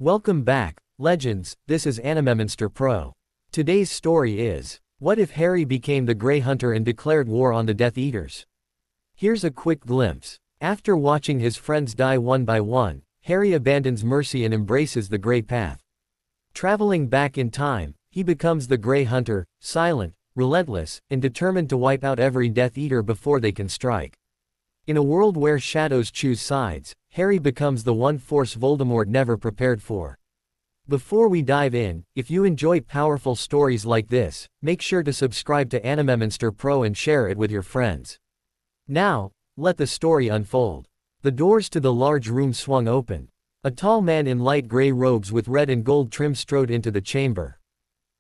Welcome back, legends. This is Animemonster Pro. Today's story is, what if Harry became the Grey Hunter and declared war on the Death Eaters? Here's a quick glimpse. After watching his friends die one by one, Harry abandons mercy and embraces the Grey Path. Traveling back in time, he becomes the Grey Hunter, silent, relentless, and determined to wipe out every Death Eater before they can strike. In a world where shadows choose sides, Harry becomes the one force Voldemort never prepared for. Before we dive in, if you enjoy powerful stories like this, make sure to subscribe to Animemonster Pro and share it with your friends. Now, let the story unfold. The doors to the large room swung open. A tall man in light gray robes with red and gold trim strode into the chamber.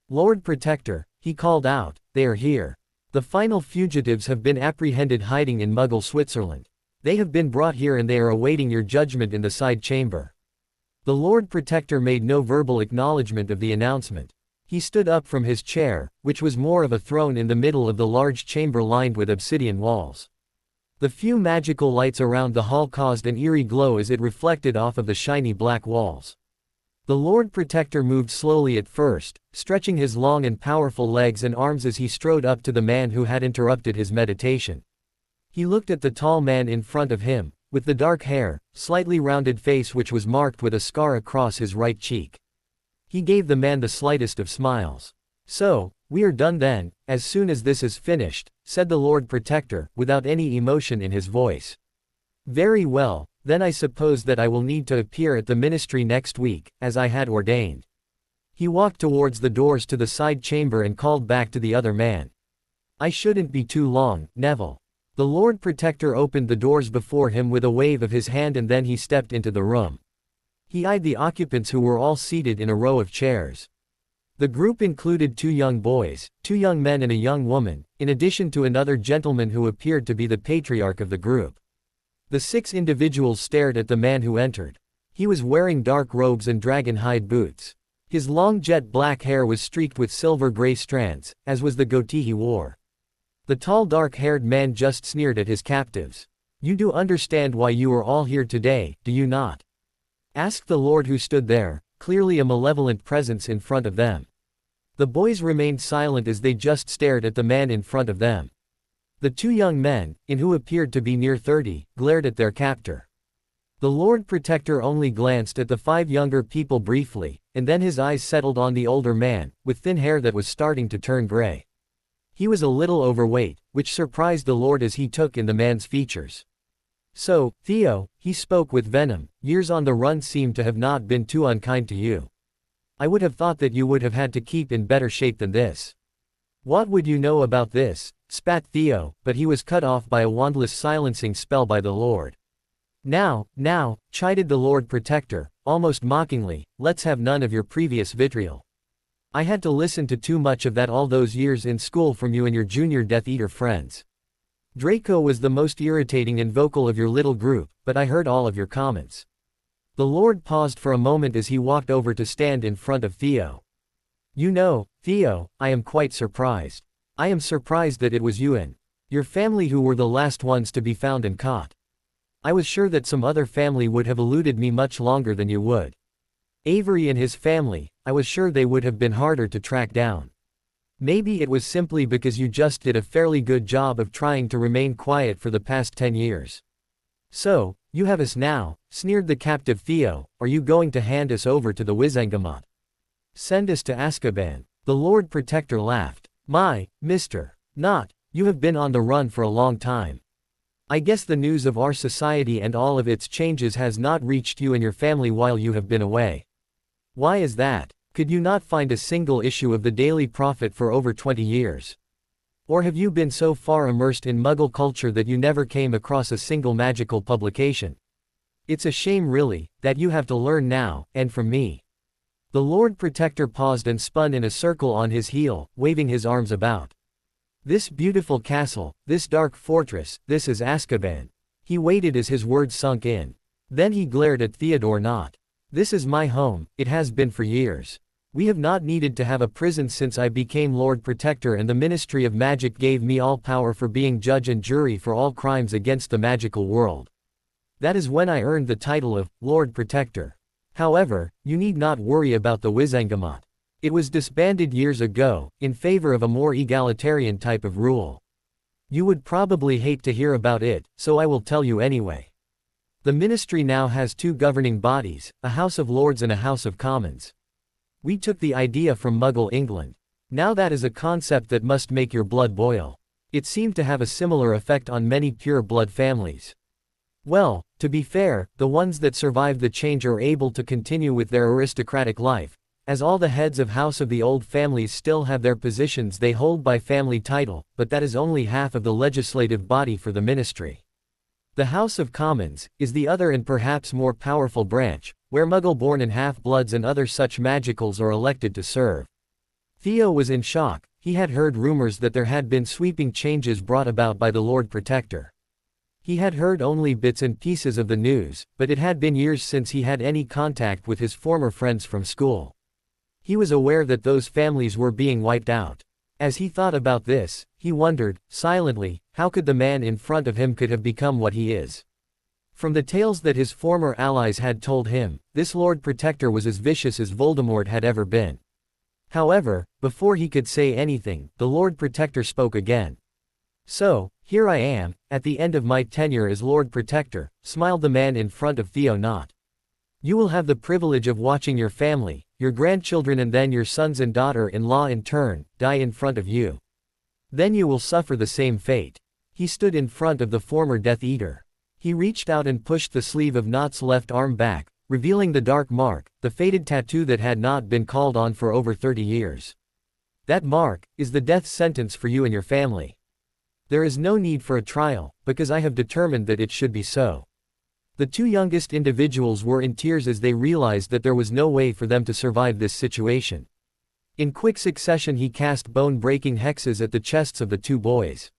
"Lord Protector," he called out, "they are here. The final fugitives have been apprehended hiding in Muggle Switzerland. They have been brought here and they are awaiting your judgment in the side chamber." The Lord Protector made no verbal acknowledgement of the announcement. He stood up from his chair, which was more of a throne in the middle of the large chamber lined with obsidian walls. The few magical lights around the hall caused an eerie glow as it reflected off of the shiny black walls. The Lord Protector moved slowly at first, stretching his long and powerful legs and arms as he strode up to the man who had interrupted his meditation. He looked at the tall man in front of him, with the dark hair, slightly rounded face which was marked with a scar across his right cheek. He gave the man the slightest of smiles. "So, we are done then, as soon as this is finished," said the Lord Protector, without any emotion in his voice. "Very well, then I suppose that I will need to appear at the ministry next week, as I had ordained." He walked towards the doors to the side chamber and called back to the other man. "I shouldn't be too long, Neville." The Lord Protector opened the doors before him with a wave of his hand and then he stepped into the room. He eyed the occupants who were all seated in a row of chairs. The group included 2 young boys, 2 young men and a young woman, in addition to another gentleman who appeared to be the patriarch of the group. The 6 individuals stared at the man who entered. He was wearing dark robes and dragon-hide boots. His long jet black hair was streaked with silver-gray strands, as was the goatee he wore. The tall dark-haired man just sneered at his captives. "You do understand why you are all here today, do you not?" asked the Lord who stood there, clearly a malevolent presence in front of them. The boys remained silent as they just stared at the man in front of them. The 2 young men, in who appeared to be near 30, glared at their captor. The Lord Protector only glanced at the 5 younger people briefly, and then his eyes settled on the older man, with thin hair that was starting to turn gray. He was a little overweight, which surprised the Lord as he took in the man's features. "So, Theo," he spoke with venom, "years on the run seem to have not been too unkind to you. I would have thought that you would have had to keep in better shape than this." "What would you know about this?" spat Theo, but he was cut off by a wandless silencing spell by the Lord. Now, chided the Lord Protector, almost mockingly, "let's have none of your previous vitriol. I had to listen to too much of that all those years in school from you and your junior Death Eater friends. Draco was the most irritating and vocal of your little group, but I heard all of your comments." The Lord paused for a moment as he walked over to stand in front of Theo. "You know, Theo, I am quite surprised. I am surprised that it was you and your family who were the last ones to be found and caught. I was sure that some other family would have eluded me much longer than you would. Avery and his family, I was sure they would have been harder to track down. Maybe it was simply because you just did a fairly good job of trying to remain quiet for the past 10 years. So, you have us now," sneered the captive Theo. "Are you going to hand us over to the Wizengamot? Send us to Azkaban?" The Lord Protector laughed. "My, Mr. Not, you have been on the run for a long time. I guess the news of our society and all of its changes has not reached you and your family while you have been away. Why is that? Could you not find a single issue of the Daily Prophet for over 20 years? Or have you been so far immersed in Muggle culture that you never came across a single magical publication? It's a shame really, that you have to learn now, and from me." The Lord Protector paused and spun in a circle on his heel, waving his arms about. "This beautiful castle, this dark fortress, this is Azkaban." He waited as his words sunk in. Then he glared at Theodore Nott. "This is my home, it has been for years. We have not needed to have a prison since I became Lord Protector and the Ministry of Magic gave me all power for being judge and jury for all crimes against the magical world. That is when I earned the title of Lord Protector. However, you need not worry about the Wizengamot. It was disbanded years ago, in favor of a more egalitarian type of rule. You would probably hate to hear about it, so I will tell you anyway. The ministry now has two governing bodies, a House of Lords and a House of Commons. We took the idea from Muggle England. Now that is a concept that must make your blood boil. It seemed to have a similar effect on many pure blood families. Well, to be fair, the ones that survived the change are able to continue with their aristocratic life, as all the heads of house of the old families still have their positions they hold by family title, but that is only half of the legislative body for the ministry. The House of Commons is the other and perhaps more powerful branch, where Muggle-born and half-bloods and other such magicals are elected to serve. Theo was in shock. He had heard rumors that there had been sweeping changes brought about by the Lord Protector. He had heard only bits and pieces of the news, but it had been years since he had any contact with his former friends from school. He was aware that those families were being wiped out. As he thought about this, he wondered, silently, how could the man in front of him could have become what he is. From the tales that his former allies had told him, this Lord Protector was as vicious as Voldemort had ever been. However, before he could say anything, the Lord Protector spoke again. So, here I am, at the end of my tenure as Lord Protector, smiled the man in front of Theo Knott. You will have the privilege of watching your family, your grandchildren and then your sons and daughter-in-law in turn, die in front of you. Then you will suffer the same fate. He stood in front of the former Death Eater. He reached out and pushed the sleeve of Knott's left arm back, revealing the dark mark, the faded tattoo that had not been called on for over 30 years. That mark is the death sentence for you and your family. There is no need for a trial, because I have determined that it should be so. The two youngest individuals were in tears as they realized that there was no way for them to survive this situation. In quick succession he cast bone-breaking hexes at the chests of the two boys.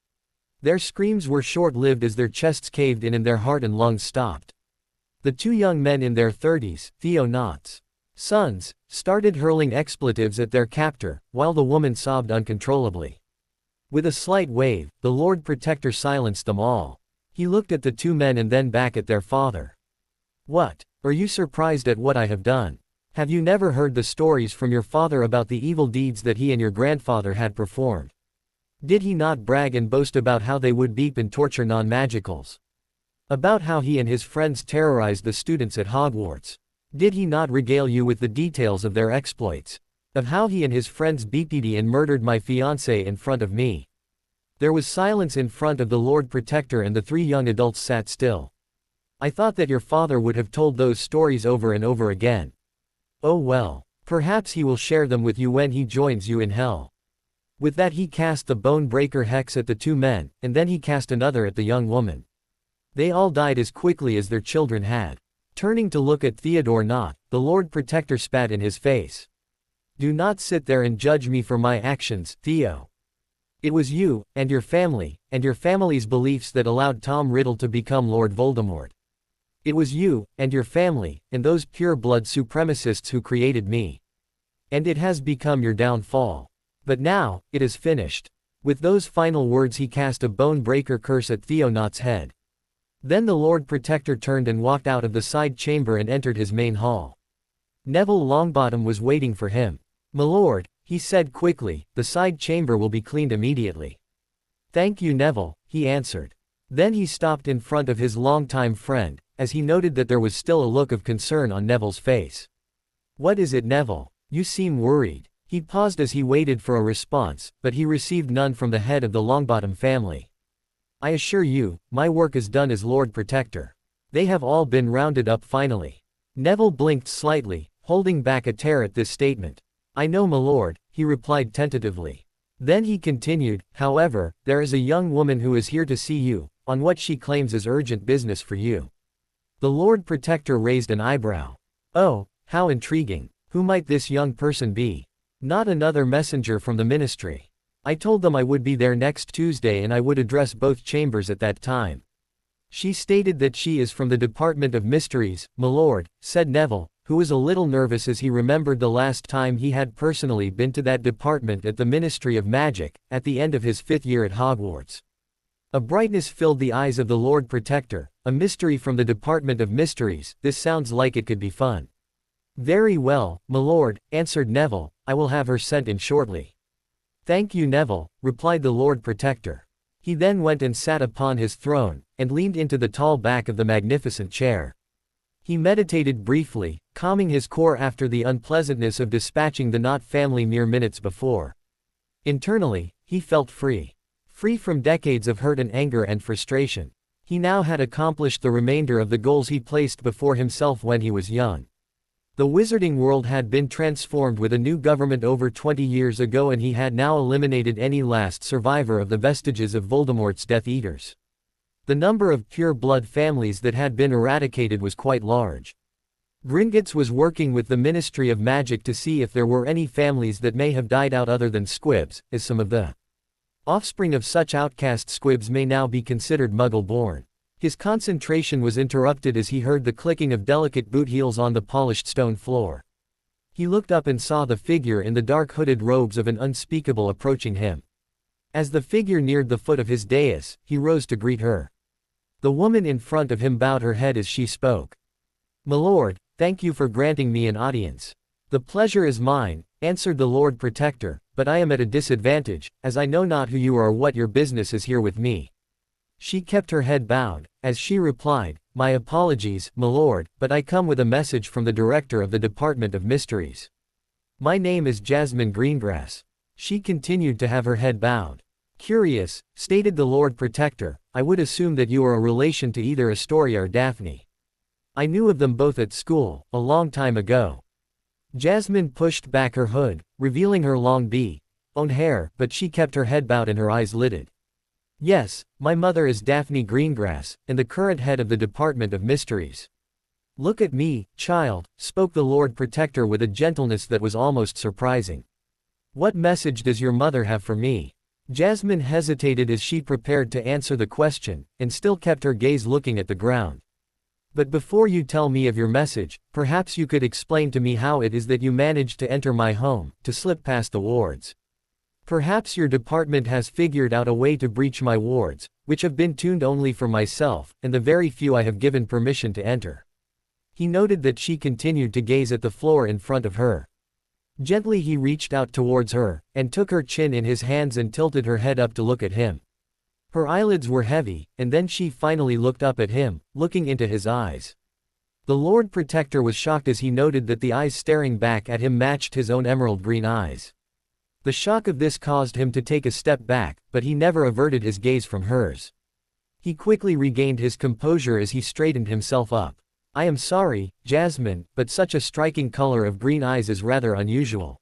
Their screams were short-lived as their chests caved in and their heart and lungs stopped. The two young men in their 30s, Theo Knott's sons, started hurling expletives at their captor, while the woman sobbed uncontrollably. With a slight wave, the Lord Protector silenced them all. He looked at the two men and then back at their father. What? Are you surprised at what I have done? Have you never heard the stories from your father about the evil deeds that he and your grandfather had performed? Did he not brag and boast about how they would beat and torture non-magicals? About how he and his friends terrorized the students at Hogwarts? Did he not regale you with the details of their exploits? Of how he and his friends beat and murdered my fiancée in front of me? There was silence in front of the Lord Protector and the three young adults sat still. I thought that your father would have told those stories over and over again. Oh well, perhaps he will share them with you when he joins you in hell. With that he cast the Bone Breaker hex at the two men, and then he cast another at the young woman. They all died as quickly as their children had. Turning to look at Theodore Knott, the Lord Protector spat in his face. Do not sit there and judge me for my actions, Theo. It was you, and your family's beliefs that allowed Tom Riddle to become Lord Voldemort. It was you, and your family, and those pure-blood supremacists who created me. And it has become your downfall. But now, it is finished. With those final words he cast a bone-breaker curse at Theo Knott's head. Then the Lord Protector turned and walked out of the side chamber and entered his main hall. Neville Longbottom was waiting for him. My lord, he said quickly, the side chamber will be cleaned immediately. Thank you, Neville, he answered. Then he stopped in front of his longtime friend, as he noted that there was still a look of concern on Neville's face. What is it, Neville? You seem worried. He paused as he waited for a response, but he received none from the head of the Longbottom family. I assure you, my work is done as Lord Protector. They have all been rounded up finally. Neville blinked slightly, holding back a tear at this statement. I know, my lord, he replied tentatively. Then he continued, however, there is a young woman who is here to see you, on what she claims is urgent business for you. The Lord Protector raised an eyebrow. Oh, how intriguing. Who might this young person be? Not another messenger from the ministry. I told them I would be there next Tuesday and I would address both chambers at that time. She stated that she is from the Department of Mysteries, my lord, said Neville, who was a little nervous as he remembered the last time he had personally been to that department at the Ministry of Magic, at the end of his 5th year at Hogwarts. A brightness filled the eyes of the Lord Protector. A mystery from the Department of Mysteries, this sounds like it could be fun. Very well, my lord, answered Neville, I will have her sent in shortly. Thank you, Neville, replied the Lord Protector. He then went and sat upon his throne, and leaned into the tall back of the magnificent chair. He meditated briefly, calming his core after the unpleasantness of dispatching the Knot family mere minutes before. Internally, he felt free. Free from decades of hurt and anger and frustration. He now had accomplished the remainder of the goals he placed before himself when he was young. The wizarding world had been transformed with a new government over 20 years ago, and he had now eliminated any last survivor of the vestiges of Voldemort's Death Eaters. The number of pure blood families that had been eradicated was quite large. Gringotts was working with the Ministry of Magic to see if there were any families that may have died out other than squibs, as some of the offspring of such outcast squibs may now be considered Muggle-born. His concentration was interrupted as he heard the clicking of delicate boot heels on the polished stone floor. He looked up and saw the figure in the dark hooded robes of an unspeakable approaching him. As the figure neared the foot of his dais, he rose to greet her. The woman in front of him bowed her head as she spoke. My lord, thank you for granting me an audience. The pleasure is mine, answered the Lord Protector, but I am at a disadvantage, as I know not who you are or what your business is here with me. She kept her head bowed, as she replied, My apologies, my lord, but I come with a message from the director of the Department of Mysteries. My name is Jasmine Greengrass. She continued to have her head bowed. Curious, stated the Lord Protector, I would assume that you are a relation to either Astoria or Daphne. I knew of them both at school, a long time ago. Jasmine pushed back her hood, revealing her long own hair, but she kept her head bowed and her eyes lidded. Yes, my mother is Daphne Greengrass, and the current head of the Department of Mysteries. Look at me, child, spoke the Lord Protector with a gentleness that was almost surprising. What message does your mother have for me? Jasmine hesitated as she prepared to answer the question, and still kept her gaze looking at the ground. But before you tell me of your message, perhaps you could explain to me how it is that you managed to enter my home, to slip past the wards. Perhaps your department has figured out a way to breach my wards, which have been tuned only for myself, and the very few I have given permission to enter. He noted that she continued to gaze at the floor in front of her. Gently he reached out towards her, and took her chin in his hands and tilted her head up to look at him. Her eyelids were heavy, and then she finally looked up at him, looking into his eyes. The Lord Protector was shocked as he noted that the eyes staring back at him matched his own emerald green eyes. The shock of this caused him to take a step back, but he never averted his gaze from hers. He quickly regained his composure as he straightened himself up. I am sorry, Jasmine, but such a striking color of green eyes is rather unusual.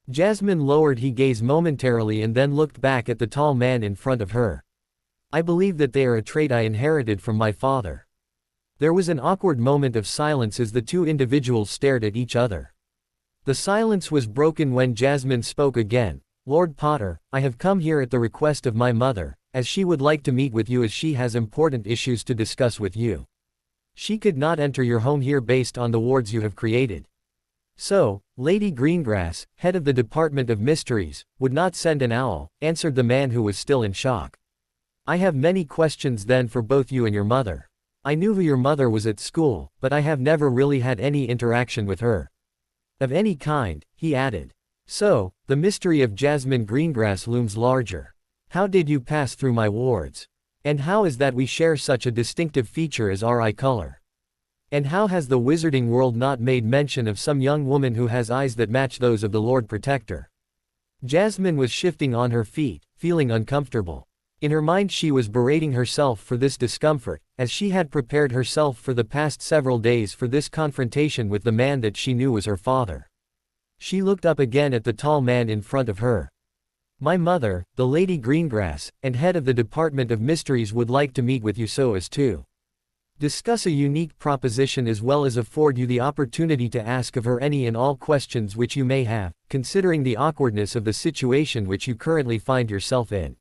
Jasmine lowered her gaze momentarily and then looked back at the tall man in front of her. I believe that they are a trait I inherited from my father. There was an awkward moment of silence as the two individuals stared at each other. The silence was broken when Jasmine spoke again. Lord Potter, I have come here at the request of my mother, as she would like to meet with you as she has important issues to discuss with you. She could not enter your home here based on the wards you have created. So, Lady Greengrass, head of the Department of Mysteries, would not send an owl, answered the man who was still in shock. I have many questions then for both you and your mother. I knew who your mother was at school, but I have never really had any interaction with her. Of any kind, he added. So, the mystery of Jasmine Greengrass looms larger. How did you pass through my wards? And how is that we share such a distinctive feature as our eye color? And how has the wizarding world not made mention of some young woman who has eyes that match those of the Lord Protector? Jasmine was shifting on her feet, feeling uncomfortable. In her mind she was berating herself for this discomfort, as she had prepared herself for the past several days for this confrontation with the man that she knew was her father. She looked up again at the tall man in front of her. My mother, the Lady Greengrass, and head of the Department of Mysteries would like to meet with you so as to discuss a unique proposition as well as afford you the opportunity to ask of her any and all questions which you may have, considering the awkwardness of the situation which you currently find yourself in.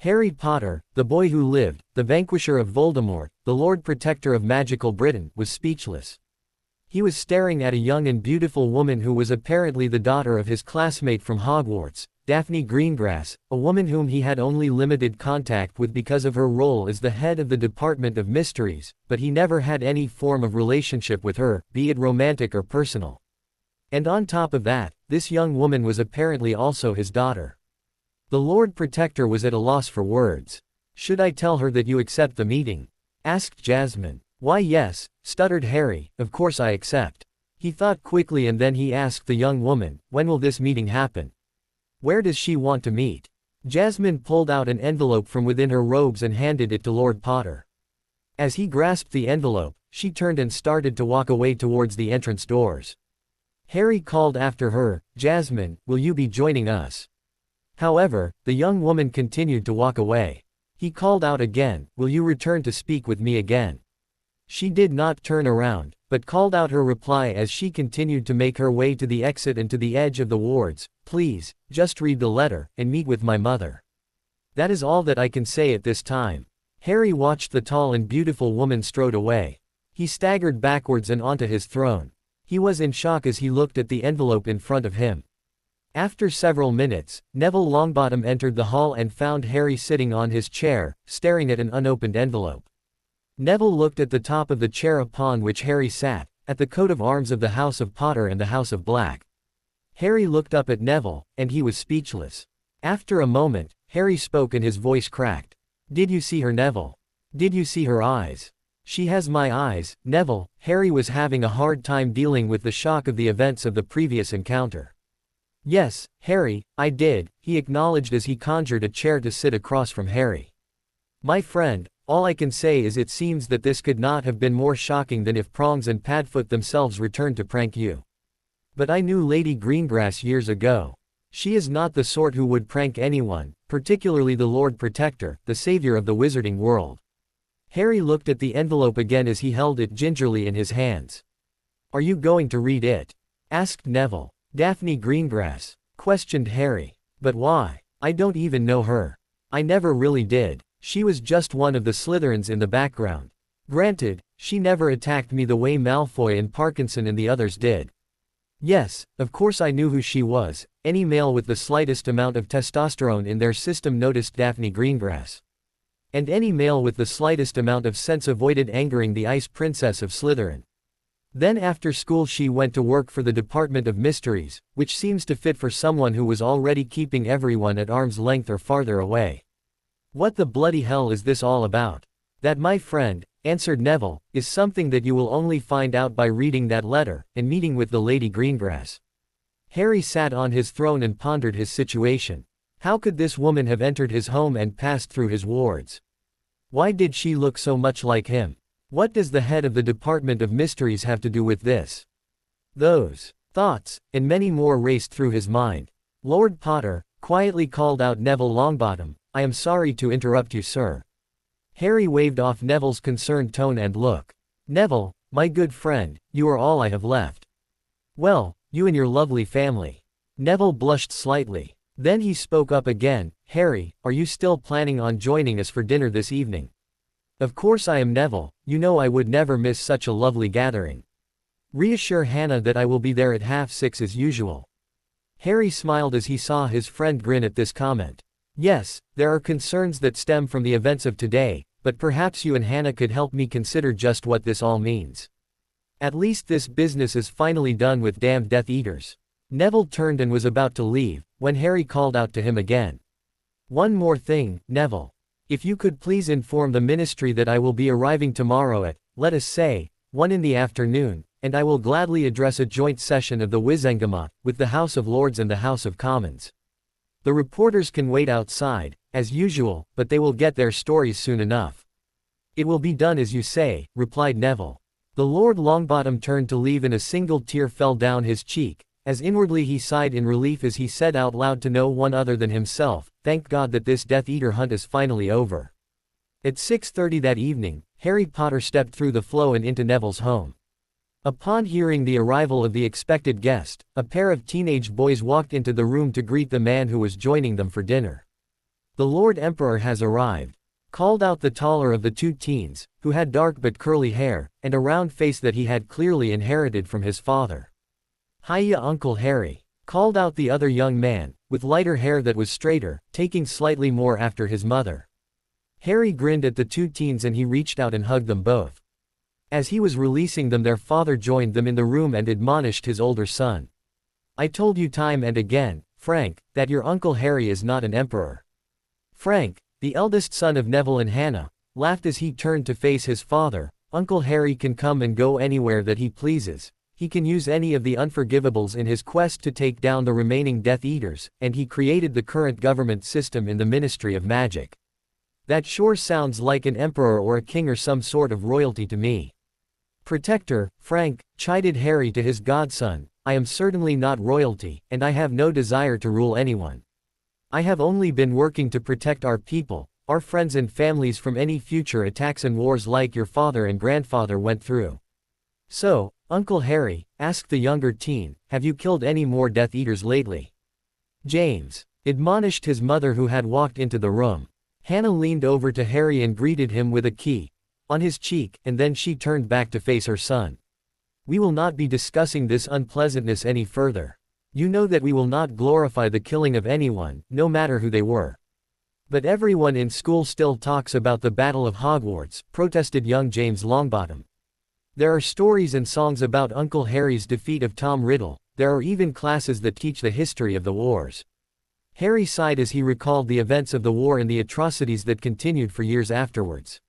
Harry Potter, the boy who lived, the vanquisher of Voldemort, the Lord Protector of magical Britain, was speechless. He was staring at a young and beautiful woman who was apparently the daughter of his classmate from Hogwarts, Daphne Greengrass, a woman whom he had only limited contact with because of her role as the head of the Department of Mysteries, but he never had any form of relationship with her, be it romantic or personal. And on top of that, this young woman was apparently also his daughter. The Lord Protector was at a loss for words. "Should I tell her that you accept the meeting?" asked Jasmine. "Why yes," stuttered Harry, "of course I accept." He thought quickly and then he asked the young woman, "When will this meeting happen? Where does she want to meet?" Jasmine pulled out an envelope from within her robes and handed it to Lord Potter. As he grasped the envelope, she turned and started to walk away towards the entrance doors. Harry called after her, "Jasmine, will you be joining us?" However, the young woman continued to walk away. He called out again, "Will you return to speak with me again?" She did not turn around, but called out her reply as she continued to make her way to the exit and to the edge of the wards, "Please, just read the letter, and meet with my mother. That is all that I can say at this time." Harry watched the tall and beautiful woman strode away. He staggered backwards and onto his throne. He was in shock as he looked at the envelope in front of him. After several minutes, Neville Longbottom entered the hall and found Harry sitting on his chair, staring at an unopened envelope. Neville looked at the top of the chair upon which Harry sat, at the coat of arms of the House of Potter and the House of Black. Harry looked up at Neville, and he was speechless. After a moment, Harry spoke and his voice cracked. "Did you see her, Neville? Did you see her eyes? She has my eyes, Neville." Harry was having a hard time dealing with the shock of the events of the previous encounter. "Yes, Harry, I did," he acknowledged as he conjured a chair to sit across from Harry. "My friend, all I can say is it seems that this could not have been more shocking than if Prongs and Padfoot themselves returned to prank you. But I knew Lady Greengrass years ago. She is not the sort who would prank anyone, particularly the Lord Protector, the savior of the wizarding world." Harry looked at the envelope again as he held it gingerly in his hands. "Are you going to read it?" asked Neville. "Daphne Greengrass?" questioned Harry. "But why? I don't even know her. I never really did. She was just one of the Slytherins in the background. Granted, she never attacked me the way Malfoy and Parkinson and the others did. Yes, of course I knew who she was. Any male with the slightest amount of testosterone in their system noticed Daphne Greengrass. And any male with the slightest amount of sense avoided angering the Ice Princess of Slytherin. Then after school she went to work for the Department of Mysteries, which seems to fit for someone who was already keeping everyone at arm's length or farther away. What the bloody hell is this all about?" "That, my friend," answered Neville, "is something that you will only find out by reading that letter, and meeting with the Lady Greengrass." Harry sat on his throne and pondered his situation. How could this woman have entered his home and passed through his wards? Why did she look so much like him? What does the head of the Department of Mysteries have to do with this? Those thoughts, and many more raced through his mind. Lord Potter quietly called out Neville Longbottom, "I am sorry to interrupt you, sir." Harry waved off Neville's concerned tone and look. "Neville, my good friend, you are all I have left." "Well, you and your lovely family." Neville blushed slightly. Then he spoke up again, "Harry, are you still planning on joining us for dinner this evening?" "Of course I am, Neville, you know I would never miss such a lovely gathering. Reassure Hannah that I will be there at 6:30 as usual." Harry smiled as he saw his friend grin at this comment. "Yes, there are concerns that stem from the events of today, but perhaps you and Hannah could help me consider just what this all means. At least this business is finally done with damned Death Eaters." Neville turned and was about to leave, when Harry called out to him again. "One more thing, Neville. If you could please inform the Ministry that I will be arriving tomorrow at, let us say, 1 in the afternoon, and I will gladly address a joint session of the Wizengamot, with the House of Lords and the House of Commons. The reporters can wait outside, as usual, but they will get their stories soon enough." "It will be done as you say," replied Neville. The Lord Longbottom turned to leave and a single tear fell down his cheek, as inwardly he sighed in relief as he said out loud to no one other than himself, "Thank God that this Death Eater hunt is finally over." At 6:30 that evening, Harry Potter stepped through the flow and into Neville's home. Upon hearing the arrival of the expected guest, a pair of teenage boys walked into the room to greet the man who was joining them for dinner. "The Lord Emperor has arrived," called out the taller of the two teens, who had dark but curly hair, and a round face that he had clearly inherited from his father. "Hiya, Uncle Harry," called out the other young man, with lighter hair that was straighter, taking slightly more after his mother. Harry grinned at the two teens and he reached out and hugged them both. As he was releasing them, their father joined them in the room and admonished his older son. "I told you time and again, Frank, that your Uncle Harry is not an emperor." Frank, the eldest son of Neville and Hannah, laughed as he turned to face his father. "Uncle Harry can come and go anywhere that he pleases. He can use any of the unforgivables in his quest to take down the remaining Death Eaters, and he created the current government system in the Ministry of Magic. That sure sounds like an emperor or a king or some sort of royalty to me." "Protector, Frank," chided Harry to his godson, "I am certainly not royalty, and I have no desire to rule anyone. I have only been working to protect our people, our friends and families from any future attacks and wars like your father and grandfather went through." "So, Uncle Harry," asked the younger teen, "have you killed any more Death Eaters lately?" "James," admonished his mother who had walked into the room. Hannah leaned over to Harry and greeted him with a key on his cheek, and then she turned back to face her son. "We will not be discussing this unpleasantness any further. You know that we will not glorify the killing of anyone, no matter who they were." "But everyone in school still talks about the Battle of Hogwarts," protested young James Longbottom. "There are stories and songs about Uncle Harry's defeat of Tom Riddle. There are even classes that teach the history of the wars." Harry sighed as he recalled the events of the war and the atrocities that continued for years afterwards.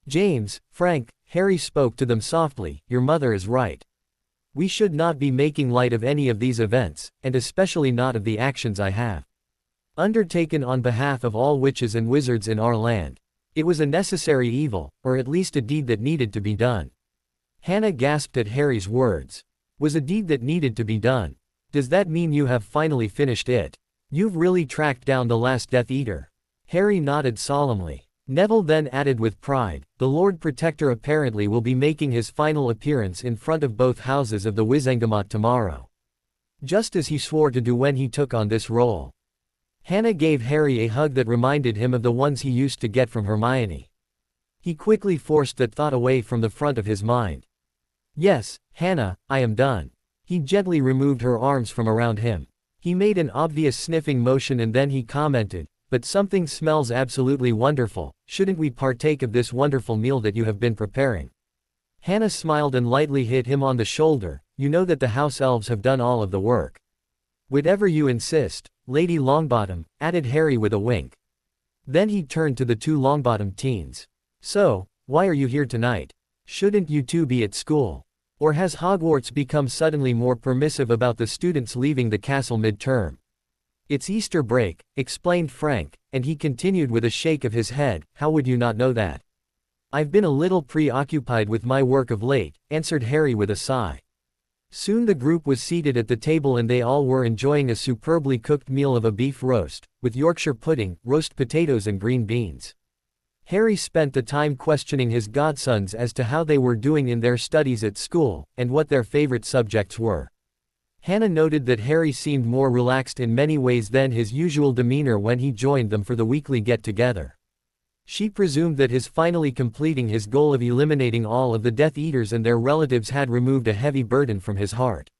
"James, Frank," Harry spoke to them softly, "your mother is right. We should not be making light of any of these events, and especially not of the actions I have undertaken on behalf of all witches and wizards in our land. It was a necessary evil, or at least a deed that needed to be done." Hannah gasped at Harry's words. "Was a deed that needed to be done? Does that mean you have finally finished it? You've really tracked down the last Death Eater?" Harry nodded solemnly. Neville then added with pride, "The Lord Protector apparently will be making his final appearance in front of both houses of the Wizengamot tomorrow. Just as he swore to do when he took on this role." Hannah gave Harry a hug that reminded him of the ones he used to get from Hermione. He quickly forced that thought away from the front of his mind. "Yes, Hannah, I am done." He gently removed her arms from around him. He made an obvious sniffing motion and then he commented, "But something smells absolutely wonderful. Shouldn't we partake of this wonderful meal that you have been preparing?" Hannah smiled and lightly hit him on the shoulder. "You know that the house elves have done all of the work." "Whatever you insist, Lady Longbottom," added Harry with a wink. Then he turned to the two Longbottom teens. "So, why are you here tonight? Shouldn't you two be at school? Or has Hogwarts become suddenly more permissive about the students leaving the castle mid-term?" "It's Easter break," explained Frank, and he continued with a shake of his head, "How would you not know that?" "I've been a little preoccupied with my work of late," answered Harry with a sigh. Soon the group was seated at the table and they all were enjoying a superbly cooked meal of a beef roast, with Yorkshire pudding, roast potatoes and green beans. Harry spent the time questioning his godsons as to how they were doing in their studies at school, and what their favorite subjects were. Hannah noted that Harry seemed more relaxed in many ways than his usual demeanor when he joined them for the weekly get-together. She presumed that his finally completing his goal of eliminating all of the Death Eaters and their relatives had removed a heavy burden from his heart.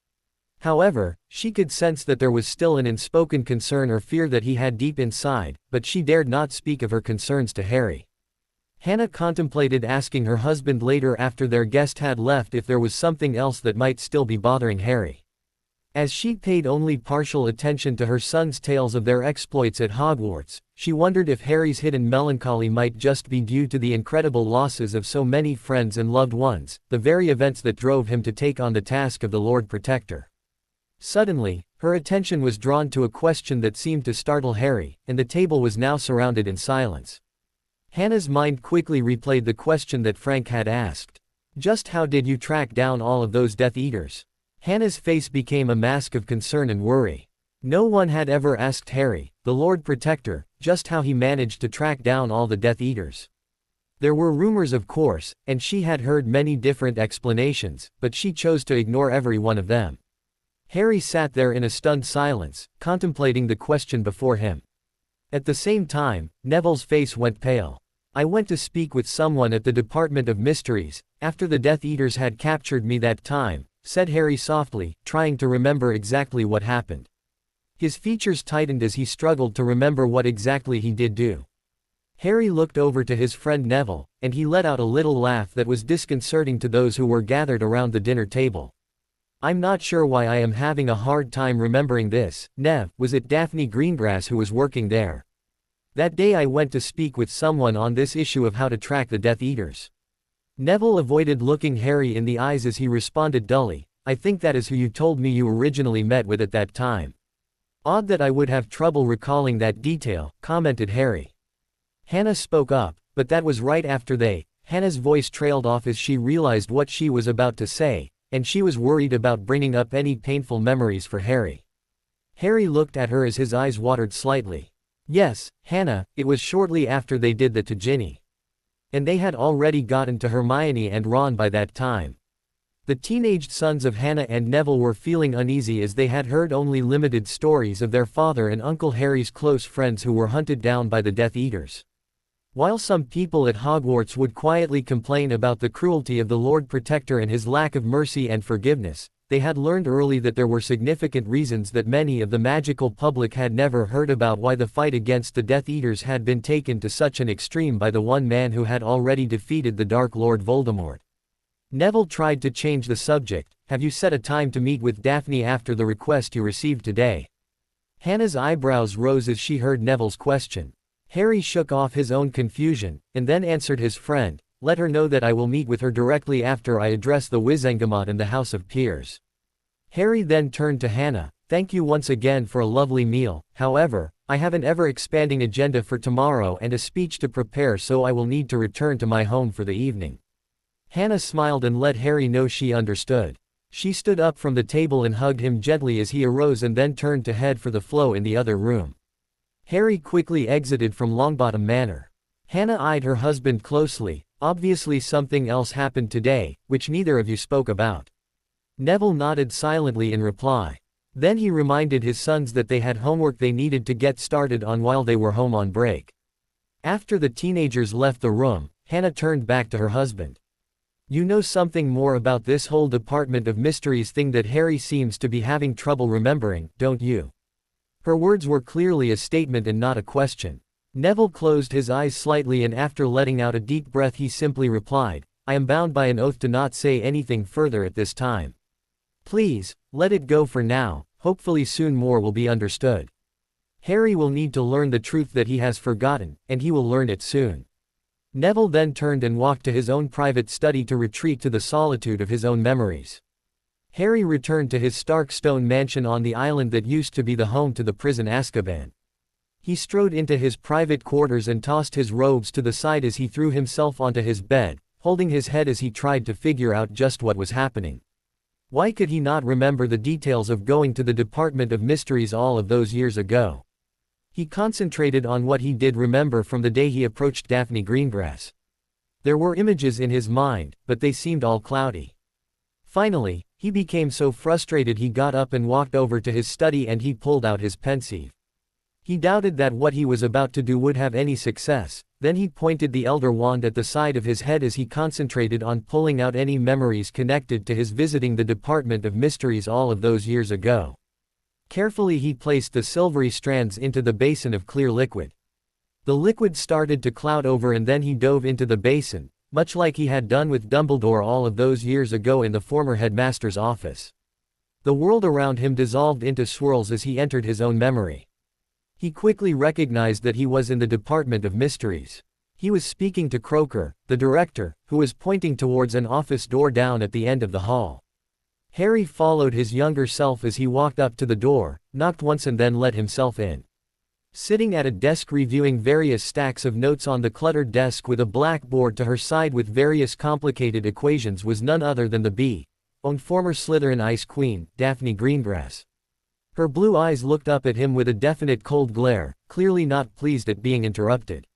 However, she could sense that there was still an unspoken concern or fear that he had deep inside, but she dared not speak of her concerns to Harry. Hannah contemplated asking her husband later after their guest had left if there was something else that might still be bothering Harry. As she paid only partial attention to her son's tales of their exploits at Hogwarts, she wondered if Harry's hidden melancholy might just be due to the incredible losses of so many friends and loved ones, the very events that drove him to take on the task of the Lord Protector. Suddenly, her attention was drawn to a question that seemed to startle Harry, and the table was now surrounded in silence. Hannah's mind quickly replayed the question that Frank had asked. "Just how did you track down all of those Death Eaters?" Hannah's face became a mask of concern and worry. No one had ever asked Harry, the Lord Protector, just how he managed to track down all the Death Eaters. There were rumors of course, and she had heard many different explanations, but she chose to ignore every one of them. Harry sat there in a stunned silence, contemplating the question before him. At the same time, Neville's face went pale. "I went to speak with someone at the Department of Mysteries, after the Death Eaters had captured me that time," said Harry softly, trying to remember exactly what happened. His features tightened as he struggled to remember what exactly he did do. Harry looked over to his friend Neville, and he let out a little laugh that was disconcerting to those who were gathered around the dinner table. I'm not sure why I am having a hard time remembering this, Nev. Was it Daphne Greengrass who was working there? That day I went to speak with someone on this issue of how to track the Death Eaters. Neville avoided looking Harry in the eyes as he responded dully, I think that is who you told me you originally met with at that time. Odd that I would have trouble recalling that detail, commented Harry. Hannah spoke up, but that was right after they. Hannah's voice trailed off as she realized what she was about to say, and she was worried about bringing up any painful memories for Harry. Harry looked at her as his eyes watered slightly. Yes, Hannah, it was shortly after they did that to Ginny. And they had already gotten to Hermione and Ron by that time. The teenaged sons of Hannah and Neville were feeling uneasy as they had heard only limited stories of their father and Uncle Harry's close friends who were hunted down by the Death Eaters. While some people at Hogwarts would quietly complain about the cruelty of the Lord Protector and his lack of mercy and forgiveness, they had learned early that there were significant reasons that many of the magical public had never heard about why the fight against the Death Eaters had been taken to such an extreme by the one man who had already defeated the Dark Lord Voldemort. Neville tried to change the subject. Have you set a time to meet with Daphne after the request you received today? Hannah's eyebrows rose as she heard Neville's question. Harry shook off his own confusion, and then answered his friend, let her know that I will meet with her directly after I address the Wizengamot and the House of Peers. Harry then turned to Hannah, thank you once again for a lovely meal, however, I have an ever-expanding agenda for tomorrow and a speech to prepare, so I will need to return to my home for the evening. Hannah smiled and let Harry know she understood. She stood up from the table and hugged him gently as he arose and then turned to head for the flow in the other room. Harry quickly exited from Longbottom Manor. Hannah eyed her husband closely, obviously something else happened today, which neither of you spoke about. Neville nodded silently in reply. Then he reminded his sons that they had homework they needed to get started on while they were home on break. After the teenagers left the room, Hannah turned back to her husband. You know something more about this whole Department of Mysteries thing that Harry seems to be having trouble remembering, don't you? Her words were clearly a statement and not a question. Neville closed his eyes slightly and after letting out a deep breath he simply replied, I am bound by an oath to not say anything further at this time. Please, let it go for now, hopefully soon more will be understood. Harry will need to learn the truth that he has forgotten, and he will learn it soon. Neville then turned and walked to his own private study to retreat to the solitude of his own memories. Harry returned to his stark stone mansion on the island that used to be the home to the prison Azkaban. He strode into his private quarters and tossed his robes to the side as he threw himself onto his bed, holding his head as he tried to figure out just what was happening. Why could he not remember the details of going to the Department of Mysteries all of those years ago? He concentrated on what he did remember from the day he approached Daphne Greengrass. There were images in his mind, but they seemed all cloudy. Finally, he became so frustrated he got up and walked over to his study and he pulled out his pensieve. He doubted that what he was about to do would have any success, then he pointed the Elder Wand at the side of his head as he concentrated on pulling out any memories connected to his visiting the Department of Mysteries all of those years ago. Carefully he placed the silvery strands into the basin of clear liquid. The liquid started to cloud over and then he dove into the basin, much like he had done with Dumbledore all of those years ago in the former headmaster's office. The world around him dissolved into swirls as he entered his own memory. He quickly recognized that he was in the Department of Mysteries. He was speaking to Croaker, the director, who was pointing towards an office door down at the end of the hall. Harry followed his younger self as he walked up to the door, knocked once and then let himself in. Sitting at a desk reviewing various stacks of notes on the cluttered desk with a blackboard to her side with various complicated equations was none other than the owned former Slytherin Ice Queen, Daphne Greengrass. Her blue eyes looked up at him with a definite cold glare, clearly not pleased at being interrupted.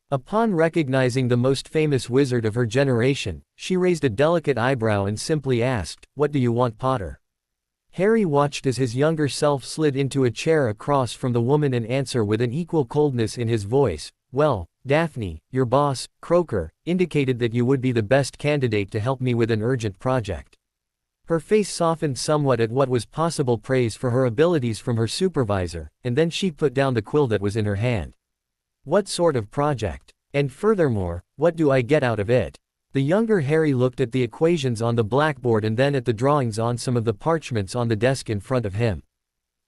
Upon recognizing the most famous wizard of her generation, she raised a delicate eyebrow and simply asked, "What do you want, Potter?" Harry watched as his younger self slid into a chair across from the woman and answer with an equal coldness in his voice, "Well, Daphne, your boss, Croaker, indicated that you would be the best candidate to help me with an urgent project." Her face softened somewhat at what was possible praise for her abilities from her supervisor, and then she put down the quill that was in her hand. What sort of project? And furthermore, what do I get out of it? The younger Harry looked at the equations on the blackboard and then at the drawings on some of the parchments on the desk in front of him.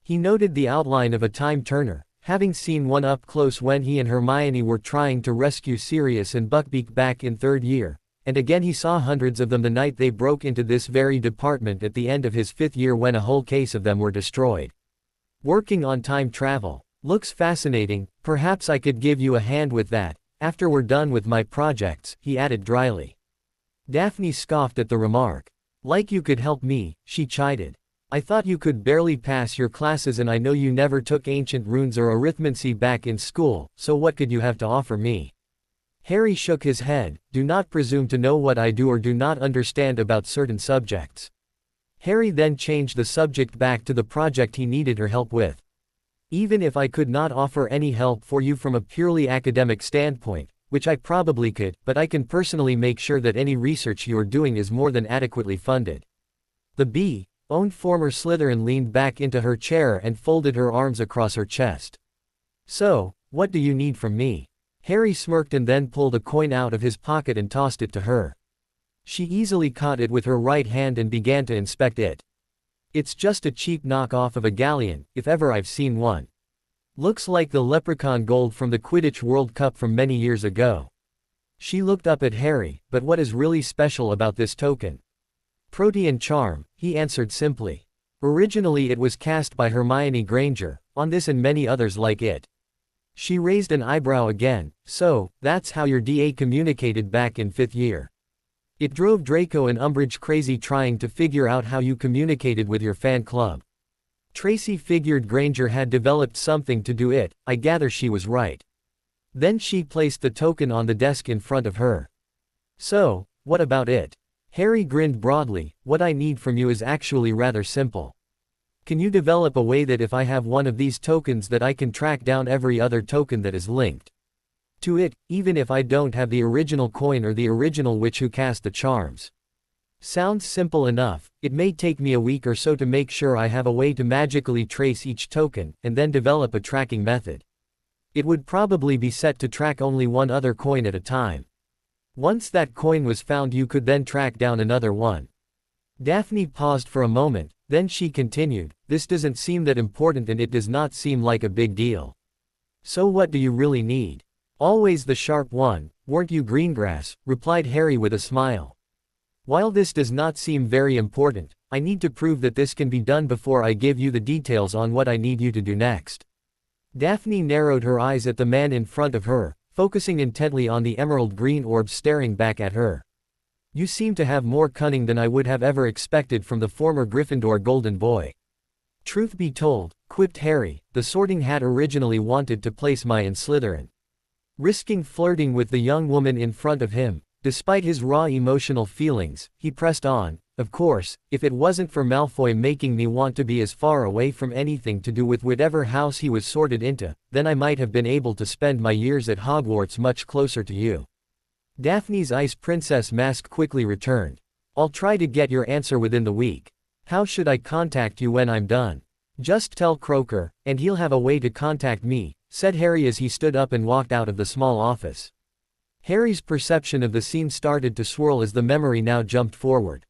He noted the outline of a time turner, having seen one up close when he and Hermione were trying to rescue Sirius and Buckbeak back in third year, and again he saw hundreds of them the night they broke into this very department at the end of his 5th year when a whole case of them were destroyed. Working on time travel. Looks fascinating, perhaps I could give you a hand with that, after we're done with my projects, he added dryly. Daphne scoffed at the remark. Like you could help me, she chided. I thought you could barely pass your classes and I know you never took ancient runes or arithmancy back in school, so what could you have to offer me? Harry shook his head. Do not presume to know what I do or do not understand about certain subjects. Harry then changed the subject back to the project he needed her help with. Even if I could not offer any help for you from a purely academic standpoint, which I probably could, but I can personally make sure that any research you are doing is more than adequately funded. The B-owned former Slytherin leaned back into her chair and folded her arms across her chest. So, what do you need from me? Harry smirked and then pulled a coin out of his pocket and tossed it to her. She easily caught it with her right hand and began to inspect it. It's just a cheap knockoff of a galleon, if ever I've seen one. Looks like the leprechaun gold from the Quidditch World Cup from many years ago. She looked up at Harry, but what is really special about this token? Protean charm, he answered simply. Originally it was cast by Hermione Granger, on this and many others like it. She raised an eyebrow again. So, that's how your DA communicated back in 5th year. It drove Draco and Umbridge crazy trying to figure out how you communicated with your fan club. Tracy figured Granger had developed something to do it. I gather she was right. Then she placed the token on the desk in front of her. So, what about it? Harry grinned broadly. What I need from you is actually rather simple. Can you develop a way that if I have one of these tokens that I can track down every other token that is linked to it, even if I don't have the original coin or the original witch who cast the charms? Sounds simple enough. It may take me a week or so to make sure I have a way to magically trace each token, and then develop a tracking method. It would probably be set to track only one other coin at a time. Once that coin was found you could then track down another one. Daphne paused for a moment, then she continued, this doesn't seem that important and it does not seem like a big deal. So what do you really need? Always the sharp one, weren't you Greengrass? Replied Harry with a smile. While this does not seem very important, I need to prove that this can be done before I give you the details on what I need you to do next. Daphne narrowed her eyes at the man in front of her, focusing intently on the emerald green orb staring back at her. You seem to have more cunning than I would have ever expected from the former Gryffindor golden boy. Truth be told, quipped Harry, the Sorting Hat originally wanted to place me in Slytherin. Risking flirting with the young woman in front of him, despite his raw emotional feelings, he pressed on, of course, if it wasn't for Malfoy making me want to be as far away from anything to do with whatever house he was sorted into, then I might have been able to spend my years at Hogwarts much closer to you. Daphne's ice princess mask quickly returned. I'll try to get your answer within the week. How should I contact you when I'm done? Just tell Croaker, and he'll have a way to contact me, said Harry as he stood up and walked out of the small office. Harry's perception of the scene started to swirl as the memory now jumped forward.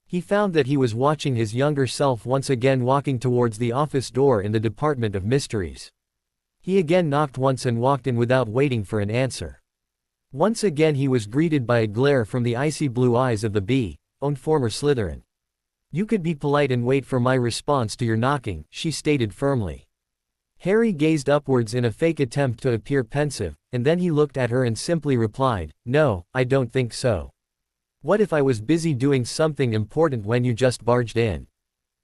He found that he was watching his younger self once again walking towards the office door in the Department of Mysteries. He again knocked once and walked in without waiting for an answer. Once again he was greeted by a glare from the icy blue eyes of the B-owned former Slytherin. You could be polite and wait for my response to your knocking, she stated firmly. Harry gazed upwards in a fake attempt to appear pensive, and then he looked at her and simply replied, no, I don't think so. What if I was busy doing something important when you just barged in?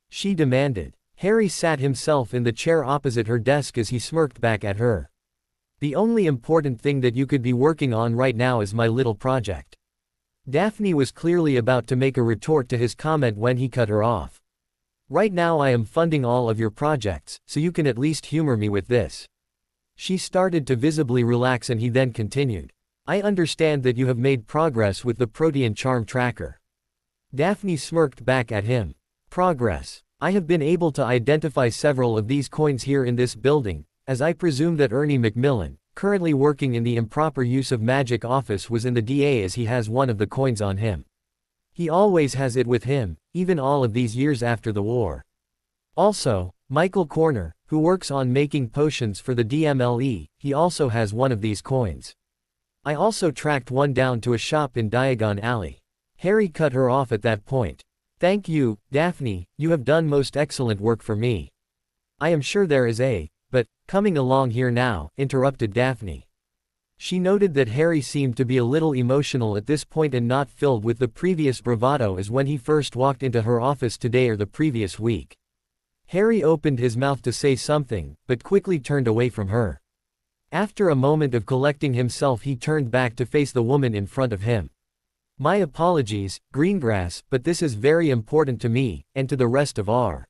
She demanded. Harry sat himself in the chair opposite her desk as he smirked back at her. The only important thing that you could be working on right now is my little project. Daphne was clearly about to make a retort to his comment when he cut her off. Right now I am funding all of your projects, so you can at least humor me with this. She started to visibly relax and he then continued. I understand that you have made progress with the Protean Charm Tracker. Daphne smirked back at him. Progress. I have been able to identify several of these coins here in this building, as I presume that Ernie Macmillan, currently working in the improper use of magic office, was in the DA, as he has one of the coins on him. He always has it with him, even all of these years after the war. Also, Michael Corner, who works on making potions for the DMLE, he also has one of these coins. I also tracked one down to a shop in Diagon Alley. Harry cut her off at that point. Thank you, Daphne, you have done most excellent work for me. I am sure there is but, coming along here now, interrupted Daphne. She noted that Harry seemed to be a little emotional at this point and not filled with the previous bravado as when he first walked into her office today or the previous week. Harry opened his mouth to say something, but quickly turned away from her. After a moment of collecting himself, he turned back to face the woman in front of him. My apologies, Greengrass, but this is very important to me, and to the rest of our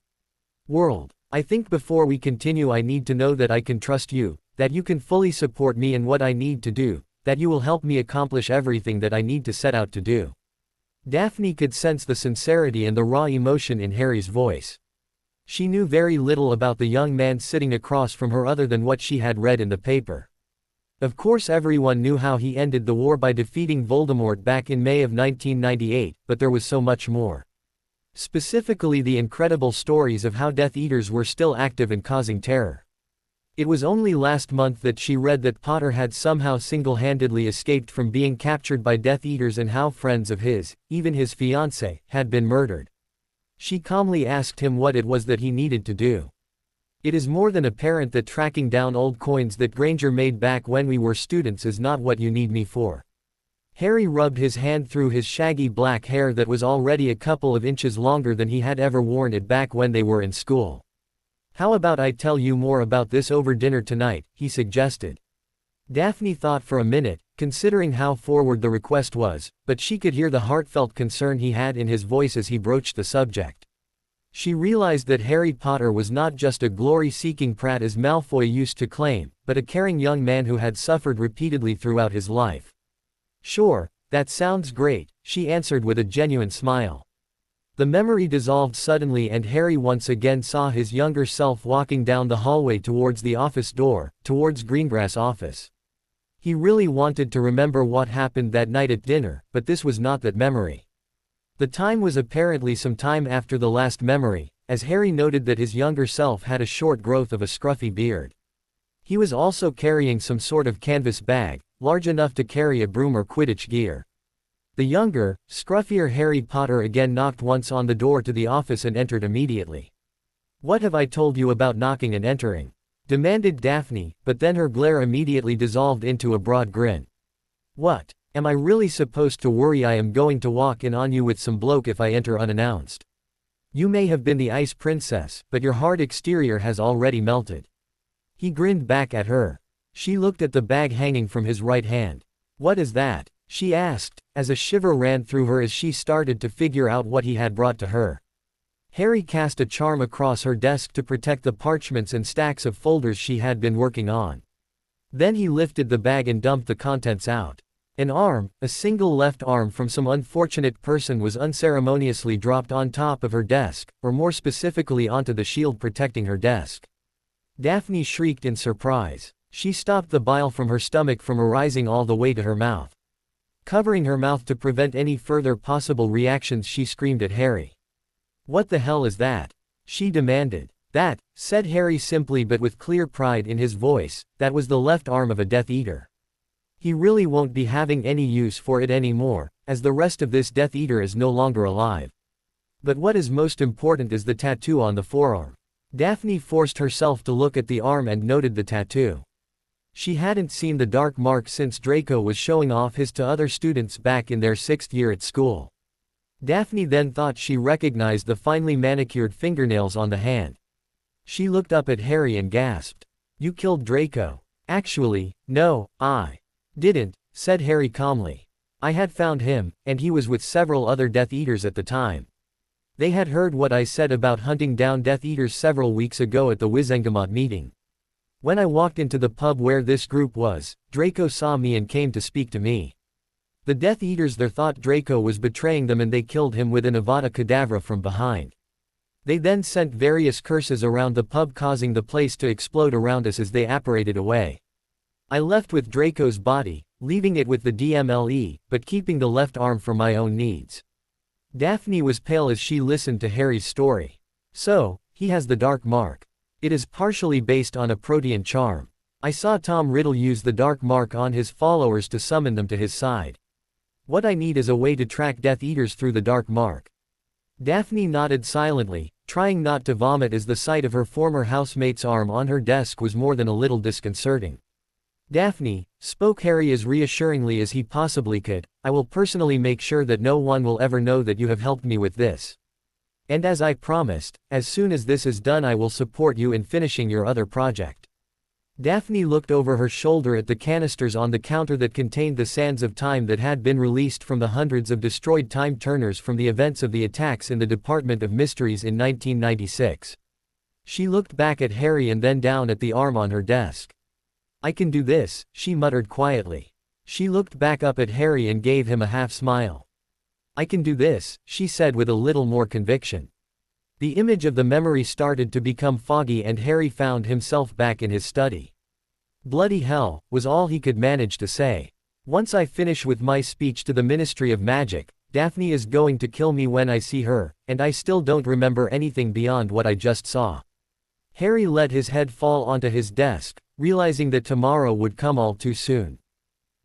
world. I think before we continue I need to know that I can trust you, that you can fully support me in what I need to do, that you will help me accomplish everything that I need to set out to do. Daphne could sense the sincerity and the raw emotion in Harry's voice. She knew very little about the young man sitting across from her other than what she had read in the paper. Of course, everyone knew how he ended the war by defeating Voldemort back in May of 1998, but there was so much more. Specifically, the incredible stories of how Death Eaters were still active and causing terror. It was only last month that she read that Potter had somehow single-handedly escaped from being captured by Death Eaters and how friends of his, even his fiancée, had been murdered. She calmly asked him what it was that he needed to do. It is more than apparent that tracking down old coins that Granger made back when we were students is not what you need me for. Harry rubbed his hand through his shaggy black hair that was already a couple of inches longer than he had ever worn it back when they were in school. How about I tell you more about this over dinner tonight, he suggested. Daphne thought for a minute, considering how forward the request was, but she could hear the heartfelt concern he had in his voice as he broached the subject. She realized that Harry Potter was not just a glory-seeking prat as Malfoy used to claim, but a caring young man who had suffered repeatedly throughout his life. Sure, that sounds great, she answered with a genuine smile. The memory dissolved suddenly and Harry once again saw his younger self walking down the hallway towards the office door, towards Greengrass' office. He really wanted to remember what happened that night at dinner, but this was not that memory. The time was apparently some time after the last memory, as Harry noted that his younger self had a short growth of a scruffy beard. He was also carrying some sort of canvas bag, large enough to carry a broom or Quidditch gear. The younger, scruffier Harry Potter again knocked once on the door to the office and entered immediately. "What have I told you about knocking and entering?" demanded Daphne, but then her glare immediately dissolved into a broad grin. "What? Am I really supposed to worry I am going to walk in on you with some bloke if I enter unannounced? You may have been the Ice Princess, but your hard exterior has already melted." He grinned back at her. She looked at the bag hanging from his right hand. "What is that?" she asked, as a shiver ran through her as she started to figure out what he had brought to her. Harry cast a charm across her desk to protect the parchments and stacks of folders she had been working on. Then he lifted the bag and dumped the contents out. An arm, a single left arm from some unfortunate person, was unceremoniously dropped on top of her desk, or more specifically onto the shield protecting her desk. Daphne shrieked in surprise. She stopped the bile from her stomach from arising all the way to her mouth. Covering her mouth to prevent any further possible reactions, she screamed at Harry. "What the hell is that?" she demanded. "That," said Harry simply but with clear pride in his voice, "that was the left arm of a Death Eater. He really won't be having any use for it anymore, as the rest of this Death Eater is no longer alive. But what is most important is the tattoo on the forearm." Daphne forced herself to look at the arm and noted the tattoo. She hadn't seen the dark mark since Draco was showing off his to other students back in their 6th year at school. Daphne then thought she recognized the finely manicured fingernails on the hand. She looked up at Harry and gasped. "You killed Draco." "Actually, no, I didn't," said Harry calmly. "I had found him, and he was with several other Death Eaters at the time. They had heard what I said about hunting down Death Eaters several weeks ago at the Wizengamot meeting. When I walked into the pub where this group was, Draco saw me and came to speak to me. The Death Eaters there thought Draco was betraying them and they killed him with an Avada Kedavra from behind. They then sent various curses around the pub, causing the place to explode around us as they apparated away. I left with Draco's body, leaving it with the DMLE, but keeping the left arm for my own needs. Daphne was pale as she listened to Harry's story. So, he has the dark mark. It is partially based on a protean charm. I saw Tom Riddle use the dark mark on his followers to summon them to his side. What I need is a way to track Death Eaters through the dark mark. Daphne nodded silently, trying not to vomit as the sight of her former housemate's arm on her desk was more than a little disconcerting. Daphne, spoke Harry as reassuringly as he possibly could, I will personally make sure that no one will ever know that you have helped me with this. And as I promised, as soon as this is done I will support you in finishing your other project. Daphne looked over her shoulder at the canisters on the counter that contained the sands of time that had been released from the hundreds of destroyed time turners from the events of the attacks in the Department of Mysteries in 1996. She looked back at Harry and then down at the arm on her desk. I can do this, she muttered quietly. She looked back up at Harry and gave him a half smile. I can do this, she said with a little more conviction. The image of the memory started to become foggy and Harry found himself back in his study. Bloody hell, was all he could manage to say. Once I finish with my speech to the Ministry of Magic, Daphne is going to kill me when I see her, and I still don't remember anything beyond what I just saw. Harry let his head fall onto his desk, realizing that tomorrow would come all too soon.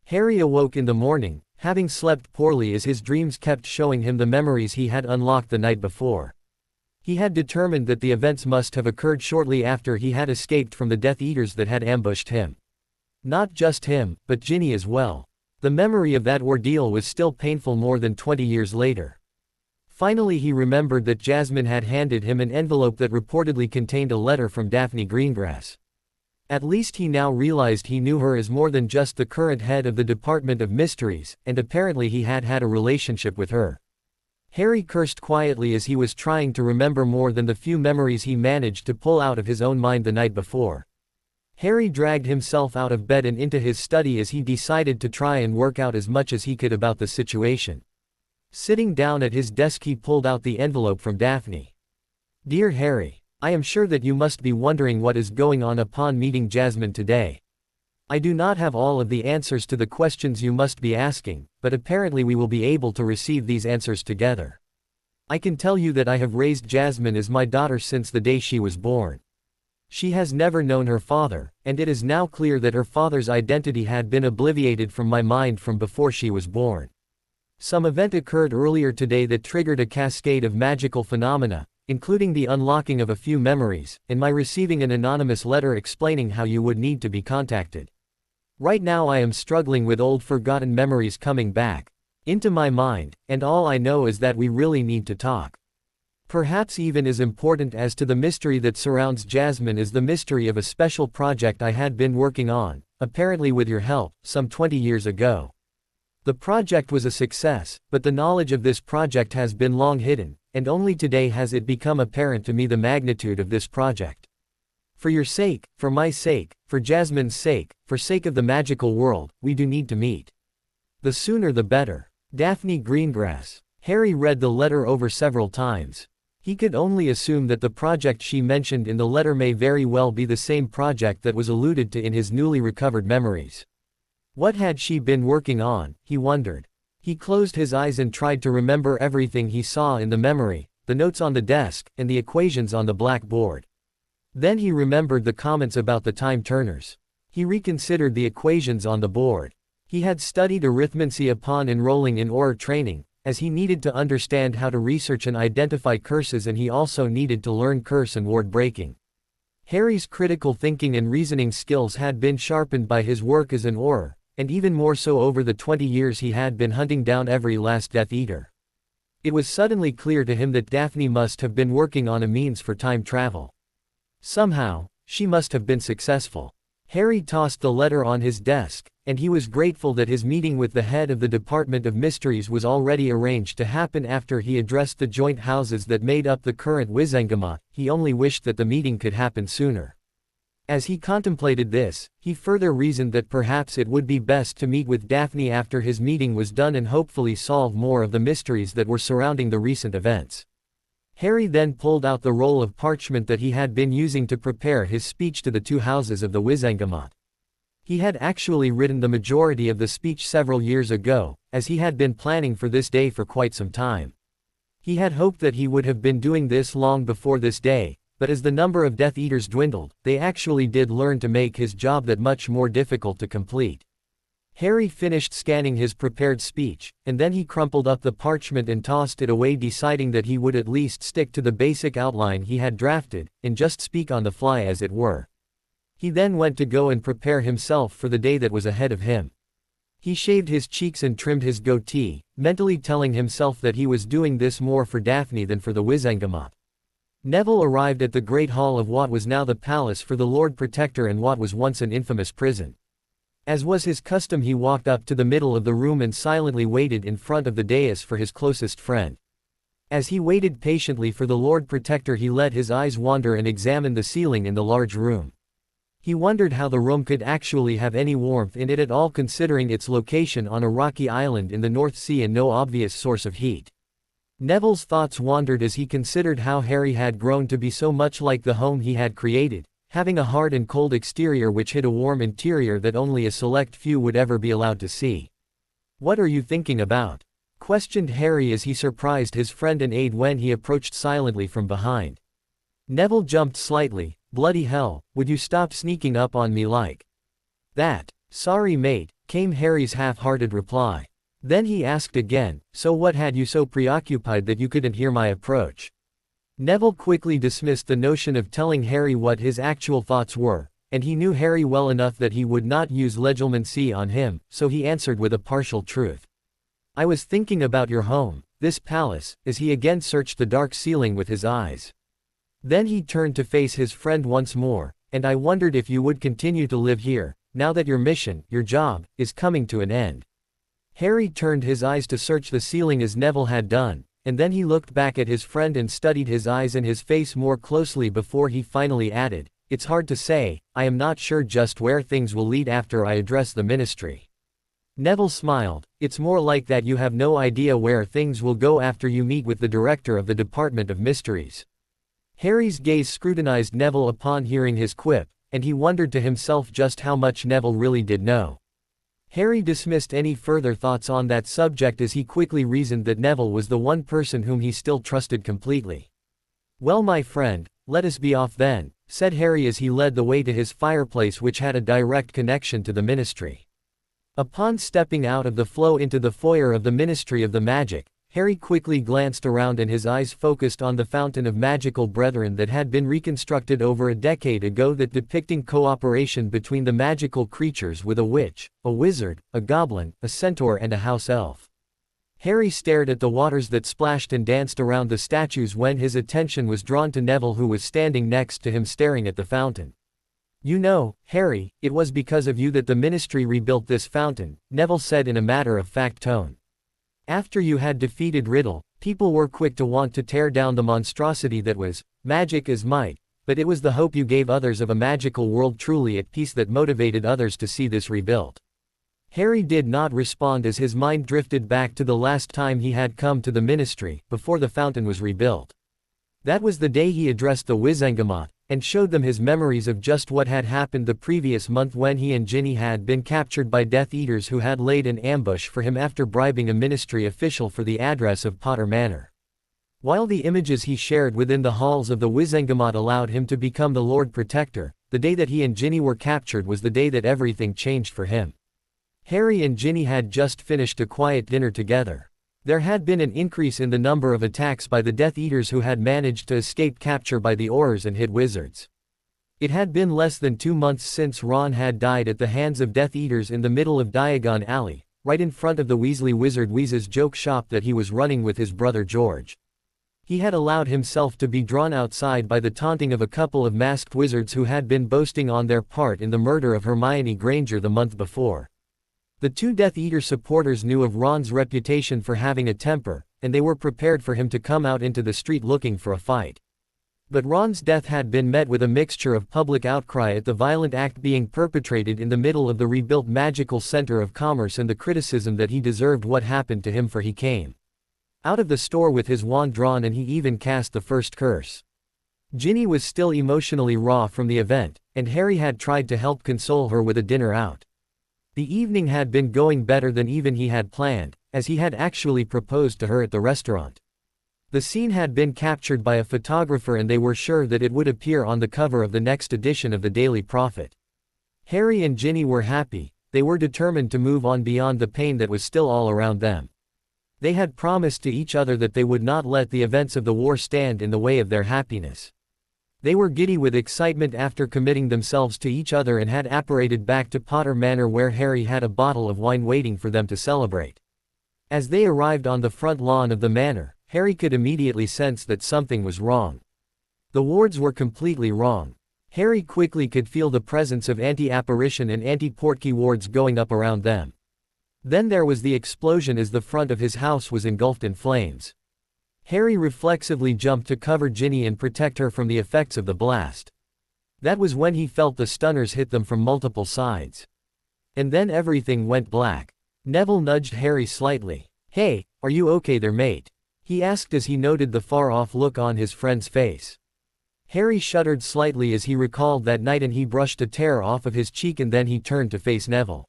Harry awoke in the morning, having slept poorly as his dreams kept showing him the memories he had unlocked the night before. He had determined that the events must have occurred shortly after he had escaped from the Death Eaters that had ambushed him. Not just him, but Ginny as well. The memory of that ordeal was still painful more than 20 years later. Finally he remembered that Jasmine had handed him an envelope that reportedly contained a letter from Daphne Greengrass. At least he now realized he knew her as more than just the current head of the Department of Mysteries, and apparently he had had a relationship with her. Harry cursed quietly as he was trying to remember more than the few memories he managed to pull out of his own mind the night before. Harry dragged himself out of bed and into his study as he decided to try and work out as much as he could about the situation. Sitting down at his desk he pulled out the envelope from Daphne. Dear Harry, I am sure that you must be wondering what is going on upon meeting Jasmine today. I do not have all of the answers to the questions you must be asking, but apparently we will be able to receive these answers together. I can tell you that I have raised Jasmine as my daughter since the day she was born. She has never known her father, and it is now clear that her father's identity had been obliterated from my mind from before she was born. Some event occurred earlier today that triggered a cascade of magical phenomena, including the unlocking of a few memories, and my receiving an anonymous letter explaining how you would need to be contacted. Right now I am struggling with old forgotten memories coming back into my mind, and all I know is that we really need to talk. Perhaps even as important as to the mystery that surrounds Jasmine is the mystery of a special project I had been working on, apparently with your help, some 20 years ago. The project was a success, but the knowledge of this project has been long hidden, and only today has it become apparent to me the magnitude of this project. For your sake, for my sake, for Jasmine's sake, for sake of the magical world, we do need to meet. The sooner the better. Daphne Greengrass. Harry read the letter over several times. He could only assume that the project she mentioned in the letter may very well be the same project that was alluded to in his newly recovered memories. What had she been working on, he wondered. He closed his eyes and tried to remember everything he saw in the memory, the notes on the desk, and the equations on the blackboard. Then he remembered the comments about the time turners. He reconsidered the equations on the board. He had studied arithmancy upon enrolling in Auror training, as he needed to understand how to research and identify curses, and he also needed to learn curse and ward breaking. Harry's critical thinking and reasoning skills had been sharpened by his work as an Auror, and even more so over the 20 years he had been hunting down every last Death Eater. It was suddenly clear to him that Daphne must have been working on a means for time travel. Somehow, she must have been successful. Harry tossed the letter on his desk, and he was grateful that his meeting with the head of the Department of Mysteries was already arranged to happen after he addressed the joint houses that made up the current Wizengama. He only wished that the meeting could happen sooner. As he contemplated this, he further reasoned that perhaps it would be best to meet with Daphne after his meeting was done and hopefully solve more of the mysteries that were surrounding the recent events. Harry then pulled out the roll of parchment that he had been using to prepare his speech to the two houses of the Wizengamot. He had actually written the majority of the speech several years ago, as he had been planning for this day for quite some time. He had hoped that he would have been doing this long before this day, but as the number of Death Eaters dwindled, they actually did learn to make his job that much more difficult to complete. Harry finished scanning his prepared speech, and then he crumpled up the parchment and tossed it away, deciding that he would at least stick to the basic outline he had drafted, and just speak on the fly as it were. He then went to go and prepare himself for the day that was ahead of him. He shaved his cheeks and trimmed his goatee, mentally telling himself that he was doing this more for Daphne than for the Wizengamot. Neville arrived at the Great Hall of what was now the palace for the Lord Protector and what was once an infamous prison. As was his custom, he walked up to the middle of the room and silently waited in front of the dais for his closest friend. As he waited patiently for the Lord Protector, he let his eyes wander and examine the ceiling in the large room. He wondered how the room could actually have any warmth in it at all, considering its location on a rocky island in the North Sea and no obvious source of heat. Neville's thoughts wandered as he considered how Harry had grown to be so much like the home he had created, having a hard and cold exterior which hid a warm interior that only a select few would ever be allowed to see. "What are you thinking about?" questioned Harry as he surprised his friend and aide when he approached silently from behind. Neville jumped slightly. "Bloody hell, would you stop sneaking up on me like that?" "Sorry mate," came Harry's half-hearted reply. Then he asked again, "So what had you so preoccupied that you couldn't hear my approach?" Neville quickly dismissed the notion of telling Harry what his actual thoughts were, and he knew Harry well enough that he would not use legilimency on him, so he answered with a partial truth. "I was thinking about your home, this palace," as he again searched the dark ceiling with his eyes. Then he turned to face his friend once more, "And I wondered if you would continue to live here, now that your mission, your job, is coming to an end." Harry turned his eyes to search the ceiling as Neville had done, and then he looked back at his friend and studied his eyes and his face more closely before he finally added, "It's hard to say, I am not sure just where things will lead after I address the ministry." Neville smiled. "It's more like that you have no idea where things will go after you meet with the director of the Department of Mysteries." Harry's gaze scrutinized Neville upon hearing his quip, and he wondered to himself just how much Neville really did know. Harry dismissed any further thoughts on that subject as he quickly reasoned that Neville was the one person whom he still trusted completely. "Well my friend, let us be off then," said Harry as he led the way to his fireplace, which had a direct connection to the ministry. Upon stepping out of the flow into the foyer of the Ministry of the Magic, Harry quickly glanced around and his eyes focused on the Fountain of Magical Brethren that had been reconstructed over a decade ago, that depicting cooperation between the magical creatures with a witch, a wizard, a goblin, a centaur and a house elf. Harry stared at the waters that splashed and danced around the statues when his attention was drawn to Neville, who was standing next to him staring at the fountain. "You know, Harry, it was because of you that the ministry rebuilt this fountain," Neville said in a matter-of-fact tone. "After you had defeated Riddle, people were quick to want to tear down the monstrosity that was magic as might, but it was the hope you gave others of a magical world truly at peace that motivated others to see this rebuilt." Harry did not respond as his mind drifted back to the last time he had come to the ministry, before the fountain was rebuilt. That was the day he addressed the Wizengamot, and showed them his memories of just what had happened the previous month when he and Ginny had been captured by Death Eaters who had laid an ambush for him after bribing a ministry official for the address of Potter Manor. While the images he shared within the halls of the Wizengamot allowed him to become the Lord Protector, the day that he and Ginny were captured was the day that everything changed for him. Harry and Ginny had just finished a quiet dinner together. There had been an increase in the number of attacks by the Death Eaters who had managed to escape capture by the Aurors and hid wizards. It had been less than 2 months since Ron had died at the hands of Death Eaters in the middle of Diagon Alley, right in front of the Weasley Wizard Wheez's joke shop that he was running with his brother George. He had allowed himself to be drawn outside by the taunting of a couple of masked wizards who had been boasting on their part in the murder of Hermione Granger the month before. The two Death Eater supporters knew of Ron's reputation for having a temper, and they were prepared for him to come out into the street looking for a fight. But Ron's death had been met with a mixture of public outcry at the violent act being perpetrated in the middle of the rebuilt magical center of commerce and the criticism that he deserved what happened to him, for he came out of the store with his wand drawn and he even cast the first curse. Ginny was still emotionally raw from the event, and Harry had tried to help console her with a dinner out. The evening had been going better than even he had planned, as he had actually proposed to her at the restaurant. The scene had been captured by a photographer and they were sure that it would appear on the cover of the next edition of the Daily Prophet. Harry and Ginny were happy. They were determined to move on beyond the pain that was still all around them. They had promised to each other that they would not let the events of the war stand in the way of their happiness. They were giddy with excitement after committing themselves to each other and had apparated back to Potter Manor, where Harry had a bottle of wine waiting for them to celebrate. As they arrived on the front lawn of the manor, Harry could immediately sense that something was wrong. The wards were completely wrong. Harry quickly could feel the presence of anti-apparition and anti-portkey wards going up around them. Then there was the explosion as the front of his house was engulfed in flames. Harry reflexively jumped to cover Ginny and protect her from the effects of the blast. That was when he felt the stunners hit them from multiple sides. And then everything went black. Neville nudged Harry slightly. "Hey, are you okay there, mate?" he asked as he noted the far-off look on his friend's face. Harry shuddered slightly as he recalled that night and he brushed a tear off of his cheek and then he turned to face Neville.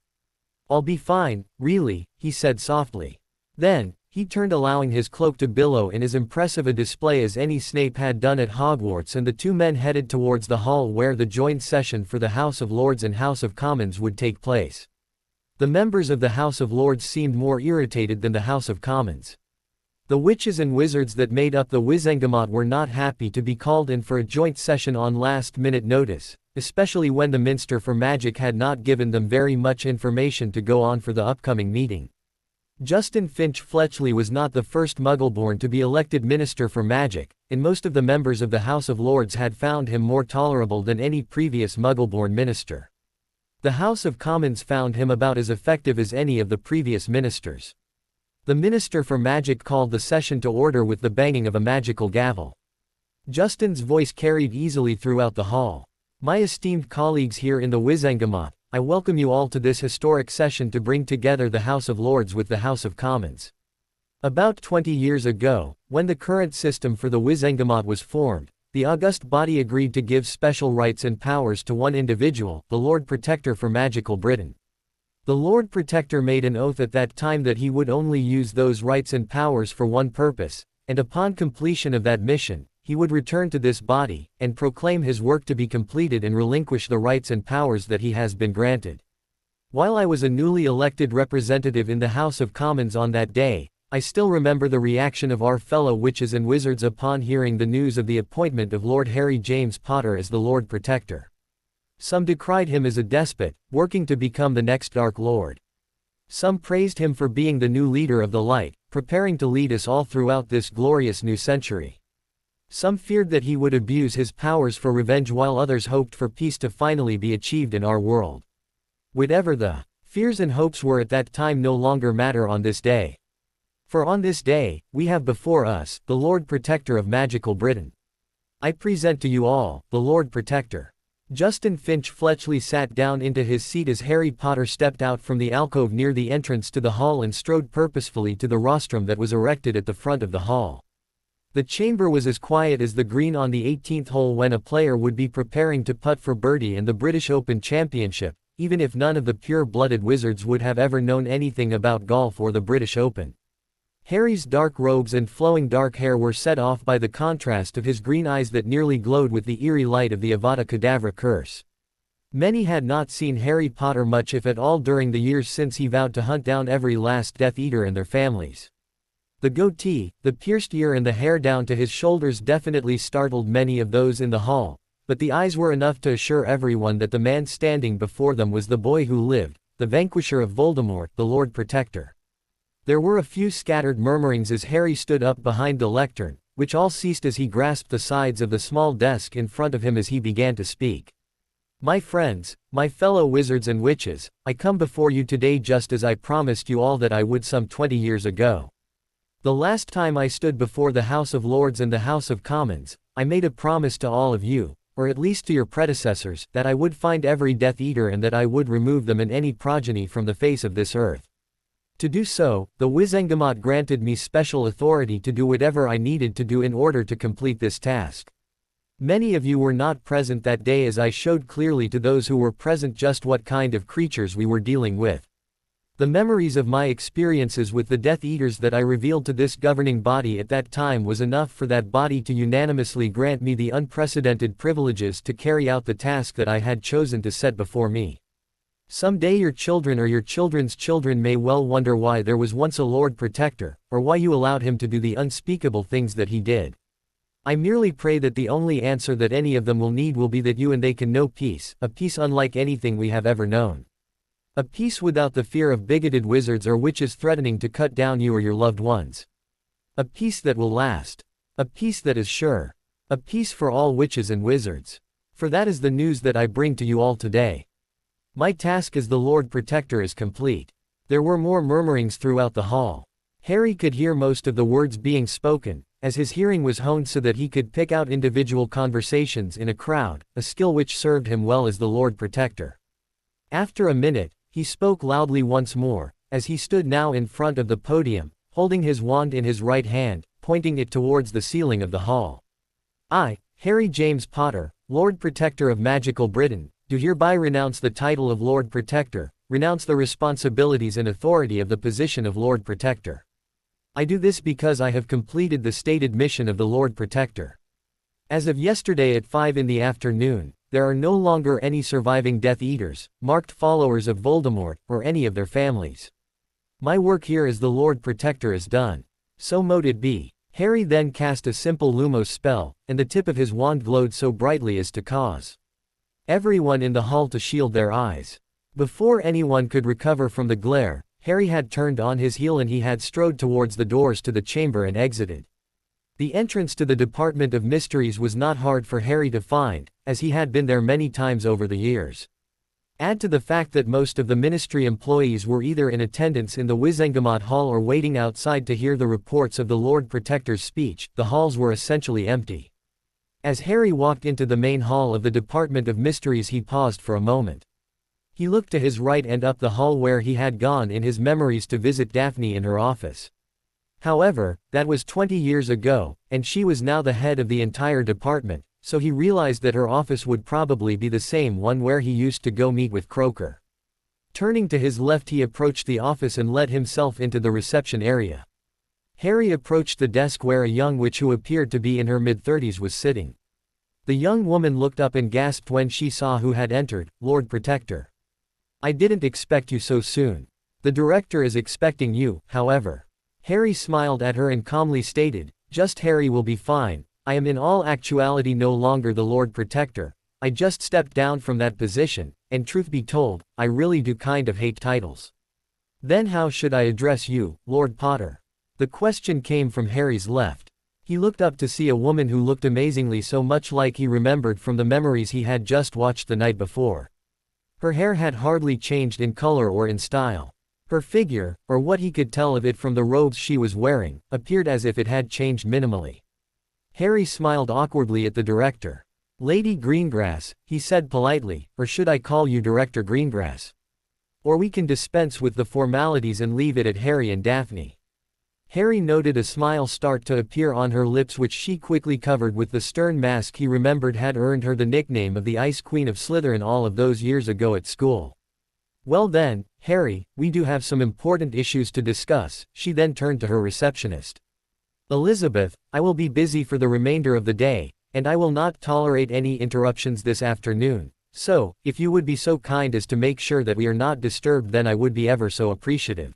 "I'll be fine, really," he said softly. Then, he turned, allowing his cloak to billow in as impressive a display as any Snape had done at Hogwarts, and the two men headed towards the hall where the joint session for the House of Lords and House of Commons would take place. The members of the House of Lords seemed more irritated than the House of Commons. The witches and wizards that made up the Wizengamot were not happy to be called in for a joint session on last-minute notice, especially when the Minister for Magic had not given them very much information to go on for the upcoming meeting. Justin Finch-Fletchley was not the first Muggleborn to be elected Minister for Magic, and most of the members of the House of Lords had found him more tolerable than any previous Muggleborn minister. The House of Commons found him about as effective as any of the previous ministers. The Minister for Magic called the session to order with the banging of a magical gavel. Justin's voice carried easily throughout the hall. "My esteemed colleagues here in the Wizengamot, I welcome you all to this historic session to bring together the House of Lords with the House of Commons. About 20 years ago, when the current system for the Wizengamot was formed, the august body agreed to give special rights and powers to one individual, the Lord Protector for Magical Britain. The Lord Protector made an oath at that time that he would only use those rights and powers for one purpose, and upon completion of that mission, he would return to this body, and proclaim his work to be completed and relinquish the rights and powers that he has been granted. While I was a newly elected representative in the House of Commons on that day, I still remember the reaction of our fellow witches and wizards upon hearing the news of the appointment of Lord Harry James Potter as the Lord Protector. Some decried him as a despot, working to become the next Dark Lord. Some praised him for being the new leader of the light, preparing to lead us all throughout this glorious new century. Some feared that he would abuse his powers for revenge, while others hoped for peace to finally be achieved in our world. Whatever the fears and hopes were at that time no longer matter on this day. For on this day, we have before us, the Lord Protector of Magical Britain. I present to you all, the Lord Protector." Justin Finch-Fletchley sat down into his seat as Harry Potter stepped out from the alcove near the entrance to the hall and strode purposefully to the rostrum that was erected at the front of the hall. The chamber was as quiet as the green on the 18th hole when a player would be preparing to putt for birdie in the British Open Championship, even if none of the pure-blooded wizards would have ever known anything about golf or the British Open. Harry's dark robes and flowing dark hair were set off by the contrast of his green eyes that nearly glowed with the eerie light of the Avada Kedavra curse. Many had not seen Harry Potter much if at all during the years since he vowed to hunt down every last Death Eater and their families. The goatee, the pierced ear and the hair down to his shoulders definitely startled many of those in the hall, but the eyes were enough to assure everyone that the man standing before them was the boy who lived, the vanquisher of Voldemort, the Lord Protector. There were a few scattered murmurings as Harry stood up behind the lectern, which all ceased as he grasped the sides of the small desk in front of him as he began to speak. "My friends, my fellow wizards and witches, I come before you today just as I promised you all that I would some 20 years ago. The last time I stood before the House of Lords and the House of Commons, I made a promise to all of you, or at least to your predecessors, that I would find every Death Eater and that I would remove them and any progeny from the face of this earth. To do so, the Wizengamot granted me special authority to do whatever I needed to do in order to complete this task. Many of you were not present that day, as I showed clearly to those who were present just what kind of creatures we were dealing with. The memories of my experiences with the Death Eaters that I revealed to this governing body at that time was enough for that body to unanimously grant me the unprecedented privileges to carry out the task that I had chosen to set before me. Someday your children or your children's children may well wonder why there was once a Lord Protector, or why you allowed him to do the unspeakable things that he did. I merely pray that the only answer that any of them will need will be that you and they can know peace, a peace unlike anything we have ever known. A peace without the fear of bigoted wizards or witches threatening to cut down you or your loved ones. A peace that will last. A peace that is sure. A peace for all witches and wizards. For that is the news that I bring to you all today. My task as the Lord Protector is complete. There were more murmurings throughout the hall. Harry could hear most of the words being spoken, as his hearing was honed so that he could pick out individual conversations in a crowd, a skill which served him well as the Lord Protector. After a minute, he spoke loudly once more, as he stood now in front of the podium, holding his wand in his right hand, pointing it towards the ceiling of the hall. I, Harry James Potter, Lord Protector of Magical Britain, do hereby renounce the title of Lord Protector, renounce the responsibilities and authority of the position of Lord Protector. I do this because I have completed the stated mission of the Lord Protector. As of yesterday at 5 in the afternoon, there are no longer any surviving Death Eaters, marked followers of Voldemort, or any of their families. My work here as the Lord Protector is done. So mote it be. Harry then cast a simple Lumos spell, and the tip of his wand glowed so brightly as to cause everyone in the hall to shield their eyes. Before anyone could recover from the glare, Harry had turned on his heel and he had strode towards the doors to the chamber and exited. The entrance to the Department of Mysteries was not hard for Harry to find, as he had been there many times over the years. Add to the fact that most of the ministry employees were either in attendance in the Wizengamot Hall or waiting outside to hear the reports of the Lord Protector's speech, the halls were essentially empty. As Harry walked into the main hall of the Department of Mysteries, he paused for a moment. He looked to his right and up the hall where he had gone in his memories to visit Daphne in her office. However, that was 20 years ago, and she was now the head of the entire department, so he realized that her office would probably be the same one where he used to go meet with Croaker. Turning to his left, he approached the office and let himself into the reception area. Harry approached the desk where a young witch who appeared to be in her mid-30s was sitting. The young woman looked up and gasped when she saw who had entered. "Lord Protector. I didn't expect you so soon. The director is expecting you, however." Harry smiled at her and calmly stated, "Just Harry will be fine. I am in all actuality no longer the Lord Protector. I just stepped down from that position, and truth be told, I really do kind of hate titles." "Then how should I address you, Lord Potter?" The question came from Harry's left. He looked up to see a woman who looked amazingly so much like he remembered from the memories he had just watched the night before. Her hair had hardly changed in color or in style. Her figure, or what he could tell of it from the robes she was wearing, appeared as if it had changed minimally. Harry smiled awkwardly at the director. "Lady Greengrass," he said politely, "or should I call you Director Greengrass? Or we can dispense with the formalities and leave it at Harry and Daphne." Harry noted a smile start to appear on her lips, which she quickly covered with the stern mask he remembered had earned her the nickname of the Ice Queen of Slytherin all of those years ago at school. "Well then, Harry, we do have some important issues to discuss." She then turned to her receptionist. "Elizabeth, I will be busy for the remainder of the day, and I will not tolerate any interruptions this afternoon, so, if you would be so kind as to make sure that we are not disturbed, then I would be ever so appreciative."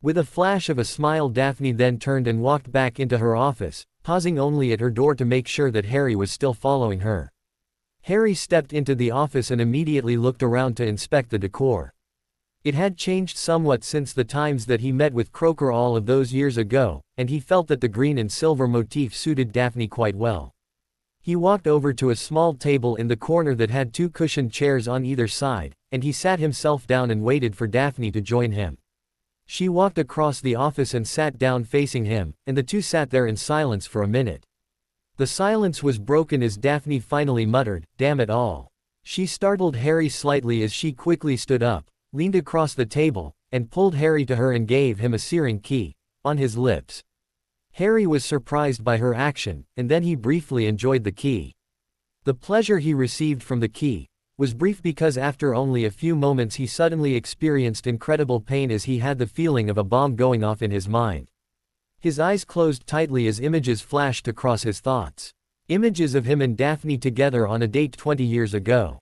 With a flash of a smile, Daphne then turned and walked back into her office, pausing only at her door to make sure that Harry was still following her. Harry stepped into the office and immediately looked around to inspect the decor. It had changed somewhat since the times that he met with Croaker all of those years ago, and he felt that the green and silver motif suited Daphne quite well. He walked over to a small table in the corner that had two cushioned chairs on either side, and he sat himself down and waited for Daphne to join him. She walked across the office and sat down facing him, and the two sat there in silence for a minute. The silence was broken as Daphne finally muttered, "Damn it all." She startled Harry slightly as she quickly stood up, leaned across the table, and pulled Harry to her and gave him a searing kiss on his lips. Harry was surprised by her action, and then he briefly enjoyed the kiss. The pleasure he received from the kiss was brief because after only a few moments he suddenly experienced incredible pain as he had the feeling of a bomb going off in his mind. His eyes closed tightly as images flashed across his thoughts. Images of him and Daphne together on a date 20 years ago.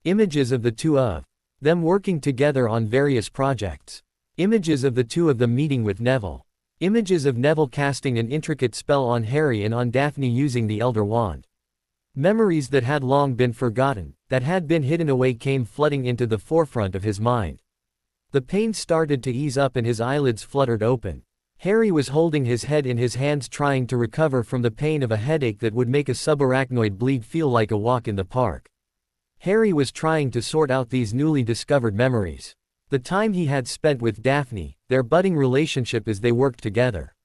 Images of the two of them working together on various projects. Images of the two of them meeting with Neville. Images of Neville casting an intricate spell on Harry and on Daphne using the Elder Wand. Memories that had long been forgotten, that had been hidden away came flooding into the forefront of his mind. The pain started to ease up and his eyelids fluttered open. Harry was holding his head in his hands trying to recover from the pain of a headache that would make a subarachnoid bleed feel like a walk in the park. Harry was trying to sort out these newly discovered memories. The time he had spent with Daphne, their budding relationship as they worked together.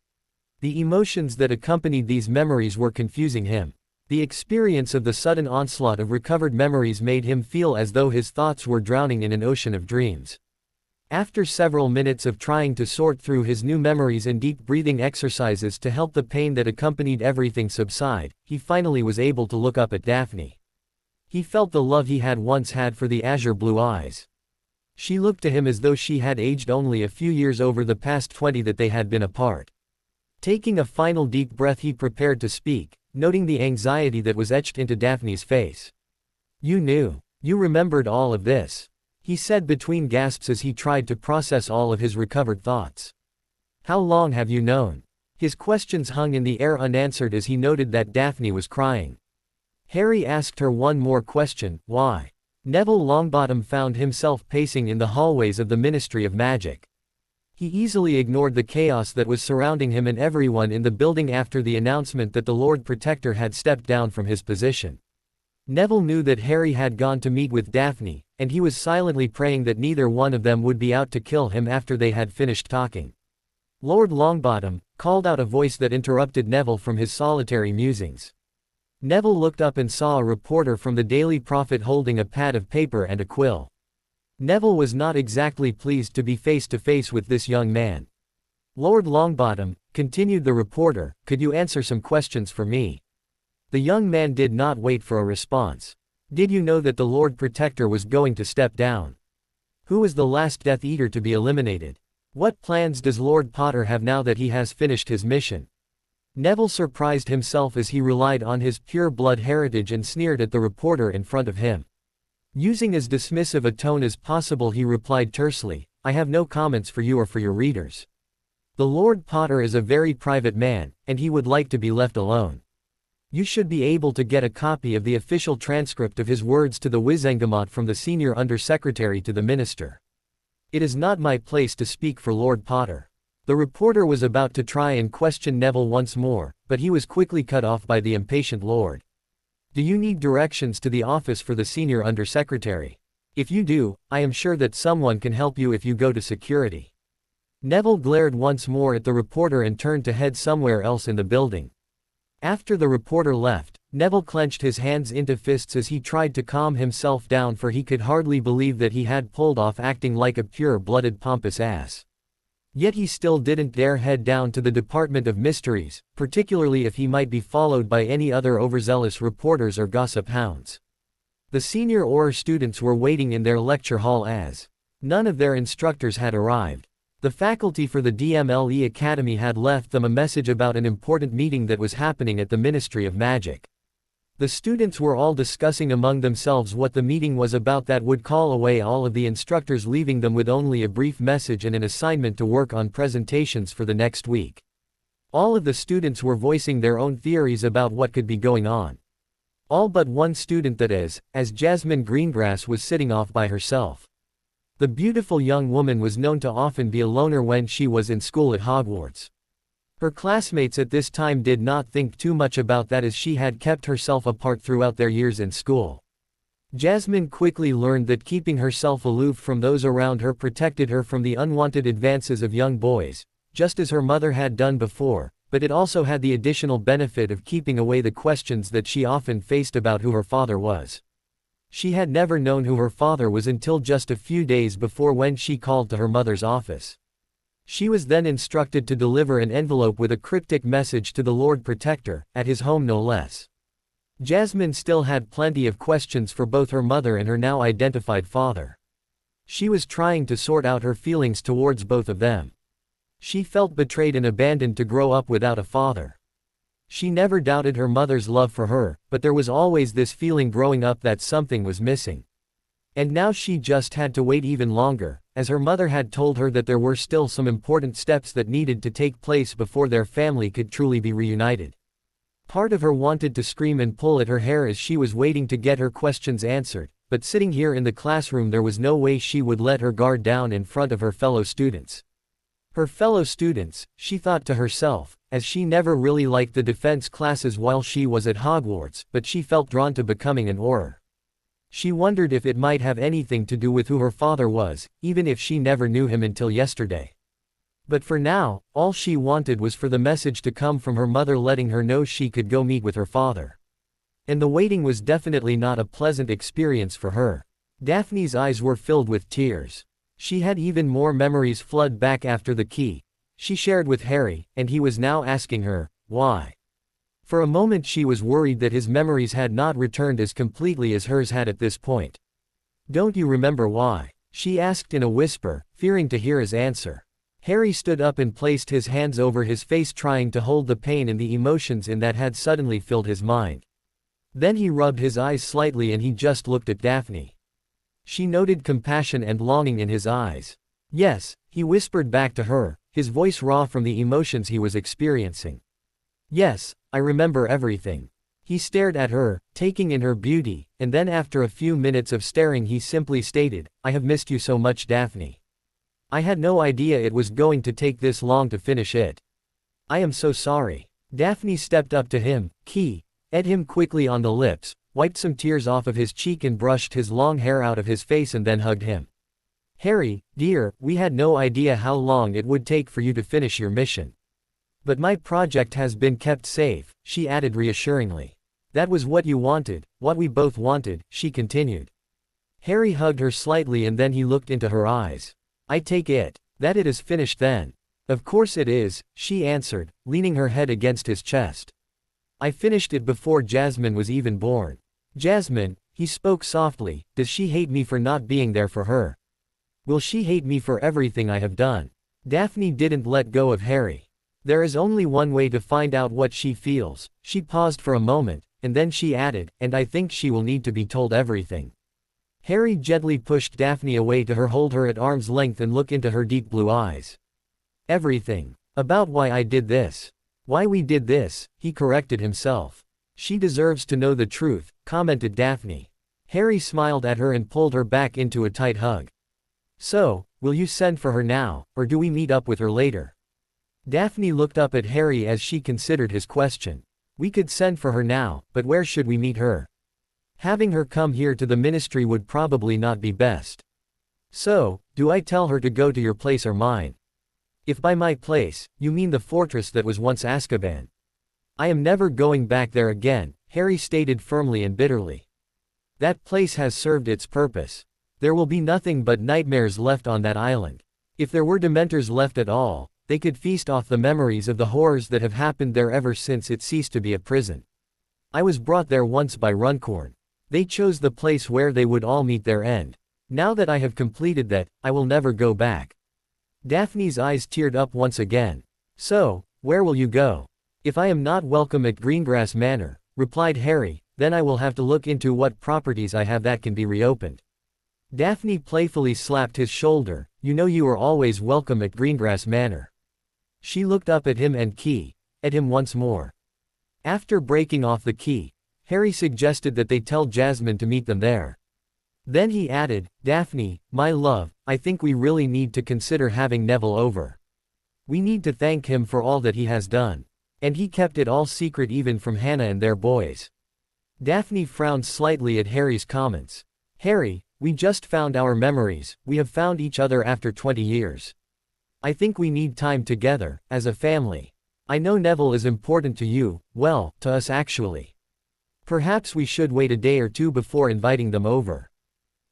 The emotions that accompanied these memories were confusing him. The experience of the sudden onslaught of recovered memories made him feel as though his thoughts were drowning in an ocean of dreams. After several minutes of trying to sort through his new memories and deep breathing exercises to help the pain that accompanied everything subside, he finally was able to look up at Daphne. He felt the love he had once had for the azure blue eyes. She looked to him as though she had aged only a few years over the past 20 that they had been apart. Taking a final deep breath, he prepared to speak, noting the anxiety that was etched into Daphne's face. "You knew. You remembered all of this," he said between gasps as he tried to process all of his recovered thoughts. "How long have you known?" His questions hung in the air unanswered as he noted that Daphne was crying. Harry asked her one more question, "Why?" Neville Longbottom found himself pacing in the hallways of the Ministry of Magic. He easily ignored the chaos that was surrounding him and everyone in the building after the announcement that the Lord Protector had stepped down from his position. Neville knew that Harry had gone to meet with Daphne, and he was silently praying that neither one of them would be out to kill him after they had finished talking. "Lord Longbottom," called out a voice that interrupted Neville from his solitary musings. Neville looked up and saw a reporter from the Daily Prophet holding a pad of paper and a quill. Neville was not exactly pleased to be face to face with this young man. "Lord Longbottom," continued the reporter, "could you answer some questions for me?" The young man did not wait for a response. "Did you know that the Lord Protector was going to step down? Who is the last Death Eater to be eliminated? What plans does Lord Potter have now that he has finished his mission?" Neville surprised himself as he relied on his pure blood heritage and sneered at the reporter in front of him. Using as dismissive a tone as possible, he replied tersely, "I have no comments for you or for your readers. The Lord Potter is a very private man, and he would like to be left alone. You should be able to get a copy of the official transcript of his words to the Wizengamot from the senior undersecretary to the minister. It is not my place to speak for Lord Potter." The reporter was about to try and question Neville once more, but he was quickly cut off by the impatient lord. "Do you need directions to the office for the senior undersecretary? If you do, I am sure that someone can help you if you go to security." Neville glared once more at the reporter and turned to head somewhere else in the building. After the reporter left, Neville clenched his hands into fists as he tried to calm himself down, for he could hardly believe that he had pulled off acting like a pure-blooded pompous ass. Yet he still didn't dare head down to the Department of Mysteries, particularly if he might be followed by any other overzealous reporters or gossip hounds. The senior Auror students were waiting in their lecture hall as none of their instructors had arrived. The faculty for the DMLE Academy had left them a message about an important meeting that was happening at the Ministry of Magic. The students were all discussing among themselves what the meeting was about that would call away all of the instructors, leaving them with only a brief message and an assignment to work on presentations for the next week. All of the students were voicing their own theories about what could be going on. All but one student, that is, as Jasmine Greengrass was sitting off by herself. The beautiful young woman was known to often be a loner when she was in school at Hogwarts. Her classmates at this time did not think too much about that, as she had kept herself apart throughout their years in school. Jasmine quickly learned that keeping herself aloof from those around her protected her from the unwanted advances of young boys, just as her mother had done before, but it also had the additional benefit of keeping away the questions that she often faced about who her father was. She had never known who her father was until just a few days before when she called to her mother's office. She was then instructed to deliver an envelope with a cryptic message to the Lord Protector, at his home no less. Jasmine still had plenty of questions for both her mother and her now identified father. She was trying to sort out her feelings towards both of them. She felt betrayed and abandoned to grow up without a father. She never doubted her mother's love for her, but there was always this feeling growing up that something was missing. And now she just had to wait even longer, as her mother had told her that there were still some important steps that needed to take place before their family could truly be reunited. Part of her wanted to scream and pull at her hair as she was waiting to get her questions answered, but sitting here in the classroom there was no way she would let her guard down in front of her fellow students. Her fellow students, she thought to herself, as she never really liked the defense classes while she was at Hogwarts, but she felt drawn to becoming an Auror. She wondered if it might have anything to do with who her father was, even if she never knew him until yesterday. But for now, all she wanted was for the message to come from her mother letting her know she could go meet with her father. And the waiting was definitely not a pleasant experience for her. Daphne's eyes were filled with tears. She had even more memories flood back after the key she shared with Harry, and he was now asking her, why? For a moment she was worried that his memories had not returned as completely as hers had at this point. Don't you remember why? She asked in a whisper, fearing to hear his answer. Harry stood up and placed his hands over his face, trying to hold the pain and the emotions in that had suddenly filled his mind. Then he rubbed his eyes slightly and he just looked at Daphne. She noted compassion and longing in his eyes. Yes, he whispered back to her, his voice raw from the emotions he was experiencing. Yes, I remember everything. He stared at her, taking in her beauty, and then after a few minutes of staring he simply stated, I have missed you so much, Daphne. I had no idea it was going to take this long to finish it. I am so sorry. Daphne stepped up to him, at him quickly on the lips, wiped some tears off of his cheek and brushed his long hair out of his face and then hugged him. Harry, dear, we had no idea how long it would take for you to finish your mission. But my project has been kept safe, she added reassuringly. That was what you wanted, what we both wanted, she continued. Harry hugged her slightly and then he looked into her eyes. I take it that it is finished then. Of course it is, she answered, leaning her head against his chest. I finished it before Jasmine was even born. Jasmine, he spoke softly, does she hate me for not being there for her? Will she hate me for everything I have done? Daphne didn't let go of Harry. There is only one way to find out what she feels. She paused for a moment, and then she added, and I think she will need to be told everything. Harry gently pushed Daphne away to hold her at arm's length and look into her deep blue eyes. Everything. About why I did this. Why we did this, he corrected himself. She deserves to know the truth, commented Daphne. Harry smiled at her and pulled her back into a tight hug. So, will you send for her now, or do we meet up with her later? Daphne looked up at Harry as she considered his question. We could send for her now, but where should we meet her? Having her come here to the ministry would probably not be best. So, do I tell her to go to your place or mine? If by my place, you mean the fortress that was once Azkaban. I am never going back there again, Harry stated firmly and bitterly. That place has served its purpose. There will be nothing but nightmares left on that island. If there were Dementors left at all, they could feast off the memories of the horrors that have happened there ever since it ceased to be a prison. I was brought there once by Runcorn. They chose the place where they would all meet their end. Now that I have completed that, I will never go back. Daphne's eyes teared up once again. So, where will you go? If I am not welcome at Greengrass Manor, replied Harry, then I will have to look into what properties I have that can be reopened. Daphne playfully slapped his shoulder, you know you are always welcome at Greengrass Manor. She looked up at him and at him once more. After breaking off the key, Harry suggested that they tell Jasmine to meet them there. Then he added, Daphne, my love, I think we really need to consider having Neville over. We need to thank him for all that he has done. And he kept it all secret even from Hannah and their boys. Daphne frowned slightly at Harry's comments. Harry, we just found our memories, we have found each other after 20 years. I think we need time together, as a family. I know Neville is important to you, well, to us actually. Perhaps we should wait a day or two before inviting them over.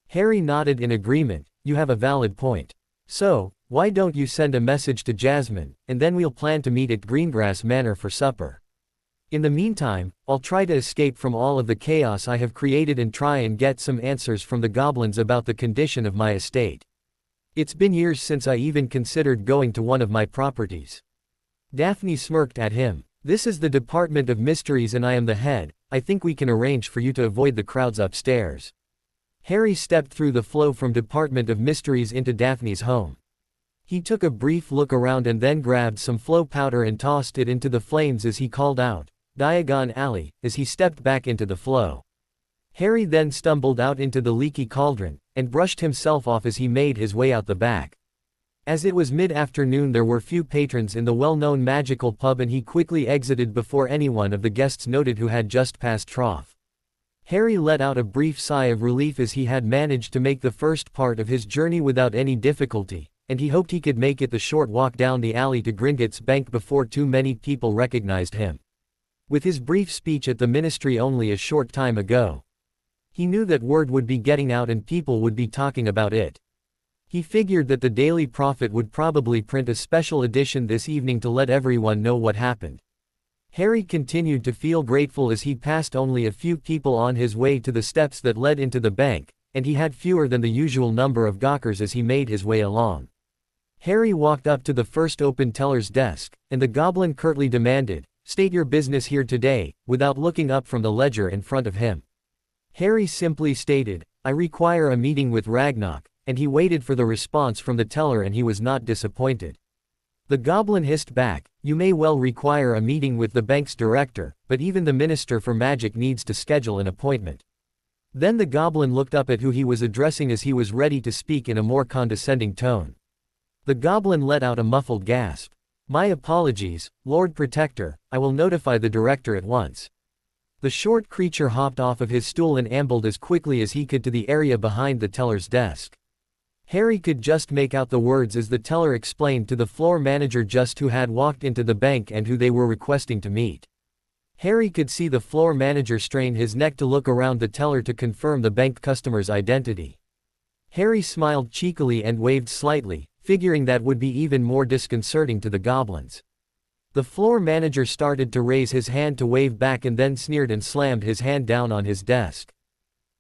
Harry nodded in agreement. You have a valid point. So, why don't you send a message to Jasmine, and then we'll plan to meet at Greengrass Manor for supper. In the meantime, I'll try to escape from all of the chaos I have created and try and get some answers from the goblins about the condition of my estate. It's been years since I even considered going to one of my properties. Daphne smirked at him. This is the Department of Mysteries and I am the head. I think we can arrange for you to avoid the crowds upstairs. Harry stepped through the flow from Department of Mysteries into Daphne's home. He took a brief look around and then grabbed some flow powder and tossed it into the flames as he called out, Diagon Alley, as he stepped back into the flow. Harry then stumbled out into the leaky cauldron, and brushed himself off as he made his way out the back. As it was mid-afternoon there were few patrons in the well-known magical pub and he quickly exited before anyone of the guests noted who had just passed Trough. Harry let out a brief sigh of relief as he had managed to make the first part of his journey without any difficulty, and he hoped he could make it the short walk down the alley to Gringotts Bank before too many people recognized him. With his brief speech at the ministry only a short time ago, he knew that word would be getting out and people would be talking about it. He figured that the Daily Prophet would probably print a special edition this evening to let everyone know what happened. Harry continued to feel grateful as he passed only a few people on his way to the steps that led into the bank, and he had fewer than the usual number of gawkers as he made his way along. Harry walked up to the first open teller's desk, and the goblin curtly demanded, "State your business here today," without looking up from the ledger in front of him. Harry simply stated, "I require a meeting with Ragnarok," and he waited for the response from the teller and he was not disappointed. The goblin hissed back, "You may well require a meeting with the bank's director, but even the Minister for Magic needs to schedule an appointment." Then the goblin looked up at who he was addressing as he was ready to speak in a more condescending tone. The goblin let out a muffled gasp. "My apologies, Lord Protector, I will notify the director at once." The short creature hopped off of his stool and ambled as quickly as he could to the area behind the teller's desk. Harry could just make out the words as the teller explained to the floor manager just who had walked into the bank and who they were requesting to meet. Harry could see the floor manager strain his neck to look around the teller to confirm the bank customer's identity. Harry smiled cheekily and waved slightly, figuring that would be even more disconcerting to the goblins. The floor manager started to raise his hand to wave back and then sneered and slammed his hand down on his desk.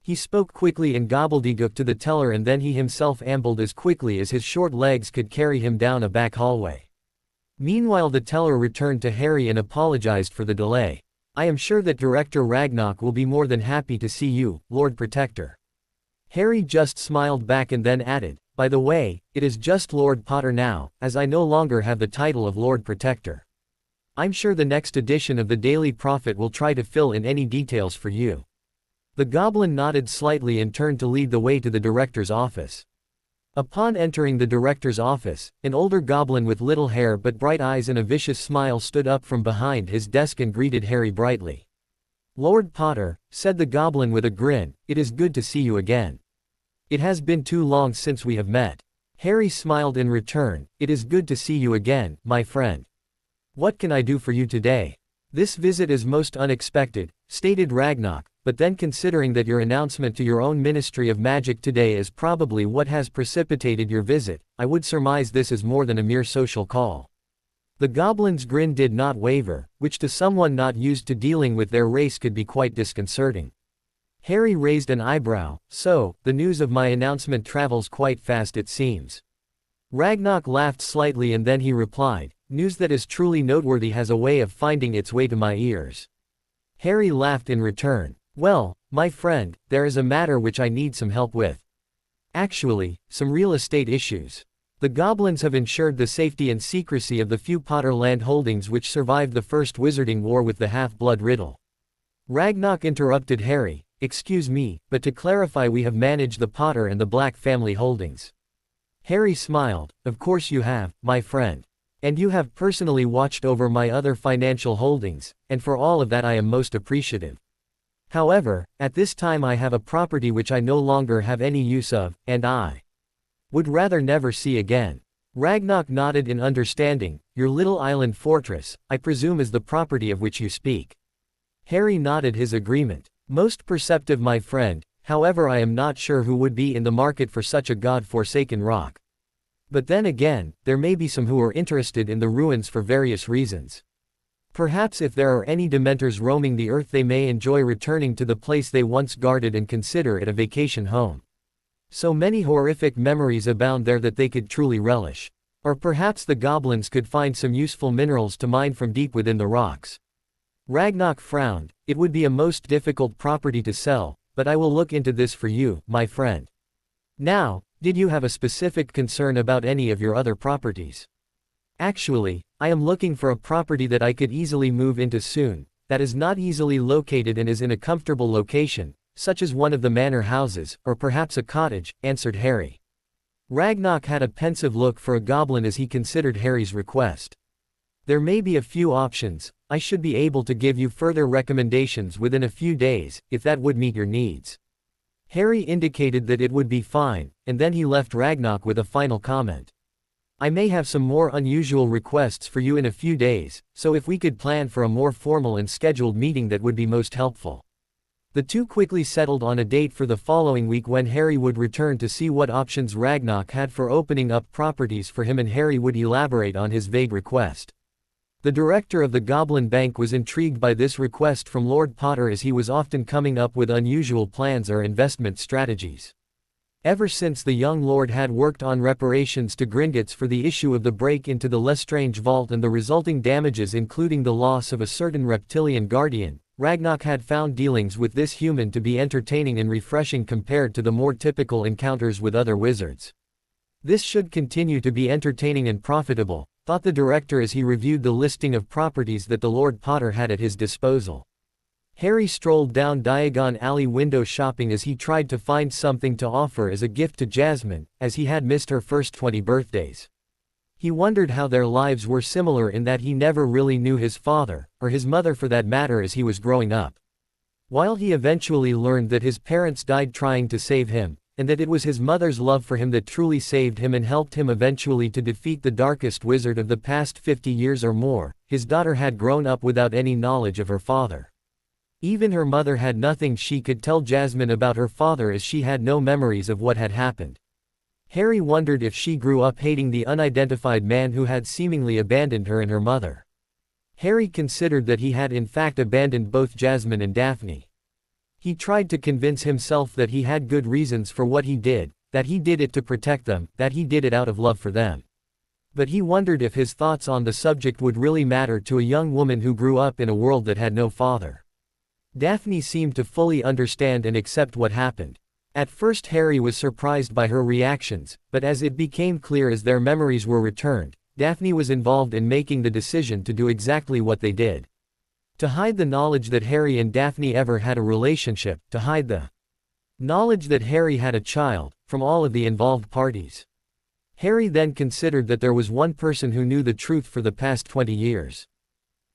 He spoke quickly in gobbledygook to the teller and then he himself ambled as quickly as his short legs could carry him down a back hallway. Meanwhile the teller returned to Harry and apologized for the delay. "I am sure that Director Ragnarok will be more than happy to see you, Lord Protector." Harry just smiled back and then added, "By the way, it is just Lord Potter now, as I no longer have the title of Lord Protector. I'm sure the next edition of the Daily Prophet will try to fill in any details for you." The goblin nodded slightly and turned to lead the way to the director's office. Upon entering the director's office, an older goblin with little hair but bright eyes and a vicious smile stood up from behind his desk and greeted Harry brightly. "Lord Potter," said the goblin with a grin, "it is good to see you again. It has been too long since we have met." Harry smiled in return, "It is good to see you again, my friend. What can I do for you today?" "This visit is most unexpected," stated Ragnarok, "but then considering that your announcement to your own Ministry of Magic today is probably what has precipitated your visit, I would surmise this is more than a mere social call." The goblin's grin did not waver, which to someone not used to dealing with their race could be quite disconcerting. Harry raised an eyebrow. "So, the news of my announcement travels quite fast it seems." Ragnarok laughed slightly and then he replied, "News that is truly noteworthy has a way of finding its way to my ears." Harry laughed in return. "Well, my friend, there is a matter which I need some help with. Actually, some real estate issues. The goblins have ensured the safety and secrecy of the few Potter land holdings which survived the first Wizarding War with the Half-Blood Riddle." Ragnarok interrupted Harry, "Excuse me, but to clarify we have managed the Potter and the Black family holdings." Harry smiled, "Of course you have, my friend. And you have personally watched over my other financial holdings, and for all of that I am most appreciative. However, at this time I have a property which I no longer have any use of, and I would rather never see again." Ragnar nodded in understanding. Your little island fortress, I presume, is the property of which you speak. Harry nodded his agreement. Most perceptive, my friend, however I am not sure who would be in the market for such a god-forsaken rock. But then again, there may be some who are interested in the ruins for various reasons. Perhaps if there are any dementors roaming the earth, they may enjoy returning to the place they once guarded and consider it a vacation home. So many horrific memories abound there that they could truly relish. Or perhaps the goblins could find some useful minerals to mine from deep within the rocks. Ragnar frowned. It would be a most difficult property to sell, but I will look into this for you, my friend. Now, did you have a specific concern about any of your other properties? Actually, I am looking for a property that I could easily move into soon, that is not easily located and is in a comfortable location, such as one of the manor houses, or perhaps a cottage, answered Harry. Ragnar had a pensive look for a goblin as he considered Harry's request. There may be a few options. I should be able to give you further recommendations within a few days, if that would meet your needs. Harry indicated that it would be fine, and then he left Ragnar with a final comment. I may have some more unusual requests for you in a few days, so if we could plan for a more formal and scheduled meeting, that would be most helpful. The two quickly settled on a date for the following week when Harry would return to see what options Ragnar had for opening up properties for him, and Harry would elaborate on his vague request. The director of the Goblin Bank was intrigued by this request from Lord Potter, as he was often coming up with unusual plans or investment strategies. Ever since the young lord had worked on reparations to Gringotts for the issue of the break into the Lestrange vault and the resulting damages, including the loss of a certain reptilian guardian, Ragnar had found dealings with this human to be entertaining and refreshing compared to the more typical encounters with other wizards. This should continue to be entertaining and profitable, thought the director as he reviewed the listing of properties that the Lord Potter had at his disposal. Harry strolled down Diagon Alley window shopping as he tried to find something to offer as a gift to Jasmine, as he had missed her first 20 birthdays. He wondered how their lives were similar in that he never really knew his father, or his mother for that matter, as he was growing up. While he eventually learned that his parents died trying to save him, and that it was his mother's love for him that truly saved him and helped him eventually to defeat the darkest wizard of the past 50 years or more, his daughter had grown up without any knowledge of her father. Even her mother had nothing she could tell Jasmine about her father, as she had no memories of what had happened. Harry wondered if she grew up hating the unidentified man who had seemingly abandoned her and her mother. Harry considered that he had in fact abandoned both Jasmine and Daphne. He tried to convince himself that he had good reasons for what he did, that he did it to protect them, that he did it out of love for them. But he wondered if his thoughts on the subject would really matter to a young woman who grew up in a world that had no father. Daphne seemed to fully understand and accept what happened. At first Harry was surprised by her reactions, but as it became clear as their memories were returned, Daphne was involved in making the decision to do exactly what they did. To hide the knowledge that Harry and Daphne ever had a relationship, to hide the knowledge that Harry had a child, from all of the involved parties. Harry then considered that there was one person who knew the truth for the past 20 years.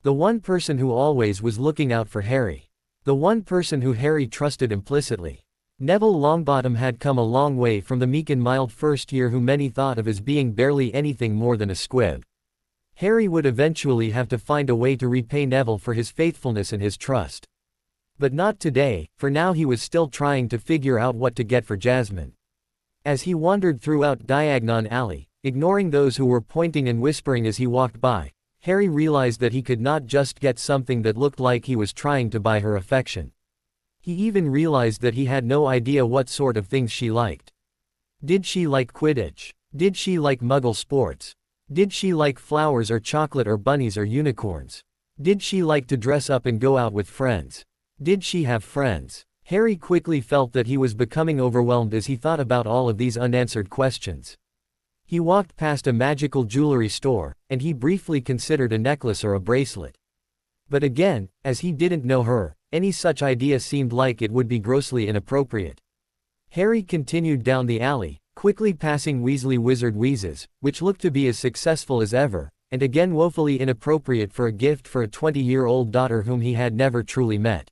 The one person who always was looking out for Harry. The one person who Harry trusted implicitly. Neville Longbottom had come a long way from the meek and mild first year who many thought of as being barely anything more than a squib. Harry would eventually have to find a way to repay Neville for his faithfulness and his trust. But not today, for now he was still trying to figure out what to get for Jasmine. As he wandered throughout Diagon Alley, ignoring those who were pointing and whispering as he walked by, Harry realized that he could not just get something that looked like he was trying to buy her affection. He even realized that he had no idea what sort of things she liked. Did she like Quidditch? Did she like Muggle sports? Did she like flowers or chocolate or bunnies or unicorns? Did she like to dress up and go out with friends? Did she have friends? Harry quickly felt that he was becoming overwhelmed as he thought about all of these unanswered questions. He walked past a magical jewelry store, and he briefly considered a necklace or a bracelet. But again, as he didn't know her, any such idea seemed like it would be grossly inappropriate. Harry continued down the alley, quickly passing Weasley Wizard Wheezes, which looked to be as successful as ever, and again woefully inappropriate for a gift for a 20-year-old daughter whom he had never truly met.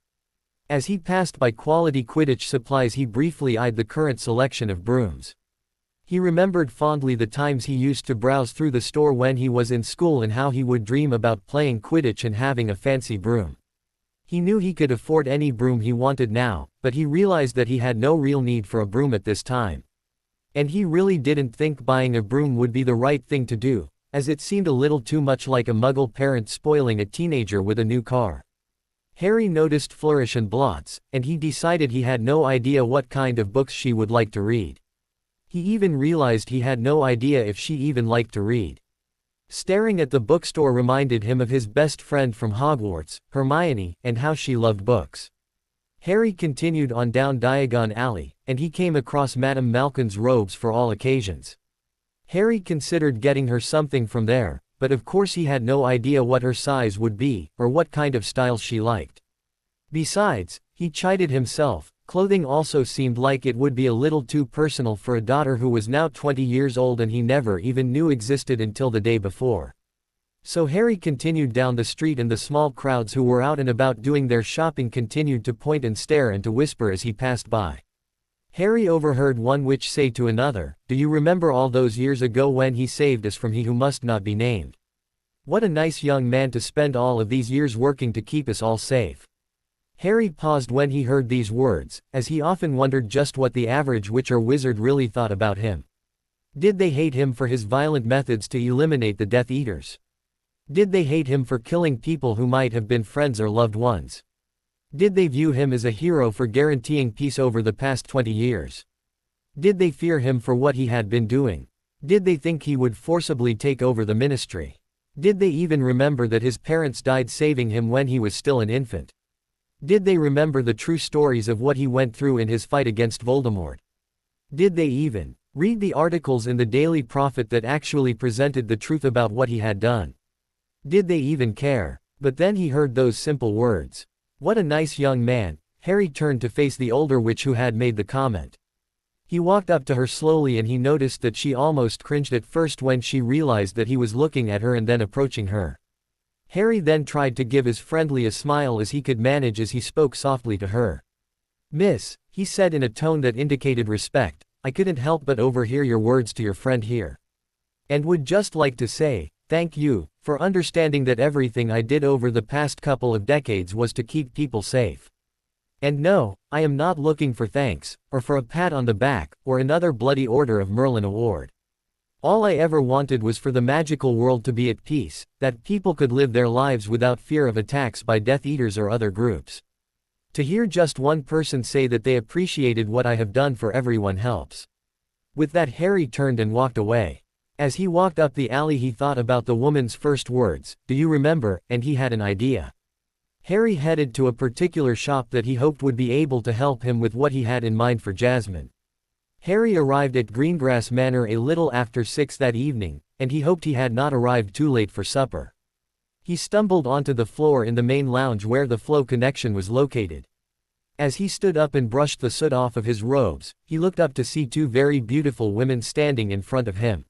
As he passed by quality Quidditch supplies, he briefly eyed the current selection of brooms. He remembered fondly the times he used to browse through the store when he was in school and how he would dream about playing Quidditch and having a fancy broom. He knew he could afford any broom he wanted now, but he realized that he had no real need for a broom at this time. And he really didn't think buying a broom would be the right thing to do, as it seemed a little too much like a muggle parent spoiling a teenager with a new car. Harry noticed Flourish and blots, and he decided he had no idea what kind of books she would like to read. He even realized he had no idea if she even liked to read. Staring at the bookstore reminded him of his best friend from Hogwarts, Hermione, and how she loved books. Harry continued on down Diagon Alley, and he came across Madame Malkin's robes for all occasions. Harry considered getting her something from there, but of course he had no idea what her size would be, or what kind of styles she liked. Besides, he chided himself, clothing also seemed like it would be a little too personal for a daughter who was now 20 years old and he never even knew existed until the day before. So Harry continued down the street and the small crowds who were out and about doing their shopping continued to point and stare and to whisper as he passed by. Harry overheard one witch say to another, "Do you remember all those years ago when he saved us from he who must not be named? What a nice young man to spend all of these years working to keep us all safe." Harry paused when he heard these words, as he often wondered just what the average witch or wizard really thought about him. Did they hate him for his violent methods to eliminate the Death Eaters? Did they hate him for killing people who might have been friends or loved ones? Did they view him as a hero for guaranteeing peace over the past 20 years? Did they fear him for what he had been doing? Did they think he would forcibly take over the ministry? Did they even remember that his parents died saving him when he was still an infant? Did they remember the true stories of what he went through in his fight against Voldemort? Did they even read the articles in the Daily Prophet that actually presented the truth about what he had done? Did they even care? But then he heard those simple words. "What a nice young man." Harry turned to face the older witch who had made the comment. He walked up to her slowly and he noticed that she almost cringed at first when she realized that he was looking at her and then approaching her. Harry then tried to give as friendly a smile as he could manage as he spoke softly to her. "Miss," he said in a tone that indicated respect, "I couldn't help but overhear your words to your friend here. And would just like to say, thank you, for understanding that everything I did over the past couple of decades was to keep people safe. And no, I am not looking for thanks, or for a pat on the back, or another bloody Order of Merlin award. All I ever wanted was for the magical world to be at peace, that people could live their lives without fear of attacks by Death Eaters or other groups. To hear just one person say that they appreciated what I have done for everyone helps." With that, Harry turned and walked away. As he walked up the alley he thought about the woman's first words, "Do you remember?" and he had an idea. Harry headed to a particular shop that he hoped would be able to help him with what he had in mind for Jasmine. Harry arrived at Greengrass Manor a little after 6 that evening, and he hoped he had not arrived too late for supper. He stumbled onto the floor in the main lounge where the flow connection was located. As he stood up and brushed the soot off of his robes, he looked up to see two very beautiful women standing in front of him.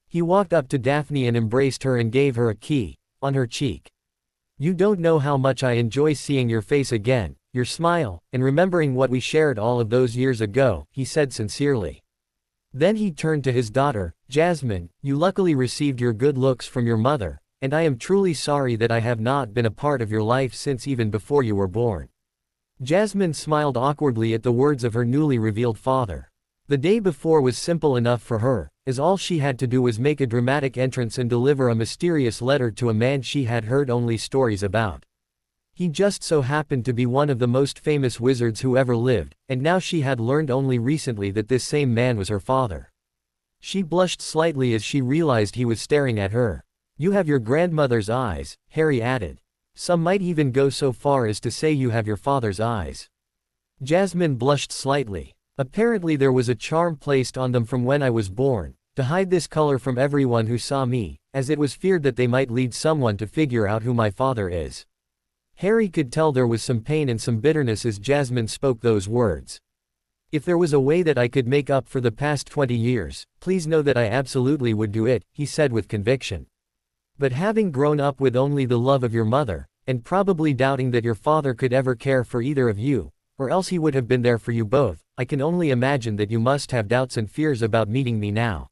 He walked up to Daphne and embraced her and gave her a key on her cheek. "You don't know how much I enjoy seeing your face again, your smile, and remembering what we shared all of those years ago," he said sincerely. Then he turned to his daughter, "Jasmine, you luckily received your good looks from your mother, and I am truly sorry that I have not been a part of your life since even before you were born." Jasmine smiled awkwardly at the words of her newly revealed father. The day before was simple enough for her, as all she had to do was make a dramatic entrance and deliver a mysterious letter to a man she had heard only stories about. He just so happened to be one of the most famous wizards who ever lived, and now she had learned only recently that this same man was her father. She blushed slightly as she realized he was staring at her. "You have your grandmother's eyes," Harry added. "Some might even go so far as to say you have your father's eyes." Jasmine blushed slightly. "Apparently there was a charm placed on them from when I was born, to hide this color from everyone who saw me, as it was feared that they might lead someone to figure out who my father is." Harry could tell there was some pain and some bitterness as Jasmine spoke those words. "If there was a way that I could make up for the past 20 years, please know that I absolutely would do it," he said with conviction. "But having grown up with only the love of your mother, and probably doubting that your father could ever care for either of you, or else he would have been there for you both, I can only imagine that you must have doubts and fears about meeting me now."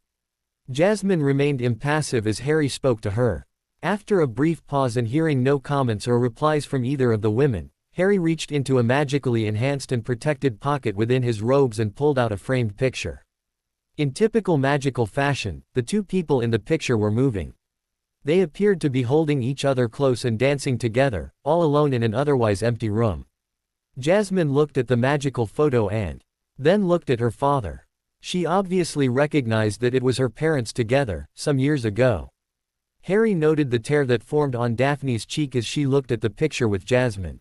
Jasmine remained impassive as Harry spoke to her. After a brief pause and hearing no comments or replies from either of the women, Harry reached into a magically enhanced and protected pocket within his robes and pulled out a framed picture. In typical magical fashion, the two people in the picture were moving. They appeared to be holding each other close and dancing together, all alone in an otherwise empty room. Jasmine looked at the magical photo and then looked at her father. She obviously recognized that it was her parents together, some years ago. Harry noted the tear that formed on Daphne's cheek as she looked at the picture with Jasmine.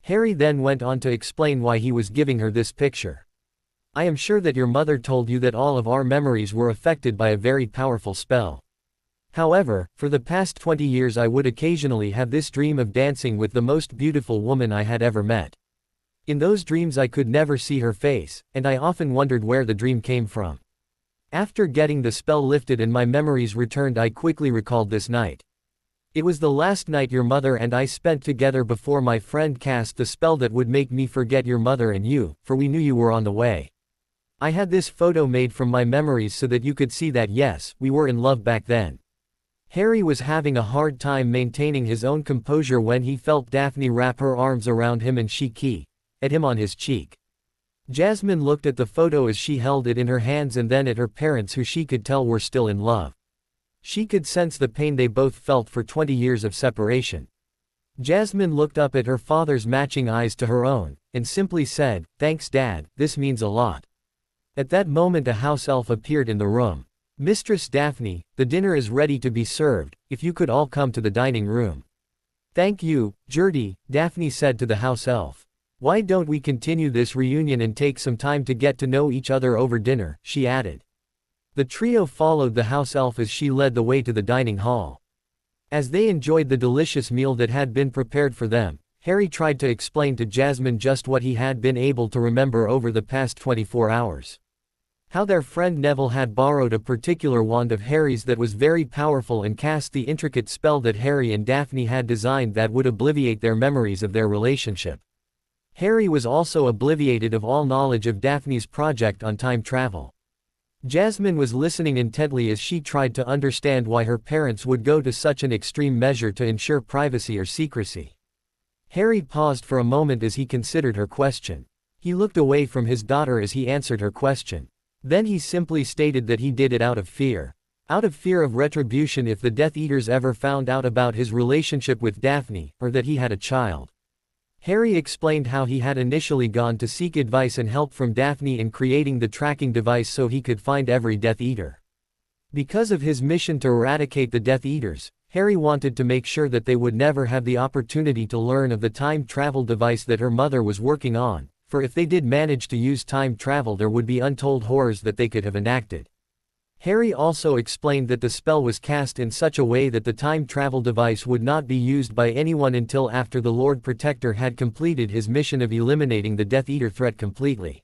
Harry then went on to explain why he was giving her this picture. "I am sure that your mother told you that all of our memories were affected by a very powerful spell. However, for the past 20 years I would occasionally have this dream of dancing with the most beautiful woman I had ever met. In those dreams I could never see her face, and I often wondered where the dream came from. After getting the spell lifted and my memories returned, I quickly recalled this night. It was the last night your mother and I spent together before my friend cast the spell that would make me forget your mother and you, for we knew you were on the way. I had this photo made from my memories so that you could see that yes, we were in love back then." Harry was having a hard time maintaining his own composure when he felt Daphne wrap her arms around him and she at him on his cheek. Jasmine looked at the photo as she held it in her hands and then at her parents, who she could tell were still in love. She could sense the pain they both felt for 20 years of separation. Jasmine looked up at her father's matching eyes to her own, and simply said, "Thanks Dad, this means a lot." At that moment a house elf appeared in the room. "Mistress Daphne, the dinner is ready to be served, if you could all come to the dining room." "Thank you, Gertie," Daphne said to the house elf. "Why don't we continue this reunion and take some time to get to know each other over dinner," she added. The trio followed the house elf as she led the way to the dining hall. As they enjoyed the delicious meal that had been prepared for them, Harry tried to explain to Jasmine just what he had been able to remember over the past 24 hours. How their friend Neville had borrowed a particular wand of Harry's that was very powerful and cast the intricate spell that Harry and Daphne had designed that would obliterate their memories of their relationship. Harry was also obliterated of all knowledge of Daphne's project on time travel. Jasmine was listening intently as she tried to understand why her parents would go to such an extreme measure to ensure privacy or secrecy. Harry paused for a moment as he considered her question. He looked away from his daughter as he answered her question. Then he simply stated that he did it out of fear. Out of fear of retribution if the Death Eaters ever found out about his relationship with Daphne, or that he had a child. Harry explained how he had initially gone to seek advice and help from Daphne in creating the tracking device so he could find every Death Eater. Because of his mission to eradicate the Death Eaters, Harry wanted to make sure that they would never have the opportunity to learn of the time travel device that her mother was working on, for if they did manage to use time travel there would be untold horrors that they could have enacted. Harry also explained that the spell was cast in such a way that the time travel device would not be used by anyone until after the Lord Protector had completed his mission of eliminating the Death Eater threat completely.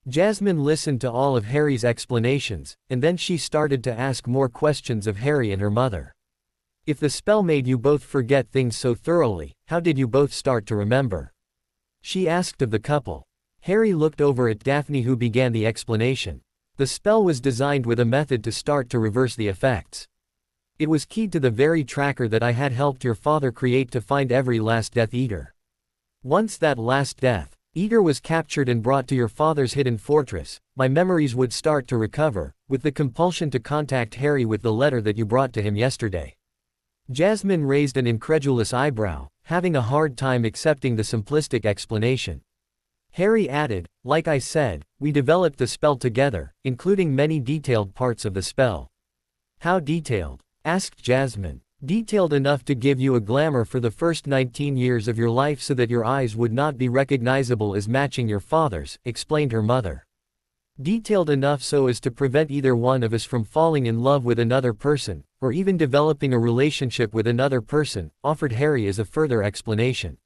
Jasmine listened to all of Harry's explanations, and then she started to ask more questions of Harry and her mother. If the spell made you both forget things so thoroughly, how did you both start to remember? She asked of the couple. Harry looked over at Daphne, who began the explanation. The spell was designed with a method to start to reverse the effects. It was keyed to the very tracker that I had helped your father create to find every last Death Eater. Once that last Death Eater was captured and brought to your father's hidden fortress, my memories would start to recover, with the compulsion to contact Harry with the letter that you brought to him yesterday. Jasmine raised an incredulous eyebrow, having a hard time accepting the simplistic explanation. Harry added, "Like I said, we developed the spell together, including many detailed parts of the spell." "How detailed?" asked Jasmine. "Detailed enough to give you a glamour for the first 19 years of your life so that your eyes would not be recognizable as matching your father's," explained her mother. "Detailed enough so as to prevent either one of us from falling in love with another person, or even developing a relationship with another person," offered Harry as a further explanation.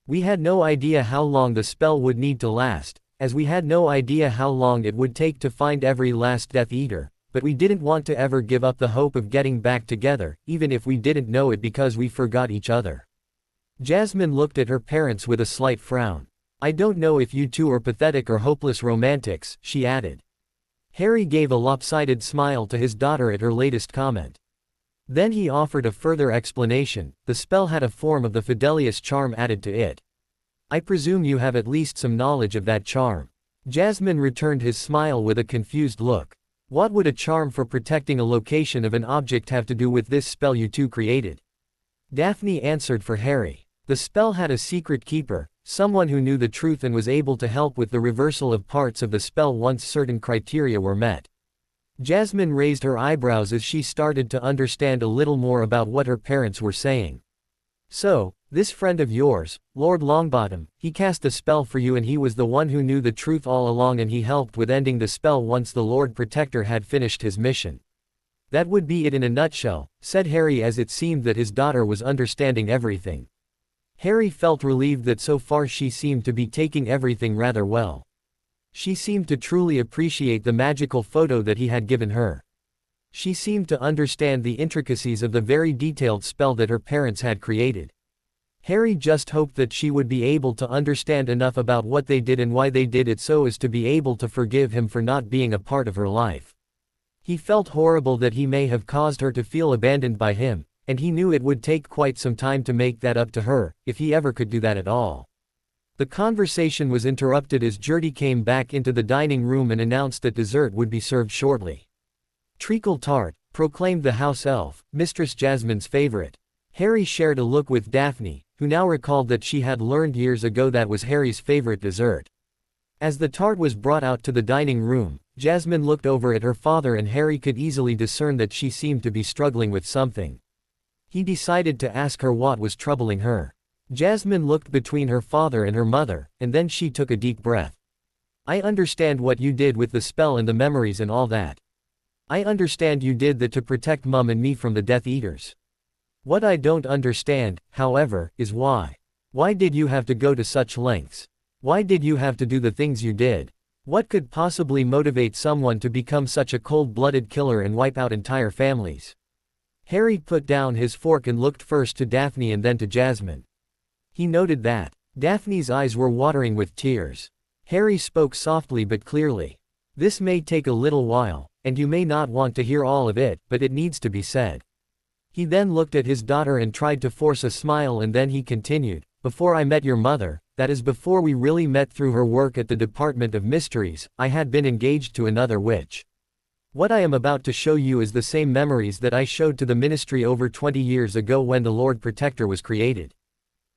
"We had no idea how long the spell would need to last, as we had no idea how long it would take to find every last Death Eater, but we didn't want to ever give up the hope of getting back together, even if we didn't know it because we forgot each other." Jasmine looked at her parents with a slight frown. I don't know if you two are pathetic or hopeless romantics, she added. Harry gave a lopsided smile to his daughter at her latest comment. Then he offered a further explanation. The spell had a form of the Fidelius charm added to it. I presume you have at least some knowledge of that charm. Jasmine returned his smile with a confused look. What would a charm for protecting a location of an object have to do with this spell you two created? Daphne answered for Harry. The spell had a secret keeper, someone who knew the truth and was able to help with the reversal of parts of the spell once certain criteria were met. Jasmine raised her eyebrows as she started to understand a little more about what her parents were saying. So, this friend of yours, Lord Longbottom, he cast a spell for you and he was the one who knew the truth all along and he helped with ending the spell once the Lord Protector had finished his mission. That would be it in a nutshell, said Harry as it seemed that his daughter was understanding everything. Harry felt relieved that so far she seemed to be taking everything rather well. She seemed to truly appreciate the magical photo that he had given her. She seemed to understand the intricacies of the very detailed spell that her parents had created. Harry just hoped that she would be able to understand enough about what they did and why they did it so as to be able to forgive him for not being a part of her life. He felt horrible that he may have caused her to feel abandoned by him, and he knew it would take quite some time to make that up to her, if he ever could do that at all. The conversation was interrupted as Gertie came back into the dining room and announced that dessert would be served shortly. Treacle tart, proclaimed the house elf, Mistress Jasmine's favorite. Harry shared a look with Daphne, who now recalled that she had learned years ago that was Harry's favorite dessert. As the tart was brought out to the dining room, Jasmine looked over at her father and Harry could easily discern that she seemed to be struggling with something. He decided to ask her what was troubling her. Jasmine looked between her father and her mother, and then she took a deep breath. I understand what you did with the spell and the memories and all that. I understand you did that to protect Mum and me from the Death Eaters. What I don't understand, however, is why. Why did you have to go to such lengths? Why did you have to do the things you did? What could possibly motivate someone to become such a cold-blooded killer and wipe out entire families? Harry put down his fork and looked first to Daphne and then to Jasmine. He noted that Daphne's eyes were watering with tears. Harry spoke softly but clearly. This may take a little while, and you may not want to hear all of it, but it needs to be said. He then looked at his daughter and tried to force a smile and then he continued, before I met your mother, that is before we really met through her work at the Department of Mysteries, I had been engaged to another witch. What I am about to show you is the same memories that I showed to the Ministry over 20 years ago when the Lord Protector was created.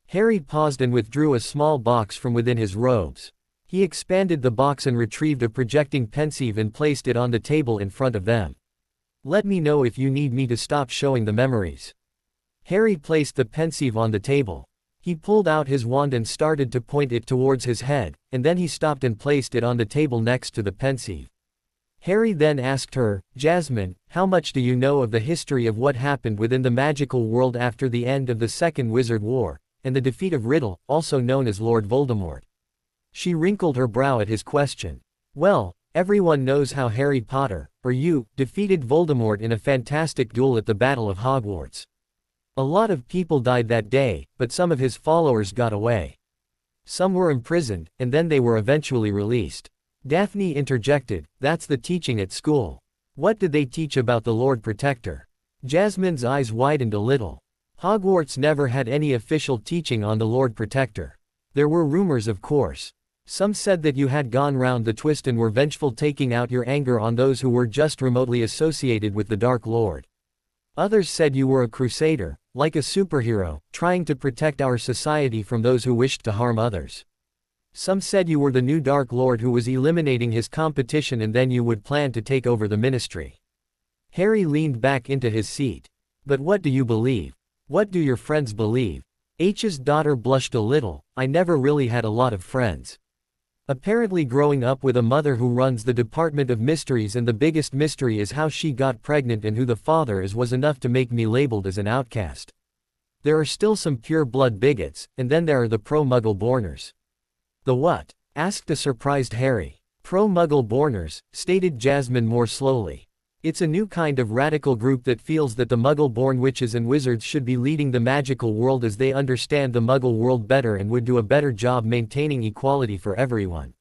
Harry paused and withdrew a small box from within his robes. He expanded the box and retrieved a projecting pensieve and placed it on the table in front of them. Let me know if you need me to stop showing the memories. Harry placed the pensieve on the table. He pulled out his wand and started to point it towards his head, and then he stopped and placed it on the table next to the pensieve. Harry then asked her, Jasmine, how much do you know of the history of what happened within the magical world after the end of the Second Wizard War, and the defeat of Riddle, also known as Lord Voldemort? She wrinkled her brow at his question. Well, everyone knows how Harry Potter, or you, defeated Voldemort in a fantastic duel at the Battle of Hogwarts. A lot of people died that day, but some of his followers got away. Some were imprisoned, and then they were eventually released. Daphne interjected, that's the teaching at school. What did they teach about the Lord Protector? Jasmine's eyes widened a little. Hogwarts never had any official teaching on the Lord Protector. There were rumors, of course. Some said that you had gone round the twist and were vengeful, taking out your anger on those who were just remotely associated with the Dark Lord. Others said you were a crusader, like a superhero, trying to protect our society from those who wished to harm others. Some said you were the new Dark Lord who was eliminating his competition and then you would plan to take over the ministry. Harry leaned back into his seat. But what do you believe? What do your friends believe? H's daughter blushed a little. I never really had a lot of friends. Apparently growing up with a mother who runs the Department of Mysteries and the biggest mystery is how she got pregnant and who the father is was enough to make me labeled as an outcast. There are still some pure-blood bigots, and then there are the pro-Muggle-borners. The what? Asked a surprised Harry. Pro-Muggle-borners, stated Jasmine more slowly. It's a new kind of radical group that feels that the Muggle-born witches and wizards should be leading the magical world as they understand the Muggle world better and would do a better job maintaining equality for everyone.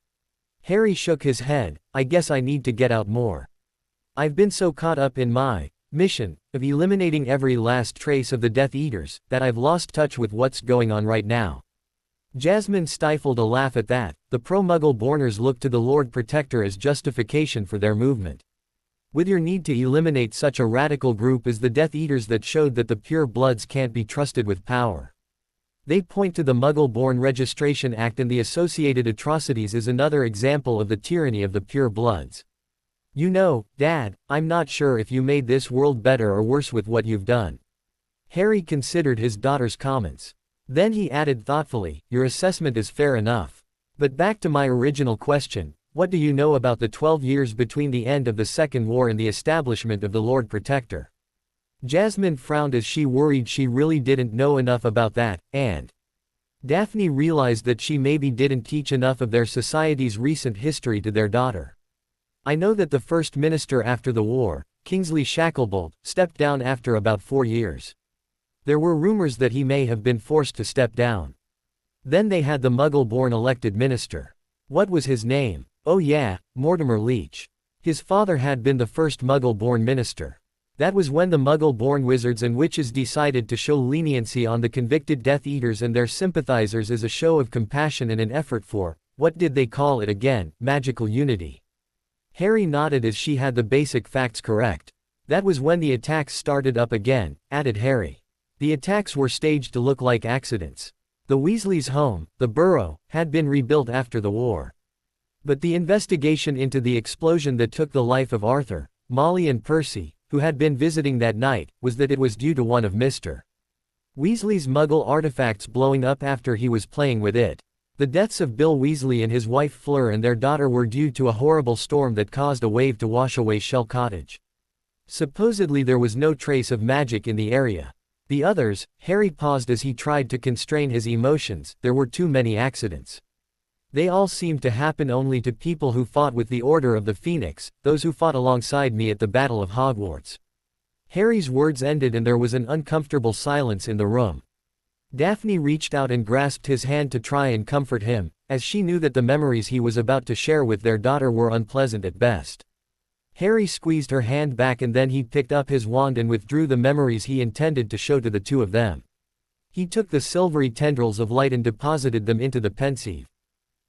Harry shook his head. I guess I need to get out more. I've been so caught up in my mission of eliminating every last trace of the Death Eaters that I've lost touch with what's going on right now. Jasmine stifled a laugh at that. The pro-Muggle-borners looked to the Lord Protector as justification for their movement. With your need to eliminate such a radical group as the Death Eaters that showed that the pure bloods can't be trusted with power. They point to the Muggle-born Registration Act and the associated atrocities as another example of the tyranny of the pure bloods. You know, Dad, I'm not sure if you made this world better or worse with what you've done. Harry considered his daughter's comments. Then he added thoughtfully, your assessment is fair enough. But back to my original question, what do you know about the 12 years between the end of the Second War and the establishment of the Lord Protector? Jasmine frowned as she worried she really didn't know enough about that, and Daphne realized that she maybe didn't teach enough of their society's recent history to their daughter. I know that the first minister after the war, Kingsley Shacklebolt, stepped down after about 4 years. There were rumors that he may have been forced to step down. Then they had the Muggle-born elected minister. What was his name? Oh yeah, Mortimer Leach. His father had been the first Muggle-born minister. That was when the Muggle-born wizards and witches decided to show leniency on the convicted Death Eaters and their sympathizers as a show of compassion and an effort for, what did they call it again, magical unity. Harry nodded as she had the basic facts correct. That was when the attacks started up again, added Harry. The attacks were staged to look like accidents. The Weasleys' home, the Burrow, had been rebuilt after the war. But the investigation into the explosion that took the life of Arthur, Molly and Percy, who had been visiting that night, was that it was due to one of Mr. Weasley's Muggle artifacts blowing up after he was playing with it. The deaths of Bill Weasley and his wife Fleur and their daughter were due to a horrible storm that caused a wave to wash away Shell Cottage. Supposedly there was no trace of magic in the area. The others, Harry paused as he tried to constrain his emotions, there were too many accidents. They all seemed to happen only to people who fought with the Order of the Phoenix, those who fought alongside me at the Battle of Hogwarts. Harry's words ended and there was an uncomfortable silence in the room. Daphne reached out and grasped his hand to try and comfort him, as she knew that the memories he was about to share with their daughter were unpleasant at best. Harry squeezed her hand back and then he picked up his wand and withdrew the memories he intended to show to the two of them. He took the silvery tendrils of light and deposited them into the pensieve.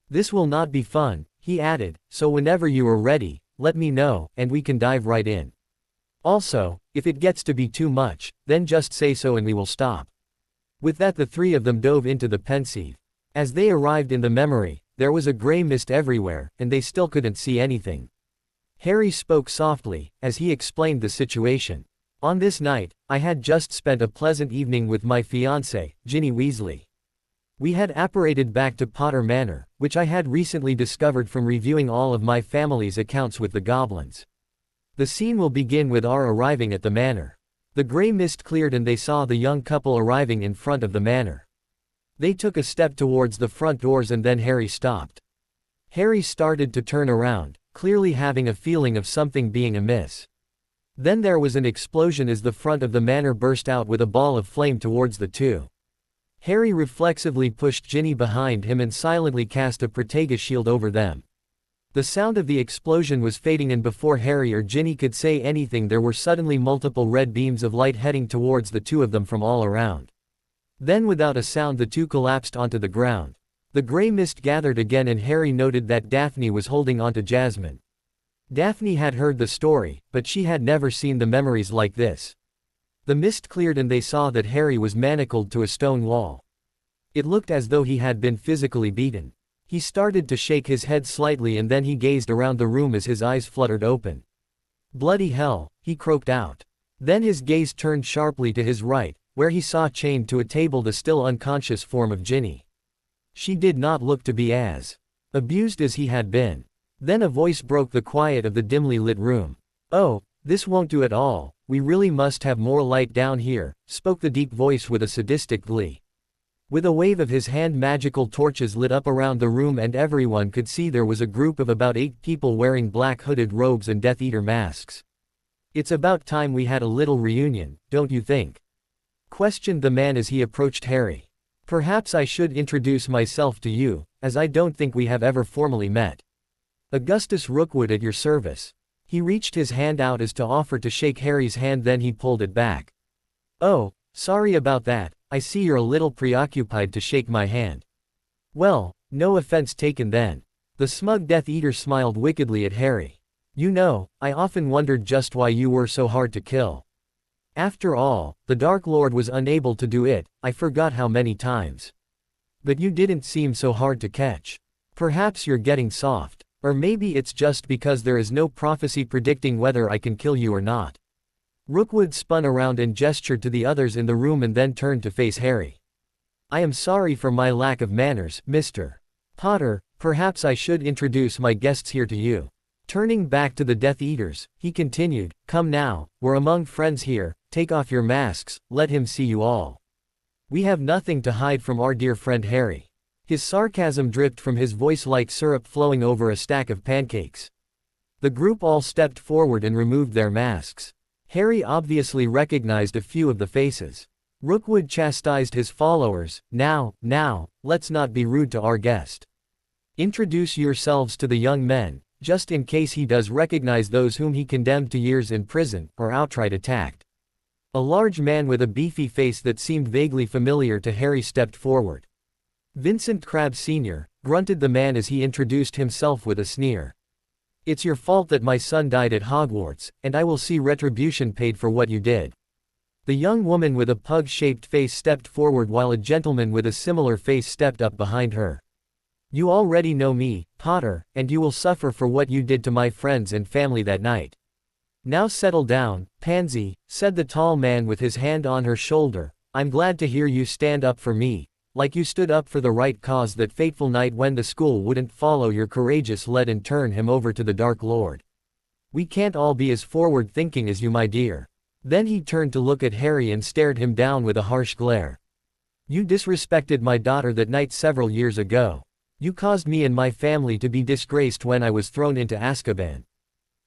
This will not be fun, he added, so whenever you are ready, let me know, and we can dive right in. Also, if it gets to be too much, then just say so and we will stop. With that the three of them dove into the pensieve. As they arrived in the memory, there was a gray mist everywhere, and they still couldn't see anything. Harry spoke softly, as he explained the situation. On this night, I had just spent a pleasant evening with my fiancée, Ginny Weasley. We had apparated back to Potter Manor, which I had recently discovered from reviewing all of my family's accounts with the goblins. The scene will begin with our arriving at the manor. The gray mist cleared and they saw the young couple arriving in front of the manor. They took a step towards the front doors and then Harry stopped. Harry started to turn around, clearly having a feeling of something being amiss. Then there was an explosion as the front of the manor burst out with a ball of flame towards the two. Harry reflexively pushed Ginny behind him and silently cast a Protega shield over them. The sound of the explosion was fading and before Harry or Ginny could say anything there were suddenly multiple red beams of light heading towards the two of them from all around. Then without a sound the two collapsed onto the ground. The gray mist gathered again and Harry noted that Daphne was holding onto Jasmine. Daphne had heard the story, but she had never seen the memories like this. The mist cleared and they saw that Harry was manacled to a stone wall. It looked as though he had been physically beaten. He started to shake his head slightly and then he gazed around the room as his eyes fluttered open. Bloody hell, he croaked out. Then his gaze turned sharply to his right, where he saw chained to a table the still unconscious form of Ginny. She did not look to be as abused as he had been. Then a voice broke the quiet of the dimly lit room. "Oh, this won't do at all, we really must have more light down here," spoke the deep voice with a sadistic glee. With a wave of his hand magical torches lit up around the room and everyone could see there was a group of about 8 people wearing black hooded robes and Death Eater masks. It's about time we had a little reunion, don't you think? Questioned the man as he approached Harry. Perhaps I should introduce myself to you, as I don't think we have ever formally met. Augustus Rookwood at your service. He reached his hand out as to offer to shake Harry's hand, then he pulled it back. Oh, sorry about that, I see you're a little preoccupied to shake my hand. Well, no offense taken then. The smug Death Eater smiled wickedly at Harry. You know, I often wondered just why you were so hard to kill. After all, the Dark Lord was unable to do it, I forgot how many times. But you didn't seem so hard to catch. Perhaps you're getting soft. Or maybe it's just because there is no prophecy predicting whether I can kill you or not. Rookwood spun around and gestured to the others in the room and then turned to face Harry. I am sorry for my lack of manners, Mr. Potter, perhaps I should introduce my guests here to you. Turning back to the Death Eaters, he continued, come now, we're among friends here, take off your masks, let him see you all. We have nothing to hide from our dear friend Harry. His sarcasm dripped from his voice like syrup flowing over a stack of pancakes. The group all stepped forward and removed their masks. Harry obviously recognized a few of the faces. Rookwood chastised his followers, now, let's not be rude to our guest. Introduce yourselves to the young men, just in case he does recognize those whom he condemned to years in prison, or outright attacked. A large man with a beefy face that seemed vaguely familiar to Harry stepped forward. Vincent Crabbe Sr., grunted the man as he introduced himself with a sneer. It's your fault that my son died at Hogwarts, and I will see retribution paid for what you did. The young woman with a pug-shaped face stepped forward while a gentleman with a similar face stepped up behind her. You already know me, Potter, and you will suffer for what you did to my friends and family that night. Now settle down, Pansy, said the tall man with his hand on her shoulder. I'm glad to hear you stand up for me. Like you stood up for the right cause that fateful night when the school wouldn't follow your courageous lead and turn him over to the Dark Lord. We can't all be as forward-thinking as you, my dear. Then he turned to look at Harry and stared him down with a harsh glare. You disrespected my daughter that night several years ago. You caused me and my family to be disgraced when I was thrown into Azkaban.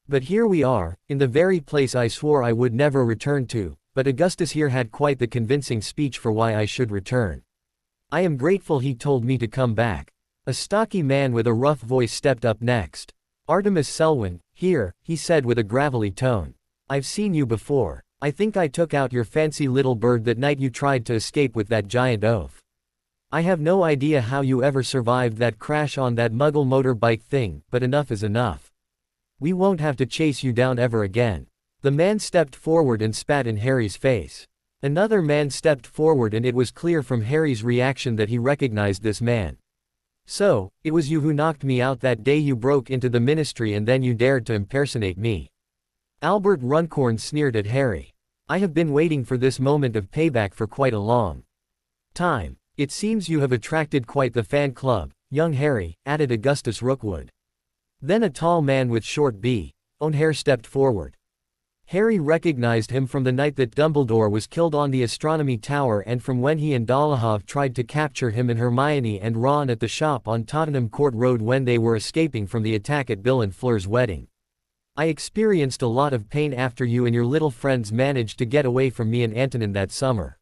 But here we are, in the very place I swore I would never return to, but Augustus here had quite the convincing speech for why I should return. I am grateful he told me to come back. A stocky man with a rough voice stepped up next. Artemis Selwyn, here, he said with a gravelly tone. I've seen you before. I think I took out your fancy little bird that night you tried to escape with that giant oaf. I have no idea how you ever survived that crash on that muggle motorbike thing, but enough is enough. We won't have to chase you down ever again. The man stepped forward and spat in Harry's face. Another man stepped forward and it was clear from Harry's reaction that he recognized this man. So, it was you who knocked me out that day you broke into the ministry and then you dared to impersonate me. Albert Runcorn sneered at Harry. I have been waiting for this moment of payback for quite a long time. It seems you have attracted quite the fan club, young Harry, added Augustus Rookwood. Then a tall man with short blonde hair stepped forward. Harry recognized him from the night that Dumbledore was killed on the Astronomy Tower and from when he and Dolohov tried to capture him and Hermione and Ron at the shop on Tottenham Court Road when they were escaping from the attack at Bill and Fleur's wedding. I experienced a lot of pain after you and your little friends managed to get away from me and Antonin that summer.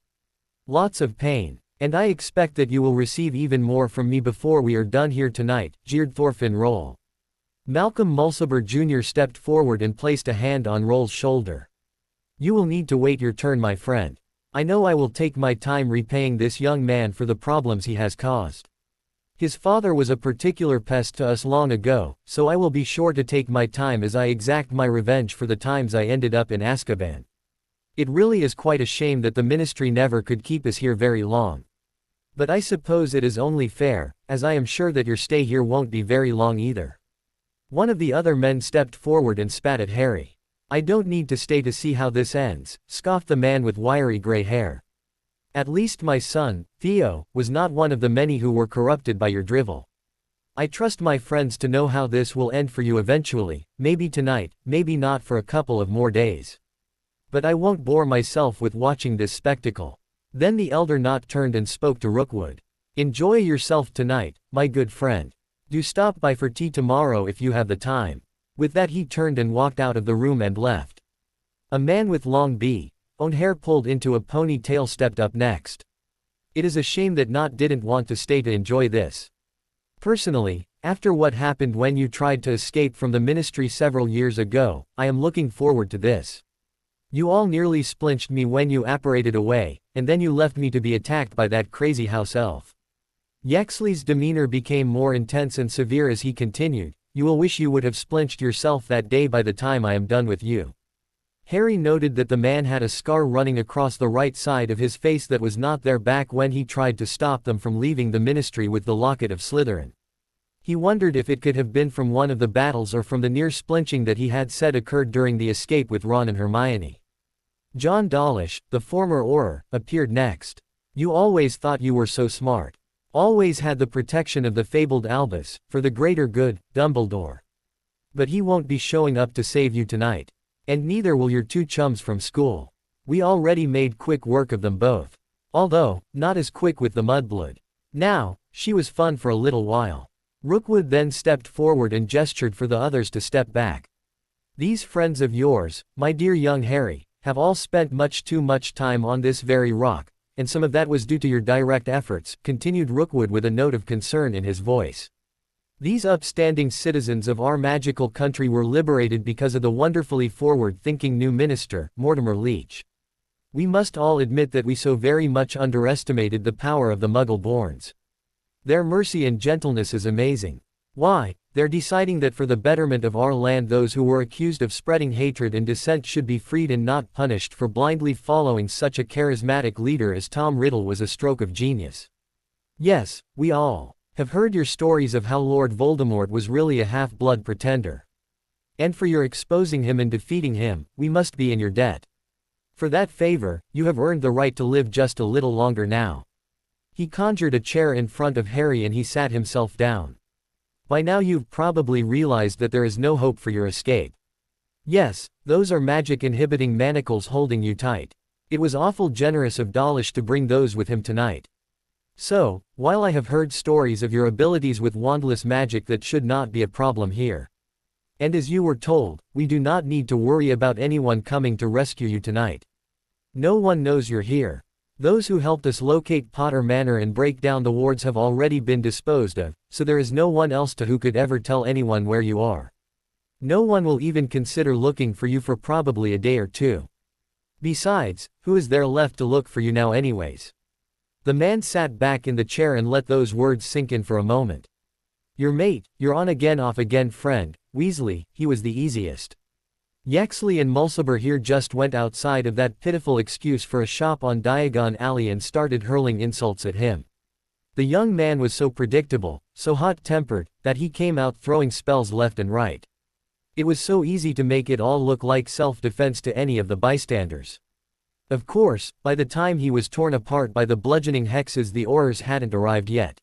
Lots of pain. And I expect that you will receive even more from me before we are done here tonight, jeered Thorfinn Roll. Malcolm Mulciber Jr. stepped forward and placed a hand on Roll's shoulder. You will need to wait your turn, my friend. I know I will take my time repaying this young man for the problems he has caused. His father was a particular pest to us long ago, so I will be sure to take my time as I exact my revenge for the times I ended up in Azkaban. It really is quite a shame that the ministry never could keep us here very long. But I suppose it is only fair, as I am sure that your stay here won't be very long either. One of the other men stepped forward and spat at Harry. I don't need to stay to see how this ends, scoffed the man with wiry gray hair. At least my son, Theo, was not one of the many who were corrupted by your drivel. I trust my friends to know how this will end for you eventually, maybe tonight, maybe not for a couple of more days. But I won't bore myself with watching this spectacle. Then the elder Knott turned and spoke to Rookwood. Enjoy yourself tonight, my good friend. Do stop by for tea tomorrow if you have the time. With that he turned and walked out of the room and left. A man with long own hair pulled into a ponytail stepped up next. It is a shame that Not didn't want to stay to enjoy this. Personally, after what happened when you tried to escape from the ministry several years ago, I am looking forward to this. You all nearly splinched me when you apparated away, and then you left me to be attacked by that crazy house elf. Yaxley's demeanor became more intense and severe as he continued, you will wish you would have splinched yourself that day by the time I am done with you. Harry noted that the man had a scar running across the right side of his face that was not there back when he tried to stop them from leaving the ministry with the locket of Slytherin. He wondered if it could have been from one of the battles or from the near splinching that he had said occurred during the escape with Ron and Hermione. John Dawlish, the former Auror, appeared next. You always thought you were so smart. Always had the protection of the fabled Albus, for the greater good, Dumbledore. But he won't be showing up to save you tonight. And neither will your two chums from school. We already made quick work of them both. Although, not as quick with the mudblood. Now, she was fun for a little while. Rookwood then stepped forward and gestured for the others to step back. These friends of yours, my dear young Harry, have all spent much too much time on this very rock, and some of that was due to your direct efforts, continued Rookwood with a note of concern in his voice. These upstanding citizens of our magical country were liberated because of the wonderfully forward-thinking new minister, Mortimer Leach. We must all admit that we so very much underestimated the power of the Muggle-borns. Their mercy and gentleness is amazing. Why, they're deciding that for the betterment of our land those who were accused of spreading hatred and dissent should be freed and not punished for blindly following such a charismatic leader as Tom Riddle was a stroke of genius. Yes, we all have heard your stories of how Lord Voldemort was really a half-blood pretender. And for your exposing him and defeating him, we must be in your debt. For that favor, you have earned the right to live just a little longer now. He conjured a chair in front of Harry and he sat himself down. By now you've probably realized that there is no hope for your escape. Yes, those are magic-inhibiting manacles holding you tight. It was awful generous of Dawlish to bring those with him tonight. So, while I have heard stories of your abilities with wandless magic that should not be a problem here. And as you were told, we do not need to worry about anyone coming to rescue you tonight. No one knows you're here. Those who helped us locate Potter Manor and break down the wards have already been disposed of, so there is no one else who could ever tell anyone where you are. No one will even consider looking for you for probably a day or two. Besides, who is there left to look for you now anyways? The man sat back in the chair and let those words sink in for a moment. Your mate, your on-again off-again friend, Weasley, he was the easiest. Yaxley and Mulciber here just went outside of that pitiful excuse for a shop on Diagon Alley and started hurling insults at him. The young man was so predictable, so hot-tempered, that he came out throwing spells left and right. It was so easy to make it all look like self-defense to any of the bystanders. Of course, by the time he was torn apart by the bludgeoning hexes the Aurors hadn't arrived yet.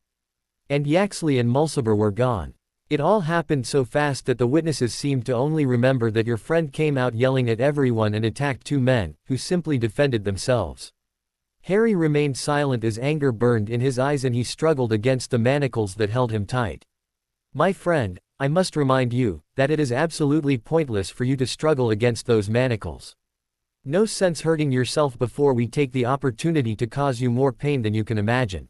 And Yaxley and Mulciber were gone. It all happened so fast that the witnesses seemed to only remember that your friend came out yelling at everyone and attacked two men, who simply defended themselves. Harry remained silent as anger burned in his eyes and he struggled against the manacles that held him tight. My friend, I must remind you, that it is absolutely pointless for you to struggle against those manacles. No sense hurting yourself before we take the opportunity to cause you more pain than you can imagine.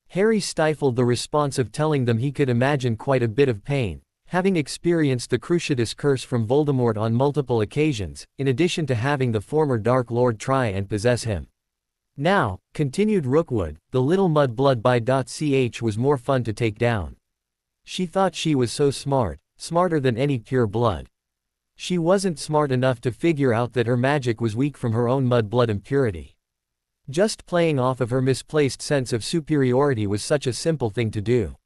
Harry stifled the response of telling them he could imagine quite a bit of pain, having experienced the Cruciatus curse from Voldemort on multiple occasions, in addition to having the former Dark Lord try and possess him. Now, continued Rookwood, the little mudblood by .ch was more fun to take down. She thought she was so smart, smarter than any pure blood. She wasn't smart enough to figure out that her magic was weak from her own mudblood impurity. Just playing off of her misplaced sense of superiority was such a simple thing to do.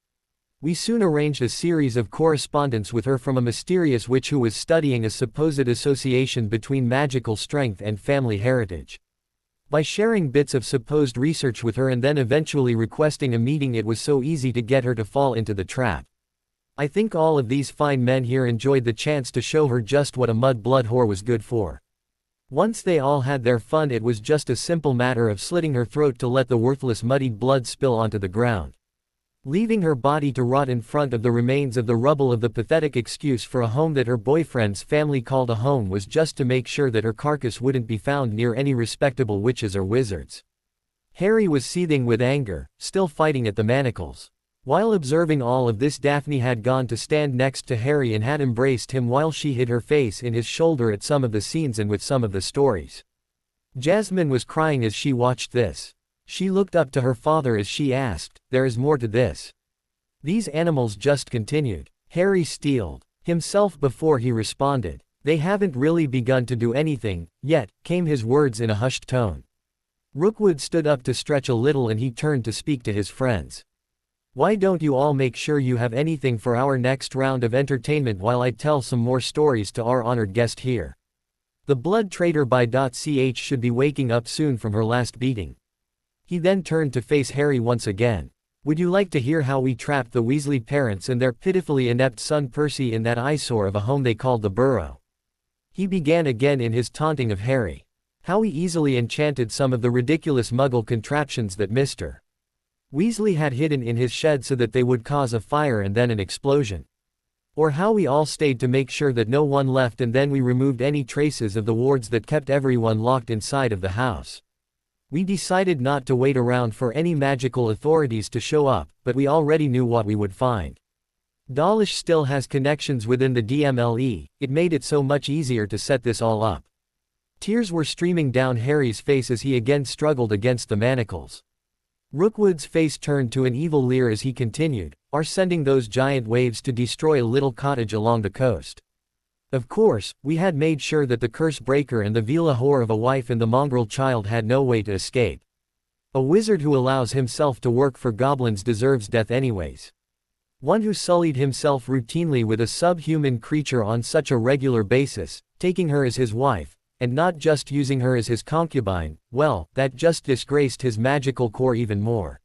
We soon arranged a series of correspondence with her from a mysterious witch who was studying a supposed association between magical strength and family heritage. By sharing bits of supposed research with her and then eventually requesting a meeting, it was so easy to get her to fall into the trap. I think all of these fine men here enjoyed the chance to show her just what a mud-blood whore was good for. Once they all had their fun, it was just a simple matter of slitting her throat to let the worthless muddied blood spill onto the ground. leaving her body to rot in front of the remains of the rubble of the pathetic excuse for a home that her boyfriend's family called a home was just to make sure that her carcass wouldn't be found near any respectable witches or wizards. Harry was seething with anger, still fighting at the manacles. While observing all of this, Daphne had gone to stand next to Harry and had embraced him while she hid her face in his shoulder at some of the scenes and with some of the stories. Jasmine was crying as she watched this. She looked up to her father as she asked, "There is more to this?" These animals just continued. Harry steeled himself before he responded. "They haven't really begun to do anything, yet," came his words in a hushed tone. Rookwood stood up to stretch a little and he turned to speak to his friends. "Why don't you all make sure you have anything for our next round of entertainment while I tell some more stories to our honored guest here? The blood traitor by .ch should be waking up soon from her last beating." He then turned to face Harry once again. "Would you like to hear how we trapped the Weasley parents and their pitifully inept son Percy in that eyesore of a home they called the Burrow?" He began again in his taunting of Harry. "How we easily enchanted some of the ridiculous Muggle contraptions that Mr. Weasley had hidden in his shed so that they would cause a fire and then an explosion. Or how we all stayed to make sure that no one left and then we removed any traces of the wards that kept everyone locked inside of the house. We decided not to wait around for any magical authorities to show up, but we already knew what we would find. Dawlish still has connections within the DMLE, it made it so much easier to set this all up." Tears were streaming down Harry's face as he again struggled against the manacles. Rookwood's face turned to an evil leer as he continued, "Are sending those giant waves to destroy a little cottage along the coast. Of course, we had made sure that the curse breaker and the Vila whore of a wife and the mongrel child had no way to escape. A wizard who allows himself to work for goblins deserves death anyways. One who sullied himself routinely with a subhuman creature on such a regular basis, taking her as his wife, and not just using her as his concubine, well, that just disgraced his magical core even more.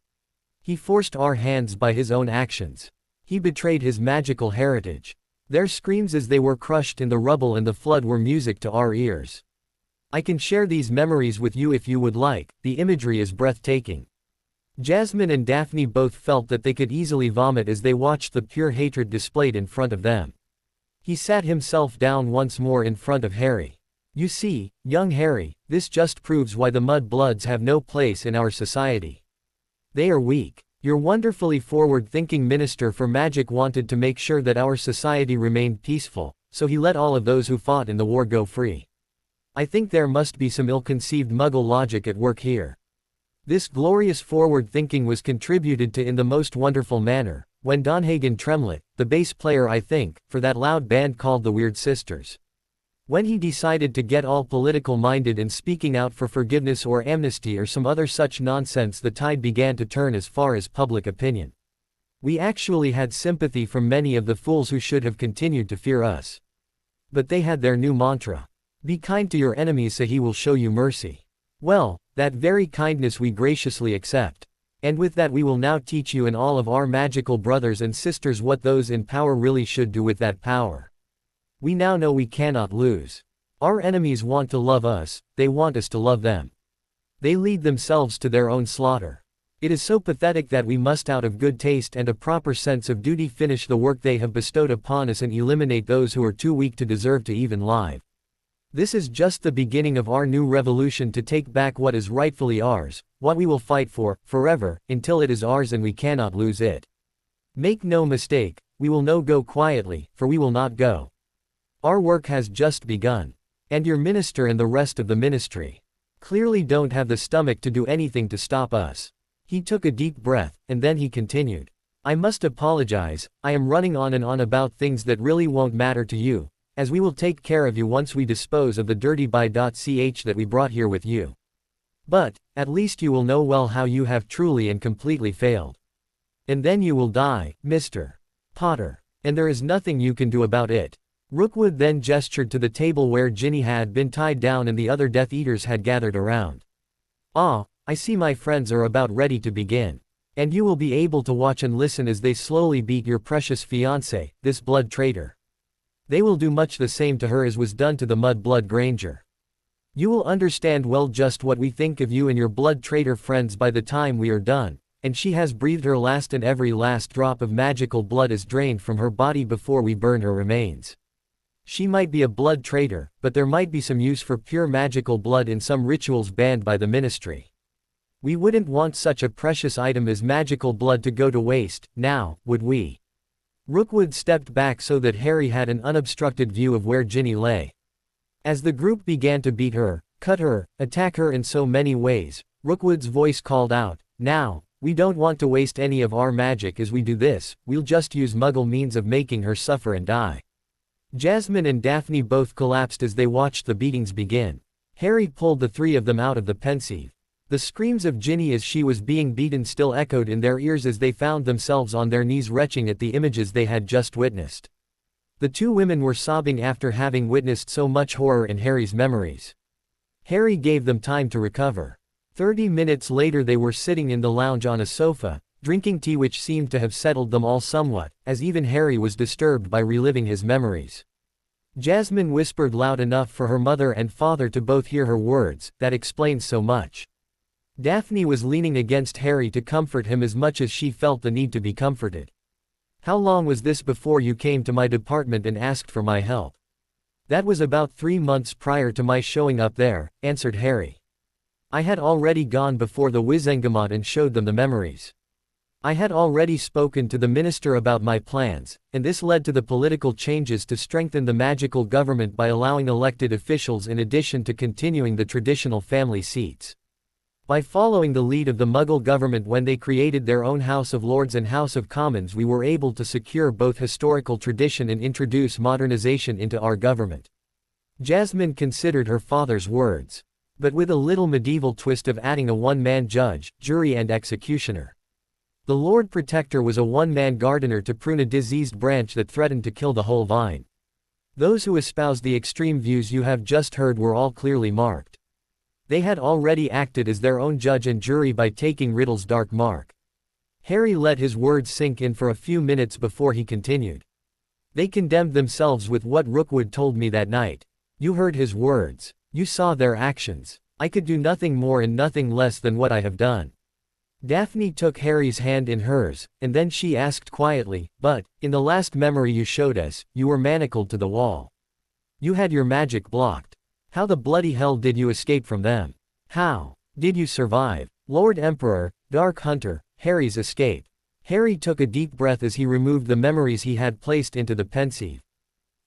He forced our hands by his own actions. He betrayed his magical heritage." Their screams as they were crushed in the rubble and the flood were music to our ears. "I can share these memories with you if you would like, the imagery is breathtaking." Jasmine and Daphne both felt that they could easily vomit as they watched the pure hatred displayed in front of them. He sat himself down once more in front of Harry. "You see, young Harry, this just proves why the Mudbloods have no place in our society. They are weak. Your wonderfully forward-thinking Minister for Magic wanted to make sure that our society remained peaceful, so he let all of those who fought in the war go free. I think there must be some ill-conceived Muggle logic at work here. This glorious forward-thinking was contributed to in the most wonderful manner, when Donhagen Tremlett, the bass player I think, for that loud band called the Weird Sisters. When he decided to get all political-minded and speaking out for forgiveness or amnesty or some other such nonsense, the tide began to turn as far as public opinion. We actually had sympathy from many of the fools who should have continued to fear us. But they had their new mantra. Be kind to your enemies so he will show you mercy. Well, that very kindness we graciously accept. And with that we will now teach you and all of our magical brothers and sisters what those in power really should do with that power. We now know we cannot lose. Our enemies want to love us, they want us to love them. They lead themselves to their own slaughter. It is so pathetic that we must out of good taste and a proper sense of duty finish the work they have bestowed upon us and eliminate those who are too weak to deserve to even live. This is just the beginning of our new revolution to take back what is rightfully ours, what we will fight for, forever, until it is ours and we cannot lose it. Make no mistake, we will no go quietly, for we will not go. Our work has just begun. And your minister and the rest of the ministry clearly don't have the stomach to do anything to stop us." He took a deep breath, and then he continued. "I must apologize, I am running on and on about things that really won't matter to you, as we will take care of you once we dispose of the dirty by.ch that we brought here with you. But, at least you will know well how you have truly and completely failed. And then you will die, Mr. Potter. And there is nothing you can do about it." Rookwood then gestured to the table where Ginny had been tied down and the other Death Eaters had gathered around. "Ah, I see my friends are about ready to begin. And you will be able to watch and listen as they slowly beat your precious fiancée, this blood traitor. They will do much the same to her as was done to the Mudblood Granger. You will understand well just what we think of you and your blood traitor friends by the time we are done, and she has breathed her last, and every last drop of magical blood is drained from her body before we burn her remains. She might be a blood traitor, but there might be some use for pure magical blood in some rituals banned by the ministry. We wouldn't want such a precious item as magical blood to go to waste, now, would we? Rookwood stepped back so that Harry had an unobstructed view of where Ginny lay. As the group began to beat her, cut her, attack her in so many ways, Rookwood's voice called out, "Now, we don't want to waste any of our magic as we do this, we'll just use Muggle means of making her suffer and die." Jasmine and Daphne both collapsed as they watched the beatings begin. Harry pulled the three of them out of the pensieve. The screams of Ginny as she was being beaten still echoed in their ears as they found themselves on their knees retching at the images they had just witnessed. The two women were sobbing after having witnessed so much horror in Harry's memories. Harry gave them time to recover. 30 minutes later they were sitting in the lounge on a sofa, drinking tea, which seemed to have settled them all somewhat, as even Harry was disturbed by reliving his memories. Jasmine whispered loud enough for her mother and father to both hear her words. That explains so much. Daphne was leaning against Harry to comfort him as much as she felt the need to be comforted. "How long was this before you came to my department and asked for my help?" "That was about 3 months prior to my showing up there," answered Harry. "I had already gone before the Wizengamot and showed them the memories. I had already spoken to the minister about my plans, and this led to the political changes to strengthen the magical government by allowing elected officials in addition to continuing the traditional family seats. By following the lead of the Muggle government when they created their own House of Lords and House of Commons, we were able to secure both historical tradition and introduce modernization into our government." Jasmine considered her father's words. "But with a little medieval twist of adding a one-man judge, jury and executioner. The Lord Protector was a one-man gardener to prune a diseased branch that threatened to kill the whole vine. Those who espoused the extreme views you have just heard were all clearly marked. They had already acted as their own judge and jury by taking Riddle's dark mark." Harry let his words sink in for a few minutes before he continued. "They condemned themselves with what Rookwood told me that night. You heard his words. You saw their actions. I could do nothing more and nothing less than what I have done." Daphne took Harry's hand in hers, and then she asked quietly, "But, in the last memory you showed us, you were manacled to the wall. You had your magic blocked. How the bloody hell did you escape from them? How did you survive?" "Lord Emperor, Dark Hunter, Harry's escape." Harry took a deep breath as he removed the memories he had placed into the pensieve.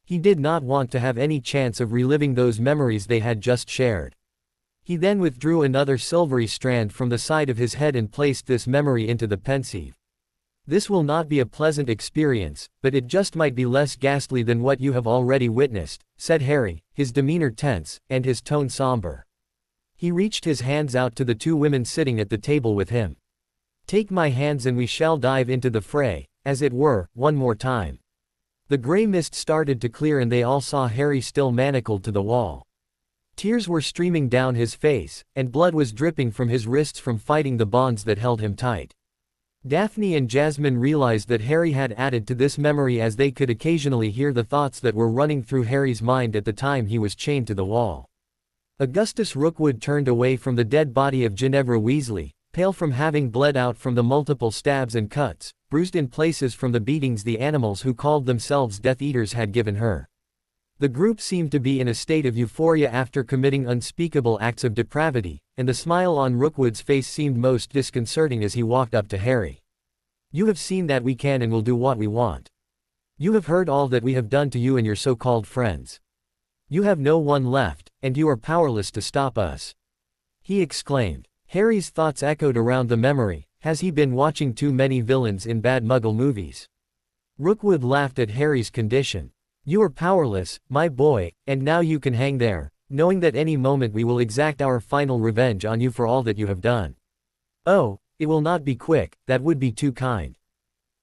He did not want to have any chance of reliving those memories they had just shared. He then withdrew another silvery strand from the side of his head and placed this memory into the pensieve. "This will not be a pleasant experience, but it just might be less ghastly than what you have already witnessed," said Harry, his demeanor tense, and his tone somber. He reached his hands out to the two women sitting at the table with him. "Take my hands and we shall dive into the fray, as it were, one more time." The gray mist started to clear and they all saw Harry still manacled to the wall. Tears were streaming down his face, and blood was dripping from his wrists from fighting the bonds that held him tight. Daphne and Jasmine realized that Harry had added to this memory as they could occasionally hear the thoughts that were running through Harry's mind at the time he was chained to the wall. Augustus Rookwood turned away from the dead body of Ginevra Weasley, pale from having bled out from the multiple stabs and cuts, bruised in places from the beatings the animals who called themselves Death Eaters had given her. The group seemed to be in a state of euphoria after committing unspeakable acts of depravity, and the smile on Rookwood's face seemed most disconcerting as he walked up to Harry. "You have seen that we can and will do what we want. You have heard all that we have done to you and your so-called friends. You have no one left, and you are powerless to stop us," he exclaimed. Harry's thoughts echoed around the memory. Has he been watching too many villains in bad Muggle movies? Rookwood laughed at Harry's condition. "You are powerless, my boy, and now you can hang there, knowing that any moment we will exact our final revenge on you for all that you have done. Oh, it will not be quick, that would be too kind.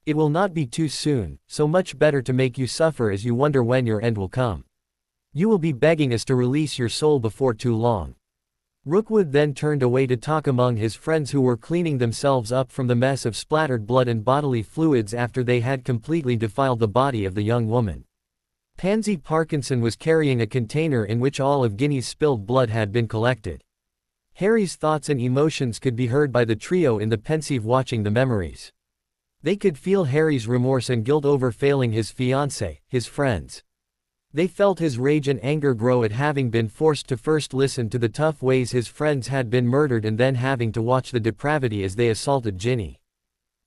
It will not be too soon, so much better to make you suffer as you wonder when your end will come. You will be begging us to release your soul before too long." Rookwood then turned away to talk among his friends who were cleaning themselves up from the mess of splattered blood and bodily fluids after they had completely defiled the body of the young woman. Pansy Parkinson was carrying a container in which all of Ginny's spilled blood had been collected. Harry's thoughts and emotions could be heard by the trio in the pensive watching the memories. They could feel Harry's remorse and guilt over failing his fiancée, his friends. They felt his rage and anger grow at having been forced to first listen to the tough ways his friends had been murdered and then having to watch the depravity as they assaulted Ginny.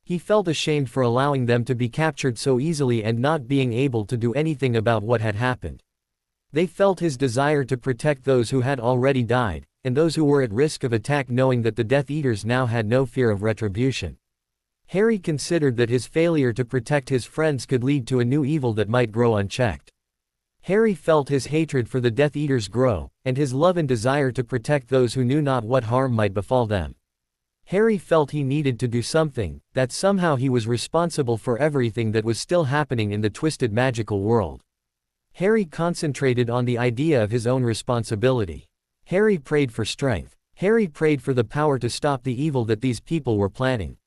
He felt ashamed for allowing them to be captured so easily and not being able to do anything about what had happened. They felt his desire to protect those who had already died, and those who were at risk of attack, knowing that the Death Eaters now had no fear of retribution. Harry considered that his failure to protect his friends could lead to a new evil that might grow unchecked. Harry felt his hatred for the Death Eaters grow, and his love and desire to protect those who knew not what harm might befall them. Harry felt he needed to do something, that somehow he was responsible for everything that was still happening in the twisted magical world. Harry concentrated on the idea of his own responsibility. Harry prayed for strength. Harry prayed for the power to stop the evil that these people were planning.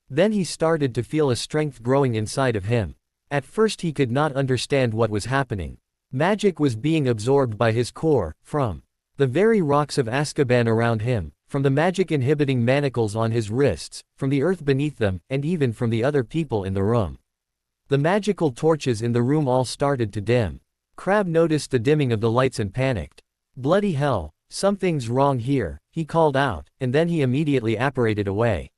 Then he started to feel a strength growing inside of him. At first he could not understand what was happening. Magic was being absorbed by his core, from the very rocks of Azkaban around him, from the magic-inhibiting manacles on his wrists, from the earth beneath them, and even from the other people in the room. The magical torches in the room all started to dim. Crabbe noticed the dimming of the lights and panicked. "Bloody hell, something's wrong here," he called out, and then he immediately apparated away.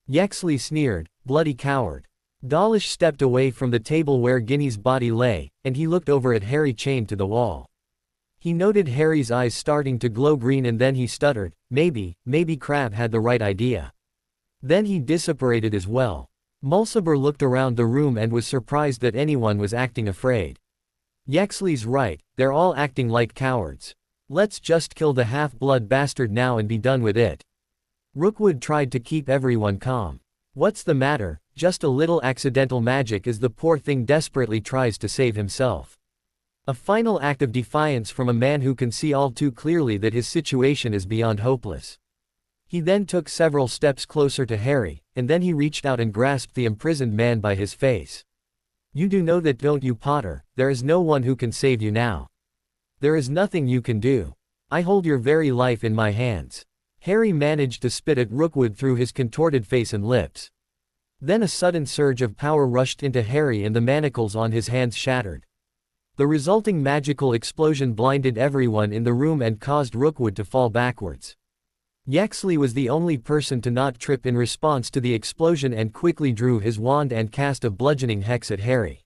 Yexley sneered, "Bloody coward." Dawlish stepped away from the table where Ginny's body lay, and he looked over at Harry chained to the wall. He noted Harry's eyes starting to glow green and then he stuttered, maybe Crabbe had the right idea. Then he disapparated as well. Mulciber looked around the room and was surprised that anyone was acting afraid. "Yexley's right, they're all acting like cowards. Let's just kill the half-blood bastard now and be done with it." Rookwood tried to keep everyone calm. "What's the matter? Just a little accidental magic," as the poor thing desperately tries to save himself. A final act of defiance from a man who can see all too clearly that his situation is beyond hopeless. He then took several steps closer to Harry, and then he reached out and grasped the imprisoned man by his face. "You do know that, don't you, Potter? There is no one who can save you now. There is nothing you can do. I hold your very life in my hands." Harry managed to spit at Rookwood through his contorted face and lips. Then a sudden surge of power rushed into Harry and the manacles on his hands shattered. The resulting magical explosion blinded everyone in the room and caused Rookwood to fall backwards. Yexley was the only person to not trip in response to the explosion and quickly drew his wand and cast a bludgeoning hex at Harry.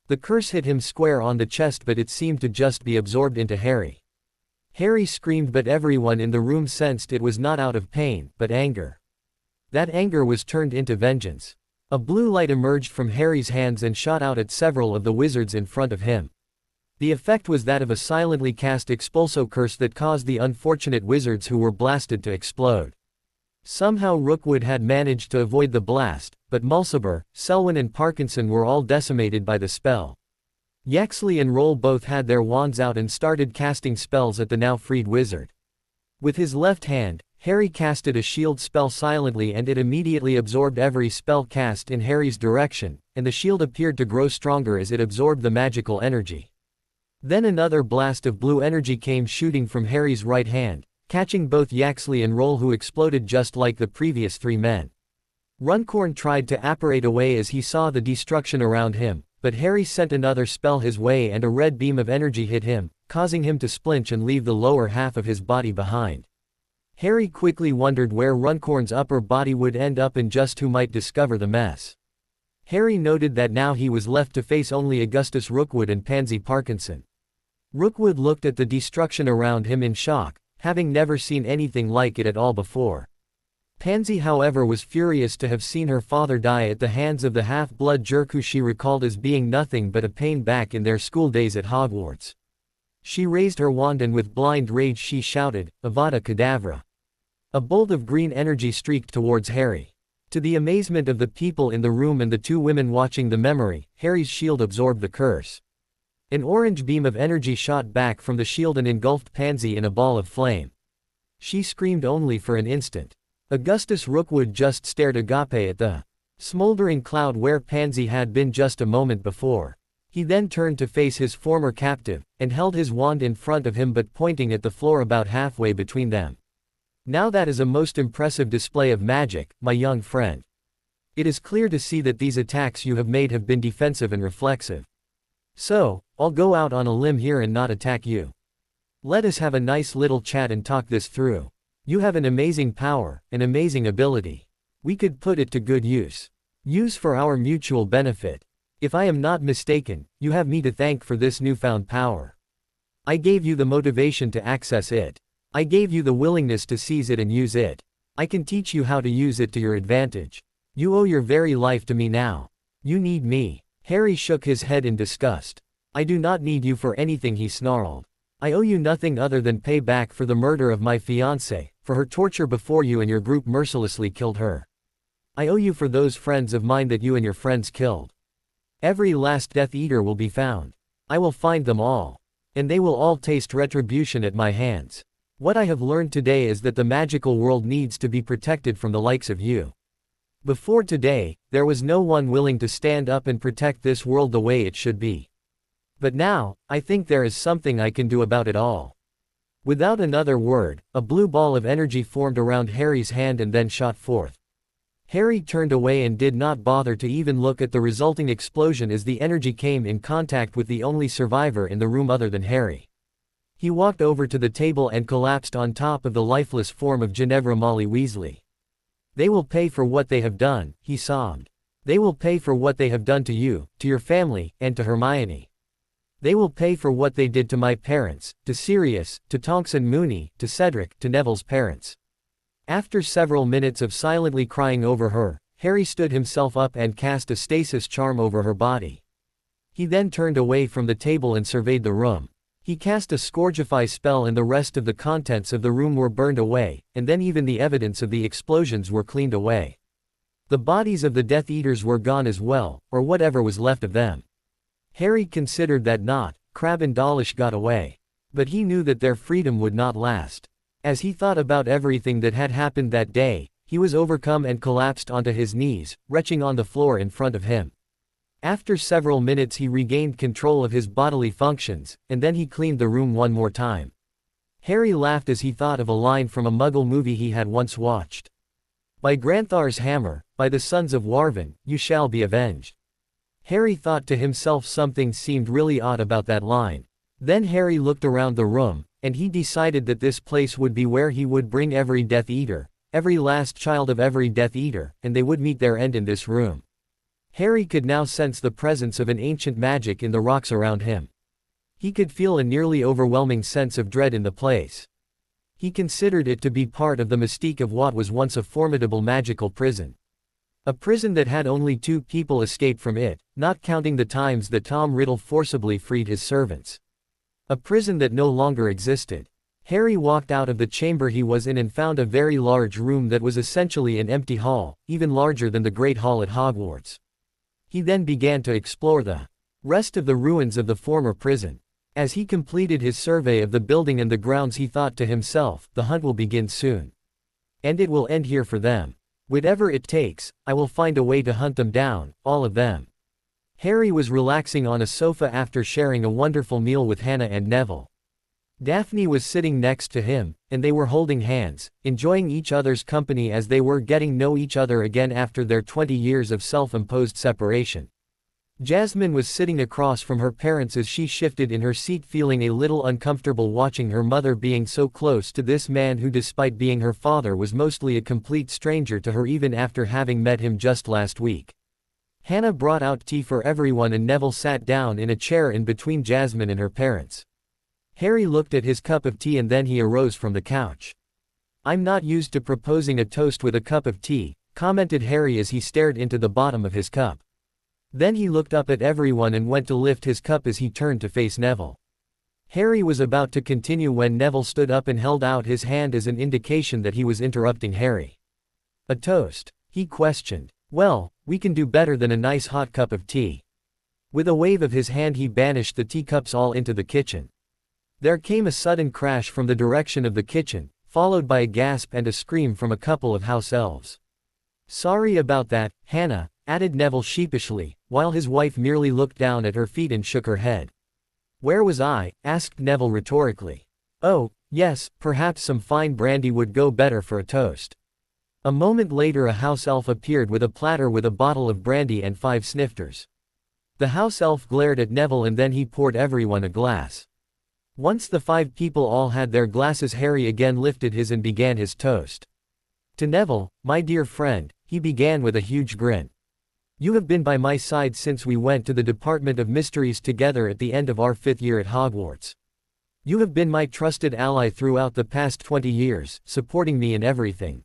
The curse hit him square on the chest, but it seemed to just be absorbed into Harry. Harry screamed, but everyone in the room sensed it was not out of pain, but anger. That anger was turned into vengeance. A blue light emerged from Harry's hands and shot out at several of the wizards in front of him. The effect was that of a silently cast expulso curse that caused the unfortunate wizards who were blasted to explode. Somehow Rookwood had managed to avoid the blast, but Mulciber, Selwyn and Parkinson were all decimated by the spell. Yexley and Roll both had their wands out and started casting spells at the now freed wizard. With his left hand, Harry casted a shield spell silently and it immediately absorbed every spell cast in Harry's direction, and the shield appeared to grow stronger as it absorbed the magical energy. Then another blast of blue energy came shooting from Harry's right hand, catching both Yaxley and Roll, who exploded just like the previous three men. Runcorn tried to apparate away as he saw the destruction around him, but Harry sent another spell his way and a red beam of energy hit him, causing him to splinch and leave the lower half of his body behind. Harry quickly wondered where Runcorn's upper body would end up and just who might discover the mess. Harry noted that now he was left to face only Augustus Rookwood and Pansy Parkinson. Rookwood looked at the destruction around him in shock, having never seen anything like it at all before. Pansy, however, was furious to have seen her father die at the hands of the half-blood jerk who she recalled as being nothing but a pain back in their school days at Hogwarts. She raised her wand and with blind rage she shouted, "Avada Kedavra!" A bolt of green energy streaked towards Harry. To the amazement of the people in the room and the two women watching the memory, Harry's shield absorbed the curse. An orange beam of energy shot back from the shield and engulfed Pansy in a ball of flame. She screamed only for an instant. Augustus Rookwood just stared agape at the smoldering cloud where Pansy had been just a moment before. He then turned to face his former captive, and held his wand in front of him but pointing at the floor about halfway between them. Now that is a most impressive display of magic, my young friend. It is clear to see that these attacks you have made have been defensive and reflexive. So, I'll go out on a limb here and not attack you. Let us have a nice little chat and talk this through. You have an amazing power, an amazing ability. We could put it to good use. Use for our mutual benefit. If I am not mistaken, you have me to thank for this newfound power. I gave you the motivation to access it. I gave you the willingness to seize it and use it. I can teach you how to use it to your advantage. You owe your very life to me now. You need me. Harry shook his head in disgust. I do not need you for anything, he snarled. I owe you nothing other than payback for the murder of my fiancée, for her torture before you and your group mercilessly killed her. I owe you for those friends of mine that you and your friends killed. Every last Death Eater will be found. I will find them all. And they will all taste retribution at my hands. What I have learned today is that the magical world needs to be protected from the likes of you. Before today, there was no one willing to stand up and protect this world the way it should be. But now, I think there is something I can do about it all. Without another word, a blue ball of energy formed around Harry's hand and then shot forth. Harry turned away and did not bother to even look at the resulting explosion as the energy came in contact with the only survivor in the room other than Harry. He walked over to the table and collapsed on top of the lifeless form of Ginevra Molly Weasley. They will pay for what they have done, he sobbed. They will pay for what they have done to you, to your family, and to Hermione. They will pay for what they did to my parents, to Sirius, to Tonks and Moony, to Cedric, to Neville's parents. After several minutes of silently crying over her, Harry stood himself up and cast a stasis charm over her body. He then turned away from the table and surveyed the room. He cast a Scourgify spell and the rest of the contents of the room were burned away, and then even the evidence of the explosions were cleaned away. The bodies of the Death Eaters were gone as well, or whatever was left of them. Harry considered that not, Crabbe and Dawlish got away. But he knew that their freedom would not last. As he thought about everything that had happened that day, he was overcome and collapsed onto his knees, retching on the floor in front of him. After several minutes he regained control of his bodily functions, and then he cleaned the room one more time. Harry laughed as he thought of a line from a Muggle movie he had once watched. By Granthar's hammer, by the sons of Warvin, you shall be avenged. Harry thought to himself something seemed really odd about that line. Then Harry looked around the room, and he decided that this place would be where he would bring every Death Eater, every last child of every Death Eater, and they would meet their end in this room. Harry could now sense the presence of an ancient magic in the rocks around him. He could feel a nearly overwhelming sense of dread in the place. He considered it to be part of the mystique of what was once a formidable magical prison. A prison that had only 2 people escaped from it, not counting the times that Tom Riddle forcibly freed his servants. A prison that no longer existed. Harry walked out of the chamber he was in and found a very large room that was essentially an empty hall, even larger than the Great Hall at Hogwarts. He then began to explore the rest of the ruins of the former prison. As he completed his survey of the building and the grounds he thought to himself, the hunt will begin soon. And it will end here for them. Whatever it takes, I will find a way to hunt them down, all of them. Harry was relaxing on a sofa after sharing a wonderful meal with Hannah and Neville. Daphne was sitting next to him, and they were holding hands, enjoying each other's company as they were getting to know each other again after their 20 years of self-imposed separation. Jasmine was sitting across from her parents as she shifted in her seat, feeling a little uncomfortable watching her mother being so close to this man who, despite being her father, was mostly a complete stranger to her even after having met him just last week. Hannah brought out tea for everyone and Neville sat down in a chair in between Jasmine and her parents. Harry looked at his cup of tea and then he arose from the couch. "I'm not used to proposing a toast with a cup of tea," commented Harry as he stared into the bottom of his cup. Then he looked up at everyone and went to lift his cup as he turned to face Neville. Harry was about to continue when Neville stood up and held out his hand as an indication that he was interrupting Harry. "A toast?" he questioned. "Well, we can do better than a nice hot cup of tea." With a wave of his hand he banished the teacups all into the kitchen. There came a sudden crash from the direction of the kitchen, followed by a gasp and a scream from a couple of house elves. "Sorry about that, Hannah," added Neville sheepishly, while his wife merely looked down at her feet and shook her head. "Where was I?" asked Neville rhetorically. "Oh, Yes, perhaps some fine brandy would go better for a toast. A moment later a house elf appeared with a platter with a bottle of brandy and 5 snifters. The house elf glared at Neville and then he poured everyone a glass. Once the 5 people all had their glasses, Harry again lifted his and began his toast. To Neville, my dear friend, he began with a huge grin. You have been by my side since we went to the Department of Mysteries together at the end of our 5th year at Hogwarts. You have been my trusted ally throughout the past 20 years, supporting me in everything.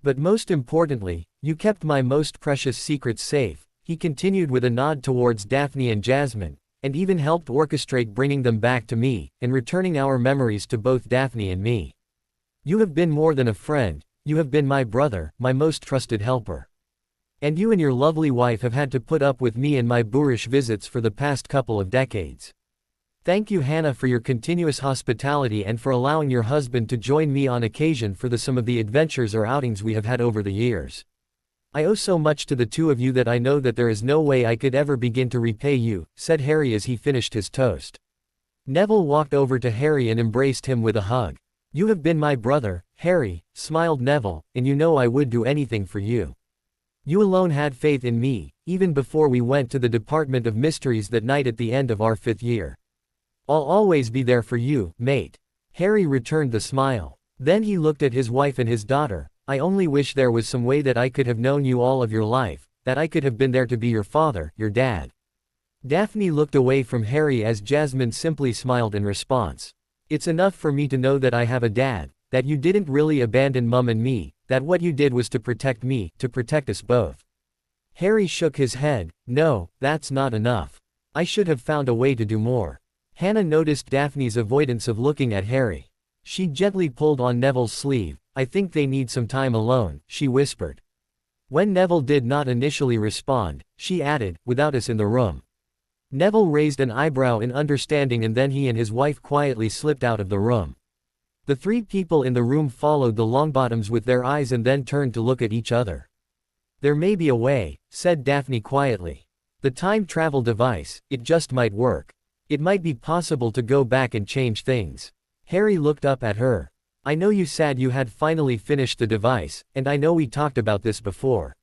But most importantly, you kept my most precious secrets safe, he continued with a nod towards Daphne and Jasmine, and even helped orchestrate bringing them back to me, and returning our memories to both Daphne and me. You have been more than a friend, you have been my brother, my most trusted helper. And you and your lovely wife have had to put up with me and my boorish visits for the past couple of decades. Thank you, Hannah, for your continuous hospitality and for allowing your husband to join me on occasion for some of the adventures or outings we have had over the years. I owe so much to the two of you that I know that there is no way I could ever begin to repay you, said Harry as he finished his toast. Neville walked over to Harry and embraced him with a hug. You have been my brother, Harry, smiled Neville, and you know I would do anything for you. You alone had faith in me, even before we went to the Department of Mysteries that night at the end of our 5th year. I'll always be there for you, mate. Harry returned the smile. Then he looked at his wife and his daughter. I only wish there was some way that I could have known you all of your life, that I could have been there to be your father, your dad. Daphne looked away from Harry as Jasmine simply smiled in response. It's enough for me to know that I have a dad, that you didn't really abandon Mum and me, that what you did was to protect me, to protect us both. Harry shook his head. No, that's not enough. I should have found a way to do more. Hannah noticed Daphne's avoidance of looking at Harry. She gently pulled on Neville's sleeve. I think they need some time alone, she whispered. When Neville did not initially respond, she added, without us in the room. Neville raised an eyebrow in understanding and then he and his wife quietly slipped out of the room. The 3 people in the room followed the Longbottoms with their eyes and then turned to look at each other. There may be a way, said Daphne quietly. The time travel device, it just might work. It might be possible to go back and change things. Harry looked up at her. I know you said you had finally finished the device, and I know we talked about this before.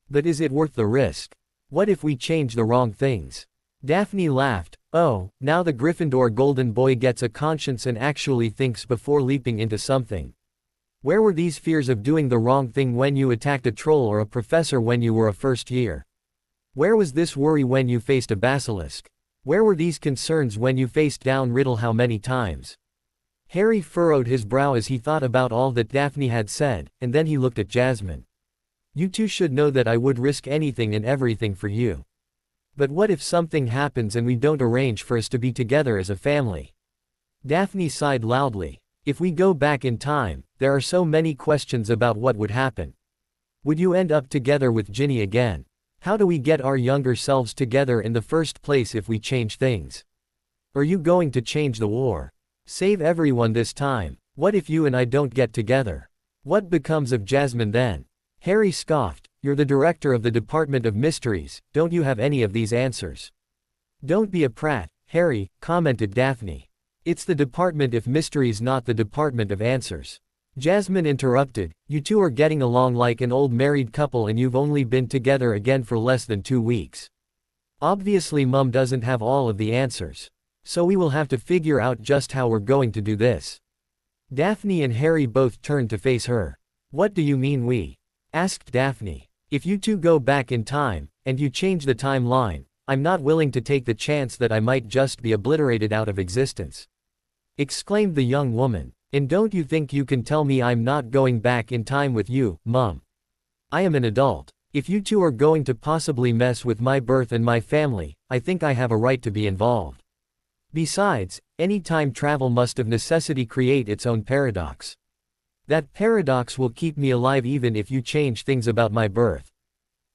But is it worth the risk? What if we change the wrong things? Daphne laughed. Oh, now the Gryffindor golden boy gets a conscience and actually thinks before leaping into something. Where were these fears of doing the wrong thing when you attacked a troll or a professor when you were a first year? Where was this worry when you faced a basilisk? Where were these concerns when you faced down Riddle how many times? Harry furrowed his brow as he thought about all that Daphne had said, and then he looked at Jasmine. You two should know that I would risk anything and everything for you. But what if something happens and we don't arrange for us to be together as a family? Daphne sighed loudly. If we go back in time, there are so many questions about what would happen. Would you end up together with Ginny again? How do we get our younger selves together in the first place if we change things? Are you going to change the war? Save everyone this time. What if you and I don't get together? What becomes of Jasmine then? Harry scoffed. You're the director of the Department of Mysteries, don't you have any of these answers? Don't be a prat, Harry, commented Daphne. It's the Department of Mysteries, not the Department of Answers. Jasmine interrupted. You two are getting along like an old married couple and you've only been together again for less than 2 weeks. Obviously Mum doesn't have all of the answers. So we will have to figure out just how we're going to do this. Daphne and Harry both turned to face her. What do you mean we? Asked Daphne. If you two go back in time, and you change the timeline, I'm not willing to take the chance that I might just be obliterated out of existence. Exclaimed the young woman. And don't you think you can tell me I'm not going back in time with you, Mum? I am an adult. If you two are going to possibly mess with my birth and my family, I think I have a right to be involved. Besides, any time travel must of necessity create its own paradox. That paradox will keep me alive even if you change things about my birth.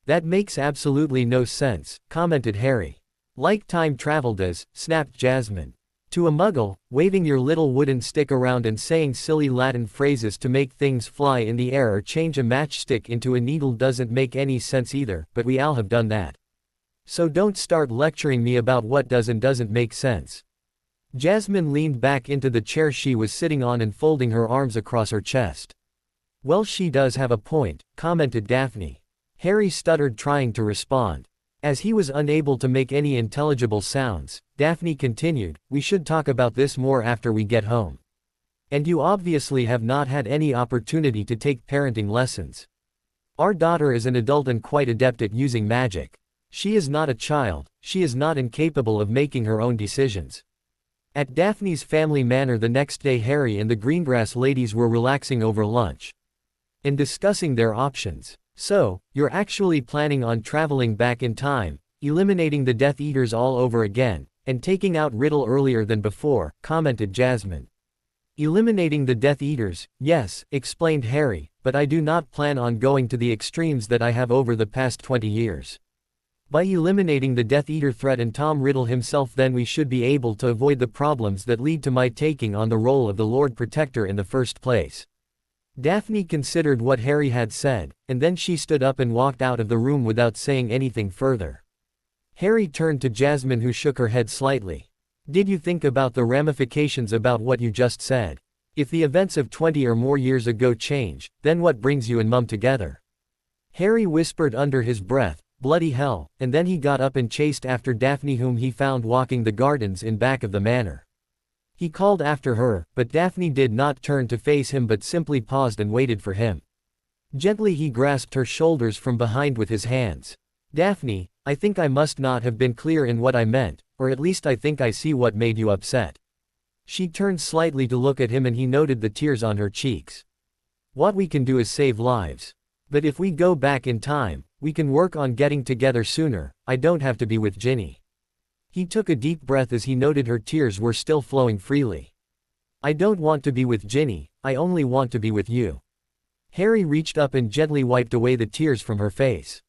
That makes absolutely no sense, commented Harry. Like time travel does, snapped Jasmine. To a muggle, waving your little wooden stick around and saying silly Latin phrases to make things fly in the air or change a matchstick into a needle doesn't make any sense either, but we all have done that. So don't start lecturing me about what does and doesn't make sense. Jasmine leaned back into the chair she was sitting on and folding her arms across her chest. Well, she does have a point, commented Daphne. Harry stuttered, trying to respond. As he was unable to make any intelligible sounds, Daphne continued, we should talk about this more after we get home. And you obviously have not had any opportunity to take parenting lessons. Our daughter is an adult and quite adept at using magic. She is not a child, she is not incapable of making her own decisions. At Daphne's family manor the next day, Harry and the Greengrass ladies were relaxing over lunch and discussing their options. So, you're actually planning on traveling back in time, eliminating the Death Eaters all over again, and taking out Riddle earlier than before, commented Jasmine. Eliminating the Death Eaters, yes, explained Harry, but I do not plan on going to the extremes that I have over the past 20 years. By eliminating the Death Eater threat and Tom Riddle himself, then we should be able to avoid the problems that lead to my taking on the role of the Lord Protector in the first place. Daphne considered what Harry had said, and then she stood up and walked out of the room without saying anything further. Harry turned to Jasmine, who shook her head slightly. Did you think about the ramifications about what you just said? If the events of 20 or more years ago change, then what brings you and Mum together? Harry whispered under his breath, bloody hell, and then he got up and chased after Daphne, whom he found walking the gardens in back of the manor. He called after her, but Daphne did not turn to face him but simply paused and waited for him. Gently he grasped her shoulders from behind with his hands. Daphne, I think I must not have been clear in what I meant, or at least I think I see what made you upset. She turned slightly to look at him and he noted the tears on her cheeks. What we can do is save lives. But if we go back in time, we can work on getting together sooner. I don't have to be with Ginny. He took a deep breath as he noted her tears were still flowing freely. I don't want to be with Ginny, I only want to be with you. Harry reached up and gently wiped away the tears from her face.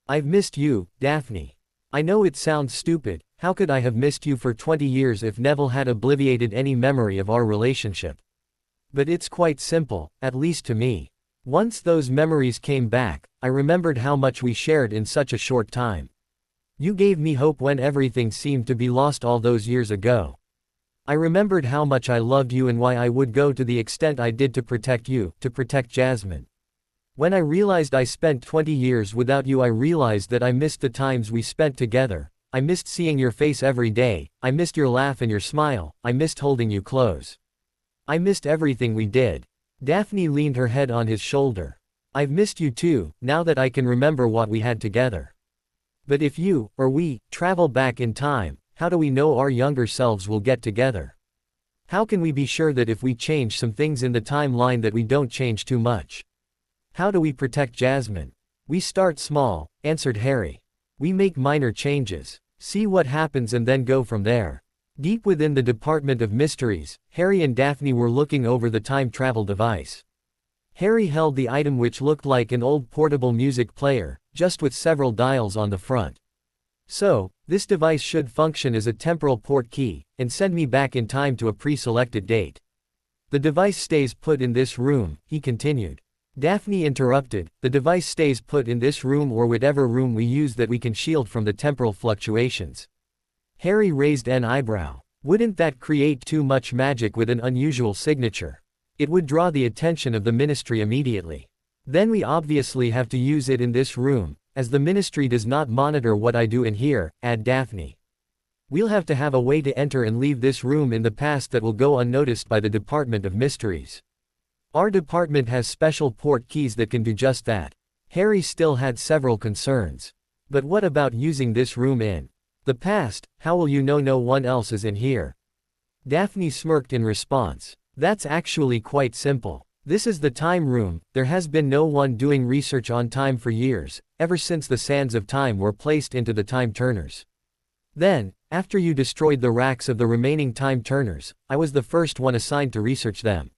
I've missed you, Daphne. I know it sounds stupid, how could I have missed you for 20 years if Neville had obliterated any memory of our relationship? But it's quite simple, at least to me. Once those memories came back, I remembered how much we shared in such a short time. You gave me hope when everything seemed to be lost all those years ago. I remembered how much I loved you and why I would go to the extent I did to protect you, to protect Jasmine. When I realized I spent 20 years without you, I realized that I missed the times we spent together. I missed seeing your face every day, I missed your laugh and your smile, I missed holding you close. I missed everything we did. Daphne leaned her head on his shoulder. I've missed you too, now that I can remember what we had together. But if you, or we, travel back in time, how do we know our younger selves will get together? How can we be sure that if we change some things in the timeline that we don't change too much? How do we protect Jasmine? We start small, answered Harry. We make minor changes, see what happens and then go from there. Deep within the Department of Mysteries, Harry and Daphne were looking over the time travel device. Harry held the item, which looked like an old portable music player, just with several dials on the front. So, this device should function as a temporal port key, and send me back in time to a pre-selected date. The device stays put in this room, he continued. Daphne interrupted, the device stays put in this room or whatever room we use that we can shield from the temporal fluctuations. Harry raised an eyebrow. Wouldn't that create too much magic with an unusual signature? It would draw the attention of the Ministry immediately. Then we obviously have to use it in this room, as the Ministry does not monitor what I do in here, added Daphne. We'll have to have a way to enter and leave this room in the past that will go unnoticed by the Department of Mysteries. Our department has special port keys that can do just that. Harry still had several concerns. But what about using this room in the past? How will you know no one else is in here? Daphne smirked in response. That's actually quite simple. This is the time room. There has been no one doing research on time for years, ever since the sands of time were placed into the time turners. Then, after you destroyed the racks of the remaining time turners, I was the first one assigned to research them.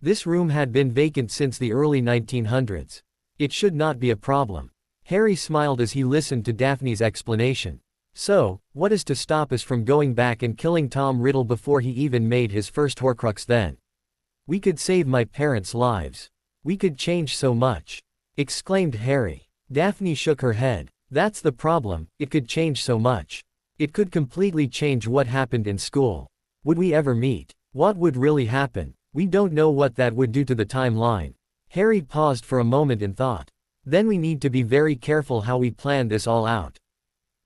This room had been vacant since the early 1900s. It should not be a problem. Harry smiled as he listened to Daphne's explanation. So, what is to stop us from going back and killing Tom Riddle before he even made his first Horcrux then? We could save my parents' lives. We could change so much, exclaimed Harry. Daphne shook her head. That's the problem, it could change so much. It could completely change what happened in school. Would we ever meet? What would really happen? We don't know what that would do to the timeline. Harry paused for a moment in thought. Then we need to be very careful how we plan this all out.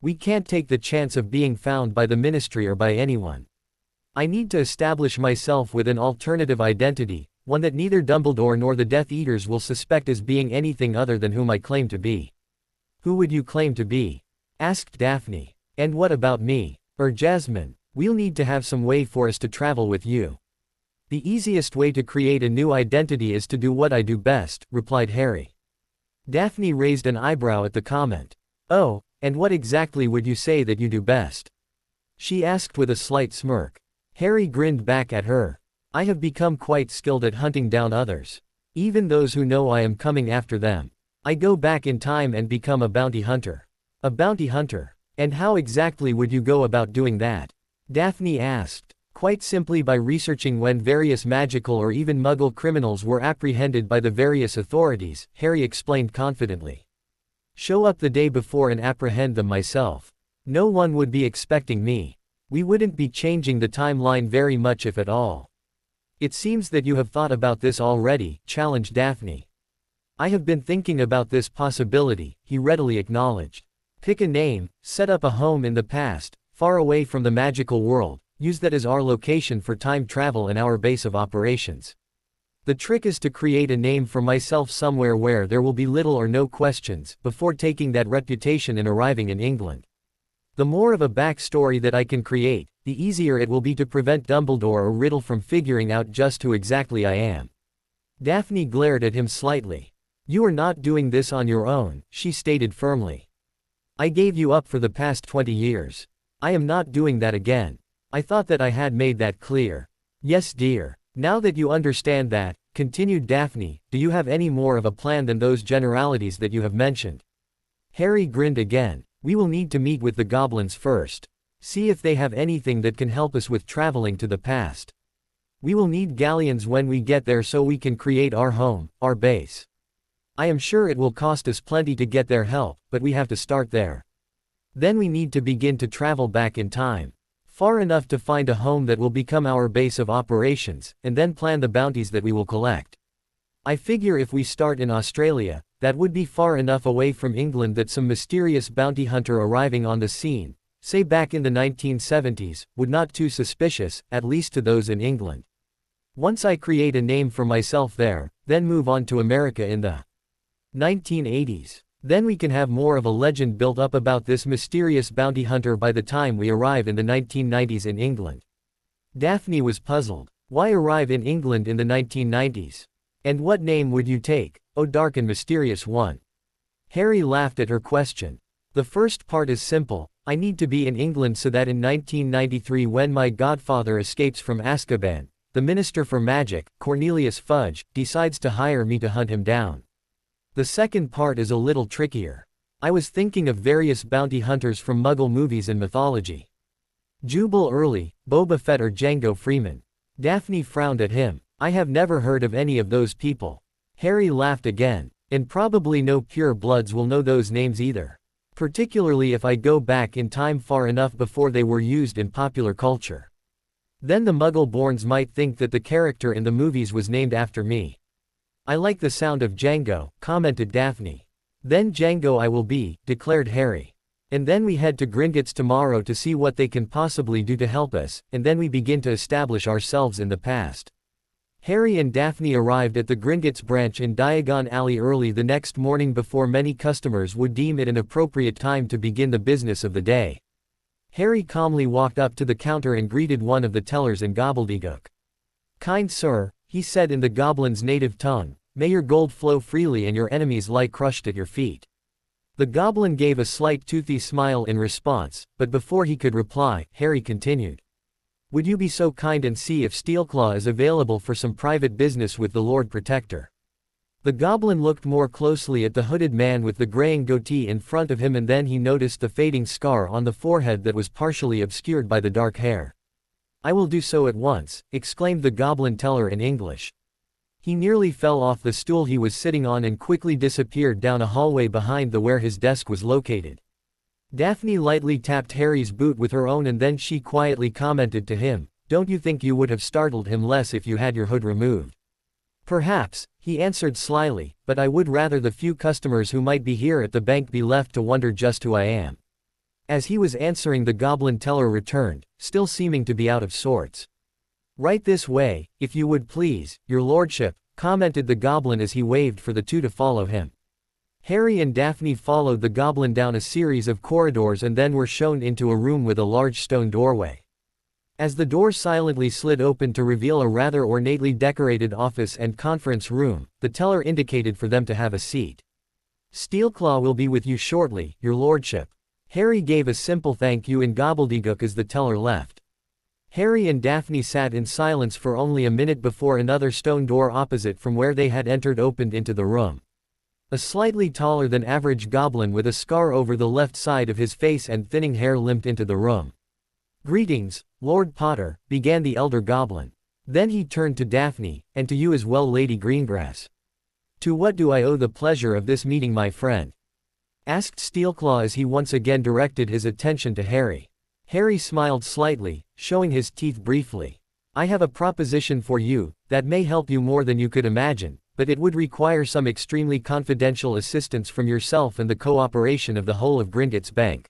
We can't take the chance of being found by the Ministry or by anyone. I need to establish myself with an alternative identity, one that neither Dumbledore nor the Death Eaters will suspect as being anything other than whom I claim to be. Who would you claim to be? Asked Daphne. And what about me? Jasmine. We'll need to have some way for us to travel with you. The easiest way to create a new identity is to do what I do best, replied Harry. Daphne raised an eyebrow at the comment. Oh, and what exactly would you say that you do best? She asked with a slight smirk. Harry grinned back at her. I have become quite skilled at hunting down others. Even those who know I am coming after them. I go back in time and become a bounty hunter. A bounty hunter? And how exactly would you go about doing that? Daphne asked. Quite simply by researching when various magical or even muggle criminals were apprehended by the various authorities, Harry explained confidently. Show up the day before and apprehend them myself. No one would be expecting me. We wouldn't be changing the timeline very much if at all. It seems that you have thought about this already, challenged Daphne. I have been thinking about this possibility, he readily acknowledged. Pick a name, set up a home in the past, far away from the magical world, use that as our location for time travel and our base of operations. The trick is to create a name for myself somewhere where there will be little or no questions, before taking that reputation and arriving in England. The more of a backstory that I can create, the easier it will be to prevent Dumbledore or Riddle from figuring out just who exactly I am. Daphne glared at him slightly. You are not doing this on your own, she stated firmly. I gave you up for the past 20 years. I am not doing that again. I thought that I had made that clear. Yes, dear. Now that you understand that, continued Daphne, do you have any more of a plan than those generalities that you have mentioned? Harry grinned again. We will need to meet with the goblins first. See if they have anything that can help us with traveling to the past. We will need galleons when we get there so we can create our home, our base. I am sure it will cost us plenty to get their help, but we have to start there. Then we need to begin to travel back in time. Far enough to find a home that will become our base of operations, and then plan the bounties that we will collect. I figure if we start in Australia, that would be far enough away from England that some mysterious bounty hunter arriving on the scene, say back in the 1970s, would not too suspicious, at least to those in England. Once I create a name for myself there, then move on to America in the 1980s. Then we can have more of a legend built up about this mysterious bounty hunter by the time we arrive in the 1990s in England. Daphne was puzzled. Why arrive in England in the 1990s? And what name would you take, oh dark and mysterious one? Harry laughed at her question. The first part is simple. I need to be in England so that in 1993 when my godfather escapes from Azkaban, the Minister for Magic, Cornelius Fudge, decides to hire me to hunt him down. The second part is a little trickier. I was thinking of various bounty hunters from Muggle movies and mythology. Jubal Early, Boba Fett or Django Freeman. Daphne frowned at him. I have never heard of any of those people. Harry laughed again. And probably no pure bloods will know those names either. Particularly if I go back in time far enough before they were used in popular culture. Then the Muggle-borns might think that the character in the movies was named after me. I like the sound of Django, commented Daphne. Then Django I will be, declared Harry. And then we head to Gringotts tomorrow to see what they can possibly do to help us, and then we begin to establish ourselves in the past. Harry and Daphne arrived at the Gringotts branch in Diagon Alley early the next morning before many customers would deem it an appropriate time to begin the business of the day. Harry calmly walked up to the counter and greeted one of the tellers in gobbledygook. Kind sir, he said in the goblin's native tongue, may your gold flow freely and your enemies lie crushed at your feet. The goblin gave a slight toothy smile in response, but before he could reply, Harry continued. Would you be so kind and see if Steelclaw is available for some private business with the Lord Protector? The goblin looked more closely at the hooded man with the graying goatee in front of him and then he noticed the fading scar on the forehead that was partially obscured by the dark hair. I will do so at once, exclaimed the goblin teller in English. He nearly fell off the stool he was sitting on and quickly disappeared down a hallway behind the where his desk was located. Daphne lightly tapped Harry's boot with her own and then she quietly commented to him, don't you think you would have startled him less if you had your hood removed? Perhaps, he answered slyly, but I would rather the few customers who might be here at the bank be left to wonder just who I am. As he was answering, the goblin teller returned, still seeming to be out of sorts. Right this way, if you would please, your lordship, commented the goblin as he waved for the two to follow him. Harry and Daphne followed the goblin down a series of corridors and then were shown into a room with a large stone doorway. As the door silently slid open to reveal a rather ornately decorated office and conference room, the teller indicated for them to have a seat. "Steelclaw will be with you shortly, your lordship." Harry gave a simple thank you in gobbledygook as the teller left. Harry and Daphne sat in silence for only a minute before another stone door opposite from where they had entered opened into the room. A slightly taller than average goblin with a scar over the left side of his face and thinning hair limped into the room. "Greetings, Lord Potter," began the elder goblin. Then he turned to Daphne, "And to you as well, Lady Greengrass. To what do I owe the pleasure of this meeting, my friend?" asked Steelclaw as he once again directed his attention to Harry. Harry smiled slightly, showing his teeth briefly. "I have a proposition for you, that may help you more than you could imagine, but it would require some extremely confidential assistance from yourself and the cooperation of the whole of Gringotts Bank."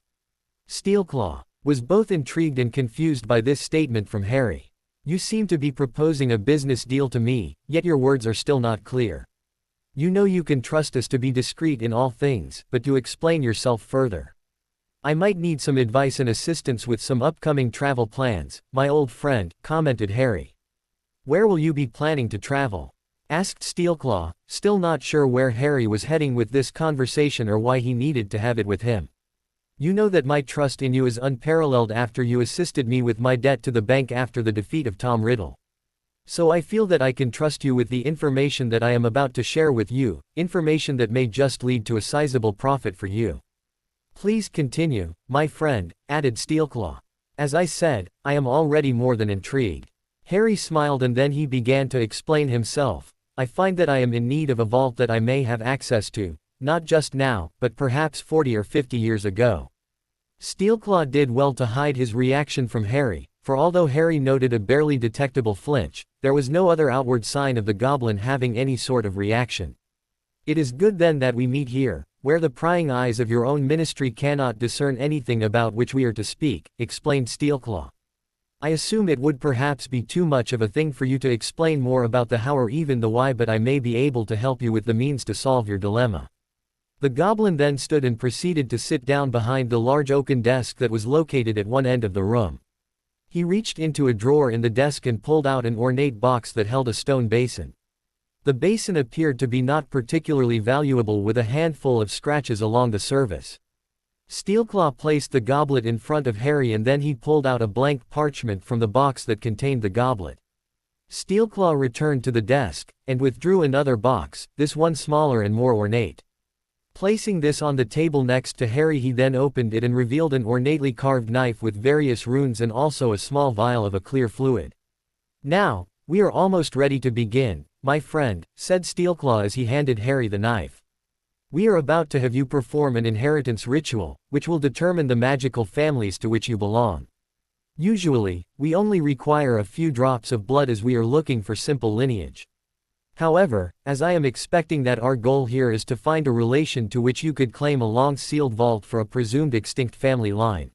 Steelclaw was both intrigued and confused by this statement from Harry. "You seem to be proposing a business deal to me, yet your words are still not clear. You know you can trust us to be discreet in all things, but to explain yourself further. I might need some advice and assistance with some upcoming travel plans, my old friend," commented Harry. "Where will you be planning to travel?" asked Steelclaw, still not sure where Harry was heading with this conversation or why he needed to have it with him. "You know that my trust in you is unparalleled after you assisted me with my debt to the bank after the defeat of Tom Riddle. So I feel that I can trust you with the information that I am about to share with you, information that may just lead to a sizable profit for you." "Please continue, my friend," added Steelclaw. "As I said, I am already more than intrigued." Harry smiled and then he began to explain himself. "I find that I am in need of a vault that I may have access to, not just now, but perhaps 40 or 50 years ago." Steelclaw did well to hide his reaction from Harry, for although Harry noted a barely detectable flinch, there was no other outward sign of the goblin having any sort of reaction. "It is good then that we meet here, where the prying eyes of your own ministry cannot discern anything about which we are to speak," explained Steelclaw. "I assume it would perhaps be too much of a thing for you to explain more about the how or even the why, but I may be able to help you with the means to solve your dilemma." The goblin then stood and proceeded to sit down behind the large oaken desk that was located at one end of the room. He reached into a drawer in the desk and pulled out an ornate box that held a stone basin. The basin appeared to be not particularly valuable, with a handful of scratches along the surface. Steelclaw placed the goblet in front of Harry and then he pulled out a blank parchment from the box that contained the goblet. Steelclaw returned to the desk, and withdrew another box, this one smaller and more ornate. Placing this on the table next to Harry, he then opened it and revealed an ornately carved knife with various runes and also a small vial of a clear fluid. "Now, we are almost ready to begin, my friend," said Steelclaw as he handed Harry the knife. "We are about to have you perform an inheritance ritual, which will determine the magical families to which you belong. Usually, we only require a few drops of blood as we are looking for simple lineage. However, as I am expecting that our goal here is to find a relation to which you could claim a long-sealed vault for a presumed extinct family line.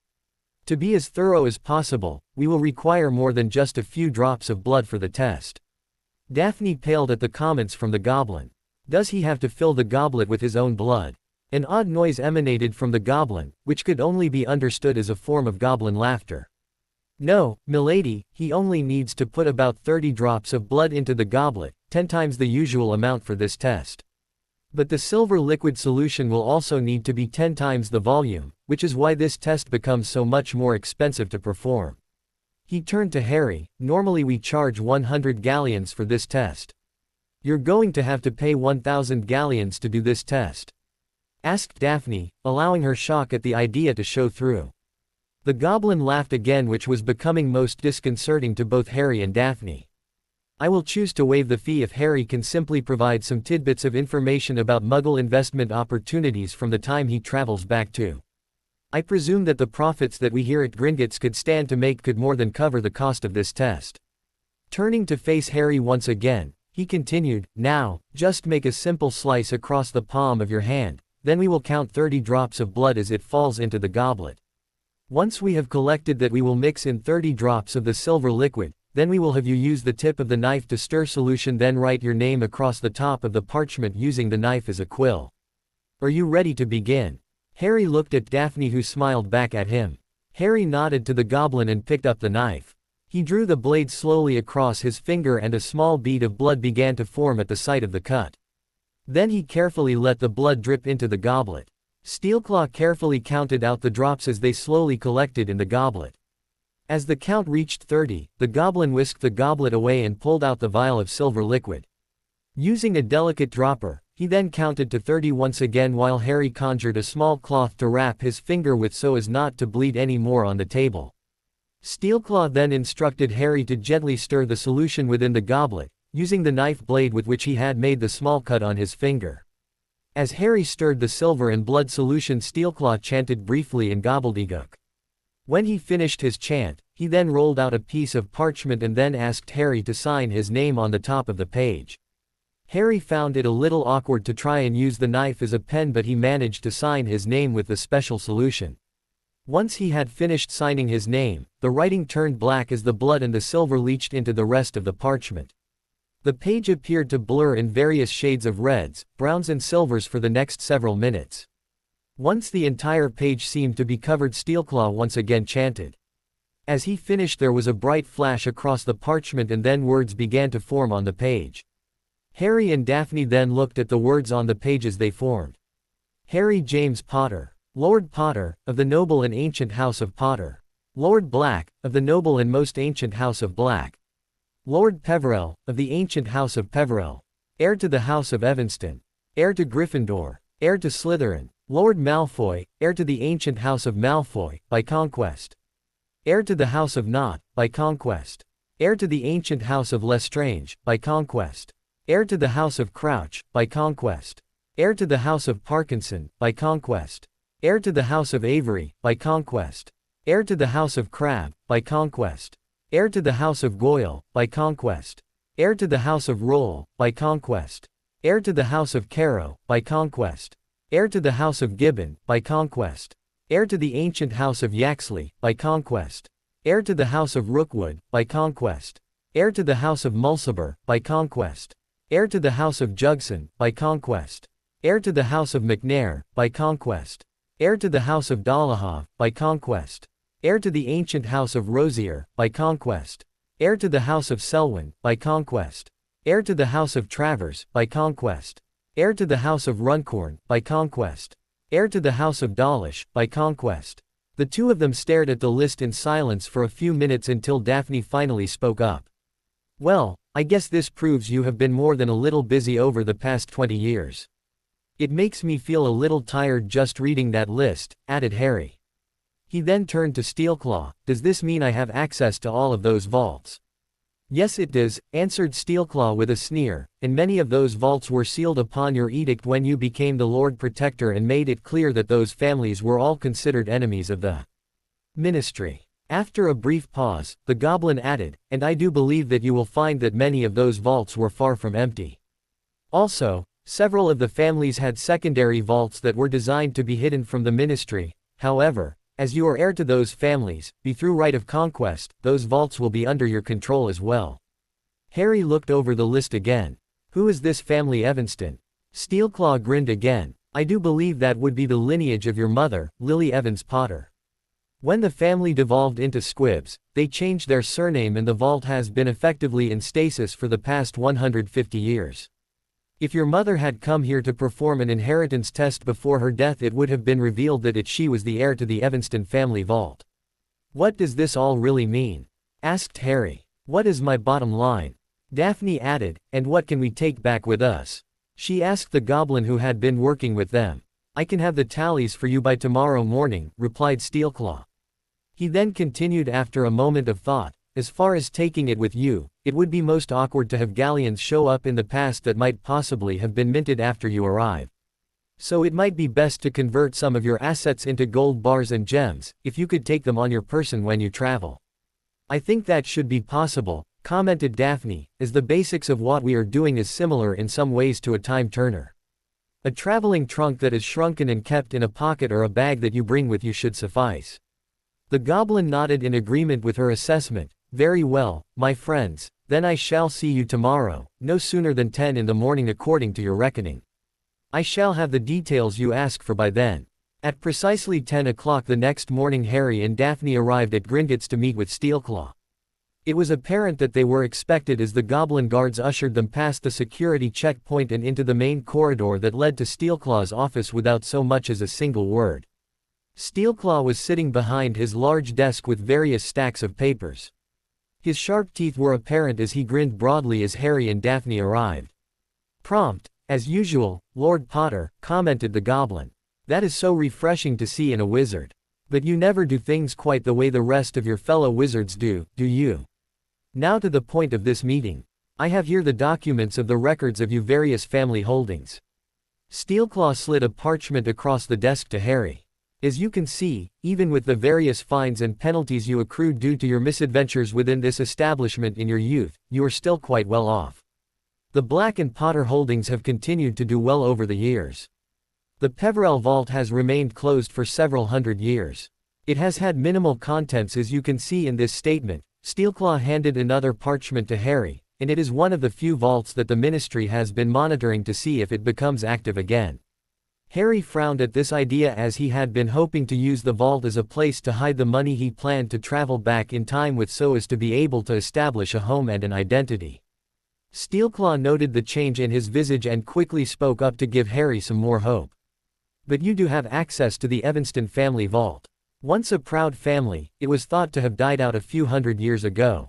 To be as thorough as possible, we will require more than just a few drops of blood for the test." Daphne paled at the comments from the goblin. Does he have to fill the goblet with his own blood? An odd noise emanated from the goblin, which could only be understood as a form of goblin laughter. "No, milady, he only needs to put about 30 drops of blood into the goblet, 10 times the usual amount for this test. But the silver liquid solution will also need to be 10 times the volume, which is why this test becomes so much more expensive to perform." He turned to Harry. "Normally we charge 100 galleons for this test. You're going to have to pay 1,000 galleons to do this test?" asked Daphne, allowing her shock at the idea to show through. The goblin laughed again, which was becoming most disconcerting to both Harry and Daphne. "I will choose to waive the fee if Harry can simply provide some tidbits of information about Muggle investment opportunities from the time he travels back to I presume that the profits that we here at Gringotts could stand to make could more than cover the cost of this test. Turning to face Harry once again, he continued, now, just make a simple slice across the palm of your hand, then we will count 30 drops of blood as it falls into the goblet. Once we have collected that, we will mix in 30 drops of the silver liquid, then we will have you use the tip of the knife to stir solution, then write your name across the top of the parchment using the knife as a quill. Are you ready to begin? Harry looked at Daphne, who smiled back at him. Harry nodded to the goblin and picked up the knife. He drew the blade slowly across his finger and a small bead of blood began to form at the site of the cut. Then he carefully let the blood drip into the goblet. Steelclaw carefully counted out the drops as they slowly collected in the goblet. As the count reached 30, the goblin whisked the goblet away and pulled out the vial of silver liquid. Using a delicate dropper, he then counted to 30 once again while Harry conjured a small cloth to wrap his finger with so as not to bleed any more on the table. Steelclaw then instructed Harry to gently stir the solution within the goblet, using the knife blade with which he had made the small cut on his finger. As Harry stirred the silver and blood solution, Steelclaw chanted briefly in gobbledygook. When he finished his chant, he then rolled out a piece of parchment and then asked Harry to sign his name on the top of the page. Harry found it a little awkward to try and use the knife as a pen, but he managed to sign his name with the special solution. Once he had finished signing his name, the writing turned black as the blood and the silver leached into the rest of the parchment. The page appeared to blur in various shades of reds, browns and silvers for the next several minutes. Once the entire page seemed to be covered, Steelclaw once again chanted. As he finished, there was a bright flash across the parchment and then words began to form on the page. Harry and Daphne then looked at the words on the page as they formed. Harry James Potter, Lord Potter, of the noble and ancient house of Potter. Lord Black, of the noble and most ancient house of Black. Lord Peverell, of the ancient house of Peverell. Heir to the house of Evanston. Heir to Gryffindor. Heir to Slytherin. Lord Malfoy, heir to the ancient house of Malfoy, by conquest. Heir to the house of Nott, by conquest. Heir to the ancient house of Lestrange, by conquest. Heir to the house of Crouch, by conquest. Heir to the house of Parkinson, by conquest. Heir to the house of Avery, by conquest. Heir to the house of Crabbe, by conquest. Heir to the house of Goyle, by conquest. Heir to the house of Roll, by conquest. Heir to the house of Carrow, by conquest. Heir to the house of Gibbon, by conquest. Heir to the ancient house of Yaxley, by conquest. Heir to the house of Rookwood, by conquest. Heir to the house of Mulciber, by conquest. Heir to the house of Jugson, by conquest. Heir to the house of McNair, by conquest. Heir to the house of Dolohov, by conquest. Heir to the ancient house of Rosier, by conquest. Heir to the house of Selwyn, by conquest. Heir to the house of Travers, by conquest. Heir to the house of Runcorn, by conquest. Heir to the house of Dawlish, by conquest. The two of them stared at the list in silence for a few minutes until Daphne finally spoke up. Well, I guess this proves you have been more than a little busy over the past 20 years. It makes me feel a little tired just reading that list, added Harry. He then turned to Steelclaw. Does this mean I have access to all of those vaults? Yes it does, answered Steelclaw with a sneer, and many of those vaults were sealed upon your edict when you became the Lord Protector and made it clear that those families were all considered enemies of the Ministry. After a brief pause, the goblin added, and I do believe that you will find that many of those vaults were far from empty. Also, several of the families had secondary vaults that were designed to be hidden from the Ministry. However, as you are heir to those families, be through right of conquest, those vaults will be under your control as well. Harry looked over the list again. Who is this family Evanston? Steelclaw grinned again. I do believe that would be the lineage of your mother, Lily Evans Potter. When the family devolved into squibs, they changed their surname and the vault has been effectively in stasis for the past 150 years. If your mother had come here to perform an inheritance test before her death, it would have been revealed that she was the heir to the Evanston family vault. What does this all really mean? Asked Harry. What is my bottom line? Daphne added, and what can we take back with us? She asked the goblin who had been working with them. I can have the tallies for you by tomorrow morning, replied Steelclaw. He then continued after a moment of thought, as far as taking it with you, it would be most awkward to have galleons show up in the past that might possibly have been minted after you arrive. So it might be best to convert some of your assets into gold bars and gems, if you could take them on your person when you travel. I think that should be possible, commented Daphne, as the basics of what we are doing is similar in some ways to a time turner. A traveling trunk that is shrunken and kept in a pocket or a bag that you bring with you should suffice. The goblin nodded in agreement with her assessment. Very well, my friends, then I shall see you tomorrow, no sooner than 10 in the morning according to your reckoning. I shall have the details you ask for by then. At precisely 10 o'clock the next morning Harry and Daphne arrived at Gringotts to meet with Steelclaw. It was apparent that they were expected as the goblin guards ushered them past the security checkpoint and into the main corridor that led to Steelclaw's office without so much as a single word. Steelclaw was sitting behind his large desk with various stacks of papers. His sharp teeth were apparent as he grinned broadly as Harry and Daphne arrived. Prompt, as usual, Lord Potter, commented the goblin. That is so refreshing to see in a wizard. But you never do things quite the way the rest of your fellow wizards do you? Now to the point of this meeting. I have here the documents of the records of your various family holdings. Steelclaw slid a parchment across the desk to Harry. As you can see, even with the various fines and penalties you accrued due to your misadventures within this establishment in your youth, you are still quite well off. The Black and Potter holdings have continued to do well over the years. The Peverell Vault has remained closed for several hundred years. It has had minimal contents as you can see in this statement. Steelclaw handed another parchment to Harry, and it is one of the few vaults that the Ministry has been monitoring to see if it becomes active again. Harry frowned at this idea as he had been hoping to use the vault as a place to hide the money he planned to travel back in time with so as to be able to establish a home and an identity. Steelclaw noted the change in his visage and quickly spoke up to give Harry some more hope. But you do have access to the Evanston family vault. Once a proud family, it was thought to have died out a few hundred years ago.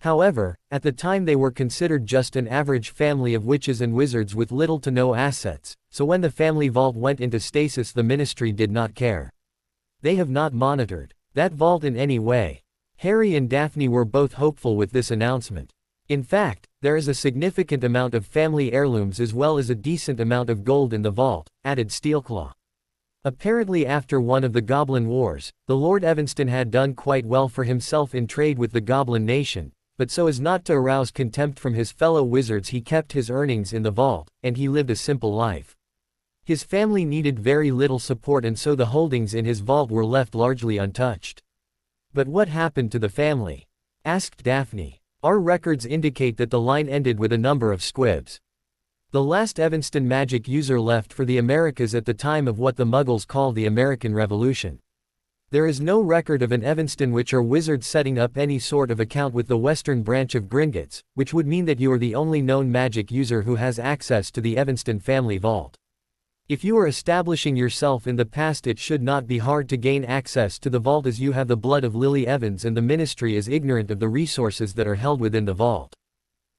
However, at the time they were considered just an average family of witches and wizards with little to no assets, so when the family vault went into stasis the Ministry did not care. They have not monitored that vault in any way. Harry and Daphne were both hopeful with this announcement. In fact, there is a significant amount of family heirlooms as well as a decent amount of gold in the vault, added Steelclaw. Apparently after one of the Goblin Wars, the Lord Evanston had done quite well for himself in trade with the Goblin Nation, but so as not to arouse contempt from his fellow wizards he kept his earnings in the vault, and he lived a simple life. His family needed very little support and so the holdings in his vault were left largely untouched. But what happened to the family? Asked Daphne. Our records indicate that the line ended with a number of squibs. The last Evanston magic user left for the Americas at the time of what the Muggles call the American Revolution. There is no record of an Evanston witch or wizard setting up any sort of account with the western branch of Gringotts, which would mean that you are the only known magic user who has access to the Evanston family vault. If you are establishing yourself in the past it should not be hard to gain access to the vault as you have the blood of Lily Evans and the Ministry is ignorant of the resources that are held within the vault.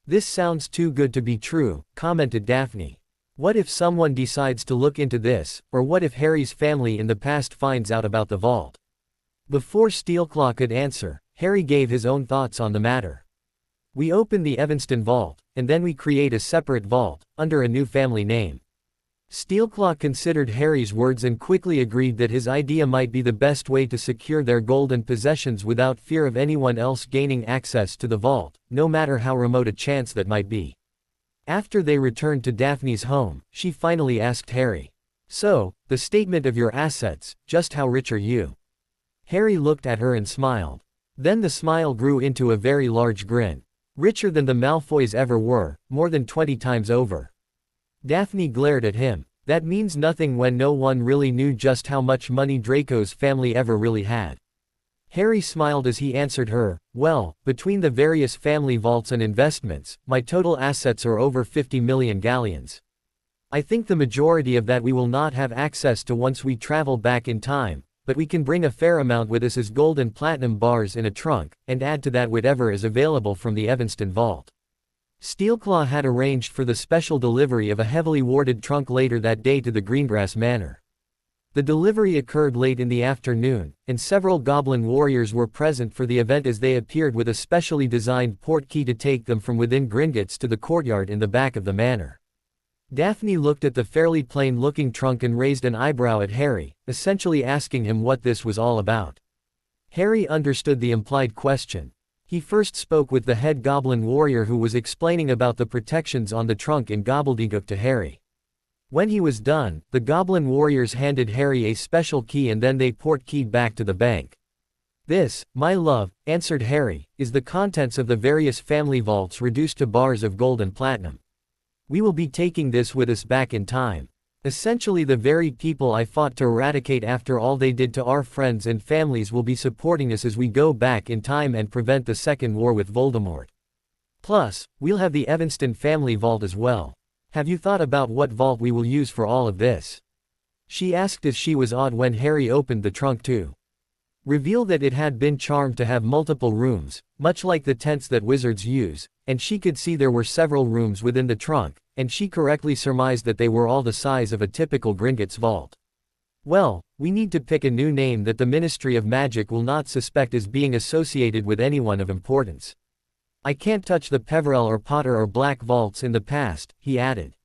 This sounds too good to be true, commented Daphne. What if someone decides to look into this, or what if Harry's family in the past finds out about the vault? Before Steelclaw could answer, Harry gave his own thoughts on the matter. We open the Evanston vault, and then we create a separate vault, under a new family name. Steelclaw considered Harry's words and quickly agreed that his idea might be the best way to secure their gold and possessions without fear of anyone else gaining access to the vault, no matter how remote a chance that might be. After they returned to Daphne's home, she finally asked Harry. So, the statement of your assets, just how rich are you? Harry looked at her and smiled. Then the smile grew into a very large grin. Richer than the Malfoys ever were, more than 20 times over. Daphne glared at him. That means nothing when no one really knew just how much money Draco's family ever really had. Harry smiled as he answered her, well, between the various family vaults and investments, my total assets are over 50 million galleons. I think the majority of that we will not have access to once we travel back in time, but we can bring a fair amount with us as gold and platinum bars in a trunk, and add to that whatever is available from the Evanston vault. Steelclaw had arranged for the special delivery of a heavily warded trunk later that day to the Greengrass Manor. The delivery occurred late in the afternoon, and several goblin warriors were present for the event as they appeared with a specially designed port key to take them from within Gringotts to the courtyard in the back of the manor. Daphne looked at the fairly plain-looking trunk and raised an eyebrow at Harry, essentially asking him what this was all about. Harry understood the implied question. He first spoke with the head goblin warrior who was explaining about the protections on the trunk in gobbledygook to Harry. When he was done, the goblin warriors handed Harry a special key and then they port-keyed back to the bank. "This, my love," answered Harry, "is the contents of the various family vaults reduced to bars of gold and platinum. We will be taking this with us back in time. Essentially the very people I fought to eradicate after all they did to our friends and families will be supporting us as we go back in time and prevent the second war with Voldemort. Plus, we'll have the Evanston family vault as well. Have you thought about what vault we will use for all of this?" She asked as she was awed when Harry opened the trunk to reveal that it had been charmed to have multiple rooms, much like the tents that wizards use, and she could see there were several rooms within the trunk, and she correctly surmised that they were all the size of a typical Gringotts vault. "Well, we need to pick a new name that the Ministry of Magic will not suspect as being associated with anyone of importance. I can't touch the Peverell or Potter or Black vaults in the past," he added.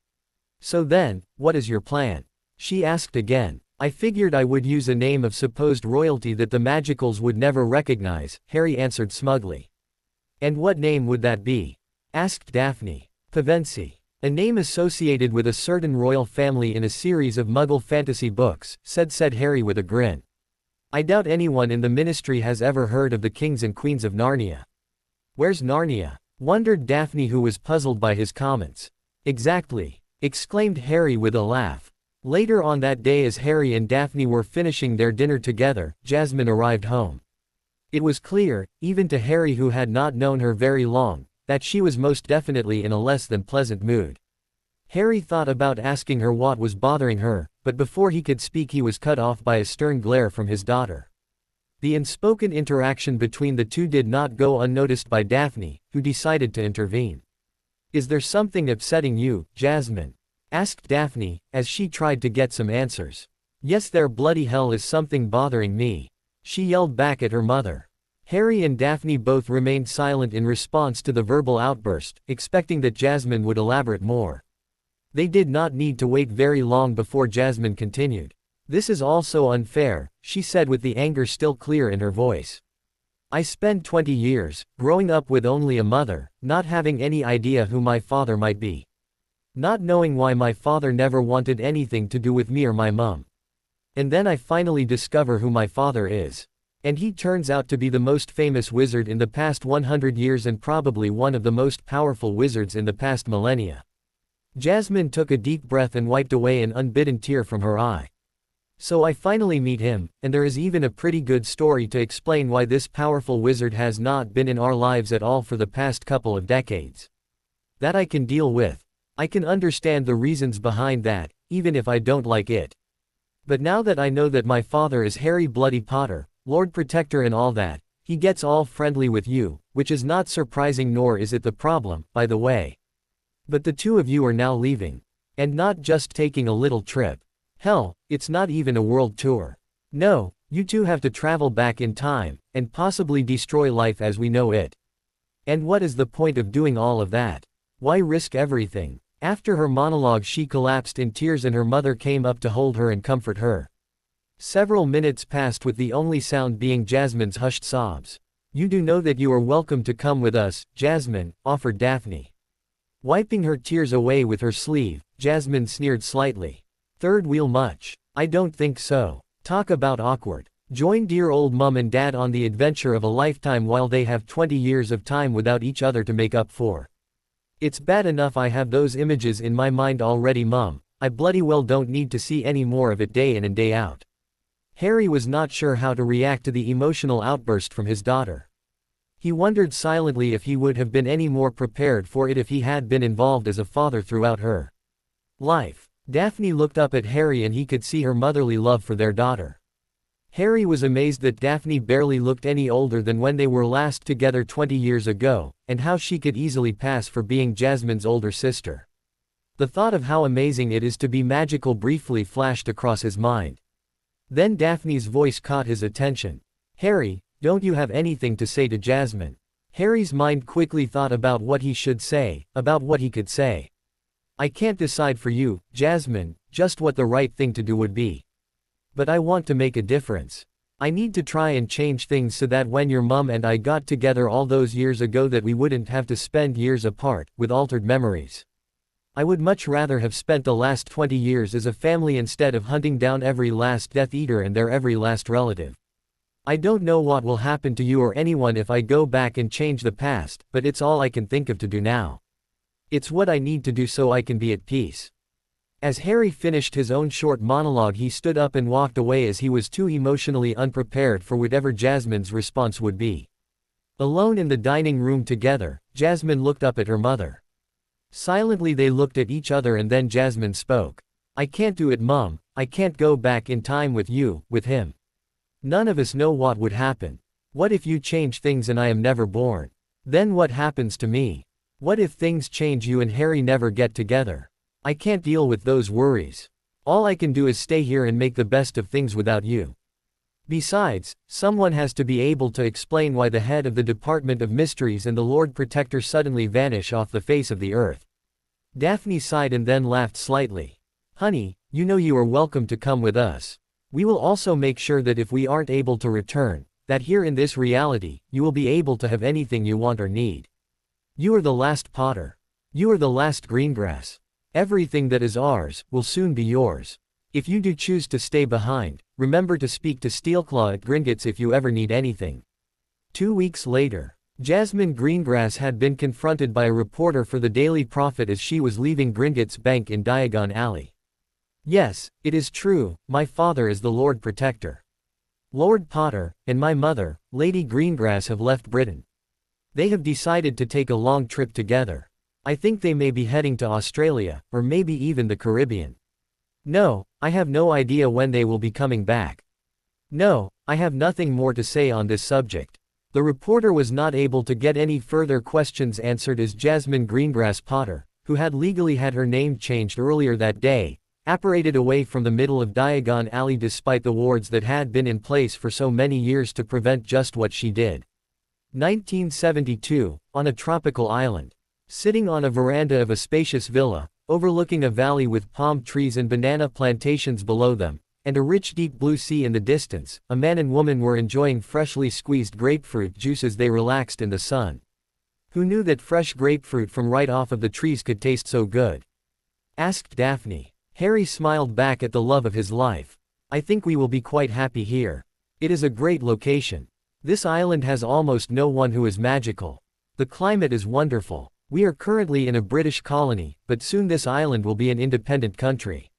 "So then, what is your plan?" she asked again. "I figured I would use a name of supposed royalty that the Magicals would never recognize," Harry answered smugly. "And what name would that be?" asked Daphne. "Pevensie. A name associated with a certain royal family in a series of Muggle fantasy books," said Harry with a grin. "I doubt anyone in the Ministry has ever heard of the Kings and Queens of Narnia." "Where's Narnia?" wondered Daphne, who was puzzled by his comments. "Exactly," exclaimed Harry with a laugh. Later on that day, as Harry and Daphne were finishing their dinner together, Jasmine arrived home. It was clear, even to Harry who had not known her very long, that she was most definitely in a less than pleasant mood. Harry thought about asking her what was bothering her, but before he could speak he was cut off by a stern glare from his daughter. The unspoken interaction between the two did not go unnoticed by Daphne, who decided to intervene. "Is there something upsetting you, Jasmine?" asked Daphne, as she tried to get some answers. "Yes, there bloody hell is something bothering me," she yelled back at her mother. Harry and Daphne both remained silent in response to the verbal outburst, expecting that Jasmine would elaborate more. They did not need to wait very long before Jasmine continued. "This is all so unfair," she said with the anger still clear in her voice. "I spent 20 years, growing up with only a mother, not having any idea who my father might be. Not knowing why my father never wanted anything to do with me or my mom. And then I finally discover who my father is. And he turns out to be the most famous wizard in the past 100 years and probably one of the most powerful wizards in the past millennia." Jasmine took a deep breath and wiped away an unbidden tear from her eye. "So I finally meet him, and there is even a pretty good story to explain why this powerful wizard has not been in our lives at all for the past couple of decades. That I can deal with. I can understand the reasons behind that, even if I don't like it. But now that I know that my father is Harry Bloody Potter, Lord Protector and all that, he gets all friendly with you, which is not surprising nor is it the problem, by the way. But the two of you are now leaving. And not just taking a little trip. Hell, it's not even a world tour. No, you two have to travel back in time, and possibly destroy life as we know it. And what is the point of doing all of that? Why risk everything?" After her monologue she collapsed in tears and her mother came up to hold her and comfort her. Several minutes passed with the only sound being Jasmine's hushed sobs. "You do know that you are welcome to come with us, Jasmine," offered Daphne. Wiping her tears away with her sleeve, Jasmine sneered slightly. "Third wheel much? I don't think so. Talk about awkward. Join dear old mum and dad on the adventure of a lifetime while they have 20 years of time without each other to make up for. It's bad enough I have those images in my mind already, Mum. I bloody well don't need to see any more of it day in and day out." Harry was not sure how to react to the emotional outburst from his daughter. He wondered silently if he would have been any more prepared for it if he had been involved as a father throughout her life. Daphne looked up at Harry and he could see her motherly love for their daughter. Harry was amazed that Daphne barely looked any older than when they were last together 20 years ago, and how she could easily pass for being Jasmine's older sister. The thought of how amazing it is to be magical briefly flashed across his mind. Then Daphne's voice caught his attention. "Harry, don't you have anything to say to Jasmine?" Harry's mind quickly thought about what he should say, about what he could say. I can't decide for you, Jasmine, just what the right thing to do would be. But I want to make a difference. I need to try and change things so that when your mom and I got together all those years ago that we wouldn't have to spend years apart, with altered memories. I would much rather have spent the last 20 years as a family instead of hunting down every last Death Eater and their every last relative. I don't know what will happen to you or anyone if I go back and change the past, but it's all I can think of to do now. It's what I need to do so I can be at peace. As Harry finished his own short monologue, he stood up and walked away as he was too emotionally unprepared for whatever Jasmine's response would be. Alone in the dining room together, Jasmine looked up at her mother. Silently they looked at each other and then Jasmine spoke. I can't do it, Mom. I can't go back in time with you, with him. None of us know what would happen. What if you change things and I am never born? Then what happens to me? What if things change, you and Harry never get together? I can't deal with those worries. All I can do is stay here and make the best of things without you. Besides, someone has to be able to explain why the head of the Department of Mysteries and the Lord Protector suddenly vanish off the face of the earth. Daphne sighed and then laughed slightly. Honey, you know you are welcome to come with us. We will also make sure that if we aren't able to return, that here in this reality, you will be able to have anything you want or need. You are the last Potter. You are the last Greengrass. Everything that is ours, will soon be yours. If you do choose to stay behind, remember to speak to Steelclaw at Gringotts if you ever need anything. 2 weeks later, Jasmine Greengrass had been confronted by a reporter for the Daily Prophet as she was leaving Gringotts Bank in Diagon Alley. Yes, it is true, my father is the Lord Protector. Lord Potter, and my mother, Lady Greengrass, have left Britain. They have decided to take a long trip together. I think they may be heading to Australia, or maybe even the Caribbean. No, I have no idea when they will be coming back. No, I have nothing more to say on this subject. The reporter was not able to get any further questions answered as Jasmine Greengrass Potter, who had legally had her name changed earlier that day, apparated away from the middle of Diagon Alley despite the wards that had been in place for so many years to prevent just what she did. 1972, on a tropical island. Sitting on a veranda of a spacious villa, overlooking a valley with palm trees and banana plantations below them, and a rich deep blue sea in the distance, a man and woman were enjoying freshly squeezed grapefruit juice as they relaxed in the sun. Who knew that fresh grapefruit from right off of the trees could taste so good? Asked Daphne. Harry smiled back at the love of his life. I think we will be quite happy here. It is a great location. This island has almost no one who is magical. The climate is wonderful. We are currently in a British colony, but soon this island will be an independent country.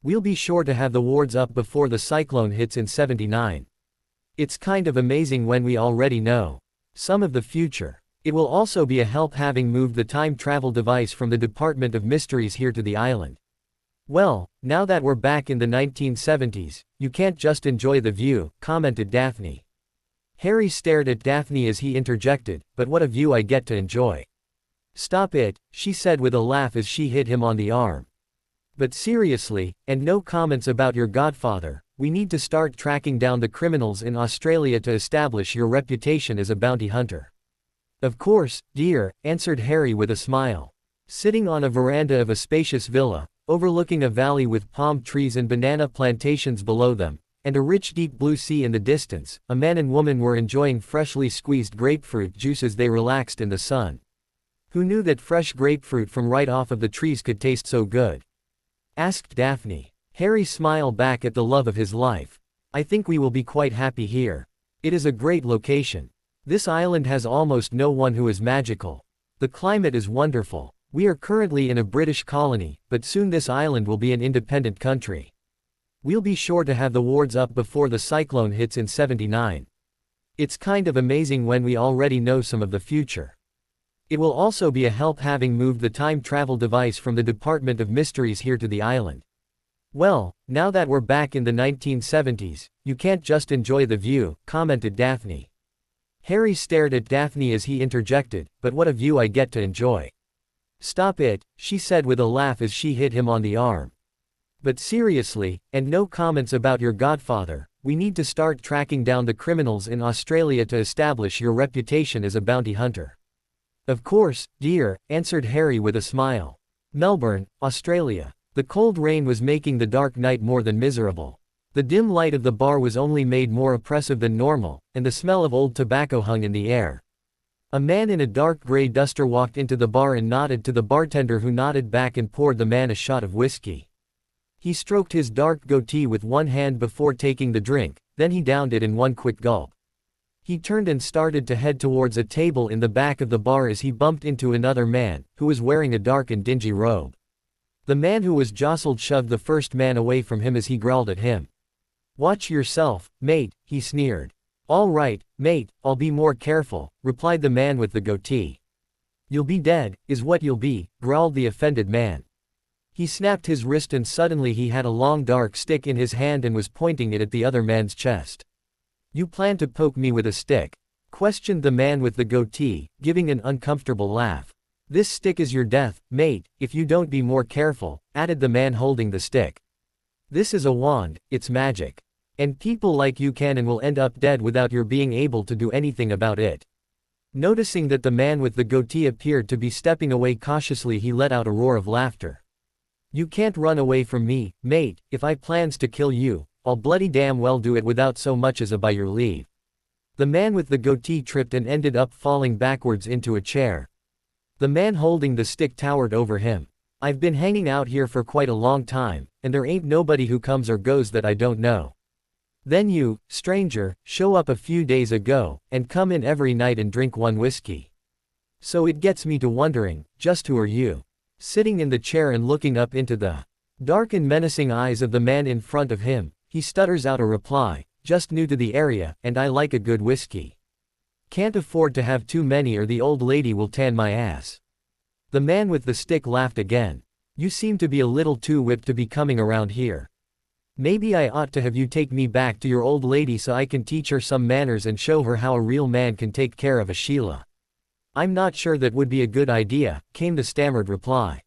We'll be sure to have the wards up before the cyclone hits in '79. It's kind of amazing when we already know some of the future. It will also be a help having moved the time travel device from the Department of Mysteries here to the island. Well, now that we're back in the 1970s, you can't just enjoy the view, commented Daphne. Harry stared at Daphne as he interjected, but what a view I get to enjoy. Stop it, she said with a laugh as she hit him on the arm. But seriously, and no comments about your godfather, we need to start tracking down the criminals in Australia to establish your reputation as a bounty hunter. Of course, dear, answered Harry with a smile. Sitting on a veranda of a spacious villa, overlooking a valley with palm trees and banana plantations below them, and a rich deep blue sea in the distance, a man and woman were enjoying freshly squeezed grapefruit juice as they relaxed in the sun. Who knew that fresh grapefruit from right off of the trees could taste so good? Asked Daphne. Harry smiled back at the love of his life. I think we will be quite happy here. It is a great location. This island has almost no one who is magical. The climate is wonderful. We are currently in a British colony, but soon this island will be an independent country. We'll be sure to have the wards up before the cyclone hits in '79. It's kind of amazing when we already know some of the future. It will also be a help having moved the time travel device from the Department of Mysteries here to the island. Well, now that we're back in the 1970s, you can't just enjoy the view, commented Daphne. Harry stared at Daphne as he interjected, but what a view I get to enjoy. Stop it, she said with a laugh as she hit him on the arm. But seriously, and no comments about your godfather, we need to start tracking down the criminals in Australia to establish your reputation as a bounty hunter. Of course, dear, answered Harry with a smile. Melbourne, Australia. The cold rain was making the dark night more than miserable. The dim light of the bar was only made more oppressive than normal, and the smell of old tobacco hung in the air. A man in a dark gray duster walked into the bar and nodded to the bartender, who nodded back and poured the man a shot of whiskey. He stroked his dark goatee with one hand before taking the drink, then he downed it in one quick gulp. He turned and started to head towards a table in the back of the bar as he bumped into another man, who was wearing a dark and dingy robe. The man who was jostled shoved the first man away from him as he growled at him. "Watch yourself, mate," he sneered. "All right, mate, I'll be more careful," replied the man with the goatee. "You'll be dead, is what you'll be," growled the offended man. He snapped his wrist and suddenly he had a long dark stick in his hand and was pointing it at the other man's chest. "You plan to poke me with a stick?" questioned the man with the goatee, giving an uncomfortable laugh. "This stick is your death, mate, if you don't be more careful," added the man holding the stick. "This is a wand, it's magic. And people like you can and will end up dead without your being able to do anything about it." Noticing that the man with the goatee appeared to be stepping away cautiously, he let out a roar of laughter. "You can't run away from me, mate. If I plans to kill you, I'll bloody damn well do it without so much as a by your leave." The man with the goatee tripped and ended up falling backwards into a chair. The man holding the stick towered over him. "I've been hanging out here for quite a long time, and there ain't nobody who comes or goes that I don't know. Then you, stranger, show up a few days ago, and come in every night and drink one whiskey. So it gets me to wondering, just who are you?" Sitting in the chair and looking up into the dark and menacing eyes of the man in front of him, he stutters out a reply, "Just new to the area, and I like a good whiskey. Can't afford to have too many or the old lady will tan my ass." The man with the stick laughed again. "You seem to be a little too whipped to be coming around here. Maybe I ought to have you take me back to your old lady so I can teach her some manners and show her how a real man can take care of a Sheila." "I'm not sure that would be a good idea," came the stammered reply.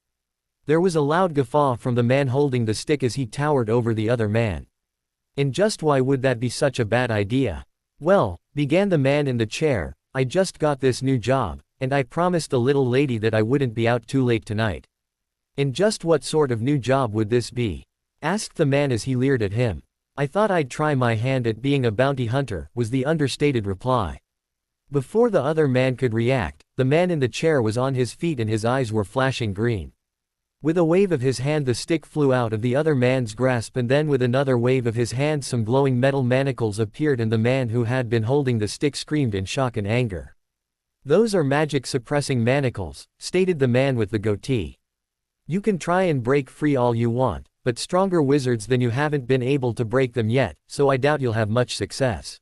There was a loud guffaw from the man holding the stick as he towered over the other man. "And just why would that be such a bad idea?" "Well," began the man in the chair, "I just got this new job, and I promised the little lady that I wouldn't be out too late tonight." "And just what sort of new job would this be?" asked the man as he leered at him. "I thought I'd try my hand at being a bounty hunter," was the understated reply. Before the other man could react, the man in the chair was on his feet and his eyes were flashing green. With a wave of his hand the stick flew out of the other man's grasp, and then with another wave of his hand some glowing metal manacles appeared and the man who had been holding the stick screamed in shock and anger. "Those are magic suppressing manacles," stated the man with the goatee. "You can try and break free all you want, but stronger wizards than you haven't been able to break them yet, so I doubt you'll have much success."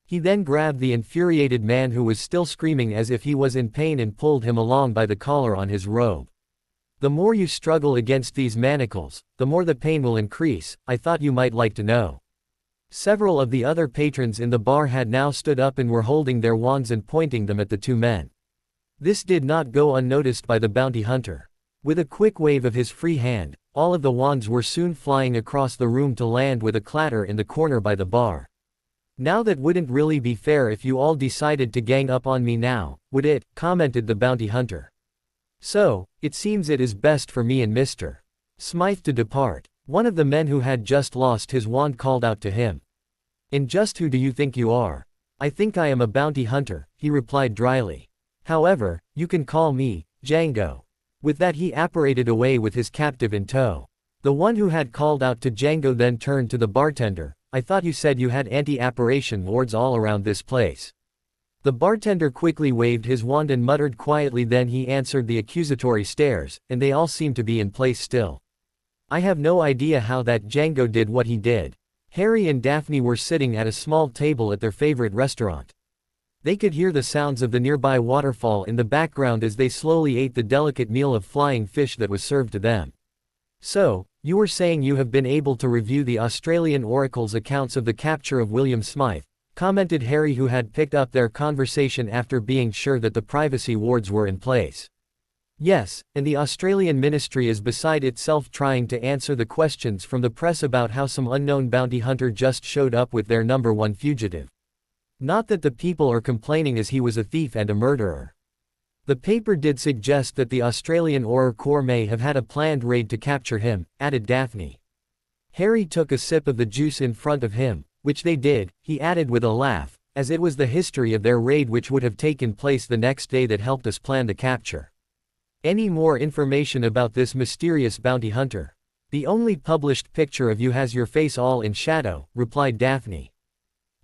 He then grabbed the infuriated man who was still screaming as if he was in pain and pulled him along by the collar on his robe. "The more you struggle against these manacles, the more the pain will increase. I thought you might like to know." Several of the other patrons in the bar had now stood up and were holding their wands and pointing them at the two men. This did not go unnoticed by the bounty hunter. With a quick wave of his free hand, all of the wands were soon flying across the room to land with a clatter in the corner by the bar. "Now that wouldn't really be fair if you all decided to gang up on me now, would it?" commented the bounty hunter. "So, it seems it is best for me and Mr. Smythe to depart." One of the men who had just lost his wand called out to him. "And just who do you think you are?" "I think I am a bounty hunter," he replied dryly. "However, you can call me Django." With that he apparated away with his captive in tow. The one who had called out to Django then turned to the bartender. "I thought you said you had anti-apparition wards all around this place." The bartender quickly waved his wand and muttered quietly, then he answered the accusatory stares, and they all seemed to be in place still. "I have no idea how that Django did what he did." Harry and Daphne were sitting at a small table at their favorite restaurant. They could hear the sounds of the nearby waterfall in the background as they slowly ate the delicate meal of flying fish that was served to them. "So, you were saying you have been able to review the Australian Oracle's accounts of the capture of William Smythe," commented Harry, who had picked up their conversation after being sure that the privacy wards were in place. "Yes, and the Australian ministry is beside itself trying to answer the questions from the press about how some unknown bounty hunter just showed up with their #1 fugitive. Not that the people are complaining, as he was a thief and a murderer." The paper did suggest that the Australian Horror Corps may have had a planned raid to capture him, added Daphne. Harry took a sip of the juice in front of him, which they did, he added with a laugh, as it was the history of their raid which would have taken place the next day that helped us plan the capture. Any more information about this mysterious bounty hunter? The only published picture of you has your face all in shadow, replied Daphne.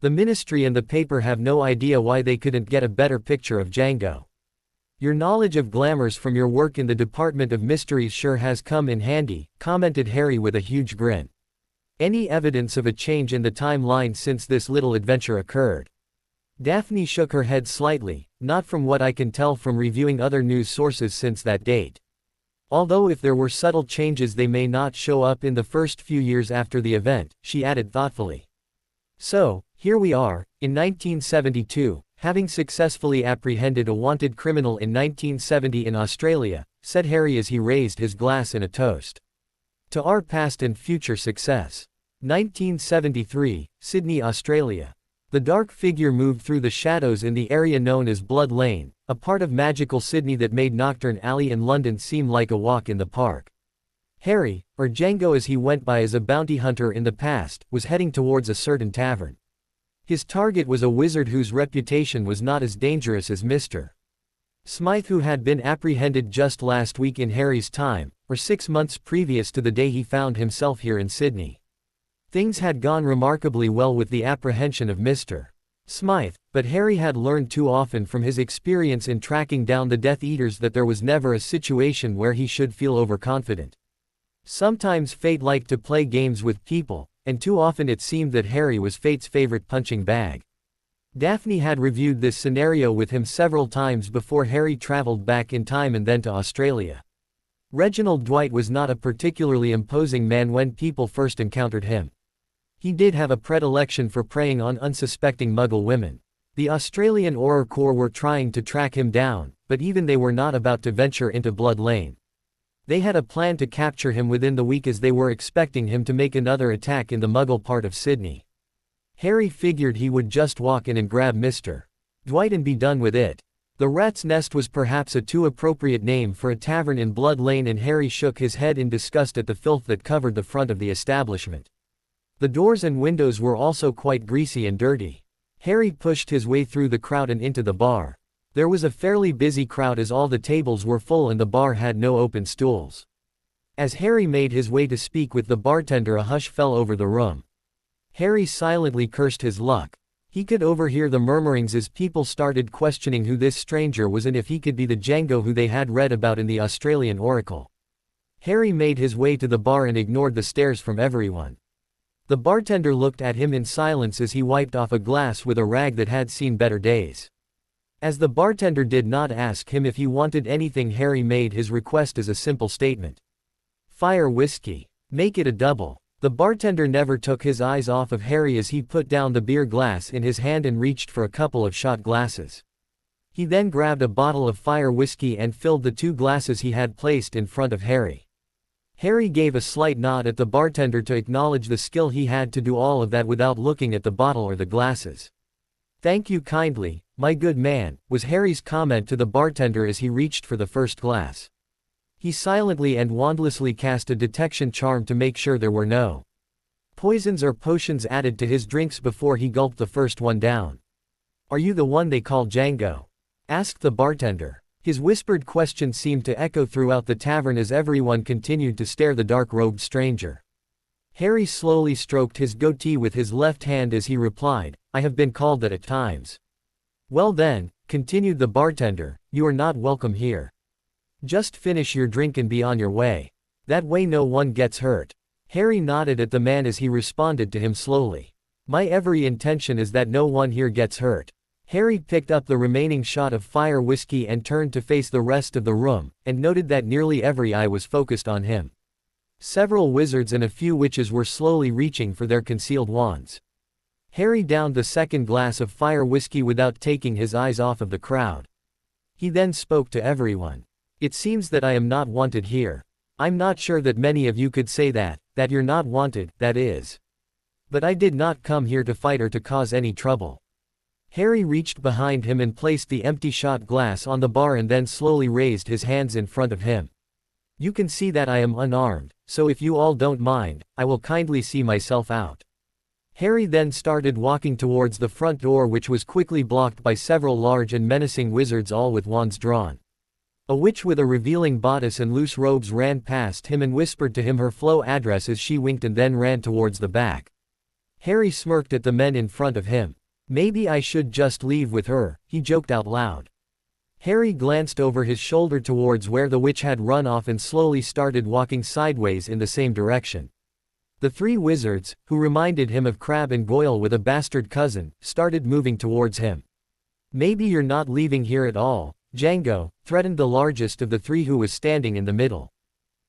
The ministry and the paper have no idea why they couldn't get a better picture of Django. Your knowledge of glamours from your work in the Department of Mysteries sure has come in handy, commented Harry with a huge grin. Any evidence of a change in the timeline since this little adventure occurred? Daphne shook her head slightly, not from what I can tell from reviewing other news sources since that date. Although if there were subtle changes they may not show up in the first few years after the event, she added thoughtfully. So, here we are, in 1972, having successfully apprehended a wanted criminal in 1970 in Australia, said Harry as he raised his glass in a toast. To our past and future success. 1973, Sydney, Australia. The dark figure moved through the shadows in the area known as Blood Lane, a part of magical Sydney that made Nocturne Alley in London seem like a walk in the park. Harry, or Django as he went by as a bounty hunter in the past, was heading towards a certain tavern. His target was a wizard whose reputation was not as dangerous as Mr. Smythe, who had been apprehended just last week in Harry's time, or 6 months previous to the day he found himself here in Sydney. Things had gone remarkably well with the apprehension of Mr. Smythe, but Harry had learned too often from his experience in tracking down the Death Eaters that there was never a situation where he should feel overconfident. Sometimes fate liked to play games with people, and too often it seemed that Harry was fate's favorite punching bag. Daphne had reviewed this scenario with him several times before Harry traveled back in time and then to Australia. Reginald Dwight was not a particularly imposing man when people first encountered him. He did have a predilection for preying on unsuspecting Muggle women. The Australian Horror Corps were trying to track him down, but even they were not about to venture into Blood Lane. They had a plan to capture him within the week as they were expecting him to make another attack in the Muggle part of Sydney. Harry figured he would just walk in and grab Mr. Dwight and be done with it. The Rat's Nest was perhaps a too appropriate name for a tavern in Blood Lane, and Harry shook his head in disgust at the filth that covered the front of the establishment. The doors and windows were also quite greasy and dirty. Harry pushed his way through the crowd and into the bar. There was a fairly busy crowd as all the tables were full and the bar had no open stools. As Harry made his way to speak with the bartender, a hush fell over the room. Harry silently cursed his luck. He could overhear the murmurings as people started questioning who this stranger was and if he could be the Django who they had read about in the Australian Oracle. Harry made his way to the bar and ignored the stares from everyone. The bartender looked at him in silence as he wiped off a glass with a rag that had seen better days. As the bartender did not ask him if he wanted anything, Harry made his request as a simple statement. "Fire whiskey. Make it a double." The bartender never took his eyes off of Harry as he put down the beer glass in his hand and reached for a couple of shot glasses. He then grabbed a bottle of fire whiskey and filled the 2 glasses he had placed in front of Harry. Harry gave a slight nod at the bartender to acknowledge the skill he had to do all of that without looking at the bottle or the glasses. "Thank you kindly, my good man," was Harry's comment to the bartender as he reached for the first glass. He silently and wandlessly cast a detection charm to make sure there were no poisons or potions added to his drinks before he gulped the first one down. "Are you the one they call Django?" asked the bartender. His whispered question seemed to echo throughout the tavern as everyone continued to stare the dark-robed stranger. Harry slowly stroked his goatee with his left hand as he replied, "I have been called that at times." "Well then," continued the bartender, "you are not welcome here. Just finish your drink and be on your way. That way no one gets hurt." Harry nodded at the man as he responded to him slowly. "My every intention is that no one here gets hurt." Harry picked up the remaining shot of fire whiskey and turned to face the rest of the room, and noted that nearly every eye was focused on him. Several wizards and a few witches were slowly reaching for their concealed wands. Harry downed the second glass of fire whiskey without taking his eyes off of the crowd. He then spoke to everyone. "It seems that I am not wanted here. I'm not sure that many of you could say that you're not wanted, that is. But I did not come here to fight or to cause any trouble. Harry reached behind him and placed the empty shot glass on the bar and then slowly raised his hands in front of him. You can see that I am unarmed, so if you all don't mind, I will kindly see myself out. Harry then started walking towards the front door, which was quickly blocked by several large and menacing wizards, all with wands drawn. A witch with a revealing bodice and loose robes ran past him and whispered to him her flow address as she winked and then ran towards the back. Harry smirked at the men in front of him. Maybe I should just leave with her, he joked out loud. Harry glanced over his shoulder towards where the witch had run off and slowly started walking sideways in the same direction. The three wizards, who reminded him of Crabbe and Goyle with a bastard cousin, started moving towards him. Maybe you're not leaving here at all, Django, threatened the largest of the three, who was standing in the middle.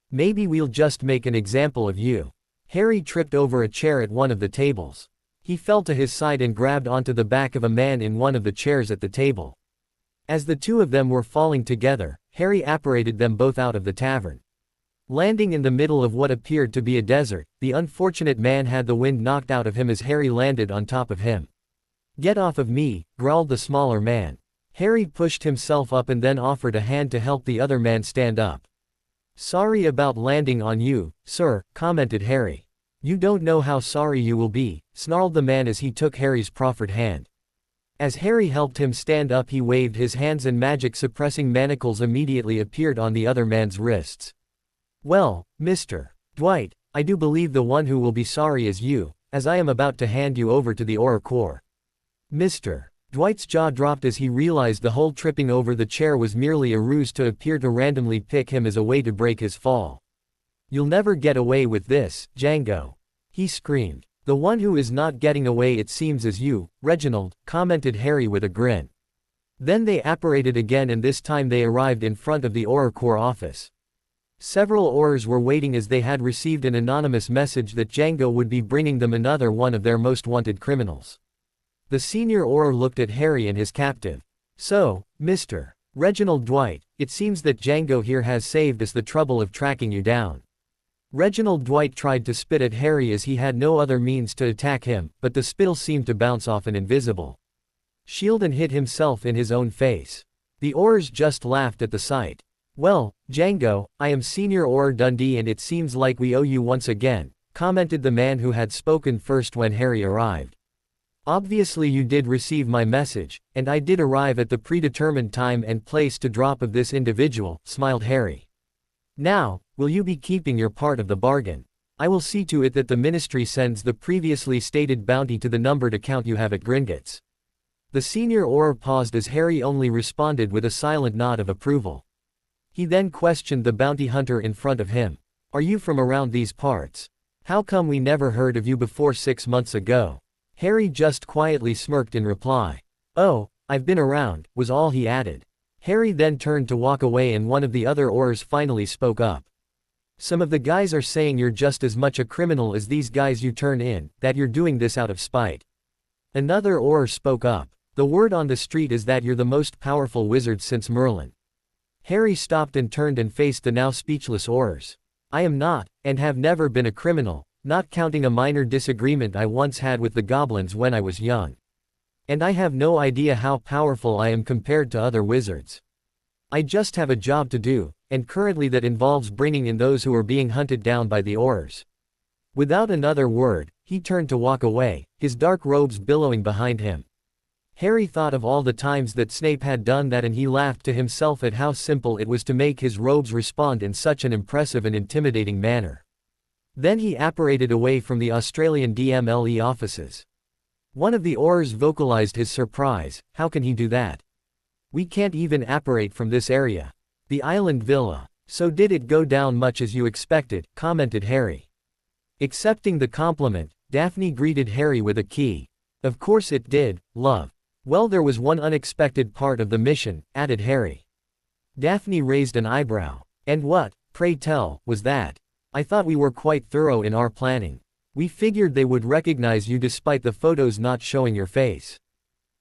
Maybe we'll just make an example of you. Harry tripped over a chair at one of the tables. He fell to his side and grabbed onto the back of a man in one of the chairs at the table. As the two of them were falling together, Harry apparated them both out of the tavern. Landing in the middle of what appeared to be a desert, the unfortunate man had the wind knocked out of him as Harry landed on top of him. Get off of me, growled the smaller man. Harry pushed himself up and then offered a hand to help the other man stand up. Sorry about landing on you, sir, commented Harry. You don't know how sorry you will be, snarled the man as he took Harry's proffered hand. As Harry helped him stand up, he waved his hands and magic-suppressing manacles immediately appeared on the other man's wrists. Well, Mr. Dwight, I do believe the one who will be sorry is you, as I am about to hand you over to the Auror Corps. Mr. Dwight's jaw dropped as he realized the whole tripping over the chair was merely a ruse to appear to randomly pick him as a way to break his fall. You'll never get away with this, Django, he screamed. The one who is not getting away, it seems, is you, Reginald, commented Harry with a grin. Then they apparated again, and this time they arrived in front of the Auror Corps office. Several Aurors were waiting as they had received an anonymous message that Django would be bringing them another one of their most wanted criminals. The senior Auror looked at Harry and his captive. So, Mr. Reginald Dwight, it seems that Django here has saved us the trouble of tracking you down. Reginald Dwight tried to spit at Harry as he had no other means to attack him, but the spittle seemed to bounce off an invisible shield and hit himself in his own face. The Aurors just laughed at the sight. Well, Django, I am Senior Auror Dundee and it seems like we owe you once again, commented the man who had spoken first when Harry arrived. Obviously you did receive my message, and I did arrive at the predetermined time and place to drop of this individual, smiled Harry. Now, will you be keeping your part of the bargain? I will see to it that the ministry sends the previously stated bounty to the numbered account you have at Gringotts. The senior Auror paused as Harry only responded with a silent nod of approval. He then questioned the bounty hunter in front of him. Are you from around these parts? How come we never heard of you before 6 months ago? Harry just quietly smirked in reply. Oh, I've been around, was all he added. Harry then turned to walk away and one of the other Aurors finally spoke up. Some of the guys are saying you're just as much a criminal as these guys you turn in, that you're doing this out of spite. Another Auror spoke up. The word on the street is that you're the most powerful wizard since Merlin. Harry stopped and turned and faced the now speechless Aurors. I am not, and have never been a criminal, not counting a minor disagreement I once had with the goblins when I was young. And I have no idea how powerful I am compared to other wizards. I just have a job to do, and currently that involves bringing in those who are being hunted down by the Aurors. Without another word, he turned to walk away, his dark robes billowing behind him. Harry thought of all the times that Snape had done that and he laughed to himself at how simple it was to make his robes respond in such an impressive and intimidating manner. Then he apparated away from the Australian DMLE offices. One of the Aurors vocalized his surprise. How can he do that? We can't even apparate from this area. The island villa. So did it go down much as you expected, commented Harry. Accepting the compliment, Daphne greeted Harry with a key. Of course it did, love. Well, there was one unexpected part of the mission, added Harry. Daphne raised an eyebrow. And what, pray tell, was that? I thought we were quite thorough in our planning. We figured they would recognize you despite the photos not showing your face.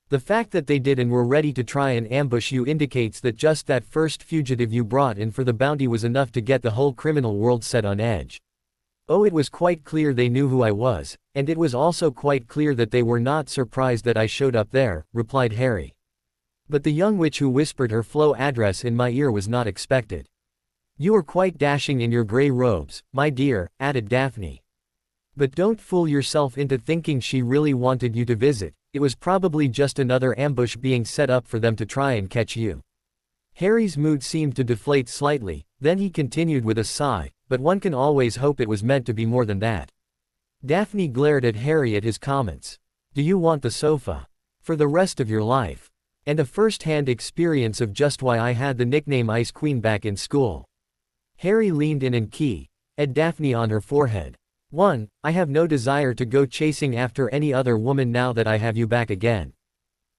The fact that they did and were ready to try and ambush you indicates that just that first fugitive you brought in for the bounty was enough to get the whole criminal world set on edge. Oh, it was quite clear they knew who I was, and it was also quite clear that they were not surprised that I showed up there, replied Harry. But the young witch who whispered her flow address in my ear was not expected. You are quite dashing in your grey robes, my dear, added Daphne. But don't fool yourself into thinking she really wanted you to visit, it was probably just another ambush being set up for them to try and catch you. Harry's mood seemed to deflate slightly, then he continued with a sigh, but one can always hope it was meant to be more than that. Daphne glared at Harry at his comments. Do you want the sofa? For the rest of your life? And a first-hand experience of just why I had the nickname Ice Queen back in school. Harry leaned in and kissed Daphne on her forehead. 1. I have no desire to go chasing after any other woman now that I have you back again.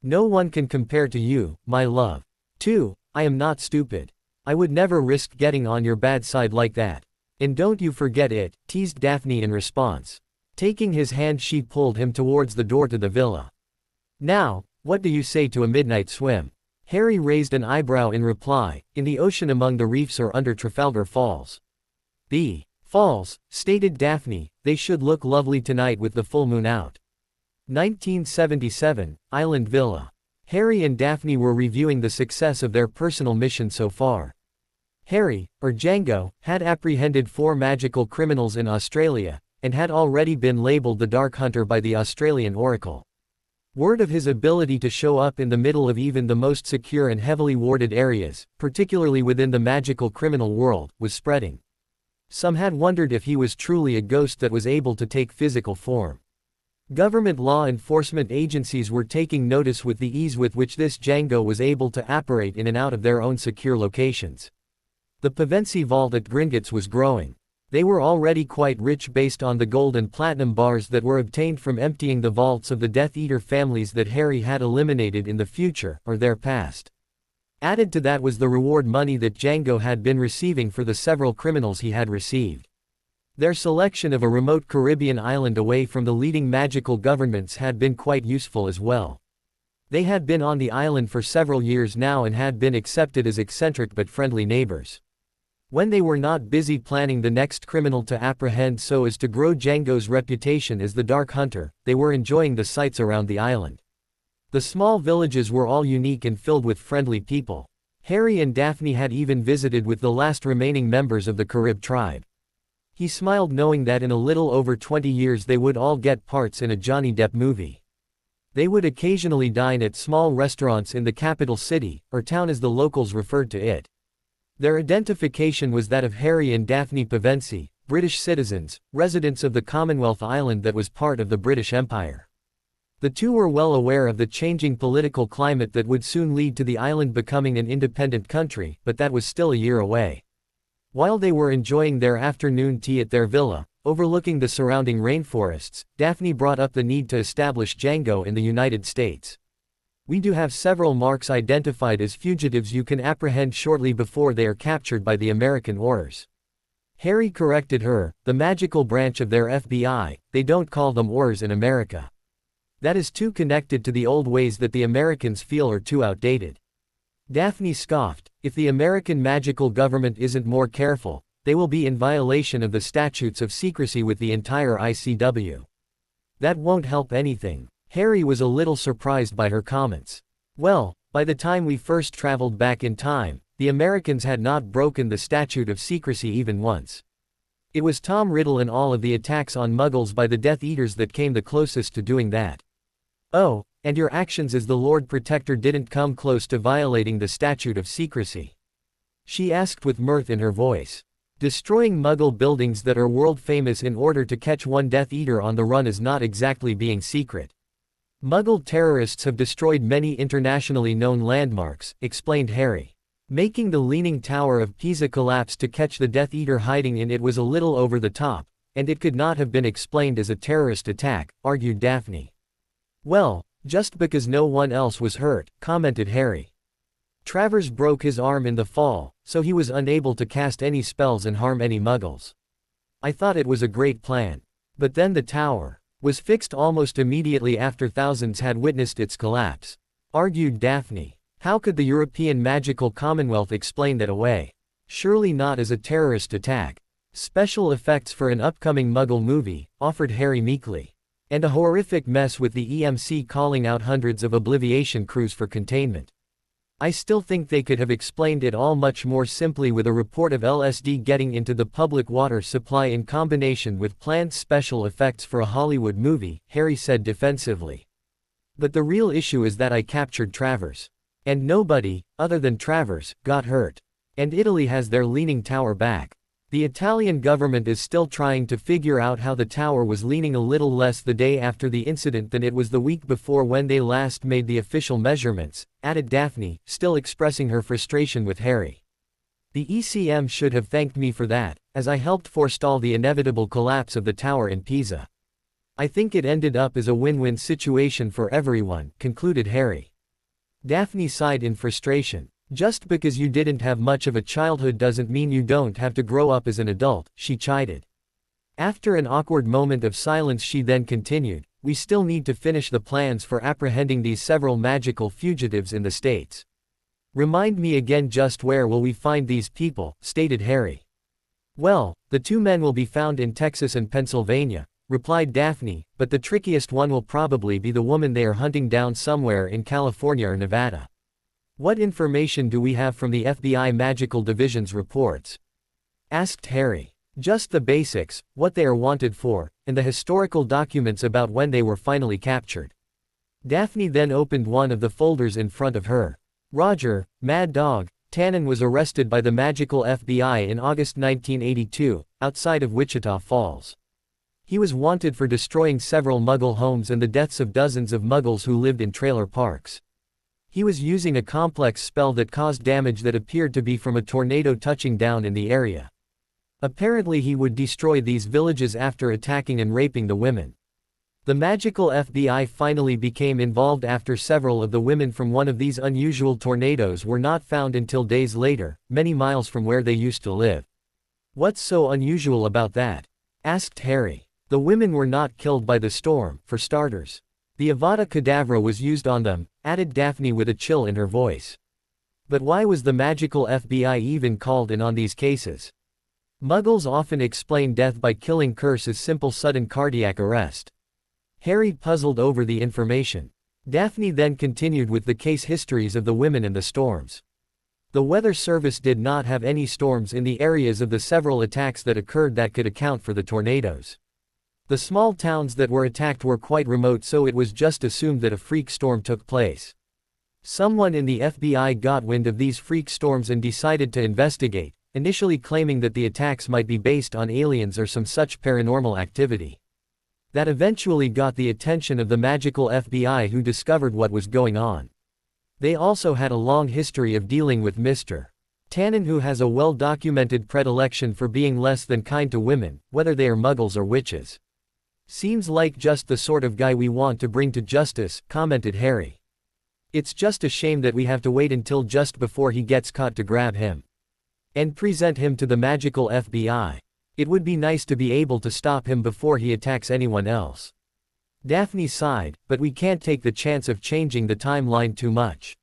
No one can compare to you, my love. 2. I am not stupid. I would never risk getting on your bad side like that. And don't you forget it, teased Daphne in response. Taking his hand, she pulled him towards the door to the villa. Now, what do you say to a midnight swim? Harry raised an eyebrow in reply, in the ocean among the reefs or under Trafalgar Falls. The falls, stated Daphne, they should look lovely tonight with the full moon out. 1977, Island Villa. Harry and Daphne were reviewing the success of their personal mission so far. Harry, or Django, had apprehended 4 magical criminals in Australia, and had already been labeled the Dark Hunter by the Australian Oracle. Word of his ability to show up in the middle of even the most secure and heavily warded areas, particularly within the magical criminal world, was spreading. Some had wondered if he was truly a ghost that was able to take physical form. Government law enforcement agencies were taking notice with the ease with which this Django was able to apparate in and out of their own secure locations. The Pevensey vault at Gringotts was growing. They were already quite rich based on the gold and platinum bars that were obtained from emptying the vaults of the Death Eater families that Harry had eliminated in the future, or their past. Added to that was the reward money that Django had been receiving for the several criminals he had received. Their selection of a remote Caribbean island away from the leading magical governments had been quite useful as well. They had been on the island for several years now and had been accepted as eccentric but friendly neighbors. When they were not busy planning the next criminal to apprehend so as to grow Django's reputation as the Dark Hunter, they were enjoying the sights around the island. The small villages were all unique and filled with friendly people. Harry and Daphne had even visited with the last remaining members of the Carib tribe. He smiled knowing that in a little over 20 years they would all get parts in a Johnny Depp movie. They would occasionally dine at small restaurants in the capital city, or town as the locals referred to it. Their identification was that of Harry and Daphne Pevensey, British citizens, residents of the Commonwealth Island that was part of the British Empire. The two were well aware of the changing political climate that would soon lead to the island becoming an independent country, but that was still a year away. While they were enjoying their afternoon tea at their villa, overlooking the surrounding rainforests, Daphne brought up the need to establish Django in the United States. We do have several marks identified as fugitives you can apprehend shortly before they are captured by the American Aurors. Harry corrected her, the magical branch of their FBI, they don't call them Aurors in America. That is too connected to the old ways that the Americans feel are too outdated. Daphne scoffed, if the American magical government isn't more careful, they will be in violation of the statutes of secrecy with the entire ICW. That won't help anything. Harry was a little surprised by her comments. Well, by the time we first traveled back in time, the Americans had not broken the statute of secrecy even once. It was Tom Riddle and all of the attacks on Muggles by the Death Eaters that came the closest to doing that. Oh, and your actions as the Lord Protector didn't come close to violating the statute of secrecy? She asked with mirth in her voice. Destroying Muggle buildings that are world famous in order to catch one Death Eater on the run is not exactly being secret. Muggle terrorists have destroyed many internationally known landmarks, explained Harry. Making the Leaning Tower of Pisa collapse to catch the Death Eater hiding in it was a little over the top, and it could not have been explained as a terrorist attack, argued Daphne. Well, just because no one else was hurt, commented Harry. Travers broke his arm in the fall, so he was unable to cast any spells and harm any Muggles. I thought it was a great plan. But then the tower was fixed almost immediately after thousands had witnessed its collapse, argued Daphne. How could the European Magical Commonwealth explain that away? Surely not as a terrorist attack. Special effects for an upcoming Muggle movie, offered Harry meekly. And a horrific mess with the EMC calling out hundreds of Obliviation crews for containment. I still think they could have explained it all much more simply with a report of LSD getting into the public water supply in combination with planned special effects for a Hollywood movie, Harry said defensively. But the real issue is that I captured Travers. And nobody, other than Travers, got hurt. And Italy has their Leaning Tower back. The Italian government is still trying to figure out how the tower was leaning a little less the day after the incident than it was the week before when they last made the official measurements, added Daphne, still expressing her frustration with Harry. The ECM should have thanked me for that, as I helped forestall the inevitable collapse of the tower in Pisa. I think it ended up as a win-win situation for everyone, concluded Harry. Daphne sighed in frustration. Just because you didn't have much of a childhood doesn't mean you don't have to grow up as an adult, she chided. After an awkward moment of silence she then continued, we still need to finish the plans for apprehending these several magical fugitives in the States. Remind me again, just where will we find these people, stated Harry. Well, the 2 men will be found in Texas and Pennsylvania, replied Daphne, but the trickiest one will probably be the woman they are hunting down somewhere in California or Nevada. What information do we have from the FBI Magical Division's reports? Asked Harry. Just the basics, what they are wanted for, and the historical documents about when they were finally captured. Daphne then opened one of the folders in front of her. Roger, Mad Dog, Tannen was arrested by the magical FBI in August 1982, outside of Wichita Falls. He was wanted for destroying several Muggle homes and the deaths of dozens of Muggles who lived in trailer parks. He was using a complex spell that caused damage that appeared to be from a tornado touching down in the area. Apparently he would destroy these villages after attacking and raping the women. The magical FBI finally became involved after several of the women from one of these unusual tornadoes were not found until days later, many miles from where they used to live. What's so unusual about that? Asked Harry. The women were not killed by the storm, for starters. The Avada Kedavra was used on them, added Daphne with a chill in her voice. But why was the magical FBI even called in on these cases? Muggles often explain death by killing curse as simple sudden cardiac arrest. Harry puzzled over the information. Daphne then continued with the case histories of the women and the storms. The Weather Service did not have any storms in the areas of the several attacks that occurred that could account for the tornadoes. The small towns that were attacked were quite remote, so it was just assumed that a freak storm took place. Someone in the FBI got wind of these freak storms and decided to investigate, initially claiming that the attacks might be based on aliens or some such paranormal activity. That eventually got the attention of the magical FBI, who discovered what was going on. They also had a long history of dealing with Mr. Tannen, who has a well-documented predilection for being less than kind to women, whether they are Muggles or witches. Seems like just the sort of guy we want to bring to justice, commented Harry. It's just a shame that we have to wait until just before he gets caught to grab him and present him to the magical FBI. It would be nice to be able to stop him before he attacks anyone else. Daphne sighed, but we can't take the chance of changing the timeline too much.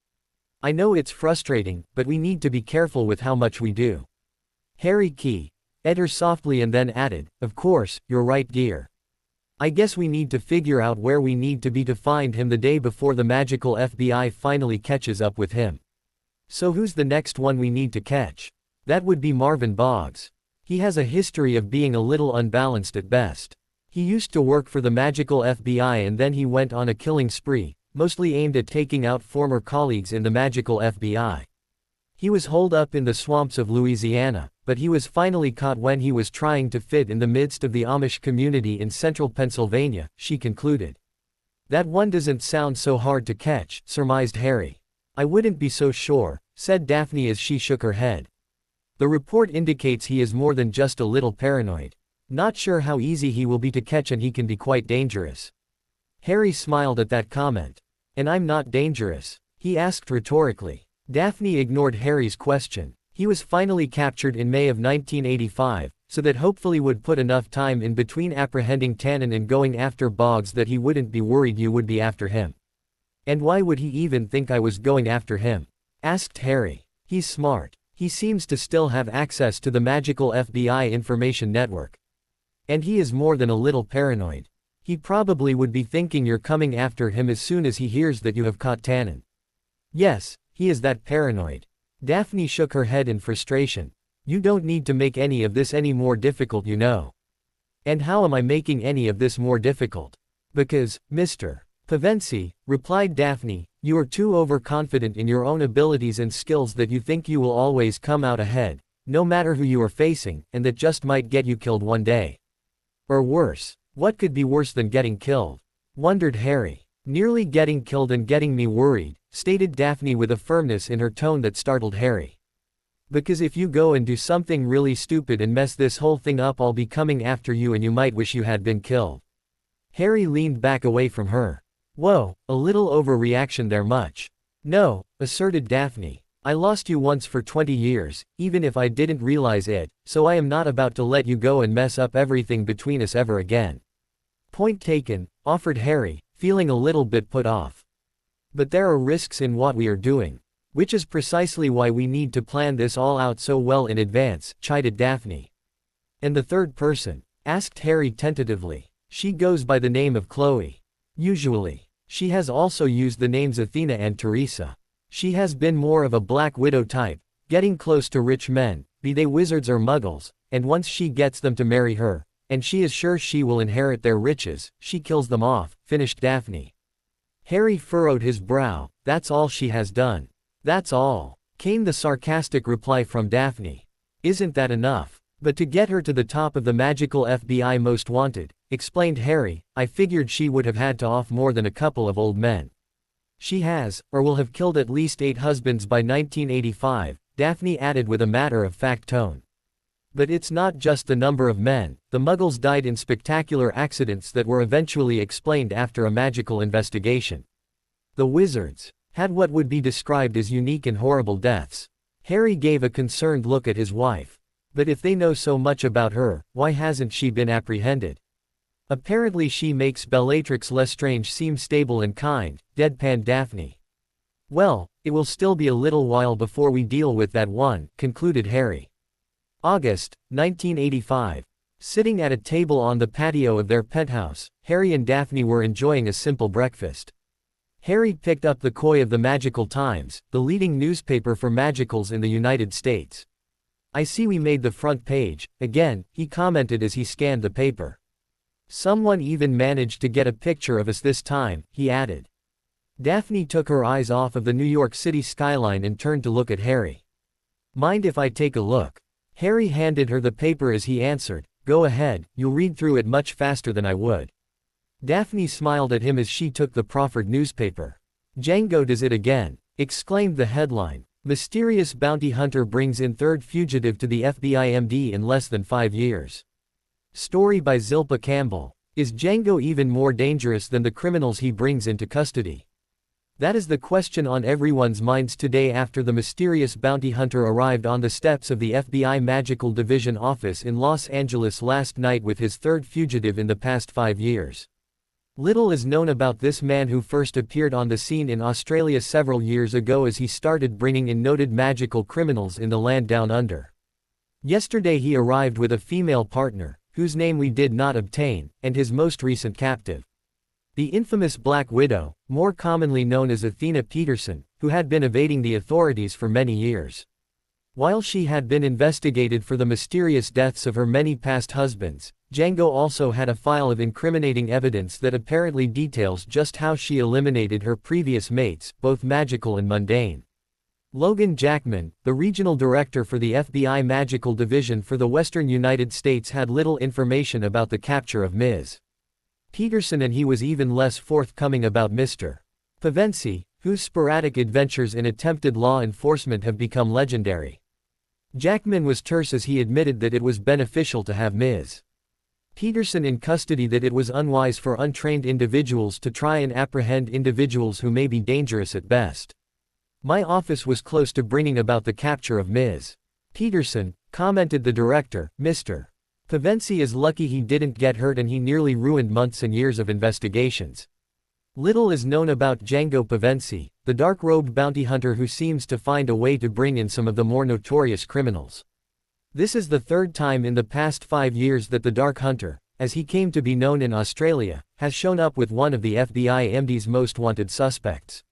I know it's frustrating, but we need to be careful with how much we do. Harry keyed her softly and then added, of course, you're right, dear. I guess we need to figure out where we need to be to find him the day before the magical FBI finally catches up with him. So who's the next one we need to catch? That would be Marvin Boggs. He has a history of being a little unbalanced at best. He used to work for the magical FBI and then he went on a killing spree, mostly aimed at taking out former colleagues in the magical FBI. He was holed up in the swamps of Louisiana, but he was finally caught when he was trying to fit in the midst of the Amish community in central Pennsylvania, she concluded. That one doesn't sound so hard to catch, surmised Harry. I wouldn't be so sure, said Daphne as she shook her head. The report indicates he is more than just a little paranoid. Not sure how easy he will be to catch, and he can be quite dangerous. Harry smiled at that comment. And I'm not dangerous? He asked rhetorically. Daphne ignored Harry's question. He was finally captured in May of 1985, so that hopefully would put enough time in between apprehending Tannen and going after Boggs that he wouldn't be worried you would be after him. And why would he even think I was going after him? Asked Harry. He's smart. He seems to still have access to the magical FBI information network. And he is more than a little paranoid. He probably would be thinking you're coming after him as soon as he hears that you have caught Tannen. Yes, he is that paranoid. Daphne shook her head in frustration. You don't need to make any of this any more difficult, you know. And how am I making any of this more difficult? Because, Mr. Pevensie, replied Daphne, you are too overconfident in your own abilities and skills that you think you will always come out ahead, no matter who you are facing, and that just might get you killed one day. Or worse. What could be worse than getting killed? Wondered Harry. Nearly getting killed and getting me worried, stated Daphne with a firmness in her tone that startled Harry. Because if you go and do something really stupid and mess this whole thing up, I'll be coming after you and you might wish you had been killed. Harry leaned back away from her. Whoa, a little overreaction there much. No, asserted Daphne. I lost you once for 20 years, even if I didn't realize it, so I am not about to let you go and mess up everything between us ever again. Point taken, offered Harry, feeling a little bit put off. But there are risks in what we are doing. Which is precisely why we need to plan this all out so well in advance, chided Daphne. And the third person? Asked Harry tentatively. She goes by the name of Chloe. Usually. She has also used the names Athena and Teresa. She has been more of a Black Widow type, getting close to rich men, be they wizards or muggles, and once she gets them to marry her, and she is sure she will inherit their riches, she kills them off, finished Daphne. Harry furrowed his brow. That's all she has done. That's all, came the sarcastic reply from Daphne. Isn't that enough? But to get her to the top of the magical FBI most wanted, explained Harry, I figured she would have had to off more than a couple of old men. She has, or will have killed at least 8 husbands by 1985, Daphne added with a matter-of-fact tone. But it's not just the number of men, the Muggles died in spectacular accidents that were eventually explained after a magical investigation. The wizards had what would be described as unique and horrible deaths. Harry gave a concerned look at his wife. But if they know so much about her, why hasn't she been apprehended? Apparently she makes Bellatrix Lestrange seem stable and kind, deadpanned Daphne. Well, it will still be a little while before we deal with that one, concluded Harry. August, 1985. Sitting at a table on the patio of their penthouse, Harry and Daphne were enjoying a simple breakfast. Harry picked up the Koi of the Magical Times, the leading newspaper for magicals in the United States. I see we made the front page, again, he commented as he scanned the paper. Someone even managed to get a picture of us this time, he added. Daphne took her eyes off of the New York City skyline and turned to look at Harry. Mind if I take a look? Harry handed her the paper as he answered, go ahead, you'll read through it much faster than I would. Daphne smiled at him as she took the proffered newspaper. Django does it again, exclaimed the headline. Mysterious bounty hunter brings in third fugitive to the FBI MD in less than 5 years. Story by Zilpa Campbell. Is Django even more dangerous than the criminals he brings into custody? That is the question on everyone's minds today after the mysterious bounty hunter arrived on the steps of the FBI Magical Division office in Los Angeles last night with his third fugitive in the past 5 years. Little is known about this man who first appeared on the scene in Australia several years ago as he started bringing in noted magical criminals in the land down under. Yesterday he arrived with a female partner, whose name we did not obtain, and his most recent captive. The infamous Black Widow, more commonly known as Athena Peterson, who had been evading the authorities for many years. While she had been investigated for the mysterious deaths of her many past husbands, Django also had a file of incriminating evidence that apparently details just how she eliminated her previous mates, both magical and mundane. Logan Jackman, the regional director for the FBI Magical Division for the Western United States, had little information about the capture of Ms. Peterson, and he was even less forthcoming about Mr. Pevensie, whose sporadic adventures in attempted law enforcement have become legendary. Jackman was terse as he admitted that it was beneficial to have Ms. Peterson in custody, that it was unwise for untrained individuals to try and apprehend individuals who may be dangerous at best. My office was close to bringing about the capture of Ms. Peterson, commented the director. Mr. Pevensie is lucky he didn't get hurt, and he nearly ruined months and years of investigations. Little is known about Django Pevensie, the dark-robed bounty hunter who seems to find a way to bring in some of the more notorious criminals. This is the third time in the past 5 years that the Dark Hunter, as he came to be known in Australia, has shown up with one of the FBI MD's most wanted suspects.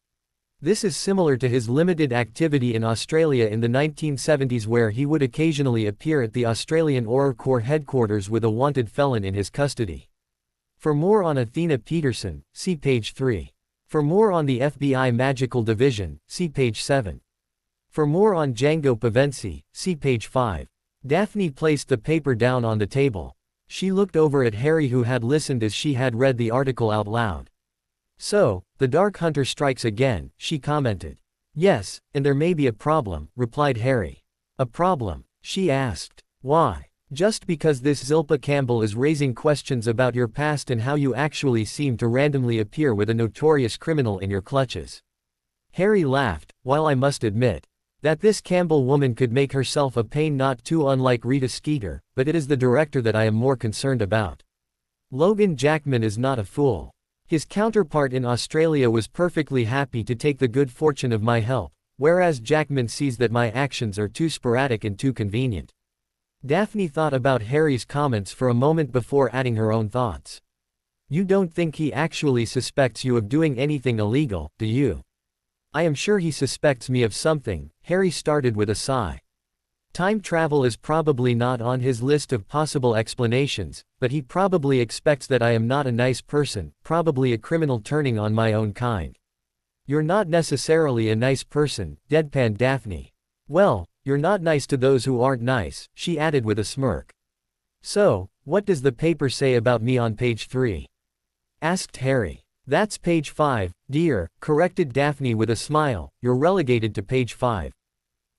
This is similar to his limited activity in Australia in the 1970s, where he would occasionally appear at the Australian Horror Corps headquarters with a wanted felon in his custody. For more on Athena Peterson, see page 3. For more on the FBI Magical Division, see page 7. For more on Django Pavensi, see page 5. Daphne placed the paper down on the table. She looked over at Harry, who had listened as she had read the article out loud. "So, the Dark Hunter strikes again," she commented. "Yes, and there may be a problem," replied Harry. "A problem?" she asked. "Why?" "Just because this Zilpa Campbell is raising questions about your past and how you actually seem to randomly appear with a notorious criminal in your clutches." Harry laughed. "While I must admit that this Campbell woman could make herself a pain not too unlike Rita Skeeter, but it is the director that I am more concerned about. Logan Jackman is not a fool. His counterpart in Australia was perfectly happy to take the good fortune of my help, whereas Jackman sees that my actions are too sporadic and too convenient." Daphne thought about Harry's comments for a moment before adding her own thoughts. "You don't think he actually suspects you of doing anything illegal, do you?" "I am sure he suspects me of something," Harry started with a sigh. "Time travel is probably not on his list of possible explanations, but he probably expects that I am not a nice person, probably a criminal turning on my own kind." "You're not necessarily a nice person," deadpanned Daphne. "Well, you're not nice to those who aren't nice," she added with a smirk. "So, what does the paper say about me on page 3? asked Harry. "That's page 5, dear," corrected Daphne with a smile. "You're relegated to page 5.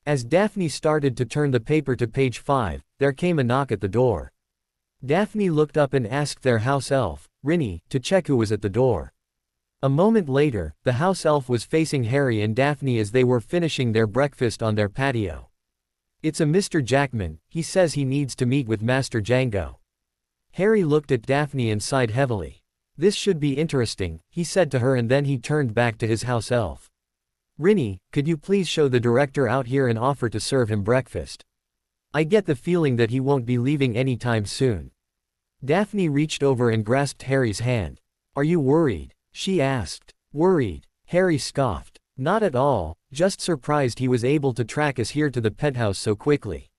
As Daphne started to turn the paper to page 5, there came a knock at the door. Daphne looked up and asked their house elf, Rinny, to check who was at the door. A moment later, the house elf was facing Harry and Daphne as they were finishing their breakfast on their patio. "It's a Mr. Jackman, he says he needs to meet with Master Django." Harry looked at Daphne and sighed heavily. "This should be interesting," he said to her, and then he turned back to his house elf. "Rinny, could you please show the director out here and offer to serve him breakfast? I get the feeling that he won't be leaving anytime soon." Daphne reached over and grasped Harry's hand. "Are you worried?" she asked. "Worried?" Harry scoffed. "Not at all, just surprised he was able to track us here to the penthouse so quickly.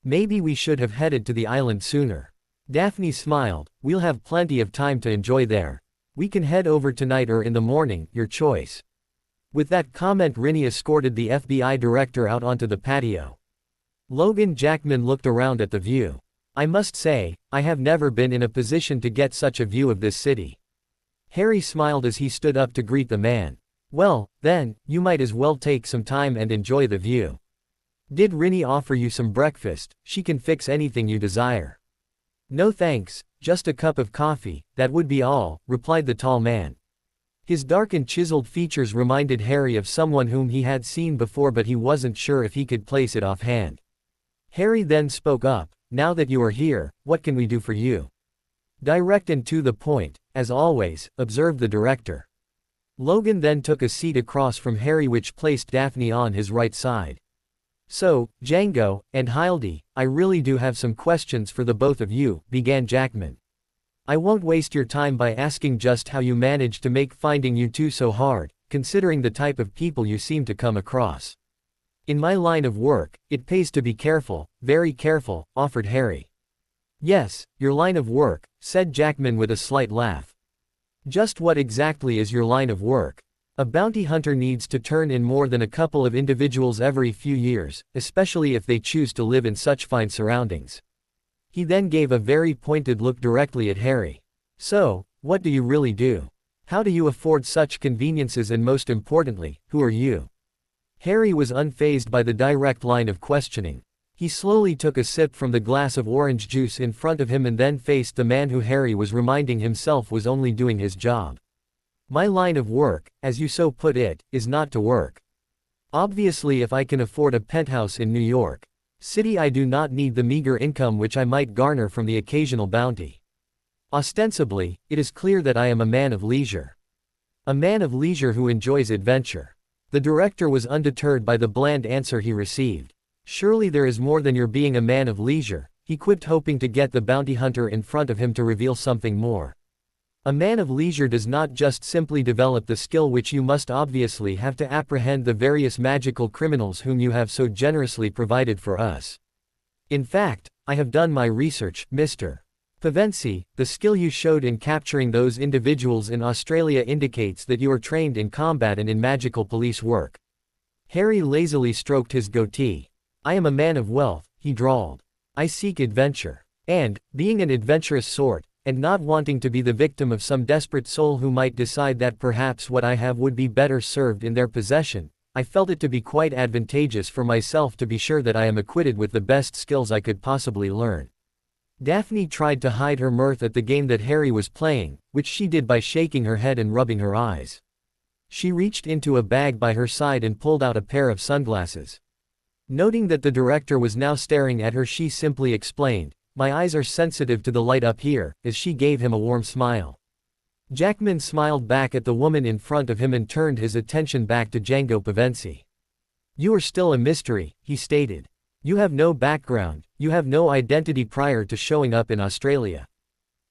Maybe we should have headed to the island sooner." Daphne smiled. "We'll have plenty of time to enjoy there. We can head over tonight or in the morning, your choice." With that comment, Rinny escorted the FBI director out onto the patio. Logan Jackman looked around at the view. "I must say, I have never been in a position to get such a view of this city." Harry smiled as he stood up to greet the man. "Well, then, you might as well take some time and enjoy the view. Did Rinny offer you some breakfast? She can fix anything you desire." "No thanks, just a cup of coffee, that would be all," replied the tall man. His dark and chiseled features reminded Harry of someone whom he had seen before, but he wasn't sure if he could place it offhand. Harry then spoke up. "Now that you are here, what can we do for you?" "Direct and to the point, as always," observed the director. Logan then took a seat across from Harry, which placed Daphne on his right side. "So, Django, and Hildy, I really do have some questions for the both of you," began Jackman. "I won't waste your time by asking just how you managed to make finding you two so hard, considering the type of people you seem to come across. In my line of work, it pays to be careful, very careful," offered Harry. "Yes, your line of work," said Jackman with a slight laugh. "Just what exactly is your line of work?" "A bounty hunter needs to turn in more than a couple of individuals every few years, especially if they choose to live in such fine surroundings." He then gave a very pointed look directly at Harry. "So, what do you really do? How do you afford such conveniences, and most importantly, who are you?" Harry was unfazed by the direct line of questioning. He slowly took a sip from the glass of orange juice in front of him and then faced the man who Harry was reminding himself was only doing his job. "My line of work, as you so put it, is not to work. Obviously, if I can afford a penthouse in New York City, I do not need the meager income which I might garner from the occasional bounty. Ostensibly, it is clear that I am a man of leisure. A man of leisure who enjoys adventure. The director was undeterred by the bland answer he received. Surely there is more than your being a man of leisure, he quipped, hoping to get the bounty hunter in front of him to reveal something more. A man of leisure does not just simply develop the skill which you must obviously have to apprehend the various magical criminals whom you have so generously provided for us. In fact, I have done my research, Mr. Pevensie. The skill you showed in capturing those individuals in Australia indicates that you are trained in combat and in magical police work. Harry lazily stroked his goatee. I am a man of wealth, he drawled. I seek adventure. And, being an adventurous sort, and not wanting to be the victim of some desperate soul who might decide that perhaps what I have would be better served in their possession, I felt it to be quite advantageous for myself to be sure that I am equipped with the best skills I could possibly learn. Daphne tried to hide her mirth at the game that Harry was playing, which she did by shaking her head and rubbing her eyes. She reached into a bag by her side and pulled out a pair of sunglasses. Noting that the director was now staring at her, she simply explained, "My eyes are sensitive to the light up here," as she gave him a warm smile. Jackman smiled back at the woman in front of him and turned his attention back to Django Pevensie. "You are still a mystery," he stated. "You have no background, you have no identity prior to showing up in Australia.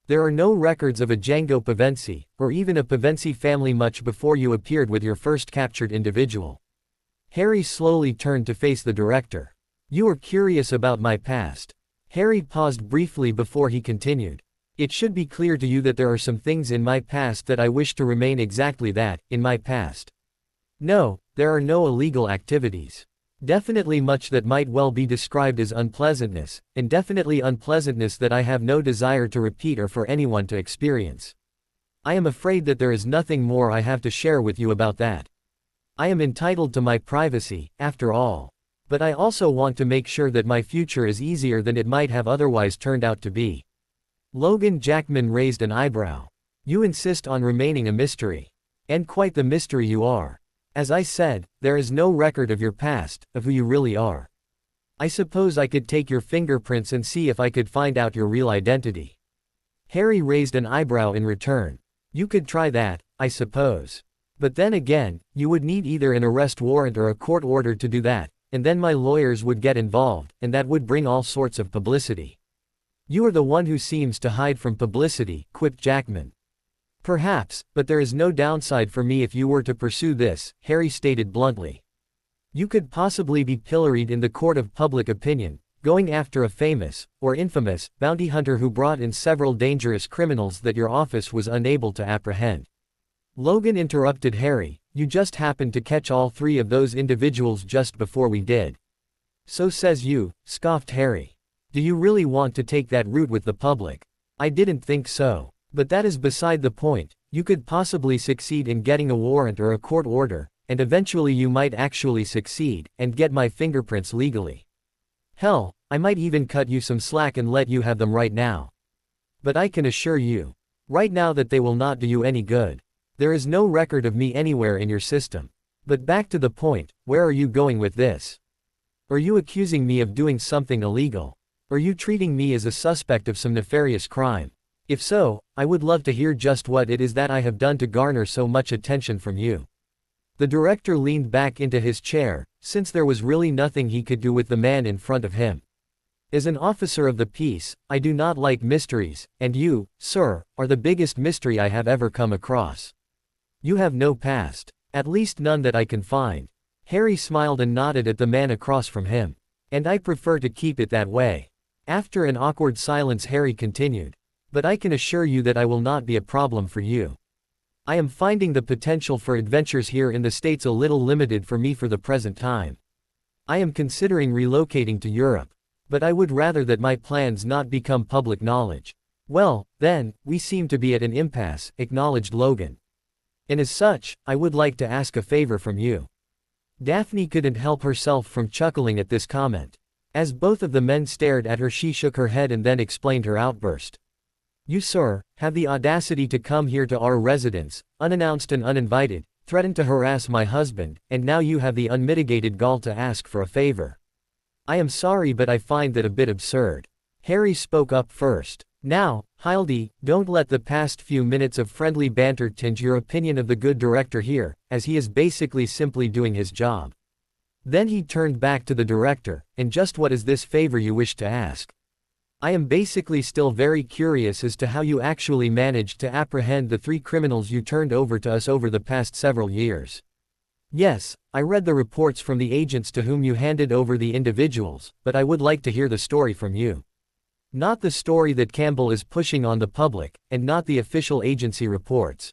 There are no records of a Django Pevensie, or even a Pevensie family much before you appeared with your first captured individual." Harry slowly turned to face the director. "You are curious about my past." Harry paused briefly before he continued. "It should be clear to you that there are some things in my past that I wish to remain exactly that, in my past. No, there are no illegal activities. Definitely much that might well be described as unpleasantness, and definitely unpleasantness that I have no desire to repeat or for anyone to experience. I am afraid that there is nothing more I have to share with you about that. I am entitled to my privacy, after all. But I also want to make sure that my future is easier than it might have otherwise turned out to be." Logan Jackman raised an eyebrow. "You insist on remaining a mystery. And quite the mystery you are. As I said, there is no record of your past, of who you really are. I suppose I could take your fingerprints and see if I could find out your real identity." Harry raised an eyebrow in return. "You could try that, I suppose. But then again, you would need either an arrest warrant or a court order to do that. And then my lawyers would get involved, and that would bring all sorts of publicity." "You are the one who seems to hide from publicity," quipped Jackman. "Perhaps, but there is no downside for me if you were to pursue this," Harry stated bluntly. "You could possibly be pilloried in the court of public opinion, going after a famous, or infamous, bounty hunter who brought in several dangerous criminals that your office was unable to apprehend." Logan interrupted Harry, "You just happened to catch all three of those individuals just before we did." "So says you," scoffed Harry. "Do you really want to take that route with the public?" "I didn't think so. But that is beside the point. You could possibly succeed in getting a warrant or a court order, and eventually you might actually succeed, and get my fingerprints legally. Hell, I might even cut you some slack and let you have them right now. But I can assure you, right now, that they will not do you any good. There is no record of me anywhere in your system. But back to the point, where are you going with this? Are you accusing me of doing something illegal? Are you treating me as a suspect of some nefarious crime? If so, I would love to hear just what it is that I have done to garner so much attention from you." The director leaned back into his chair, since there was really nothing he could do with the man in front of him. "As an officer of the peace, I do not like mysteries, and you, sir, are the biggest mystery I have ever come across. You have no past. At least none that I can find." Harry smiled and nodded at the man across from him. "And I prefer to keep it that way." After an awkward silence, Harry continued. "But I can assure you that I will not be a problem for you. I am finding the potential for adventures here in the States a little limited for me for the present time. I am considering relocating to Europe. But I would rather that my plans not become public knowledge." "Well, then, we seem to be at an impasse," acknowledged Logan. "And as such, I would like to ask a favor from you." Daphne couldn't help herself from chuckling at this comment. As both of the men stared at her, she shook her head and then explained her outburst. "You, sir, have the audacity to come here to our residence, unannounced and uninvited, threaten to harass my husband, and now you have the unmitigated gall to ask for a favor. I am sorry, but I find that a bit absurd." Harry spoke up first. Now, Hildy, don't let the past few minutes of friendly banter tinge your opinion of the good director here, as he is basically simply doing his job. Then he turned back to the director, and just what is this favor you wish to ask? I am basically still very curious as to how you actually managed to apprehend the 3 criminals you turned over to us over the past several years. Yes, I read the reports from the agents to whom you handed over the individuals, but I would like to hear the story from you. Not the story that Campbell is pushing on the public, and not the official agency reports.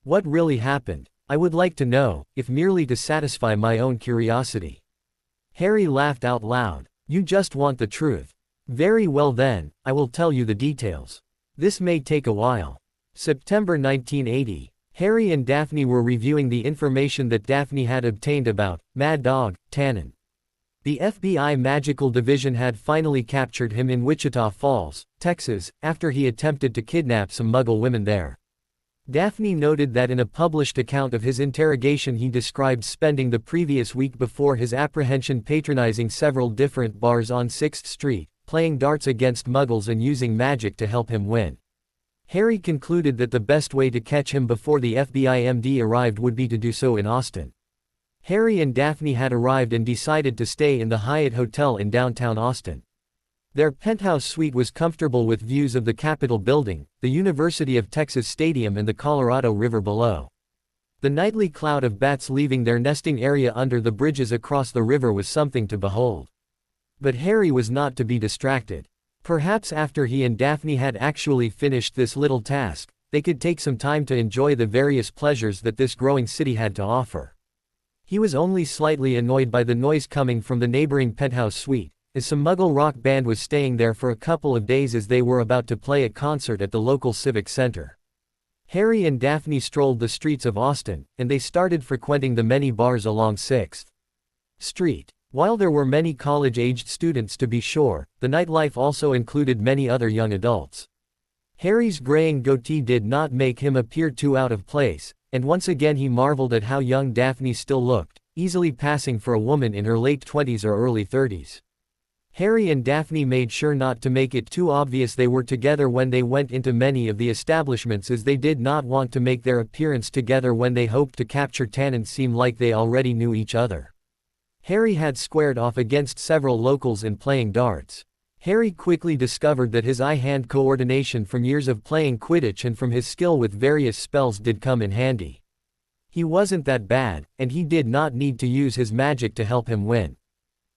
What really happened? I would like to know, if merely to satisfy my own curiosity. Harry laughed out loud. You just want the truth. Very well then, I will tell you the details. This may take a while. September 1980. Harry and Daphne were reviewing the information that Daphne had obtained about Mad Dog Tannen. The FBI Magical Division had finally captured him in Wichita Falls, Texas, after he attempted to kidnap some Muggle women there. Daphne noted that in a published account of his interrogation he described spending the previous week before his apprehension patronizing several different bars on 6th Street, playing darts against Muggles and using magic to help him win. Harry concluded that the best way to catch him before the FBI MD arrived would be to do so in Austin. Harry and Daphne had arrived and decided to stay in the Hyatt Hotel in downtown Austin. Their penthouse suite was comfortable with views of the Capitol building, the University of Texas Stadium and the Colorado River below. The nightly cloud of bats leaving their nesting area under the bridges across the river was something to behold. But Harry was not to be distracted. Perhaps after he and Daphne had actually finished this little task, they could take some time to enjoy the various pleasures that this growing city had to offer. He was only slightly annoyed by the noise coming from the neighboring penthouse suite, as some Muggle rock band was staying there for a couple of days as they were about to play a concert at the local civic center. Harry and Daphne strolled the streets of Austin, and they started frequenting the many bars along 6th Street. While there were many college-aged students to be sure, the nightlife also included many other young adults. Harry's graying goatee did not make him appear too out of place, and once again he marveled at how young Daphne still looked, easily passing for a woman in her late 20s or early 30s. Harry and Daphne made sure not to make it too obvious they were together when they went into many of the establishments, as they did not want to make their appearance together when they hoped to capture Tannen seem like they already knew each other. Harry had squared off against several locals in playing darts. Harry quickly discovered that his eye-hand coordination from years of playing Quidditch and from his skill with various spells did come in handy. He wasn't that bad, and he did not need to use his magic to help him win.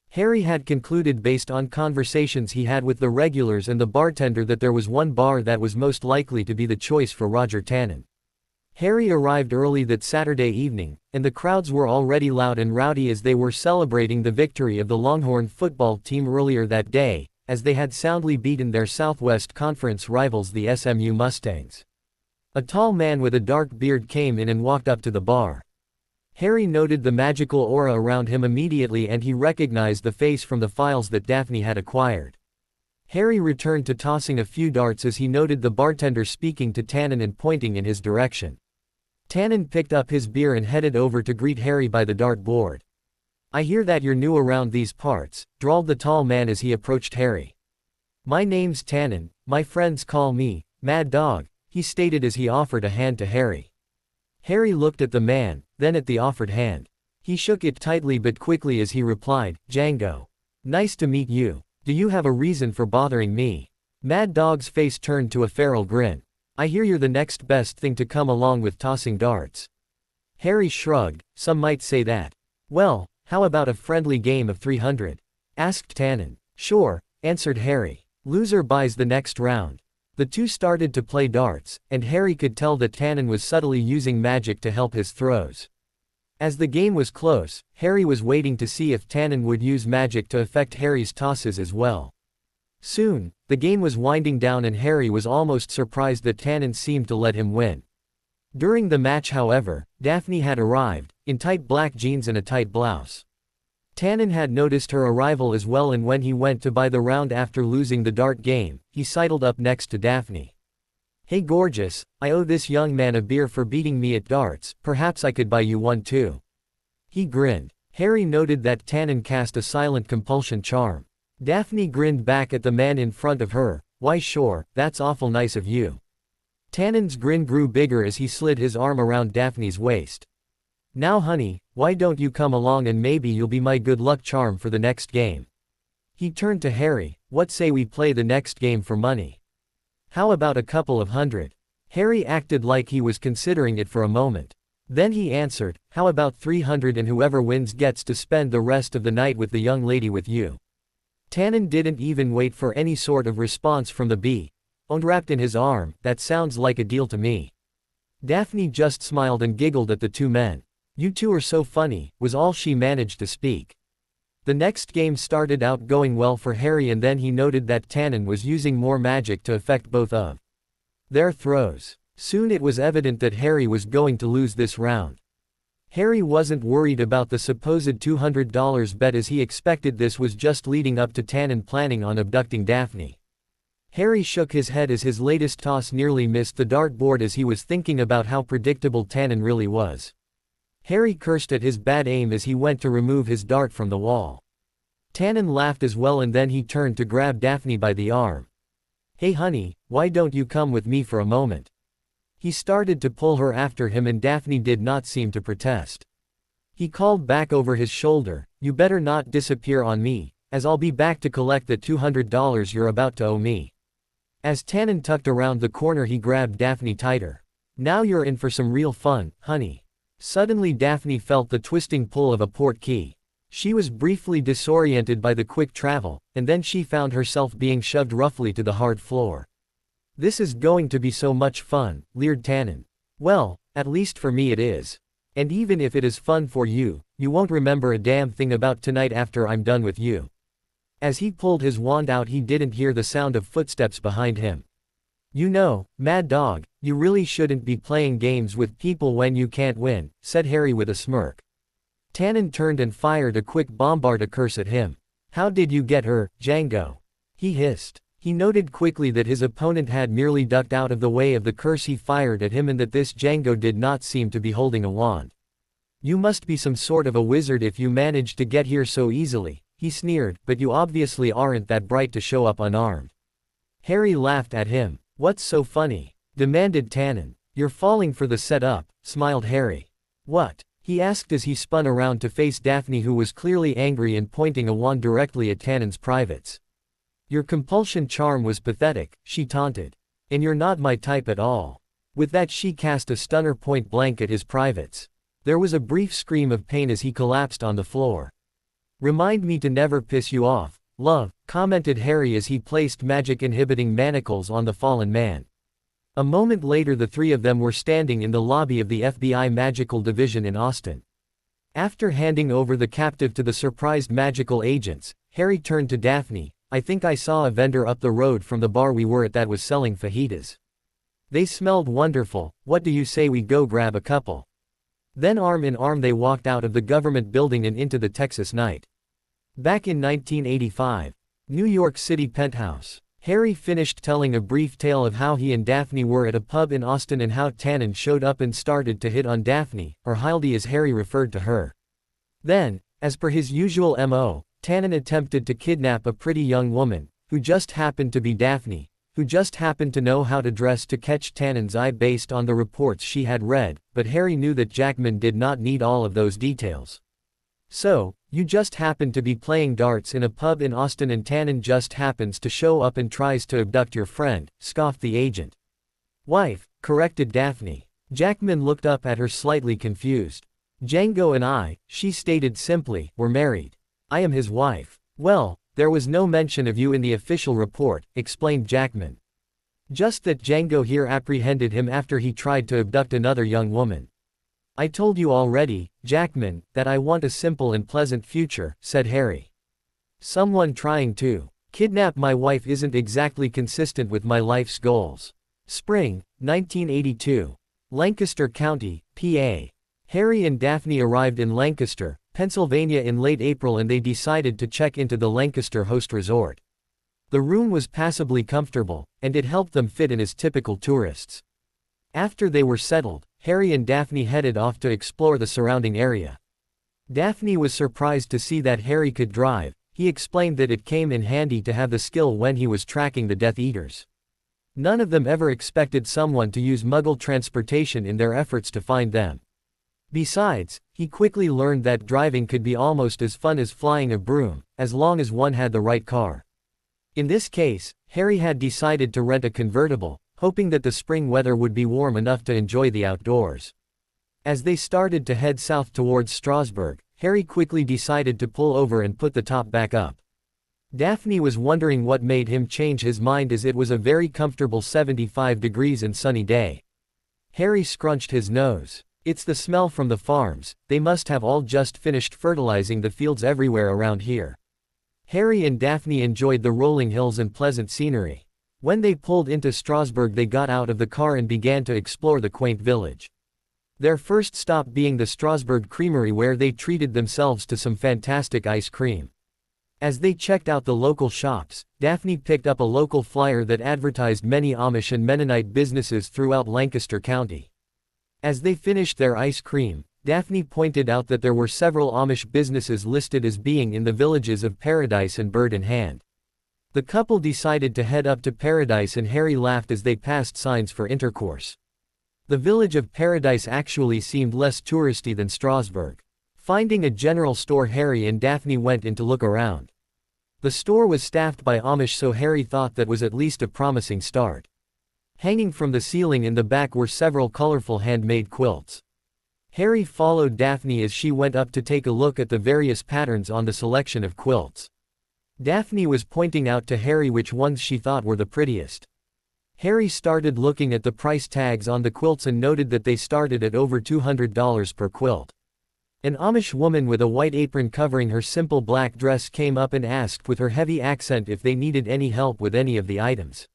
Harry had concluded based on conversations he had with the regulars and the bartender that there was one bar that was most likely to be the choice for Roger Tannen. Harry arrived early that Saturday evening, and the crowds were already loud and rowdy as they were celebrating the victory of the Longhorn football team earlier that day, as they had soundly beaten their Southwest Conference rivals the SMU Mustangs. A tall man with a dark beard came in and walked up to the bar. Harry noted the magical aura around him immediately and he recognized the face from the files that Daphne had acquired. Harry returned to tossing a few darts as he noted the bartender speaking to Tannen and pointing in his direction. Tannen picked up his beer and headed over to greet Harry by the dart board. "I hear that you're new around these parts," drawled the tall man as he approached Harry. "My name's Tannen, my friends call me Mad Dog," he stated as he offered a hand to Harry. Harry looked at the man, then at the offered hand. He shook it tightly but quickly as he replied, "Django. Nice to meet you. Do you have a reason for bothering me?" Mad Dog's face turned to a feral grin. "I hear you're the next best thing to come along with tossing darts." Harry shrugged. "Some might say that." "Well, how about a friendly game of 300? Asked Tannen. "Sure," answered Harry. "Loser buys the next round." The two started to play darts, and Harry could tell that Tannen was subtly using magic to help his throws. As the game was close, Harry was waiting to see if Tannen would use magic to affect Harry's tosses as well. Soon, the game was winding down and Harry was almost surprised that Tannen seemed to let him win. During the match, however, Daphne had arrived, in tight black jeans and a tight blouse. Tannen had noticed her arrival as well, and when he went to buy the round after losing the dart game, he sidled up next to Daphne. "Hey gorgeous, I owe this young man a beer for beating me at darts, perhaps I could buy you one too." He grinned. Harry noted that Tannen cast a silent compulsion charm. Daphne grinned back at the man in front of her, "Why sure, that's awful nice of you." Tannen's grin grew bigger as he slid his arm around Daphne's waist. "Now honey, why don't you come along and maybe you'll be my good luck charm for the next game." He turned to Harry, "What say we play the next game for money? How about a couple of $100? Harry acted like he was considering it for a moment. Then he answered, "How about 300 and whoever wins gets to spend the rest of the night with the young lady with you." Tannen didn't even wait for any sort of response from the bee. Unwrapped in his arm, "That sounds like a deal to me." Daphne just smiled and giggled at the two men. "You two are so funny," was all she managed to speak. The next game started out going well for Harry, and then he noted that Tannen was using more magic to affect both of their throws. Soon it was evident that Harry was going to lose this round. Harry wasn't worried about the supposed $200 bet as he expected this was just leading up to Tannen planning on abducting Daphne. Harry shook his head as his latest toss nearly missed the dartboard as he was thinking about how predictable Tannen really was. Harry cursed at his bad aim as he went to remove his dart from the wall. Tannen laughed as well, and then he turned to grab Daphne by the arm. "Hey honey, why don't you come with me for a moment?" He started to pull her after him, and Daphne did not seem to protest. He called back over his shoulder, "You better not disappear on me, as I'll be back to collect the $200 you're about to owe me." As Tannen tucked around the corner, he grabbed Daphne tighter. "Now you're in for some real fun, honey." Suddenly Daphne felt the twisting pull of a port key. She was briefly disoriented by the quick travel, and then she found herself being shoved roughly to the hard floor. "This is going to be so much fun," leered Tannen. "Well, at least for me it is. And even if it is fun for you, you won't remember a damn thing about tonight after I'm done with you." As he pulled his wand out, he didn't hear the sound of footsteps behind him. "You know, Mad Dog, you really shouldn't be playing games with people when you can't win," said Harry with a smirk. Tannen turned and fired a quick bombard curse at him. "How did you get her, Django?" he hissed. He noted quickly that his opponent had merely ducked out of the way of the curse he fired at him, and that this Django did not seem to be holding a wand. "You must be some sort of a wizard if you managed to get here so easily," he sneered, "but you obviously aren't that bright to show up unarmed." Harry laughed at him. "What's so funny?" demanded Tannen. "You're falling for the setup," smiled Harry. "What?" he asked as he spun around to face Daphne, who was clearly angry and pointing a wand directly at Tannen's privates. "Your compulsion charm was pathetic," she taunted. "And you're not my type at all." With that, she cast a stunner point blank at his privates. There was a brief scream of pain as he collapsed on the floor. "Remind me to never piss you off, love," commented Harry as he placed magic-inhibiting manacles on the fallen man. A moment later, the three of them were standing in the lobby of the FBI Magical Division in Austin. After handing over the captive to the surprised magical agents, Harry turned to Daphne. "I think I saw a vendor up the road from the bar we were at that was selling fajitas. They smelled wonderful. What do you say we go grab a couple?" Then arm in arm they walked out of the government building and into the Texas night. Back in 1985. New York City penthouse. Harry finished telling a brief tale of how he and Daphne were at a pub in Austin and how Tannen showed up and started to hit on Daphne, or Hildy as Harry referred to her. Then, as per his usual MO, Tannen attempted to kidnap a pretty young woman, who just happened to be Daphne, who just happened to know how to dress to catch Tannen's eye based on the reports she had read, but Harry knew that Jackman did not need all of those details. "So, you just happen to be playing darts in a pub in Austin and Tannen just happens to show up and tries to abduct your friend," scoffed the agent. "Wife," corrected Daphne. Jackman looked up at her slightly confused. "Django and I," she stated simply, "were married. I am his wife." "Well, there was no mention of you in the official report," explained Jackman. "Just that Django here apprehended him after he tried to abduct another young woman." "I told you already, Jackman, that I want a simple and pleasant future," said Harry. "Someone trying to kidnap my wife isn't exactly consistent with my life's goals." Spring, 1982. Lancaster County, PA. Harry and Daphne arrived in Lancaster, Pennsylvania in late April, and they decided to check into the Lancaster Host Resort. The room was passably comfortable, and it helped them fit in as typical tourists. After they were settled, Harry and Daphne headed off to explore the surrounding area. Daphne was surprised to see that Harry could drive. He explained that it came in handy to have the skill when he was tracking the Death Eaters. None of them ever expected someone to use Muggle transportation in their efforts to find them. Besides, he quickly learned that driving could be almost as fun as flying a broom, as long as one had the right car. In this case, Harry had decided to rent a convertible, hoping that the spring weather would be warm enough to enjoy the outdoors. As they started to head south towards Strasbourg, Harry quickly decided to pull over and put the top back up. Daphne was wondering what made him change his mind, as it was a very comfortable 75 degrees and sunny day. Harry scrunched his nose. It's the smell from the farms, they must have all just finished fertilizing the fields everywhere around here. Harry and Daphne enjoyed the rolling hills and pleasant scenery. When they pulled into Strasbourg, they got out of the car and began to explore the quaint village. Their first stop being the Strasbourg Creamery, where they treated themselves to some fantastic ice cream. As they checked out the local shops, Daphne picked up a local flyer that advertised many Amish and Mennonite businesses throughout Lancaster County. As they finished their ice cream, Daphne pointed out that there were several Amish businesses listed as being in the villages of Paradise and Bird in Hand. The couple decided to head up to Paradise, and Harry laughed as they passed signs for intercourse. The village of Paradise actually seemed less touristy than Strasbourg. Finding a general store, Harry and Daphne went in to look around. The store was staffed by Amish, so Harry thought that was at least a promising start. Hanging from the ceiling in the back were several colorful handmade quilts. Harry followed Daphne as she went up to take a look at the various patterns on the selection of quilts. Daphne was pointing out to Harry which ones she thought were the prettiest. Harry started looking at the price tags on the quilts and noted that they started at over $200 per quilt. An Amish woman with a white apron covering her simple black dress came up and asked with her heavy accent if they needed any help with any of the items.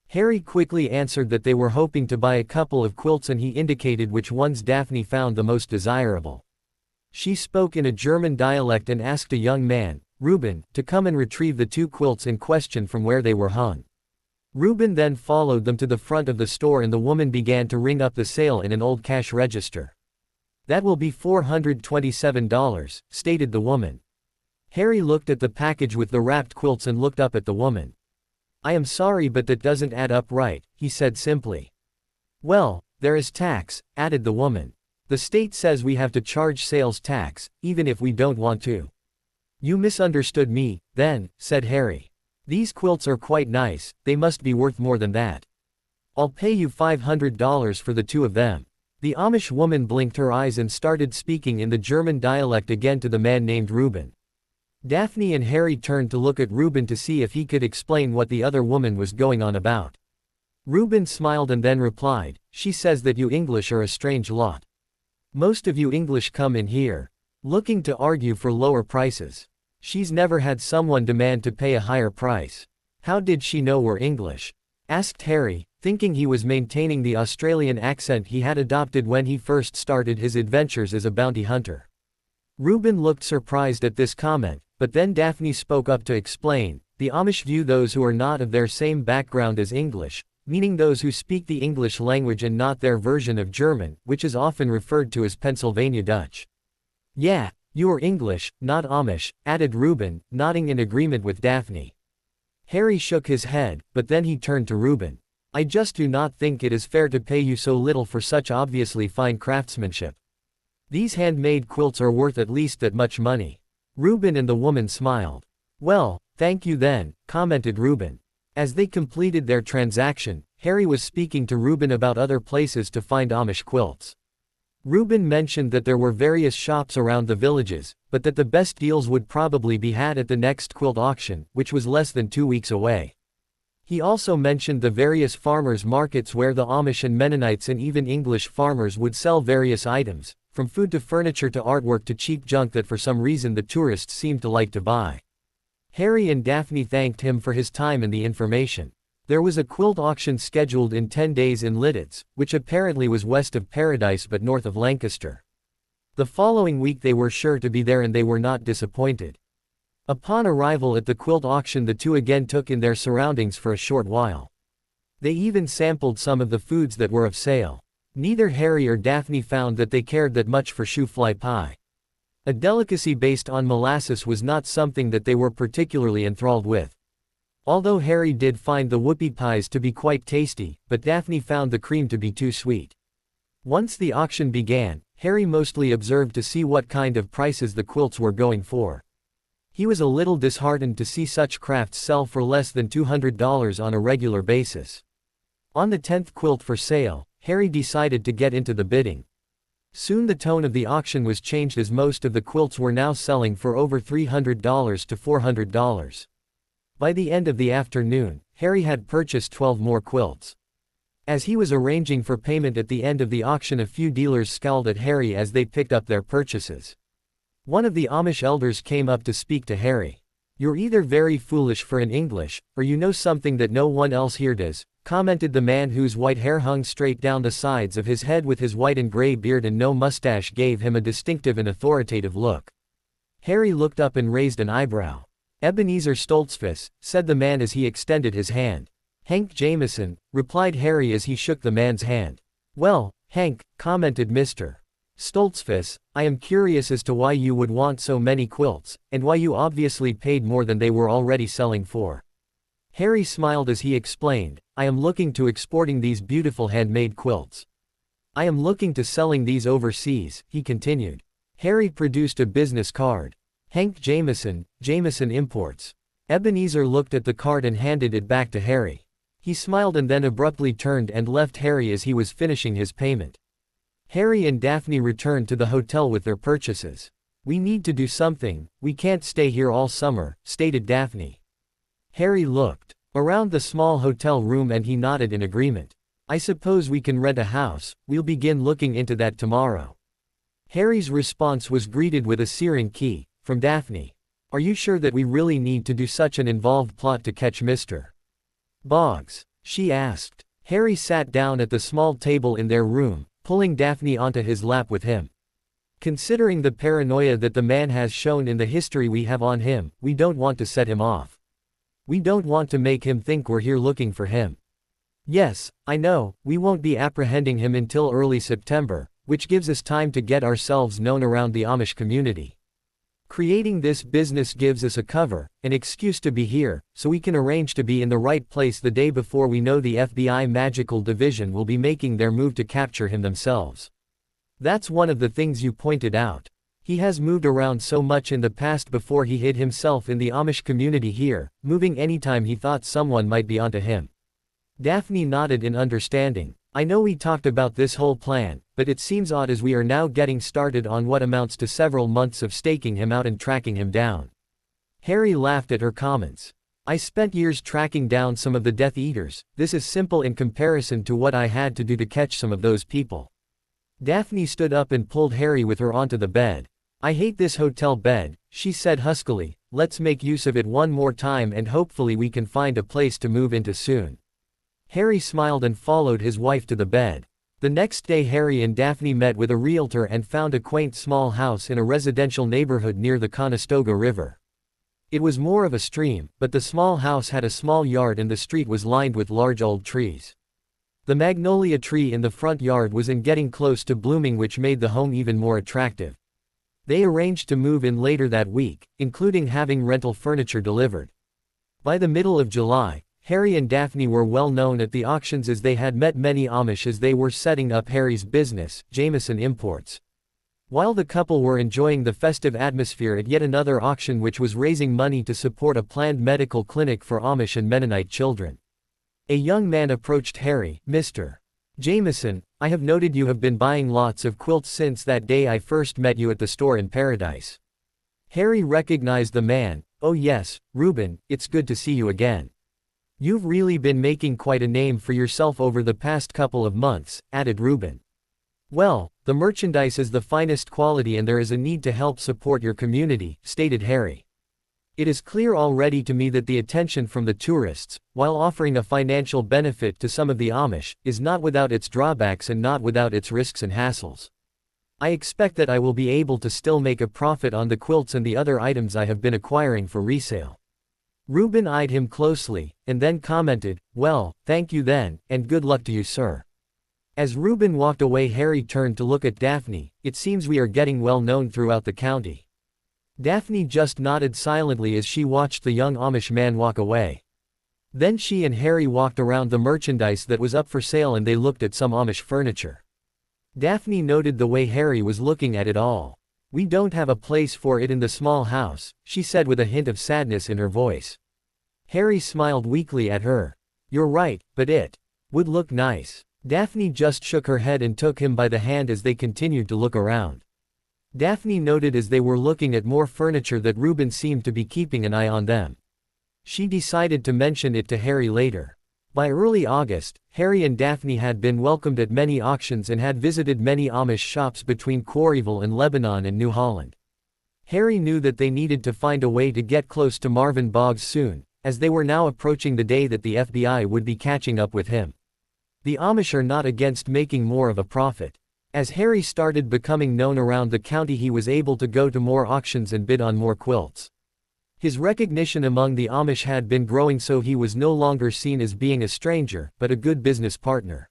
Harry quickly answered that they were hoping to buy a couple of quilts, and he indicated which ones Daphne found the most desirable. She spoke in a German dialect and asked a young man, Reuben, to come and retrieve the two quilts in question from where they were hung. Reuben then followed them to the front of the store, and the woman began to ring up the sale in an old cash register. "That will be $427, stated the woman. Harry looked at the package with the wrapped quilts and looked up at the woman. "I am sorry, but that doesn't add up right," he said simply. "Well, there is tax," added the woman. "The state says we have to charge sales tax, even if we don't want to." "You misunderstood me, then," said Harry. "These quilts are quite nice, they must be worth more than that. I'll pay you $500 for the two of them." The Amish woman blinked her eyes and started speaking in the German dialect again to the man named Reuben. Daphne and Harry turned to look at Reuben to see if he could explain what the other woman was going on about. Reuben smiled and then replied, "She says that you English are a strange lot. Most of you English come in here looking to argue for lower prices. She's never had someone demand to pay a higher price." "How did she know we're English?" asked Harry, thinking he was maintaining the Australian accent he had adopted when he first started his adventures as a bounty hunter. Reuben looked surprised at this comment, but then Daphne spoke up to explain, "The Amish view those who are not of their same background as English, meaning those who speak the English language and not their version of German, which is often referred to as Pennsylvania Dutch." "Yeah, you're English, not Amish," added Reuben, nodding in agreement with Daphne. Harry shook his head, but then he turned to Reuben. "I just do not think it is fair to pay you so little for such obviously fine craftsmanship. These handmade quilts are worth at least that much money." Reuben and the woman smiled. "Well, thank you then," commented Reuben. As they completed their transaction, Harry was speaking to Reuben about other places to find Amish quilts. Reuben mentioned that there were various shops around the villages, but that the best deals would probably be had at the next quilt auction, which was less than 2 weeks away. He also mentioned the various farmers' markets where the Amish and Mennonites and even English farmers would sell various items, from food to furniture to artwork to cheap junk that for some reason the tourists seemed to like to buy. Harry and Daphne thanked him for his time and the information. There was a quilt auction scheduled in 10 days in Lidditz, which apparently was west of Paradise but north of Lancaster. The following week they were sure to be there, and they were not disappointed. Upon arrival at the quilt auction, the two again took in their surroundings for a short while. They even sampled some of the foods that were of sale. Neither Harry or Daphne found that they cared that much for shoe fly pie. A delicacy based on molasses was not something that they were particularly enthralled with. Although Harry did find the whoopie pies to be quite tasty, but Daphne found the cream to be too sweet. Once the auction began, Harry mostly observed to see what kind of prices the quilts were going for. He was a little disheartened to see such crafts sell for less than $200 on a regular basis. On the 10th quilt for sale, Harry decided to get into the bidding. Soon the tone of the auction was changed as most of the quilts were now selling for over $300 to $400. By the end of the afternoon, Harry had purchased 12 more quilts. As he was arranging for payment at the end of the auction, a few dealers scowled at Harry as they picked up their purchases. One of the Amish elders came up to speak to Harry. "You're either very foolish for an English, or you know something that no one else here does," commented the man whose white hair hung straight down the sides of his head with his white and gray beard and no mustache gave him a distinctive and authoritative look. Harry looked up and raised an eyebrow. "Ebenezer Stoltzfus," said the man as he extended his hand. "Hank Jameson," replied Harry as he shook the man's hand. "Well, Hank," commented Mr. Stoltzfus, "I am curious as to why you would want so many quilts, and why you obviously paid more than they were already selling for." Harry smiled as he explained, "I am looking to exporting these beautiful handmade quilts. I am looking to selling these overseas," he continued. Harry produced a business card. "Hank Jameson, Jameson Imports." Ebenezer looked at the card and handed it back to Harry. He smiled and then abruptly turned and left Harry as he was finishing his payment. Harry and Daphne returned to the hotel with their purchases. "We need to do something, we can't stay here all summer," stated Daphne. Harry looked around the small hotel room and he nodded in agreement. "I suppose we can rent a house, we'll begin looking into that tomorrow." Harry's response was greeted with a searing key from Daphne. "Are you sure that we really need to do such an involved plot to catch Mr. Boggs?" she asked. Harry sat down at the small table in their room, pulling Daphne onto his lap with him. "Considering the paranoia that the man has shown in the history we have on him, we don't want to set him off. We don't want to make him think we're here looking for him. Yes, I know, we won't be apprehending him until early September, which gives us time to get ourselves known around the Amish community. Creating this business gives us a cover, an excuse to be here, so we can arrange to be in the right place the day before we know the FBI Magical Division will be making their move to capture him themselves. That's one of the things you pointed out. He has moved around so much in the past before he hid himself in the Amish community here, moving anytime he thought someone might be onto him." Daphne nodded in understanding. "I know we talked about this whole plan, but it seems odd as we are now getting started on what amounts to several months of staking him out and tracking him down." Harry laughed at her comments. "I spent years tracking down some of the Death Eaters, this is simple in comparison to what I had to do to catch some of those people." Daphne stood up and pulled Harry with her onto the bed. "I hate this hotel bed," she said huskily, "let's make use of it one more time and hopefully we can find a place to move into soon." Harry smiled and followed his wife to the bed. The next day Harry and Daphne met with a realtor and found a quaint small house in a residential neighborhood near the Conestoga River. It was more of a stream, but the small house had a small yard and the street was lined with large old trees. The magnolia tree in the front yard was getting close to blooming, which made the home even more attractive. They arranged to move in later that week, including having rental furniture delivered. By the middle of July, Harry and Daphne were well known at the auctions as they had met many Amish as they were setting up Harry's business, Jameson Imports. While the couple were enjoying the festive atmosphere at yet another auction which was raising money to support a planned medical clinic for Amish and Mennonite children, a young man approached Harry. "Mr. Jameson, I have noted you have been buying lots of quilts since that day I first met you at the store in Paradise." Harry recognized the man. "Oh yes, Reuben, it's good to see you again. You've really been making quite a name for yourself over the past couple of months," added Reuben. "Well, the merchandise is the finest quality and there is a need to help support your community," stated Harry. "It is clear already to me that the attention from the tourists, while offering a financial benefit to some of the Amish, is not without its drawbacks and not without its risks and hassles. I expect that I will be able to still make a profit on the quilts and the other items I have been acquiring for resale." Reuben eyed him closely, and then commented, "Well, thank you then, and good luck to you, sir." As Reuben walked away, Harry turned to look at Daphne. It seems we are getting well known throughout the county. Daphne just nodded silently as she watched the young Amish man walk away. Then she and Harry walked around the merchandise that was up for sale and they looked at some Amish furniture. Daphne noted the way Harry was looking at it all. "We don't have a place for it in the small house," she said with a hint of sadness in her voice. Harry smiled weakly at her. "You're right, but it would look nice." Daphne just shook her head and took him by the hand as they continued to look around. Daphne noted as they were looking at more furniture that Reuben seemed to be keeping an eye on them. She decided to mention it to Harry later. By early August, Harry and Daphne had been welcomed at many auctions and had visited many Amish shops between Quarryville and Lebanon and New Holland. Harry knew that they needed to find a way to get close to Marvin Boggs soon, as they were now approaching the day that the FBI would be catching up with him. The Amish are not against making more of a profit. As Harry started becoming known around the county, he was able to go to more auctions and bid on more quilts. His recognition among the Amish had been growing, so he was no longer seen as being a stranger, but a good business partner.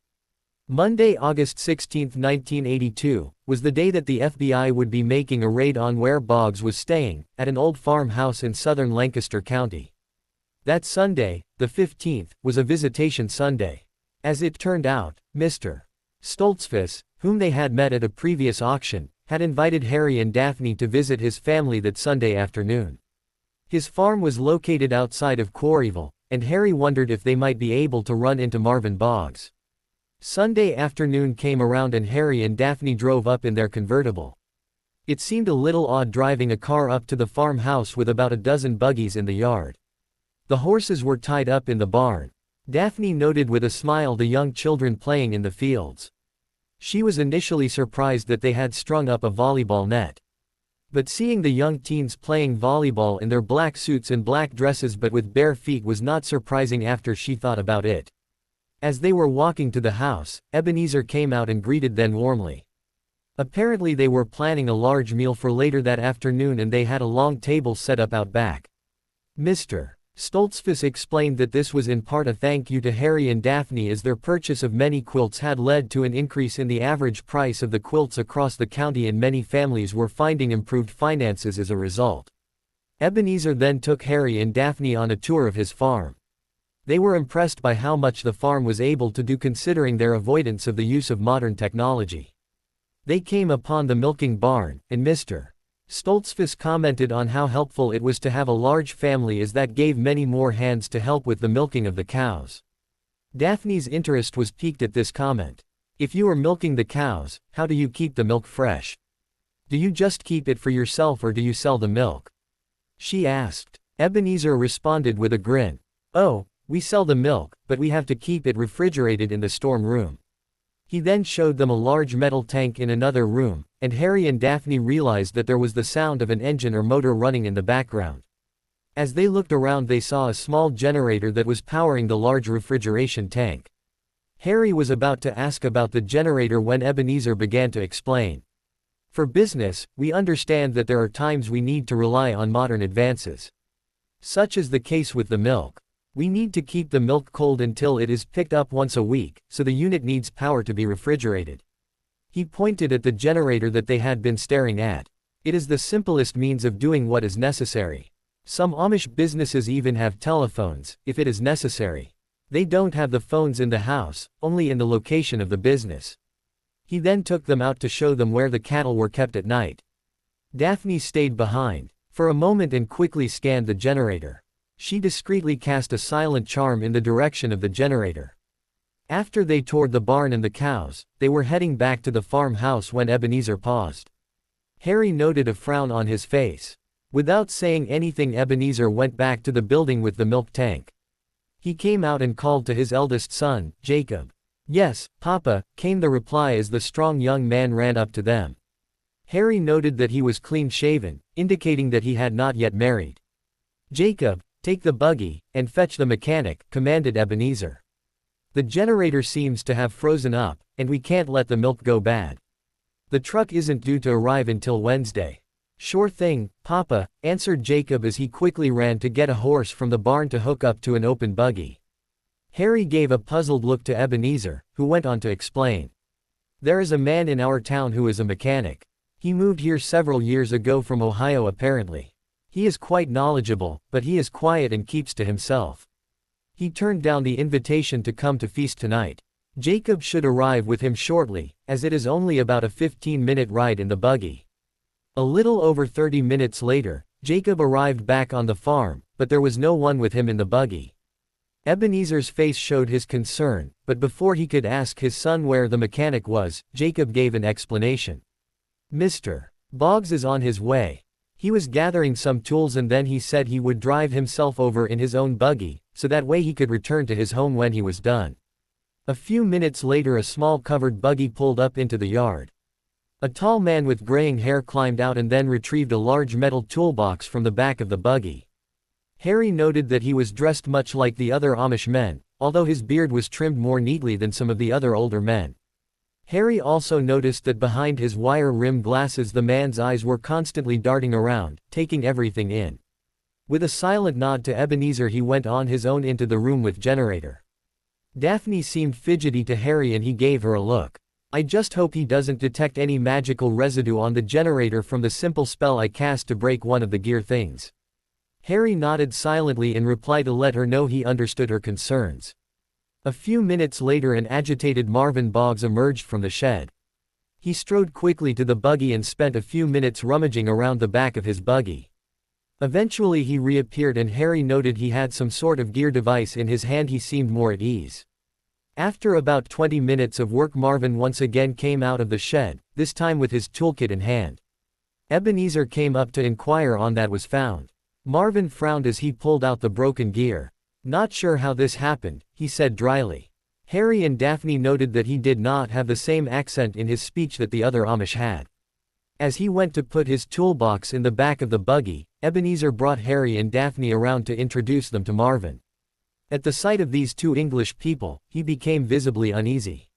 Monday, August 16, 1982, was the day that the FBI would be making a raid on where Boggs was staying, at an old farmhouse in southern Lancaster County. That Sunday, the 15th, was a visitation Sunday. As it turned out, Mr. Stoltzfus, whom they had met at a previous auction, had invited Harry and Daphne to visit his family that Sunday afternoon. His farm was located outside of Quarryville, and Harry wondered if they might be able to run into Marvin Boggs. Sunday afternoon came around and Harry and Daphne drove up in their convertible. It seemed a little odd driving a car up to the farmhouse with about a dozen buggies in the yard. The horses were tied up in the barn. Daphne noted with a smile the young children playing in the fields. She was initially surprised that they had strung up a volleyball net. But seeing the young teens playing volleyball in their black suits and black dresses but with bare feet was not surprising after she thought about it. As they were walking to the house, Ebenezer came out and greeted them warmly. Apparently they were planning a large meal for later that afternoon and they had a long table set up out back. Mr. Stoltzfus explained that this was in part a thank you to Harry and Daphne, as their purchase of many quilts had led to an increase in the average price of the quilts across the county and many families were finding improved finances as a result. Ebenezer then took Harry and Daphne on a tour of his farm. They were impressed by how much the farm was able to do considering their avoidance of the use of modern technology. They came upon the milking barn, and Mr. Stoltzfus commented on how helpful it was to have a large family, as that gave many more hands to help with the milking of the cows. Daphne's interest was piqued at this comment. "If you are milking the cows, how do you keep the milk fresh? Do you just keep it for yourself or do you sell the milk?" she asked. Ebenezer responded with a grin. "Oh, we sell the milk, but we have to keep it refrigerated in the storm room." He then showed them a large metal tank in another room, and Harry and Daphne realized that there was the sound of an engine or motor running in the background. As they looked around, they saw a small generator that was powering the large refrigeration tank. Harry was about to ask about the generator when Ebenezer began to explain. "For business, we understand that there are times we need to rely on modern advances. Such is the case with the milk. We need to keep the milk cold until it is picked up once a week, so the unit needs power to be refrigerated." He pointed at the generator that they had been staring at. "It is the simplest means of doing what is necessary. Some Amish businesses even have telephones, if it is necessary. They don't have the phones in the house, only in the location of the business." He then took them out to show them where the cattle were kept at night. Daphne stayed behind for a moment and quickly scanned the generator. She discreetly cast a silent charm in the direction of the generator. After they toured the barn and the cows, they were heading back to the farmhouse when Ebenezer paused. Harry noted a frown on his face. Without saying anything, Ebenezer went back to the building with the milk tank. He came out and called to his eldest son, Jacob. "Yes, Papa," came the reply as the strong young man ran up to them. Harry noted that he was clean-shaven, indicating that he had not yet married. "Jacob, take the buggy, and fetch the mechanic," commanded Ebenezer. "The generator seems to have frozen up, and we can't let the milk go bad. The truck isn't due to arrive until Wednesday." "Sure thing, Papa," answered Jacob as he quickly ran to get a horse from the barn to hook up to an open buggy. Harry gave a puzzled look to Ebenezer, who went on to explain. There is a man in our town who is a mechanic. He moved here several years ago from Ohio apparently. He is quite knowledgeable, but he is quiet and keeps to himself. He turned down the invitation to come to feast tonight. Jacob should arrive with him shortly, as it is only about a 15-minute ride in the buggy. A little over 30 minutes later, Jacob arrived back on the farm, but there was no one with him in the buggy. Ebenezer's face showed his concern, but before he could ask his son where the mechanic was, Jacob gave an explanation. Mr. Boggs is on his way. He was gathering some tools and then he said he would drive himself over in his own buggy, so that way he could return to his home when he was done. A few minutes later a small covered buggy pulled up into the yard. A tall man with graying hair climbed out and then retrieved a large metal toolbox from the back of the buggy. Harry noted that he was dressed much like the other Amish men, although his beard was trimmed more neatly than some of the other older men. Harry also noticed that behind his wire-rimmed glasses the man's eyes were constantly darting around, taking everything in. With a silent nod to Ebenezer he went on his own into the room with generator. Daphne seemed fidgety to Harry and he gave her a look. I just hope he doesn't detect any magical residue on the generator from the simple spell I cast to break one of the gear things. Harry nodded silently in reply to let her know he understood her concerns. A few minutes later an agitated Marvin Boggs emerged from the shed. He strode quickly to the buggy and spent a few minutes rummaging around the back of his buggy. Eventually he reappeared and Harry noted he had some sort of gear device in his hand. He seemed more at ease. After about 20 minutes of work Marvin once again came out of the shed, this time with his toolkit in hand. Ebenezer came up to inquire on that was found. Marvin frowned as he pulled out the broken gear. Not sure how this happened, he said dryly. Harry and Daphne noted that he did not have the same accent in his speech that the other Amish had. As he went to put his toolbox in the back of the buggy, Ebenezer brought Harry and Daphne around to introduce them to Marvin. At the sight of these two English people, he became visibly uneasy.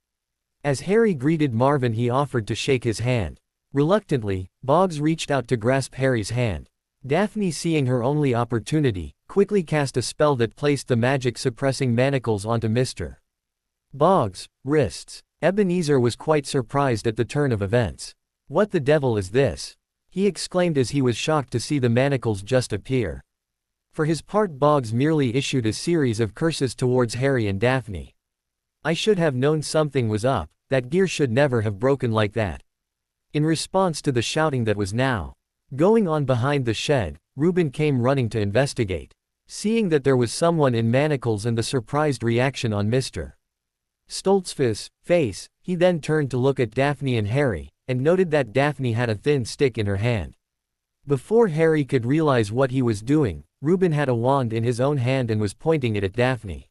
As Harry greeted Marvin he offered to shake his hand. Reluctantly, Boggs reached out to grasp Harry's hand. Daphne, seeing her only opportunity, quickly cast a spell that placed the magic-suppressing manacles onto Mr. Boggs' wrists. Ebenezer was quite surprised at the turn of events. What the devil is this? He exclaimed as he was shocked to see the manacles just appear. For his part Boggs merely issued a series of curses towards Harry and Daphne. I should have known something was up, that gear should never have broken like that. In response to the shouting that was now going on behind the shed, Reuben came running to investigate. Seeing that there was someone in manacles and the surprised reaction on Mr. Stoltzfus' face, he then turned to look at Daphne and Harry, and noted that Daphne had a thin stick in her hand. Before Harry could realize what he was doing, Reuben had a wand in his own hand and was pointing it at Daphne.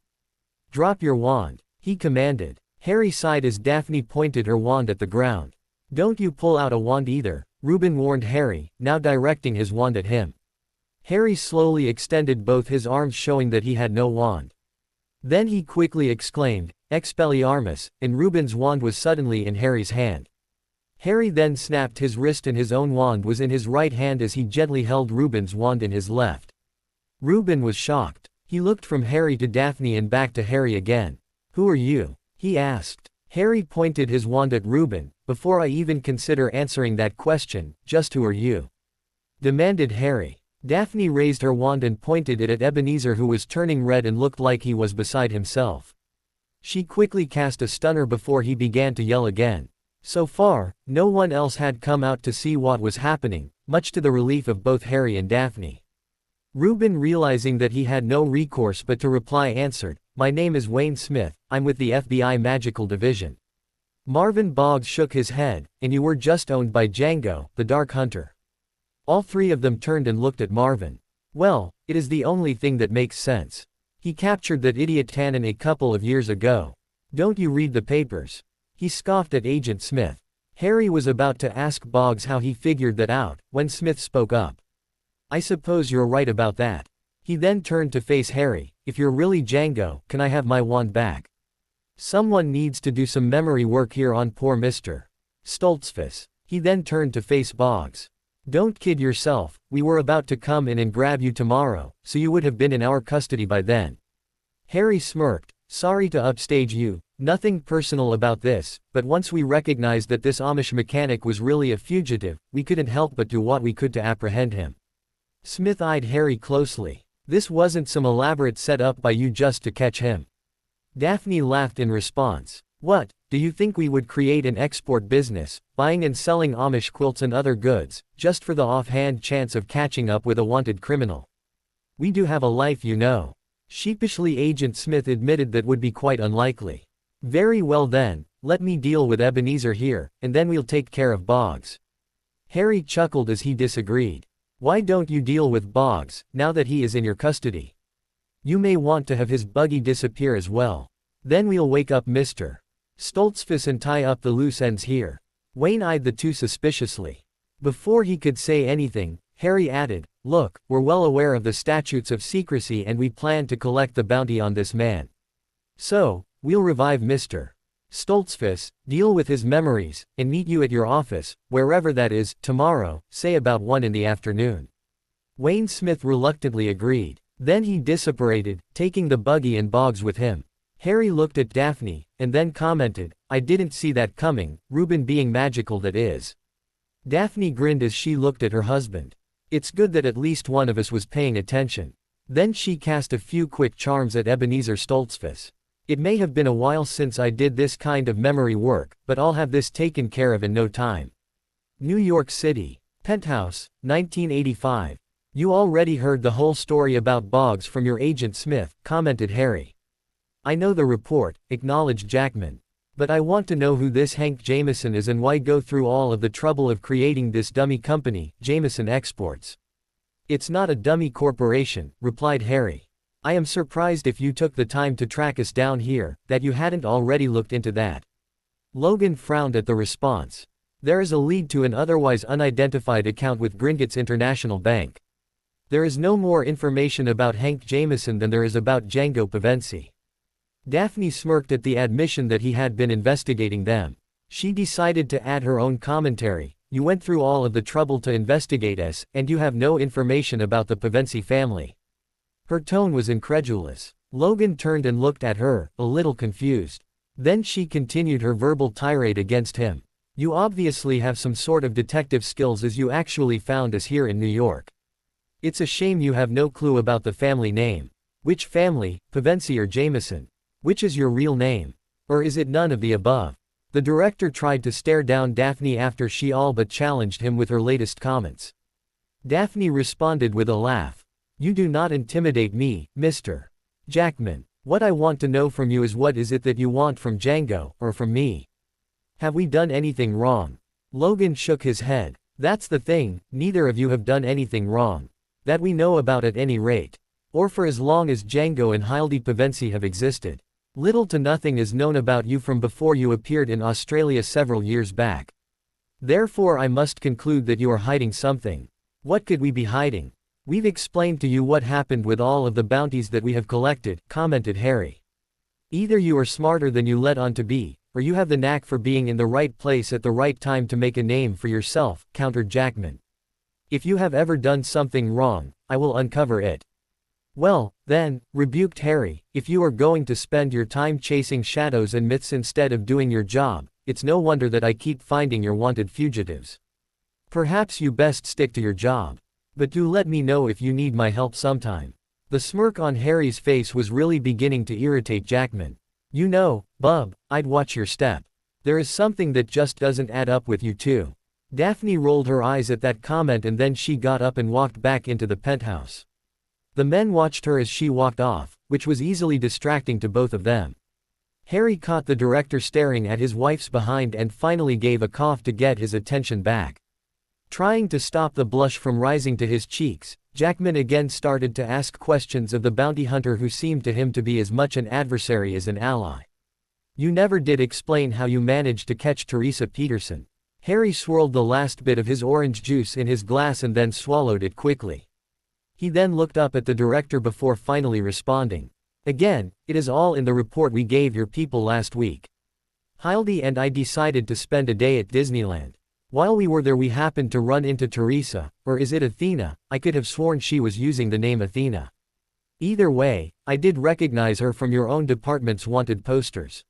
Drop your wand, he commanded. Harry sighed as Daphne pointed her wand at the ground. Don't you pull out a wand either, Reuben warned Harry, now directing his wand at him. Harry slowly extended both his arms showing that he had no wand. Then he quickly exclaimed, Expelliarmus, and Reuben's wand was suddenly in Harry's hand. Harry then snapped his wrist and his own wand was in his right hand as he gently held Reuben's wand in his left. Reuben was shocked. He looked from Harry to Daphne and back to Harry again. Who are you? He asked. Harry pointed his wand at Reuben. Before I even consider answering that question, just who are you? Demanded Harry. Daphne raised her wand and pointed it at Ebenezer who was turning red and looked like he was beside himself. She quickly cast a stunner before he began to yell again. So far, no one else had come out to see what was happening, much to the relief of both Harry and Daphne. Reuben, realizing that he had no recourse but to reply, answered, My name is Wayne Smith, I'm with the FBI Magical Division. Marvin Boggs shook his head, and you were just owned by Django, the Dark Hunter. All three of them turned and looked at Marvin. Well, it is the only thing that makes sense. He captured that idiot Tannen a couple of years ago. Don't you read the papers? He scoffed at Agent Smith. Harry was about to ask Boggs how he figured that out, when Smith spoke up. I suppose you're right about that. He then turned to face Harry. If you're really Django, can I have my wand back? Someone needs to do some memory work here on poor Mr. Stoltzfus. He then turned to face Boggs. Don't kid yourself, we were about to come in and grab you tomorrow, so you would have been in our custody by then. Harry smirked, Sorry to upstage you, nothing personal about this, but once we recognized that this Amish mechanic was really a fugitive, we couldn't help but do what we could to apprehend him. Smith eyed Harry closely. This wasn't some elaborate setup by you just to catch him. Daphne laughed in response. What, do you think we would create an export business, buying and selling Amish quilts and other goods, just for the offhand chance of catching up with a wanted criminal? We do have a life, you know. Sheepishly, Agent Smith admitted that would be quite unlikely. Very well then, let me deal with Ebenezer here, and then we'll take care of Boggs. Harry chuckled as he disagreed. Why don't you deal with Boggs, now that he is in your custody? You may want to have his buggy disappear as well. Then we'll wake up Mr. Stoltzfus and tie up the loose ends here. Wayne eyed the two suspiciously. Before he could say anything, Harry added, Look, we're well aware of the statutes of secrecy and we plan to collect the bounty on this man. So, we'll revive Mr. Stoltzfus, deal with his memories, and meet you at your office, wherever that is, tomorrow, say about 1 in the afternoon. Wayne Smith reluctantly agreed. Then he disapparated, taking the buggy and Boggs with him. Harry looked at Daphne, and then commented, I didn't see that coming, Reuben being magical that is. Daphne grinned as she looked at her husband. It's good that at least one of us was paying attention. Then she cast a few quick charms at Ebenezer Stoltzfus. It may have been a while since I did this kind of memory work, but I'll have this taken care of in no time. New York City. Penthouse, 1985. You already heard the whole story about Boggs from your agent Smith, commented Harry. I know the report, acknowledged Jackman. But I want to know who this Hank Jameson is and why go through all of the trouble of creating this dummy company, Jameson Exports. It's not a dummy corporation, replied Harry. I am surprised if you took the time to track us down here, that you hadn't already looked into that. Logan frowned at the response. There is a lead to an otherwise unidentified account with Gringotts International Bank. There is no more information about Hank Jameson than there is about Django Pavensi. Daphne smirked at the admission that he had been investigating them. She decided to add her own commentary. You went through all of the trouble to investigate us, and you have no information about the Pavensi family. Her tone was incredulous. Logan turned and looked at her, a little confused. Then she continued her verbal tirade against him. You obviously have some sort of detective skills as you actually found us here in New York. It's a shame you have no clue about the family name. Which family, Pavensi or Jameson? Which is your real name? Or is it none of the above? The director tried to stare down Daphne after she all but challenged him with her latest comments. Daphne responded with a laugh. You do not intimidate me, Mr. Jackman. What I want to know from you is what is it that you want from Django, or from me? Have we done anything wrong? Logan shook his head. That's the thing, neither of you have done anything wrong. That we know about at any rate. Or for as long as Django and Hildy Pavensi have existed. Little to nothing is known about you from before you appeared in Australia several years back. Therefore I must conclude that you are hiding something. What could we be hiding? We've explained to you what happened with all of the bounties that we have collected, commented Harry. Either you are smarter than you let on to be, or you have the knack for being in the right place at the right time to make a name for yourself, countered Jackman. If you have ever done something wrong, I will uncover it. Well, then, rebuked Harry, if you are going to spend your time chasing shadows and myths instead of doing your job, it's no wonder that I keep finding your wanted fugitives. Perhaps you best stick to your job. But do let me know if you need my help sometime. The smirk on Harry's face was really beginning to irritate Jackman. You know, bub, I'd watch your step. There is something that just doesn't add up with you two. Daphne rolled her eyes at that comment and then she got up and walked back into the penthouse. The men watched her as she walked off, which was easily distracting to both of them. Harry caught the director staring at his wife's behind and finally gave a cough to get his attention back. Trying to stop the blush from rising to his cheeks, Jackman again started to ask questions of the bounty hunter who seemed to him to be as much an adversary as an ally. You never did explain how you managed to catch Teresa Peterson. Harry swirled the last bit of his orange juice in his glass and then swallowed it quickly. He then looked up at the director before finally responding. Again, it is all in the report we gave your people last week. Hildy and I decided to spend a day at Disneyland. While we were there we happened to run into Teresa, or is it Athena? I could have sworn she was using the name Athena. Either way, I did recognize her from your own department's wanted posters.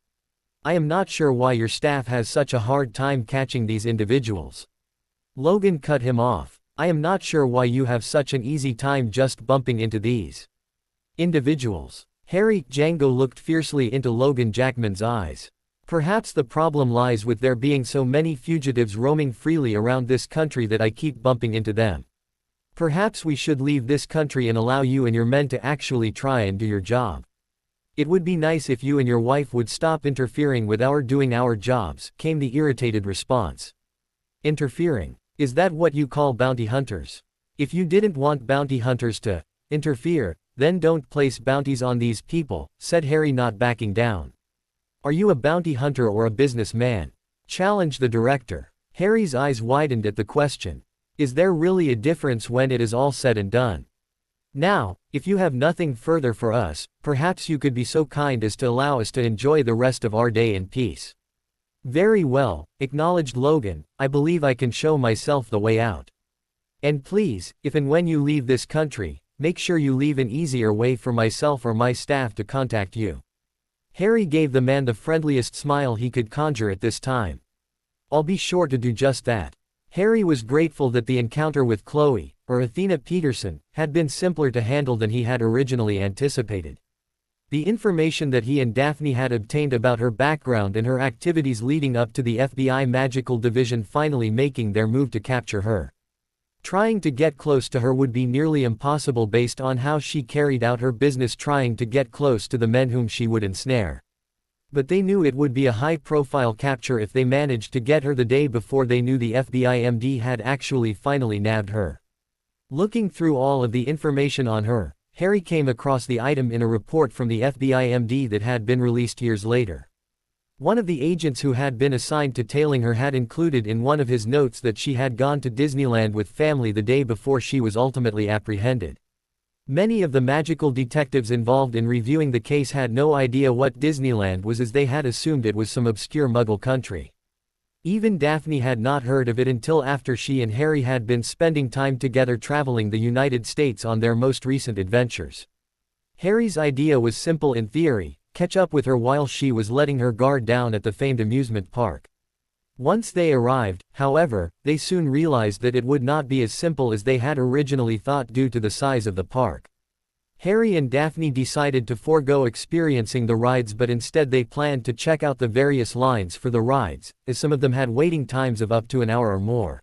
I am not sure why your staff has such a hard time catching these individuals. Logan cut him off. I am not sure why you have such an easy time just bumping into these individuals. Django looked fiercely into Logan Jackman's eyes. Perhaps the problem lies with there being so many fugitives roaming freely around this country that I keep bumping into them. Perhaps we should leave this country and allow you and your men to actually try and do your job. It would be nice if you and your wife would stop interfering with our doing our jobs, came the irritated response. Interfering? Is that what you call bounty hunters? If you didn't want bounty hunters to interfere, then don't place bounties on these people, said Harry, not backing down. Are you a bounty hunter or a businessman? Challenged the director. Harry's eyes widened at the question. Is there really a difference when it is all said and done? Now, if you have nothing further for us, perhaps you could be so kind as to allow us to enjoy the rest of our day in peace. Very well, acknowledged Logan, I believe I can show myself the way out. And please, if and when you leave this country, make sure you leave an easier way for myself or my staff to contact you. Harry gave the man the friendliest smile he could conjure at this time. I'll be sure to do just that. Harry was grateful that the encounter with Chloe, or Athena Peterson, had been simpler to handle than he had originally anticipated. The information that he and Daphne had obtained about her background and her activities leading up to the FBI Magical Division finally making their move to capture her. Trying to get close to her would be nearly impossible based on how she carried out her business trying to get close to the men whom she would ensnare. But they knew it would be a high-profile capture if they managed to get her the day before they knew the FBI MD had actually finally nabbed her. Looking through all of the information on her, Harry came across the item in a report from the FBI MD that had been released years later. One of the agents who had been assigned to tailing her had included in one of his notes that she had gone to Disneyland with family the day before she was ultimately apprehended. Many of the magical detectives involved in reviewing the case had no idea what Disneyland was, as they had assumed it was some obscure Muggle country. Even Daphne had not heard of it until after she and Harry had been spending time together traveling the United States on their most recent adventures. Harry's idea was simple in theory: catch up with her while she was letting her guard down at the famed amusement park. Once they arrived, however, they soon realized that it would not be as simple as they had originally thought due to the size of the park. Harry and Daphne decided to forego experiencing the rides, but instead they planned to check out the various lines for the rides, as some of them had waiting times of up to an hour or more.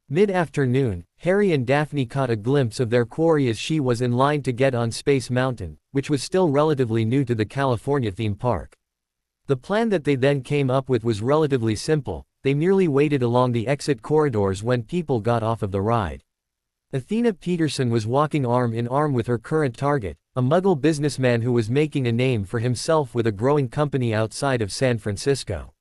Mid-afternoon, Harry and Daphne caught a glimpse of their quarry as she was in line to get on Space Mountain, which was still relatively new to the California theme park. The plan that they then came up with was relatively simple: they merely waited along the exit corridors when people got off of the ride. Athena Peterson was walking arm in arm with her current target, a Muggle businessman who was making a name for himself with a growing company outside of San Francisco.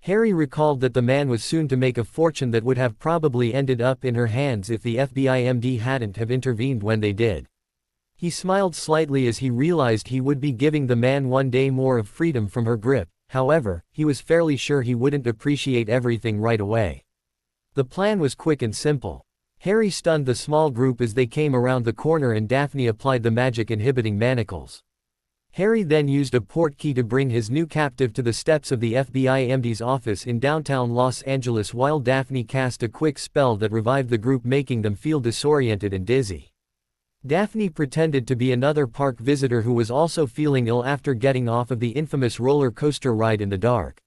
Harry recalled that the man was soon to make a fortune that would have probably ended up in her hands if the FBI MD hadn't have intervened when they did. He smiled slightly as he realized he would be giving the man one day more of freedom from her grip. However, he was fairly sure he wouldn't appreciate everything right away. The plan was quick and simple. Harry stunned the small group as they came around the corner and Daphne applied the magic-inhibiting manacles. Harry then used a portkey to bring his new captive to the steps of the FBI MD's office in downtown Los Angeles, while Daphne cast a quick spell that revived the group, making them feel disoriented and dizzy. Daphne pretended to be another park visitor who was also feeling ill after getting off of the infamous roller coaster ride in the dark.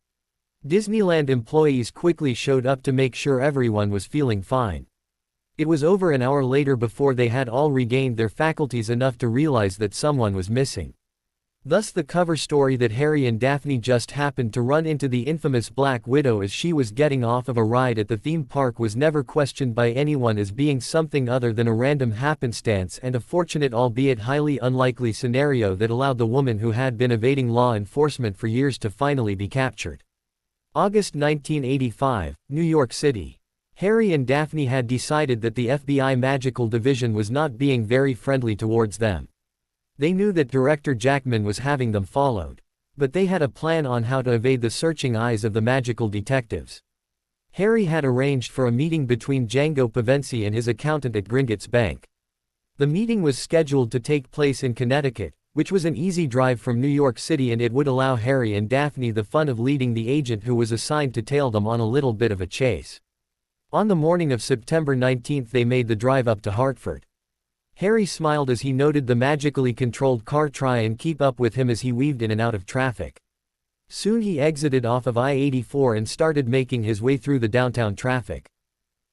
Disneyland employees quickly showed up to make sure everyone was feeling fine. It was over an hour later before they had all regained their faculties enough to realize that someone was missing. Thus the cover story that Harry and Daphne just happened to run into the infamous Black Widow as she was getting off of a ride at the theme park was never questioned by anyone as being something other than a random happenstance and a fortunate albeit highly unlikely scenario that allowed the woman who had been evading law enforcement for years to finally be captured. August 1985, New York City. Harry and Daphne had decided that the FBI Magical Division was not being very friendly towards them. They knew that Director Jackman was having them followed. But they had a plan on how to evade the searching eyes of the magical detectives. Harry had arranged for a meeting between Django Pavensey and his accountant at Gringotts Bank. The meeting was scheduled to take place in Connecticut, which was an easy drive from New York City, and it would allow Harry and Daphne the fun of leading the agent who was assigned to tail them on a little bit of a chase. On the morning of September 19 they made the drive up to Hartford. Harry smiled as he noted the magically controlled car try and keep up with him as he weaved in and out of traffic. Soon he exited off of I-84 and started making his way through the downtown traffic.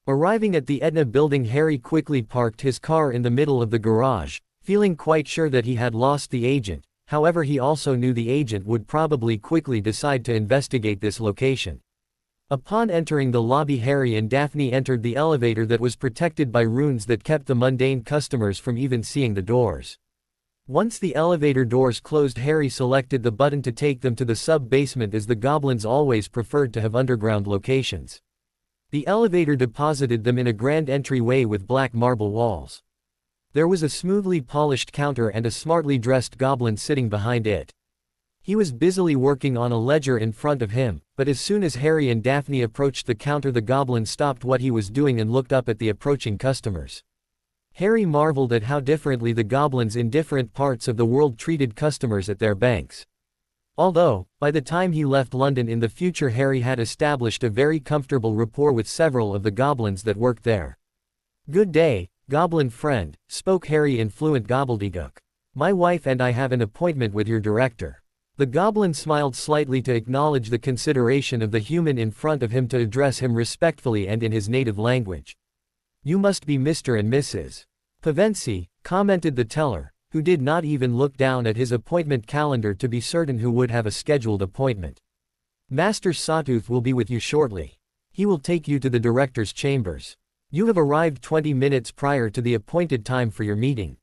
Arriving at the Edna building, Harry quickly parked his car in the middle of the garage, feeling quite sure that he had lost the agent. However, he also knew the agent would probably quickly decide to investigate this location. Upon entering the lobby, Harry and Daphne entered the elevator that was protected by runes that kept the mundane customers from even seeing the doors. Once the elevator doors closed, Harry selected the button to take them to the sub-basement, as the goblins always preferred to have underground locations. The elevator deposited them in a grand entryway with black marble walls. There was a smoothly polished counter and a smartly dressed goblin sitting behind it. He was busily working on a ledger in front of him, but as soon as Harry and Daphne approached the counter, the goblin stopped what he was doing and looked up at the approaching customers. Harry marveled at how differently the goblins in different parts of the world treated customers at their banks. Although, by the time he left London in the future, Harry had established a very comfortable rapport with several of the goblins that worked there. "Good day, goblin friend," spoke Harry in fluent gobbledygook. "My wife and I have an appointment with your director." The goblin smiled slightly to acknowledge the consideration of the human in front of him to address him respectfully and in his native language. "You must be Mr. and Mrs. Pevensie," commented the teller, who did not even look down at his appointment calendar to be certain who would have a scheduled appointment. "Master Sawtooth will be with you shortly. He will take you to the director's chambers. You have arrived 20 minutes prior to the appointed time for your meeting."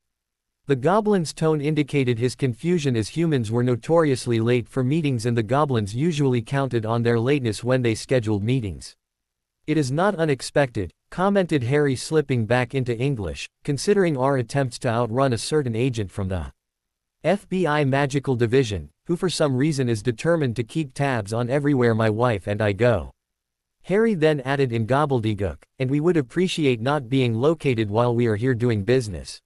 The goblin's tone indicated his confusion, as humans were notoriously late for meetings and the goblins usually counted on their lateness when they scheduled meetings. "It is not unexpected," commented Harry, slipping back into English, "considering our attempts to outrun a certain agent from the FBI Magical Division, who for some reason is determined to keep tabs on everywhere my wife and I go." Harry then added in gobbledygook, "And we would appreciate not being located while we are here doing business."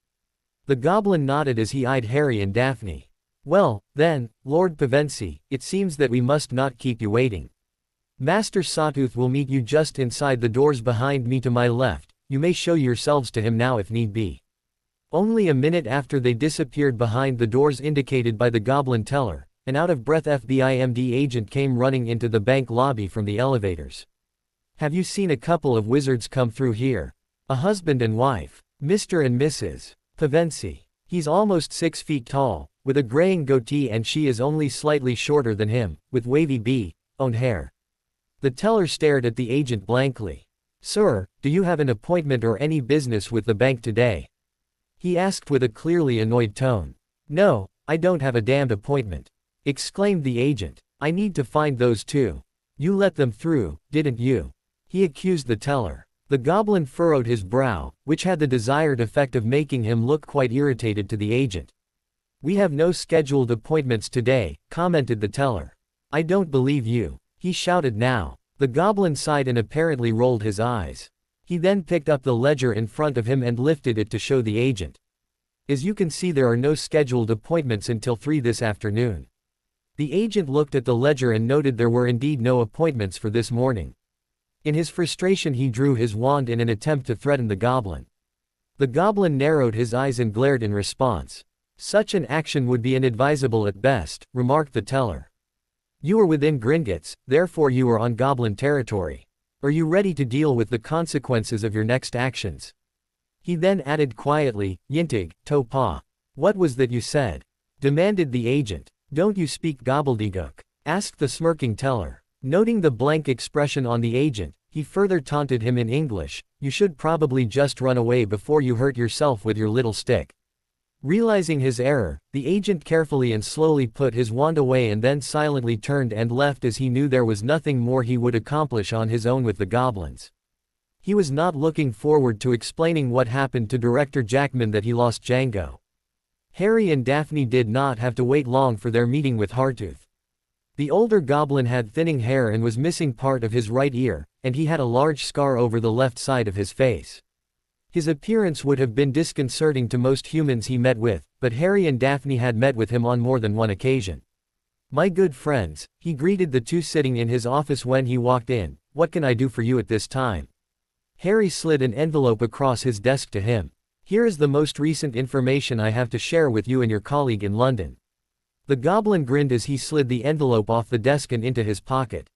The goblin nodded as he eyed Harry and Daphne. "Well, then, Lord Pevensie, it seems that we must not keep you waiting. Master Sawtooth will meet you just inside the doors behind me to my left. You may show yourselves to him now if need be." Only a minute after they disappeared behind the doors indicated by the goblin teller, an out-of-breath FBI MD agent came running into the bank lobby from the elevators. "Have you seen a couple of wizards come through here? A husband and wife, Mr. and Mrs. Pevensie. He's almost 6 feet tall, with a graying goatee, and she is only slightly shorter than him, with wavy blonde hair." The teller stared at the agent blankly. "Sir, do you have an appointment or any business with the bank today?" he asked with a clearly annoyed tone. "No, I don't have a damned appointment," exclaimed the agent. "I need to find those two. You let them through, didn't you?" he accused the teller. The goblin furrowed his brow, which had the desired effect of making him look quite irritated to the agent. "We have no scheduled appointments today," commented the teller. "I don't believe you," he shouted now. The goblin sighed and apparently rolled his eyes. He then picked up the ledger in front of him and lifted it to show the agent. "As you can see, there are no scheduled appointments until 3 this afternoon." The agent looked at the ledger and noted there were indeed no appointments for this morning. In his frustration, he drew his wand in an attempt to threaten the goblin. The goblin narrowed his eyes and glared in response. "Such an action would be inadvisable at best," remarked the teller. "You are within Gringotts, therefore you are on goblin territory. Are you ready to deal with the consequences of your next actions?" He then added quietly, "Yintig, to pa." "What was that you said?" demanded the agent. "Don't you speak gobbledygook?" asked the smirking teller. Noting the blank expression on the agent, he further taunted him in English, "You should probably just run away before you hurt yourself with your little stick." Realizing his error, the agent carefully and slowly put his wand away and then silently turned and left, as he knew there was nothing more he would accomplish on his own with the goblins. He was not looking forward to explaining what happened to Director Jackman that he lost Django. Harry and Daphne did not have to wait long for their meeting with Hartooth. The older goblin had thinning hair and was missing part of his right ear, and he had a large scar over the left side of his face. His appearance would have been disconcerting to most humans he met with, but Harry and Daphne had met with him on more than one occasion. "My good friends," he greeted the two sitting in his office when he walked in, "what can I do for you at this time?" Harry slid an envelope across his desk to him. "Here is the most recent information I have to share with you and your colleague in London." The goblin grinned as he slid the envelope off the desk and into his pocket.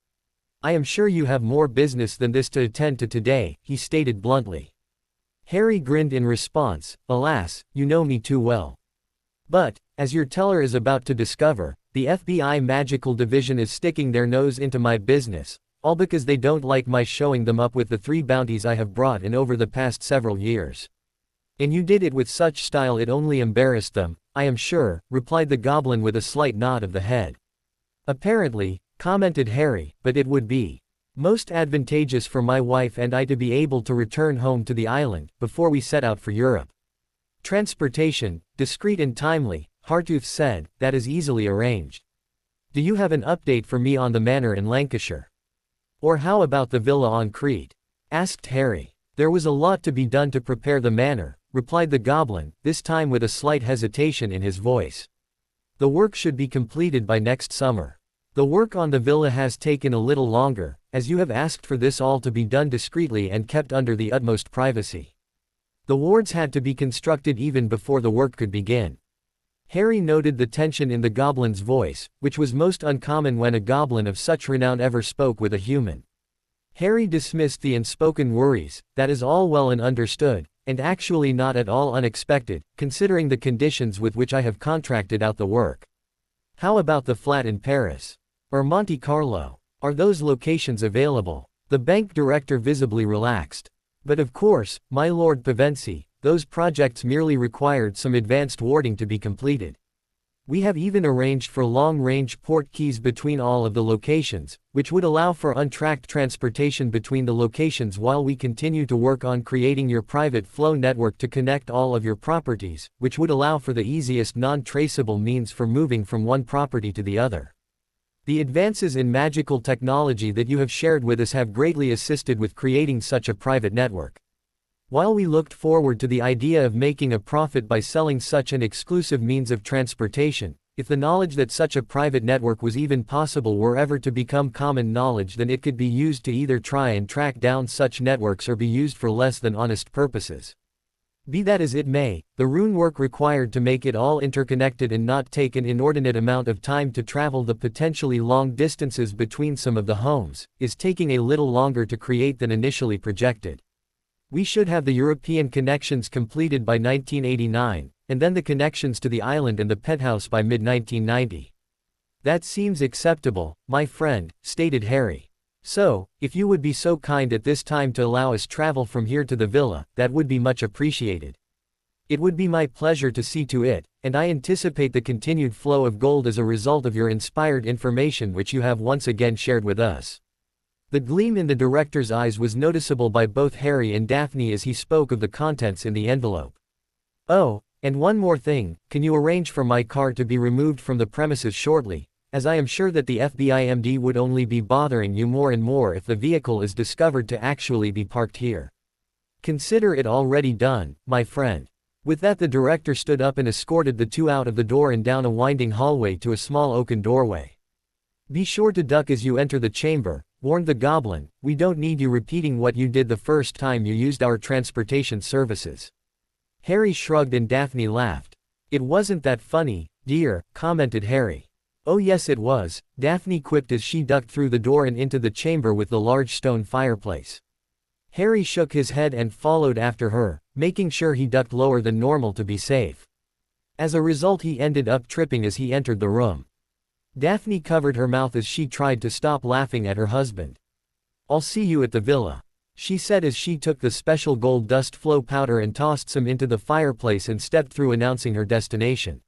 "I am sure you have more business than this to attend to today," he stated bluntly. Harry grinned in response. "Alas, you know me too well. But, as your teller is about to discover, the FBI Magical Division is sticking their nose into my business, all because they don't like my showing them up with the 3 bounties I have brought in over the past several years. And you did it with such style it only embarrassed them, I am sure," replied the goblin with a slight nod of the head. "Apparently," commented Harry, "but it would be most advantageous for my wife and I to be able to return home to the island, before we set out for Europe." "Transportation, discreet and timely," Hartooth said, "that is easily arranged. Do you have an update for me on the manor in Lancashire? Or how about the villa on Crete?" asked Harry. "There was a lot to be done to prepare the manor," replied the goblin, this time with a slight hesitation in his voice. "The work should be completed by next summer. The work on the villa has taken a little longer, as you have asked for this all to be done discreetly and kept under the utmost privacy. The wards had to be constructed even before the work could begin." Harry noted the tension in the goblin's voice, which was most uncommon when a goblin of such renown ever spoke with a human. Harry dismissed the unspoken worries. "That is all well and understood, and actually not at all unexpected, considering the conditions with which I have contracted out the work. How about the flat in Paris? Or Monte Carlo? Are those locations available?" The bank director visibly relaxed. "But of course, my Lord Pevensey, those projects merely required some advanced warding to be completed. We have even arranged for long-range port keys between all of the locations, which would allow for untracked transportation between the locations while we continue to work on creating your private flow network to connect all of your properties, which would allow for the easiest non-traceable means for moving from one property to the other. The advances in magical technology that you have shared with us have greatly assisted with creating such a private network. While we looked forward to the idea of making a profit by selling such an exclusive means of transportation, if the knowledge that such a private network was even possible were ever to become common knowledge, then it could be used to either try and track down such networks or be used for less than honest purposes. Be that as it may, the rune work required to make it all interconnected and not take an inordinate amount of time to travel the potentially long distances between some of the homes, is taking a little longer to create than initially projected. We should have the European connections completed by 1989, and then the connections to the island and the penthouse by mid-1990. That seems acceptable, my friend, stated Harry. So, if you would be so kind at this time to allow us travel from here to the villa, that would be much appreciated. It would be my pleasure to see to it, and I anticipate the continued flow of gold as a result of your inspired information which you have once again shared with us. The gleam in the director's eyes was noticeable by both Harry and Daphne as he spoke of the contents in the envelope. "Oh, and one more thing, can you arrange for my car to be removed from the premises shortly, as I am sure that the FBI MD would only be bothering you more and more if the vehicle is discovered to actually be parked here. Consider it already done, my friend." With that, the director stood up and escorted the two out of the door and down a winding hallway to a small oaken doorway. "Be sure to duck as you enter the chamber," warned the goblin. "We don't need you repeating what you did the first time you used our transportation services." Harry shrugged and Daphne laughed. "It wasn't that funny, dear," commented Harry. "Oh yes it was," Daphne quipped as she ducked through the door and into the chamber with the large stone fireplace. Harry shook his head and followed after her, making sure he ducked lower than normal to be safe. As a result, he ended up tripping as he entered the room. Daphne covered her mouth as she tried to stop laughing at her husband. "I'll see you at the villa," she said as she took the special gold dust flow powder and tossed some into the fireplace and stepped through, announcing her destination.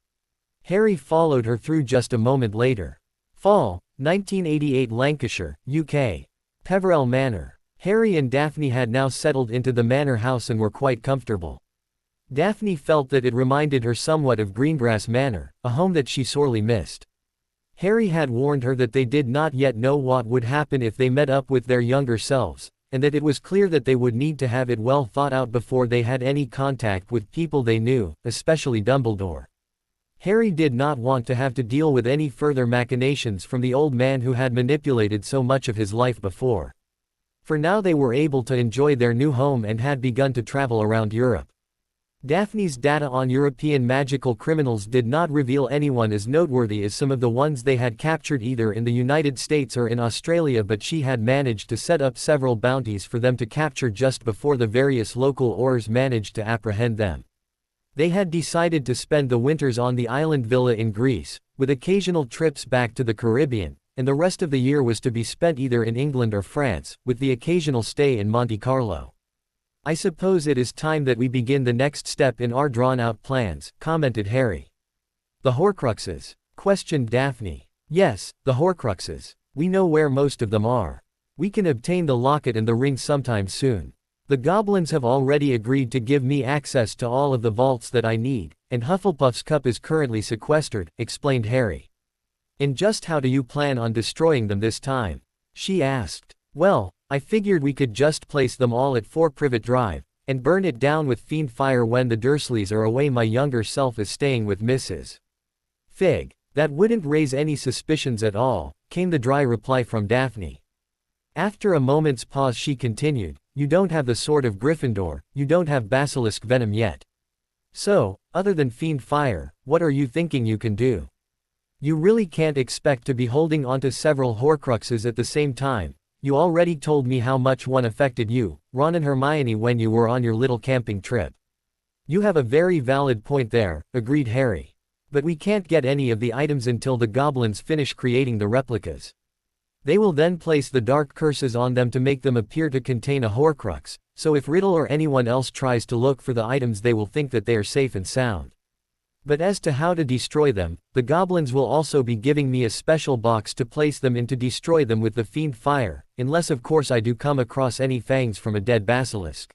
Harry followed her through just a moment later. Fall, 1988, Lancashire, UK. Peverell Manor. Harry and Daphne had now settled into the manor house and were quite comfortable. Daphne felt that it reminded her somewhat of Greengrass Manor, a home that she sorely missed. Harry had warned her that they did not yet know what would happen if they met up with their younger selves, and that it was clear that they would need to have it well thought out before they had any contact with people they knew, especially Dumbledore. Harry did not want to have to deal with any further machinations from the old man who had manipulated so much of his life before. For now they were able to enjoy their new home and had begun to travel around Europe. Daphne's data on European magical criminals did not reveal anyone as noteworthy as some of the ones they had captured either in the United States or in Australia, but she had managed to set up several bounties for them to capture just before the various local Aurors managed to apprehend them. They had decided to spend the winters on the island villa in Greece, with occasional trips back to the Caribbean, and the rest of the year was to be spent either in England or France, with the occasional stay in Monte Carlo. "I suppose it is time that we begin the next step in our drawn-out plans," commented Harry. "The Horcruxes?" questioned Daphne. "Yes, the Horcruxes. We know where most of them are. We can obtain the locket and the ring sometime soon. The goblins have already agreed to give me access to all of the vaults that I need, and Hufflepuff's cup is currently sequestered," explained Harry. "And just how do you plan on destroying them this time?" she asked. "Well, I figured we could just place them all at 4 Privet Drive, and burn it down with fiend fire when the Dursleys are away. My younger self is staying with Mrs. Fig. That wouldn't raise any suspicions at all," came the dry reply from Daphne. After a moment's pause she continued, "You don't have the sword of Gryffindor, you don't have basilisk venom yet. So, other than fiend fire, what are you thinking you can do? You really can't expect to be holding onto several Horcruxes at the same time. You already told me how much one affected you, Ron and Hermione, when you were on your little camping trip." "You have a very valid point there," agreed Harry. "But we can't get any of the items until the goblins finish creating the replicas. They will then place the dark curses on them to make them appear to contain a Horcrux, so if Riddle or anyone else tries to look for the items they will think that they are safe and sound. But as to how to destroy them, the goblins will also be giving me a special box to place them in to destroy them with the fiend fire, unless of course I do come across any fangs from a dead basilisk."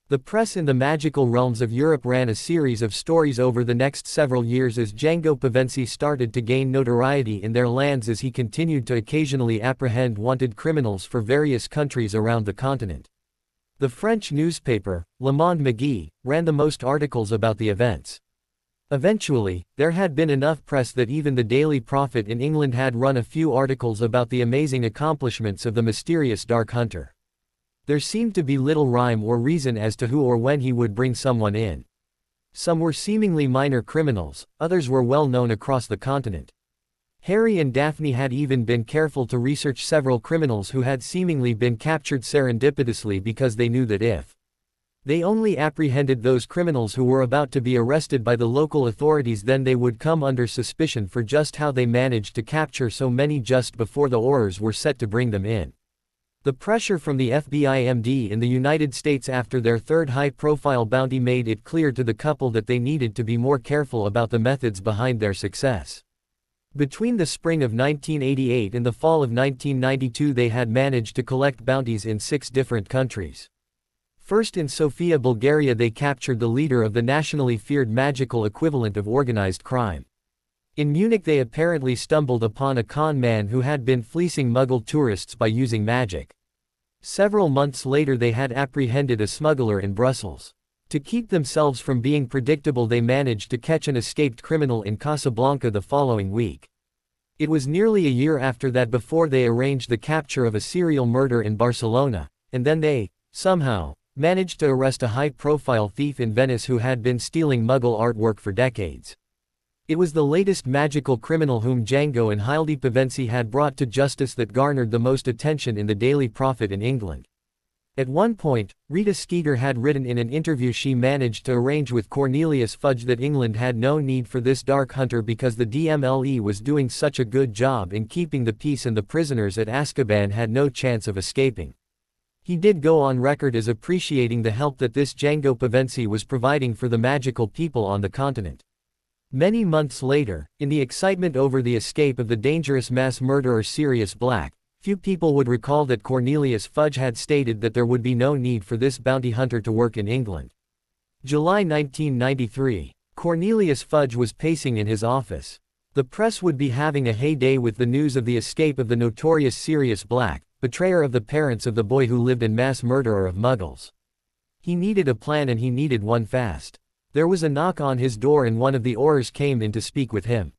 The press in the magical realms of Europe ran a series of stories over the next several years as Django Pevensey started to gain notoriety in their lands as he continued to occasionally apprehend wanted criminals for various countries around the continent. The French newspaper, Le Monde Magie, ran the most articles about the events. Eventually, there had been enough press that even the Daily Prophet in England had run a few articles about the amazing accomplishments of the mysterious Dark Hunter. There seemed to be little rhyme or reason as to who or when he would bring someone in. Some were seemingly minor criminals, others were well known across the continent. Harry and Daphne had even been careful to research several criminals who had seemingly been captured serendipitously because they knew that if they only apprehended those criminals who were about to be arrested by the local authorities, then they would come under suspicion for just how they managed to capture so many just before the Aurors were set to bring them in. The pressure from the FBI MD in the United States after their third high-profile bounty made it clear to the couple that they needed to be more careful about the methods behind their success. Between the spring of 1988 and the fall of 1992 they had managed to collect bounties in 6 different countries. First in Sofia, Bulgaria, they captured the leader of the nationally feared magical equivalent of organized crime. In Munich they apparently stumbled upon a con man who had been fleecing Muggle tourists by using magic. Several months later they had apprehended a smuggler in Brussels. To keep themselves from being predictable they managed to catch an escaped criminal in Casablanca the following week. It was nearly a year after that before they arranged the capture of a serial murder in Barcelona, and then they, somehow, managed to arrest a high-profile thief in Venice who had been stealing Muggle artwork for decades. It was the latest magical criminal whom Django and Hildy Pevensey had brought to justice that garnered the most attention in the Daily Prophet in England. At one point, Rita Skeeter had written in an interview she managed to arrange with Cornelius Fudge that England had no need for this Dark Hunter because the DMLE was doing such a good job in keeping the peace and the prisoners at Azkaban had no chance of escaping. He did go on record as appreciating the help that this Django Pevensey was providing for the magical people on the continent. Many months later, in the excitement over the escape of the dangerous mass murderer Sirius Black, few people would recall that Cornelius Fudge had stated that there would be no need for this bounty hunter to work in England. July 1993. Cornelius Fudge was pacing in his office. The press would be having a heyday with the news of the escape of the notorious Sirius Black, betrayer of the parents of the boy who lived and mass murderer of Muggles. He needed a plan and he needed one fast. There was a knock on his door and one of the Aurors came in to speak with him.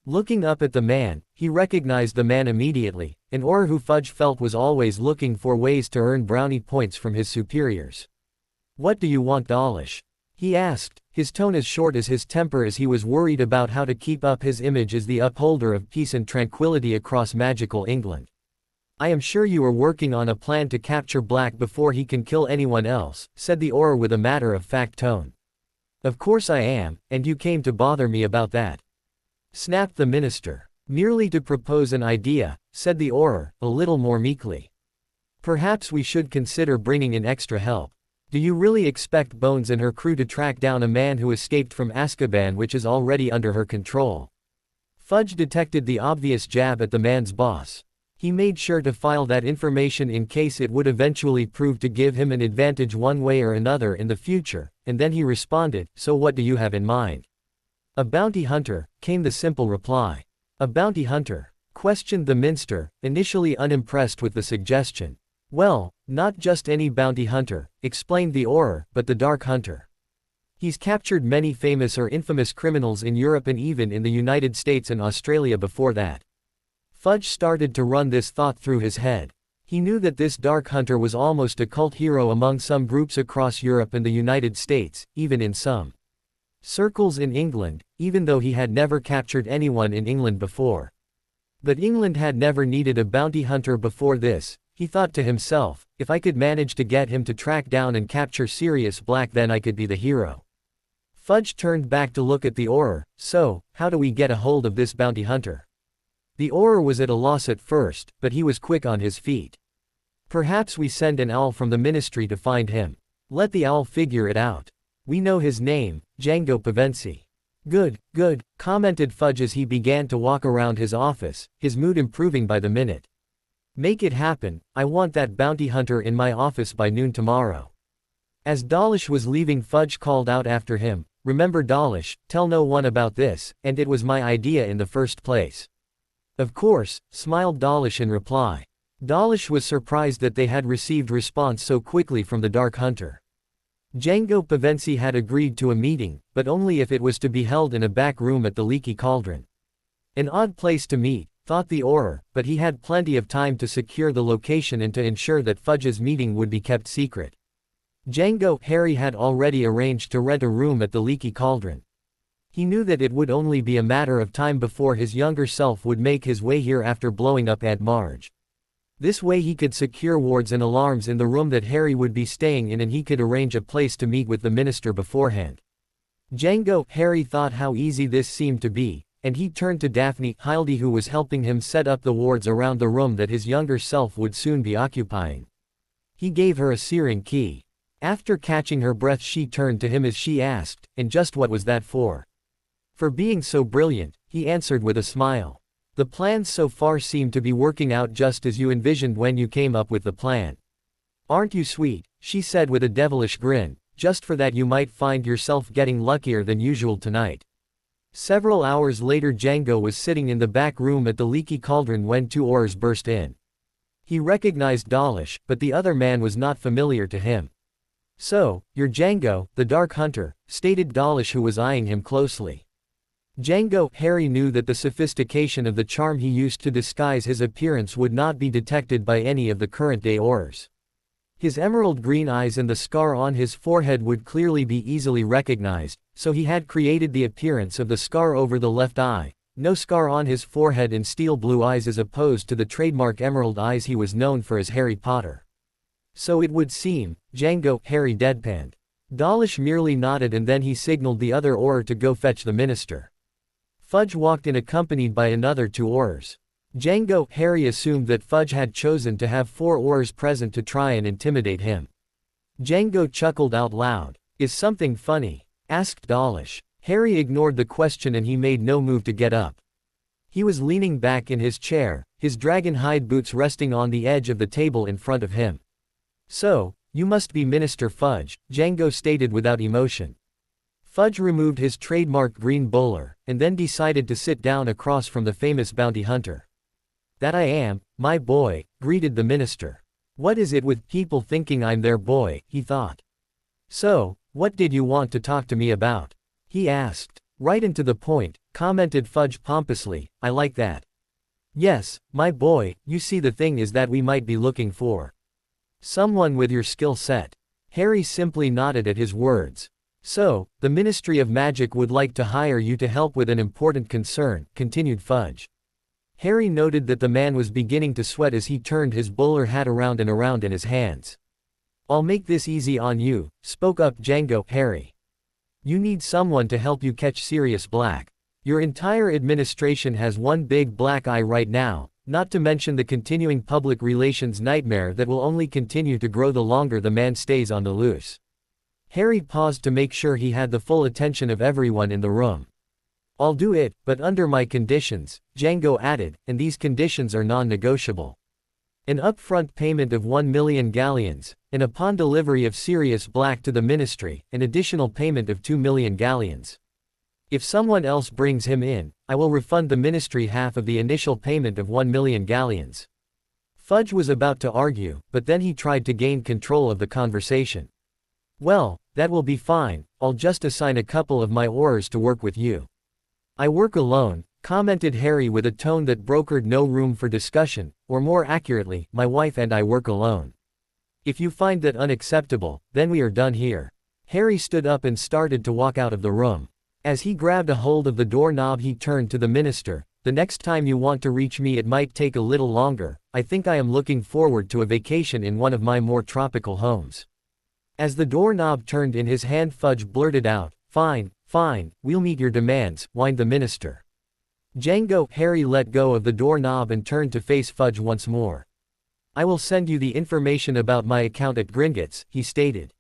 Looking up at the man, he recognized the man immediately, an Auror who Fudge felt was always looking for ways to earn brownie points from his superiors. "What do you want, Dawlish?" he asked, his tone as short as his temper as he was worried about how to keep up his image as the upholder of peace and tranquility across magical England. "I am sure you are working on a plan to capture Black before he can kill anyone else," said the Auror with a matter-of-fact tone. "Of course I am, and you came to bother me about that," snapped the minister. "Merely to propose an idea," said the Auror, a little more meekly. "Perhaps we should consider bringing in extra help. Do you really expect Bones and her crew to track down a man who escaped from Azkaban, which is already under her control?" Fudge detected the obvious jab at the man's boss. He made sure to file that information in case it would eventually prove to give him an advantage one way or another in the future, and then he responded, "So what do you have in mind?" "A bounty hunter," came the simple reply. "A bounty hunter?" questioned the minster, initially unimpressed with the suggestion. "Well, not just any bounty hunter," explained the Auror, "but the Dark Hunter. He's captured many famous or infamous criminals in Europe and even in the United States and Australia before that." Fudge started to run this thought through his head. He knew that this Dark Hunter was almost a cult hero among some groups across Europe and the United States, even in some circles in England, even though he had never captured anyone in England before. But England had never needed a bounty hunter before this, he thought to himself. If I could manage to get him to track down and capture Sirius Black, then I could be the hero. Fudge turned back to look at the Auror. "So, how do we get a hold of this bounty hunter?" The Auror was at a loss at first, but he was quick on his feet. "Perhaps we send an owl from the ministry to find him. Let the owl figure it out. We know his name, Django Pavensi." Good, commented Fudge as he began to walk around his office, his mood improving by the minute. "Make it happen. I want that bounty hunter in my office by noon tomorrow." As Dawlish was leaving, Fudge called out after him, "Remember Dawlish, tell no one about this, and it was my idea in the first place." "Of course," smiled Dawlish in reply. Dawlish was surprised that they had received response so quickly from the Dark Hunter. Django Pavensi had agreed to a meeting, but only if it was to be held in a back room at the Leaky Cauldron. An odd place to meet, thought the Auror, but he had plenty of time to secure the location and to ensure that Fudge's meeting would be kept secret. Harry had already arranged to rent a room at the Leaky Cauldron. He knew that it would only be a matter of time before his younger self would make his way here after blowing up Aunt Marge. This way he could secure wards and alarms in the room that Harry would be staying in, and he could arrange a place to meet with the minister beforehand. Harry thought how easy this seemed to be, and he turned to Daphne Hildy, who was helping him set up the wards around the room that his younger self would soon be occupying. He gave her a searing key. After catching her breath, she turned to him as she asked, "And just what was that for?" "For being so brilliant," he answered with a smile. "The plans so far seem to be working out just as you envisioned when you came up with the plan." "Aren't you sweet?" she said with a devilish grin. "Just for that you might find yourself getting luckier than usual tonight." Several hours later, Django was sitting in the back room at the Leaky Cauldron when two Aurors burst in. He recognized Dawlish, but the other man was not familiar to him. "So, you're Django, the Dark Hunter," stated Dawlish, who was eyeing him closely. Harry knew that the sophistication of the charm he used to disguise his appearance would not be detected by any of the current-day Aurors. His emerald green eyes and the scar on his forehead would clearly be easily recognized, so he had created the appearance of the scar over the left eye, no scar on his forehead, and steel blue eyes as opposed to the trademark emerald eyes he was known for as Harry Potter. "So it would seem," Harry deadpanned. Dawlish merely nodded, and then he signaled the other Auror to go fetch the minister. Fudge walked in accompanied by another two Aurors. Harry assumed that Fudge had chosen to have four Aurors present to try and intimidate him. Django chuckled out loud. "Is something funny?" asked Dawlish. Harry ignored the question and he made no move to get up. He was leaning back in his chair, his dragon hide boots resting on the edge of the table in front of him. "So, you must be Minister Fudge," Django stated without emotion. Fudge removed his trademark green bowler, and then decided to sit down across from the famous bounty hunter. That I am, my boy, greeted the minister. What is it with people thinking I'm their boy, he thought. So, what did you want to talk to me about? He asked. Right and to the point, commented Fudge pompously, I like that. Yes, my boy, you see the thing is that we might be looking for someone with your skill set. Harry simply nodded at his words. So, the Ministry of Magic would like to hire you to help with an important concern, continued Fudge. Harry noted that the man was beginning to sweat as he turned his bowler hat around and around in his hands. I'll make this easy on you, spoke up Django. Harry. You need someone to help you catch Sirius Black. Your entire administration has one big black eye right now, not to mention the continuing public relations nightmare that will only continue to grow the longer the man stays on the loose. Harry paused to make sure he had the full attention of everyone in the room. I'll do it, but under my conditions, Django added, and these conditions are non-negotiable. An upfront payment of 1 million galleons, and upon delivery of Sirius Black to the ministry, an additional payment of 2 million galleons. If someone else brings him in, I will refund the ministry half of the initial payment of 1 million galleons. Fudge was about to argue, but then he tried to gain control of the conversation. Well, that will be fine, I'll just assign a couple of my Aurors to work with you. I work alone, commented Harry with a tone that brokered no room for discussion, or more accurately, my wife and I work alone. If you find that unacceptable, then we are done here. Harry stood up and started to walk out of the room. As he grabbed a hold of the doorknob he turned to the minister, the next time you want to reach me it might take a little longer, I think I am looking forward to a vacation in one of my more tropical homes. As the doorknob turned in his hand Fudge blurted out, fine, we'll meet your demands, whined the minister. Django. Harry let go of the doorknob and turned to face Fudge once more. I will send you the information about my account at Gringotts, he stated.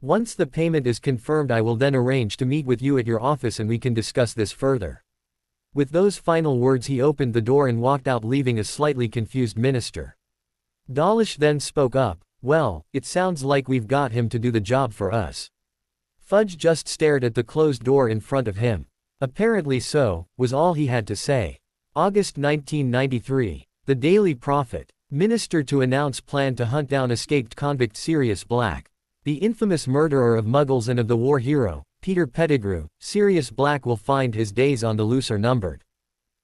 Once the payment is confirmed I will then arrange to meet with you at your office and we can discuss this further. With those final words he opened the door and walked out leaving a slightly confused minister. Dawlish then spoke up, well, it sounds like we've got him to do the job for us. Fudge just stared at the closed door in front of him. Apparently so, was all he had to say. August 1993. The Daily Prophet. Minister to announce plan to hunt down escaped convict Sirius Black. The infamous murderer of Muggles and of the war hero, Peter Pettigrew, Sirius Black will find his days on the loose are numbered.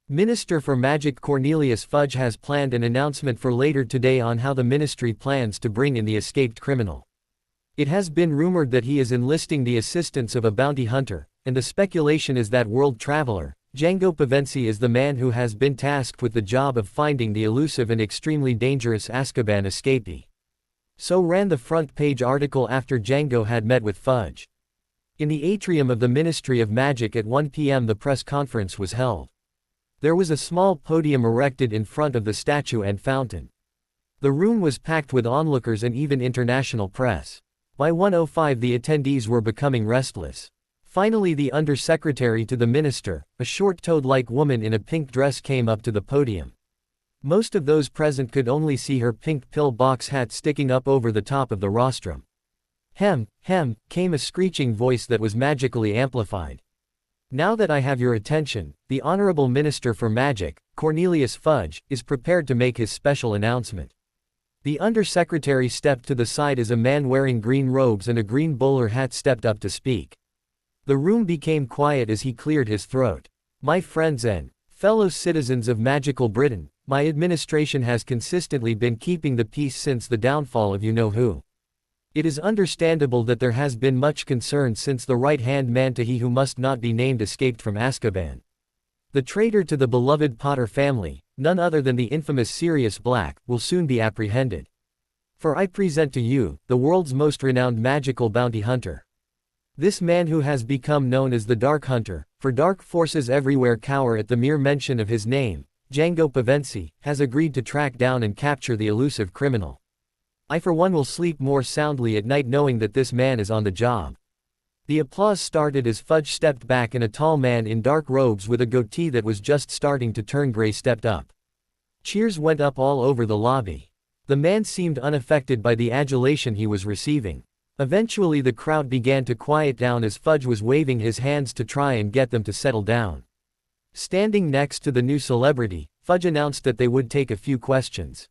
Minister for Magic Cornelius Fudge has planned an announcement for later today on how the ministry plans to bring in the escaped criminal. It has been rumored that he is enlisting the assistance of a bounty hunter, and the speculation is that world traveler, Django Pavensi is the man who has been tasked with the job of finding the elusive and extremely dangerous Azkaban escapee. So ran the front page article after Django had met with Fudge. In the atrium of the Ministry of Magic at 1 p.m. the press conference was held. There was a small podium erected in front of the statue and fountain. The room was packed with onlookers and even international press. By 1:05 the attendees were becoming restless. Finally the undersecretary to the minister, a short toad-like woman in a pink dress came up to the podium. Most of those present could only see her pink pill-box hat sticking up over the top of the rostrum. Hem, came a screeching voice that was magically amplified. Now that I have your attention, the Honorable Minister for Magic, Cornelius Fudge, is prepared to make his special announcement. The undersecretary stepped to the side as a man wearing green robes and a green bowler hat stepped up to speak. The room became quiet as he cleared his throat. My friends and fellow citizens of magical Britain, my administration has consistently been keeping the peace since the downfall of you-know-who. It is understandable that there has been much concern since the right-hand man to he who must not be named escaped from Azkaban. The traitor to the beloved Potter family, none other than the infamous Sirius Black, will soon be apprehended. For I present to you, the world's most renowned magical bounty hunter. This man who has become known as the Dark Hunter, for dark forces everywhere cower at the mere mention of his name, Django Pavensi, has agreed to track down and capture the elusive criminal. I for one will sleep more soundly at night knowing that this man is on the job. The applause started as Fudge stepped back and a tall man in dark robes with a goatee that was just starting to turn gray stepped up. Cheers went up all over the lobby. The man seemed unaffected by the adulation he was receiving. Eventually the crowd began to quiet down as Fudge was waving his hands to try and get them to settle down. Standing next to the new celebrity, Fudge announced that they would take a few questions.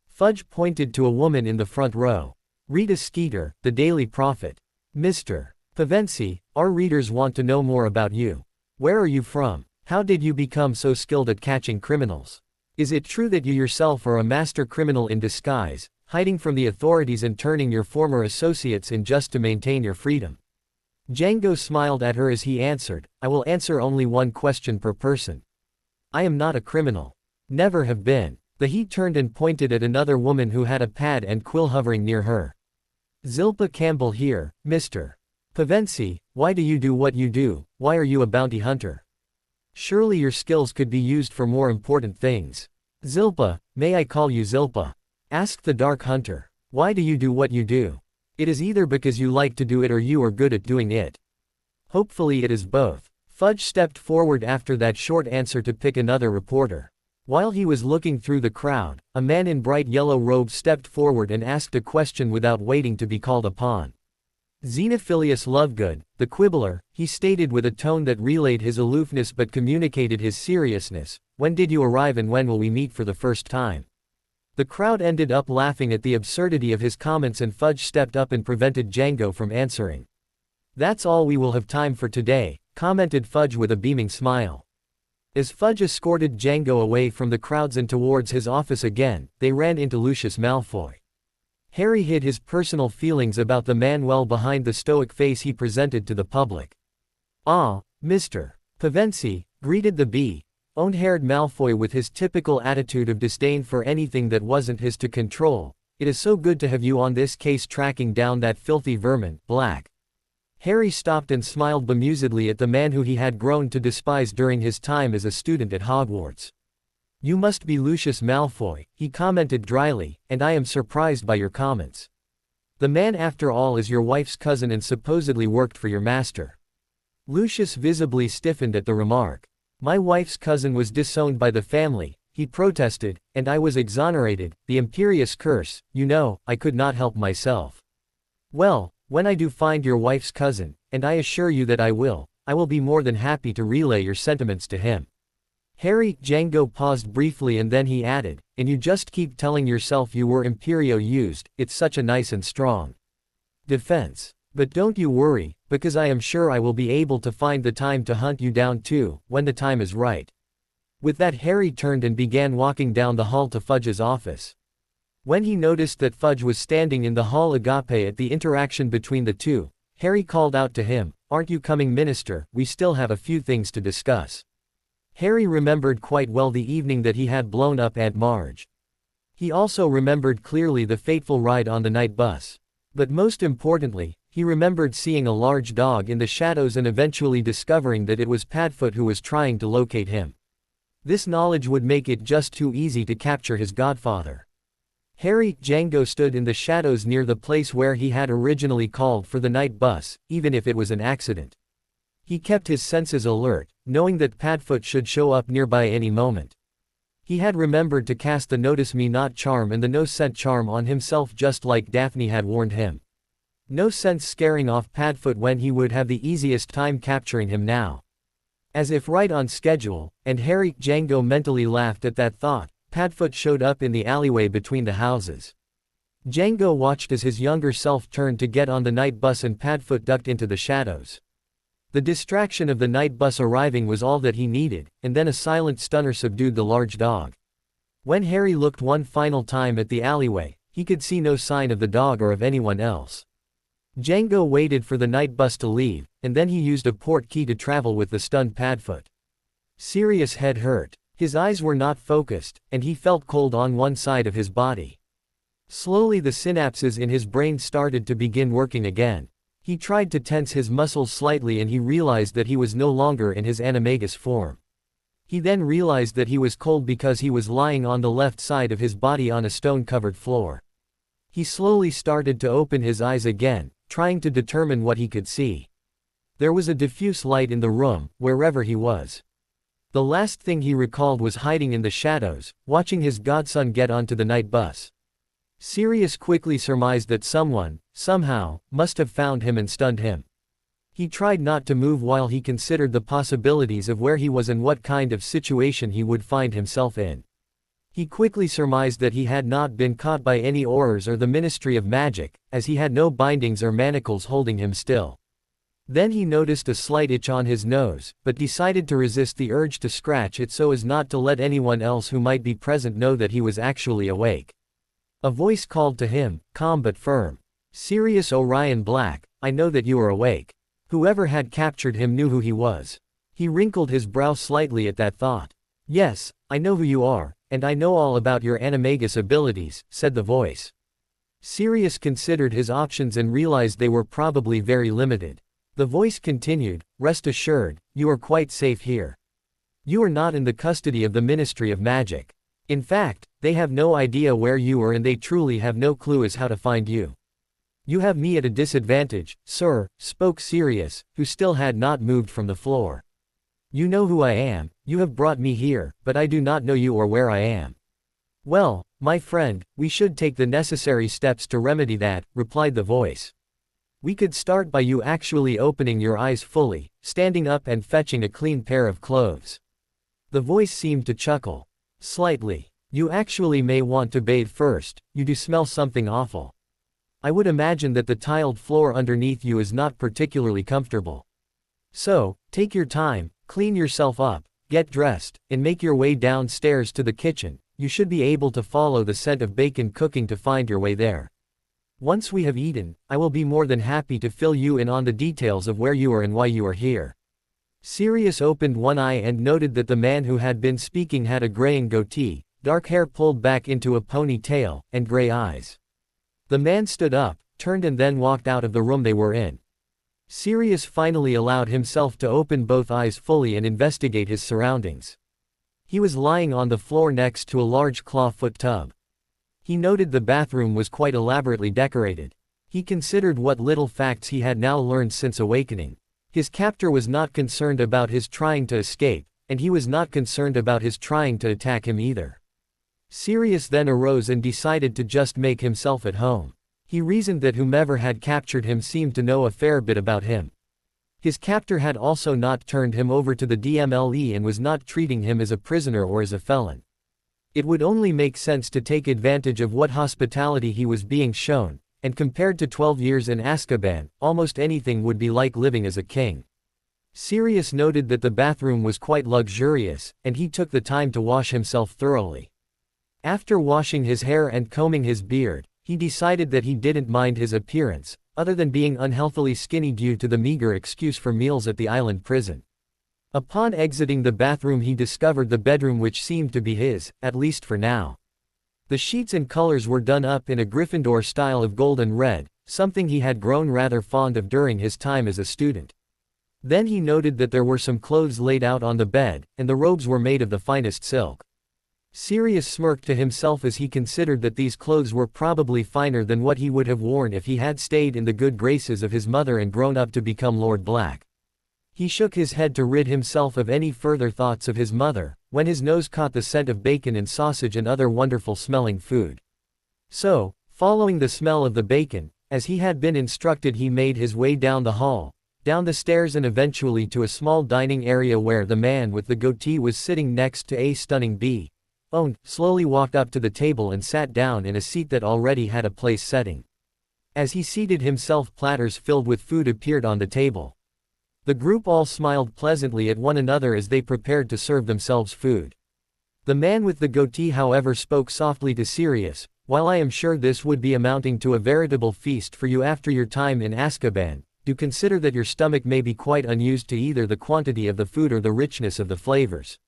Fudge pointed to a woman in the front row. Rita Skeeter, the Daily Prophet. Mr. Pevensie, our readers want to know more about you. Where are you from? How did you become so skilled at catching criminals? Is it true that you yourself are a master criminal in disguise, hiding from the authorities and turning your former associates in just to maintain your freedom? Django smiled at her as he answered, I will answer only one question per person. I am not a criminal. Never have been. He turned and pointed at another woman who had a pad and quill hovering near her. Zilpa Campbell here, Mr. Pevensie, why do you do what you do? Why are you a bounty hunter? Surely your skills could be used for more important things. Zilpa, may I call you Zilpa? Asked the Dark Hunter. Why do you do what you do? It is either because you like to do it or you are good at doing it. Hopefully it is both. Fudge stepped forward after that short answer to pick another reporter. While he was looking through the crowd, a man in bright yellow robes stepped forward and asked a question without waiting to be called upon. Xenophilius Lovegood, the Quibbler, he stated with a tone that relayed his aloofness but communicated his seriousness, when did you arrive and when will we meet for the first time? The crowd ended up laughing at the absurdity of his comments and Fudge stepped up and prevented Django from answering. That's all we will have time for today, commented Fudge with a beaming smile. As Fudge escorted Django away from the crowds and towards his office again, they ran into Lucius Malfoy. Harry hid his personal feelings about the man well behind the stoic face he presented to the public. Ah, Mr. Pevensie, greeted the bee-owned-haired Malfoy with his typical attitude of disdain for anything that wasn't his to control. It is so good to have you on this case tracking down that filthy vermin, Black. Harry stopped and smiled bemusedly at the man who he had grown to despise during his time as a student at Hogwarts. You must be Lucius Malfoy, he commented dryly, and I am surprised by your comments. The man after all is your wife's cousin and supposedly worked for your master. Lucius visibly stiffened at the remark. My wife's cousin was disowned by the family, he protested, and I was exonerated, the imperious curse, you know, I could not help myself. Well, when I do find your wife's cousin, and I assure you that I will be more than happy to relay your sentiments to him. Django paused briefly and then he added, and you just keep telling yourself you were Imperio used, it's such a nice and strong defense. But don't you worry, because I am sure I will be able to find the time to hunt you down too, when the time is right. With that Harry turned and began walking down the hall to Fudge's office. When he noticed that Fudge was standing in the hall agape at the interaction between the two, Harry called out to him, aren't you coming, Minister, we still have a few things to discuss. Harry remembered quite well the evening that he had blown up Aunt Marge. He also remembered clearly the fateful ride on the night bus. But most importantly, he remembered seeing a large dog in the shadows and eventually discovering that it was Padfoot who was trying to locate him. This knowledge would make it just too easy to capture his godfather. Django stood in the shadows near the place where he had originally called for the night bus, even if it was an accident. He kept his senses alert, knowing that Padfoot should show up nearby any moment. He had remembered to cast the Notice Me Not charm and the No Scent charm on himself just like Daphne had warned him. No sense scaring off Padfoot when he would have the easiest time capturing him now. As if right on schedule, and Django mentally laughed at that thought, Padfoot showed up in the alleyway between the houses. Django watched as his younger self turned to get on the night bus and Padfoot ducked into the shadows. The distraction of the night bus arriving was all that he needed, and then a silent stunner subdued the large dog. When Harry looked one final time at the alleyway, he could see no sign of the dog or of anyone else. Django waited for the night bus to leave, and then he used a port key to travel with the stunned Padfoot. Sirius' head hurt. His eyes were not focused, and he felt cold on one side of his body. Slowly the synapses in his brain started to begin working again. He tried to tense his muscles slightly and he realized that he was no longer in his animagus form. He then realized that he was cold because he was lying on the left side of his body on a stone-covered floor. He slowly started to open his eyes again, trying to determine what he could see. There was a diffuse light in the room, wherever he was. The last thing he recalled was hiding in the shadows, watching his godson get onto the night bus. Sirius quickly surmised that someone, somehow, must have found him and stunned him. He tried not to move while he considered the possibilities of where he was and what kind of situation he would find himself in. He quickly surmised that he had not been caught by any Aurors or the Ministry of Magic, as he had no bindings or manacles holding him still. Then he noticed a slight itch on his nose, but decided to resist the urge to scratch it so as not to let anyone else who might be present know that he was actually awake. A voice called to him, calm but firm. "Sirius Orion Black, I know that you are awake." Whoever had captured him knew who he was. He wrinkled his brow slightly at that thought. "Yes, I know who you are, and I know all about your animagus abilities," said the voice. Sirius considered his options and realized they were probably very limited. The voice continued, "Rest assured, you are quite safe here. You are not in the custody of the Ministry of Magic. In fact, they have no idea where you are and they truly have no clue as how to find you. You have me at a disadvantage, sir," spoke Sirius, who still had not moved from the floor. "You know who I am, you have brought me here, but I do not know you or where I am." "Well, my friend, we should take the necessary steps to remedy that," replied the voice. "We could start by you actually opening your eyes fully, standing up and fetching a clean pair of clothes." The voice seemed to chuckle. "Slightly. You actually may want to bathe first, you do smell something awful. I would imagine that the tiled floor underneath you is not particularly comfortable. So, take your time, clean yourself up, get dressed, and make your way downstairs to the kitchen. You should be able to follow the scent of bacon cooking to find your way there. Once we have eaten, I will be more than happy to fill you in on the details of where you are and why you are here." Sirius opened one eye and noted that the man who had been speaking had a graying goatee, dark hair pulled back into a ponytail, and gray eyes. The man stood up, turned and then walked out of the room they were in. Sirius finally allowed himself to open both eyes fully and investigate his surroundings. He was lying on the floor next to a large clawfoot tub. He noted the bathroom was quite elaborately decorated. He considered what little facts he had now learned since awakening. His captor was not concerned about his trying to escape, and he was not concerned about his trying to attack him either. Sirius then arose and decided to just make himself at home. He reasoned that whomever had captured him seemed to know a fair bit about him. His captor had also not turned him over to the DMLE and was not treating him as a prisoner or as a felon. It would only make sense to take advantage of what hospitality he was being shown, and compared to 12 years in Azkaban, almost anything would be like living as a king. Sirius noted that the bathroom was quite luxurious, and he took the time to wash himself thoroughly. After washing his hair and combing his beard, he decided that he didn't mind his appearance, other than being unhealthily skinny due to the meager excuse for meals at the island prison. Upon exiting the bathroom he discovered the bedroom which seemed to be his, at least for now. The sheets and colors were done up in a Gryffindor style of gold and red, something he had grown rather fond of during his time as a student. Then he noted that there were some clothes laid out on the bed, and the robes were made of the finest silk. Sirius smirked to himself as he considered that these clothes were probably finer than what he would have worn if he had stayed in the good graces of his mother and grown up to become Lord Black. He shook his head to rid himself of any further thoughts of his mother, when his nose caught the scent of bacon and sausage and other wonderful smelling food. So, following the smell of the bacon, as he had been instructed, he made his way down the hall, down the stairs and eventually to a small dining area where the man with the goatee was sitting next to a stunning bee. Slowly walked up to the table and sat down in a seat that already had a place setting. As he seated himself, platters filled with food appeared on the table. The group all smiled pleasantly at one another as they prepared to serve themselves food. The man with the goatee, however, spoke softly to Sirius, "While I am sure this would be amounting to a veritable feast for you after your time in Azkaban, do consider that your stomach may be quite unused to either the quantity of the food or the richness of the flavors.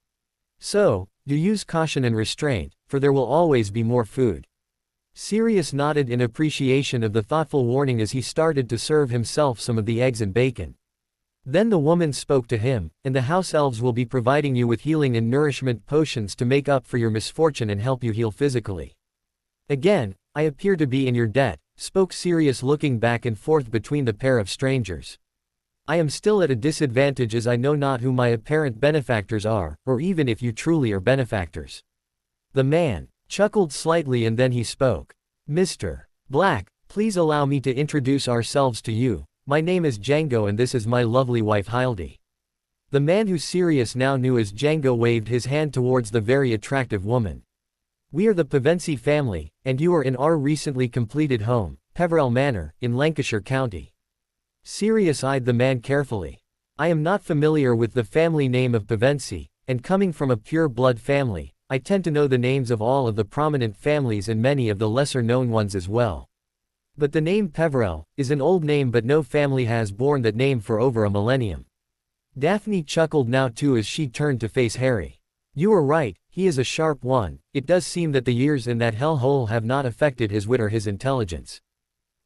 So, do use caution and restraint, for there will always be more food." Sirius nodded in appreciation of the thoughtful warning as he started to serve himself some of the eggs and bacon. Then the woman spoke to him, "And the house elves will be providing you with healing and nourishment potions to make up for your misfortune and help you heal physically." "Again, I appear to be in your debt," spoke Sirius, looking back and forth between the pair of strangers. "I am still at a disadvantage as I know not who my apparent benefactors are, or even if you truly are benefactors." The man chuckled slightly and then he spoke. "Mr. Black, please allow me to introduce ourselves to you. My name is Django and this is my lovely wife Hildy. The man who Sirius now knew as Django waved his hand towards the very attractive woman. We are the Pevensey family, and you are in our recently completed home, Peverell Manor, in Lancashire County. Sirius eyed the man carefully. I am not familiar with the family name of Pevensey, and coming from a pure-blood family, I tend to know the names of all of the prominent families and many of the lesser-known ones as well. But the name Peverell is an old name, but no family has borne that name for over a millennium. Daphne chuckled now too as she turned to face Harry. You are right, he is a sharp one. It does seem that the years in that hellhole have not affected his wit or his intelligence.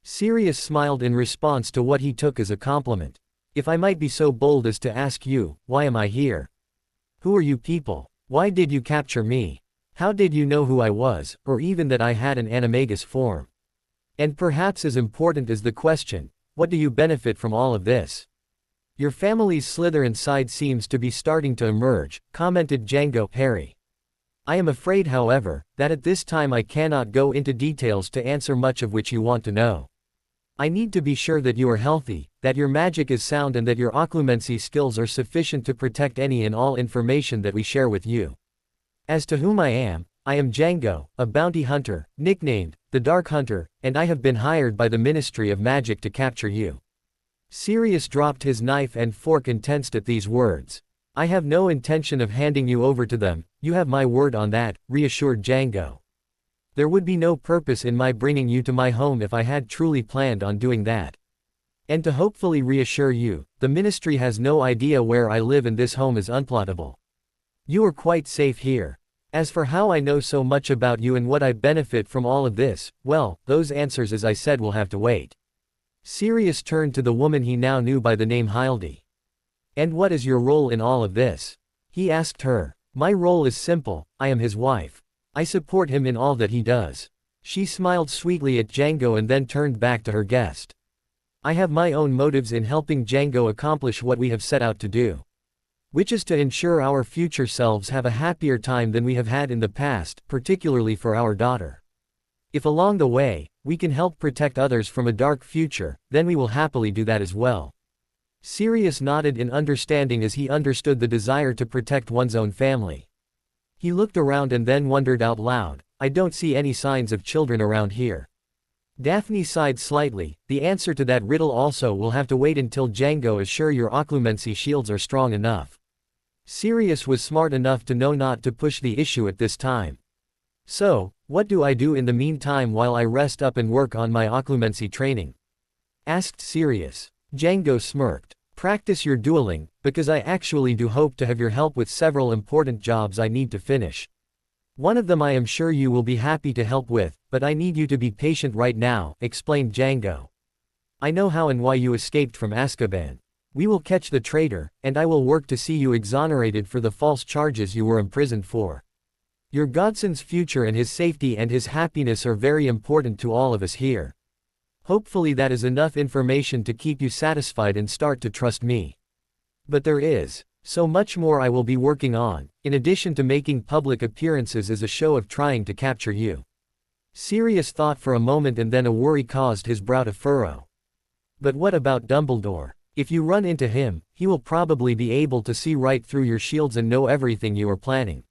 Sirius smiled in response to what he took as a compliment. If I might be so bold as to ask you, why am I here? Who are you people? Why did you capture me? How did you know who I was, or even that I had an animagus form? And perhaps as important as the question, what do you benefit from all of this? Your family's Slytherin side seems to be starting to emerge, commented Django. Harry. I am afraid, however, that at this time I cannot go into details to answer much of which you want to know. I need to be sure that you are healthy, that your magic is sound and that your occlumency skills are sufficient to protect any and all information that we share with you. As to whom I am Django, a bounty hunter, nicknamed the Dark Hunter, and I have been hired by the Ministry of Magic to capture you. Sirius dropped his knife and fork and tensed at these words. I have no intention of handing you over to them, you have my word on that, reassured Django. There would be no purpose in my bringing you to my home if I had truly planned on doing that. And to hopefully reassure you, the Ministry has no idea where I live and this home is unplottable. You are quite safe here. As for how I know so much about you and what I benefit from all of this, well, those answers as I said will have to wait. Sirius turned to the woman he now knew by the name Hildy. And what is your role in all of this? He asked her. My role is simple, I am his wife. I support him in all that he does. She smiled sweetly at Django and then turned back to her guest. I have my own motives in helping Django accomplish what we have set out to do. Which is to ensure our future selves have a happier time than we have had in the past, particularly for our daughter. If along the way, we can help protect others from a dark future, then we will happily do that as well. Sirius nodded in understanding as he understood the desire to protect one's own family. He looked around and then wondered out loud, I don't see any signs of children around here. Daphne sighed slightly. The answer to that riddle also will have to wait until Django is sure your occlumency shields are strong enough. Sirius was smart enough to know not to push the issue at this time. So, what do I do in the meantime while I rest up and work on my occlumency training? Asked Sirius. Django smirked. Practice your dueling, because I actually do hope to have your help with several important jobs I need to finish. One of them I am sure you will be happy to help with, but I need you to be patient right now, explained Django. I know how and why you escaped from Azkaban. We will catch the traitor, and I will work to see you exonerated for the false charges you were imprisoned for. Your godson's future and his safety and his happiness are very important to all of us here. Hopefully that is enough information to keep you satisfied and start to trust me. But there is so much more I will be working on, in addition to making public appearances as a show of trying to capture you. Sirius thought for a moment and then a worry caused his brow to furrow. But what about Dumbledore? If you run into him, he will probably be able to see right through your shields and know everything you are planning.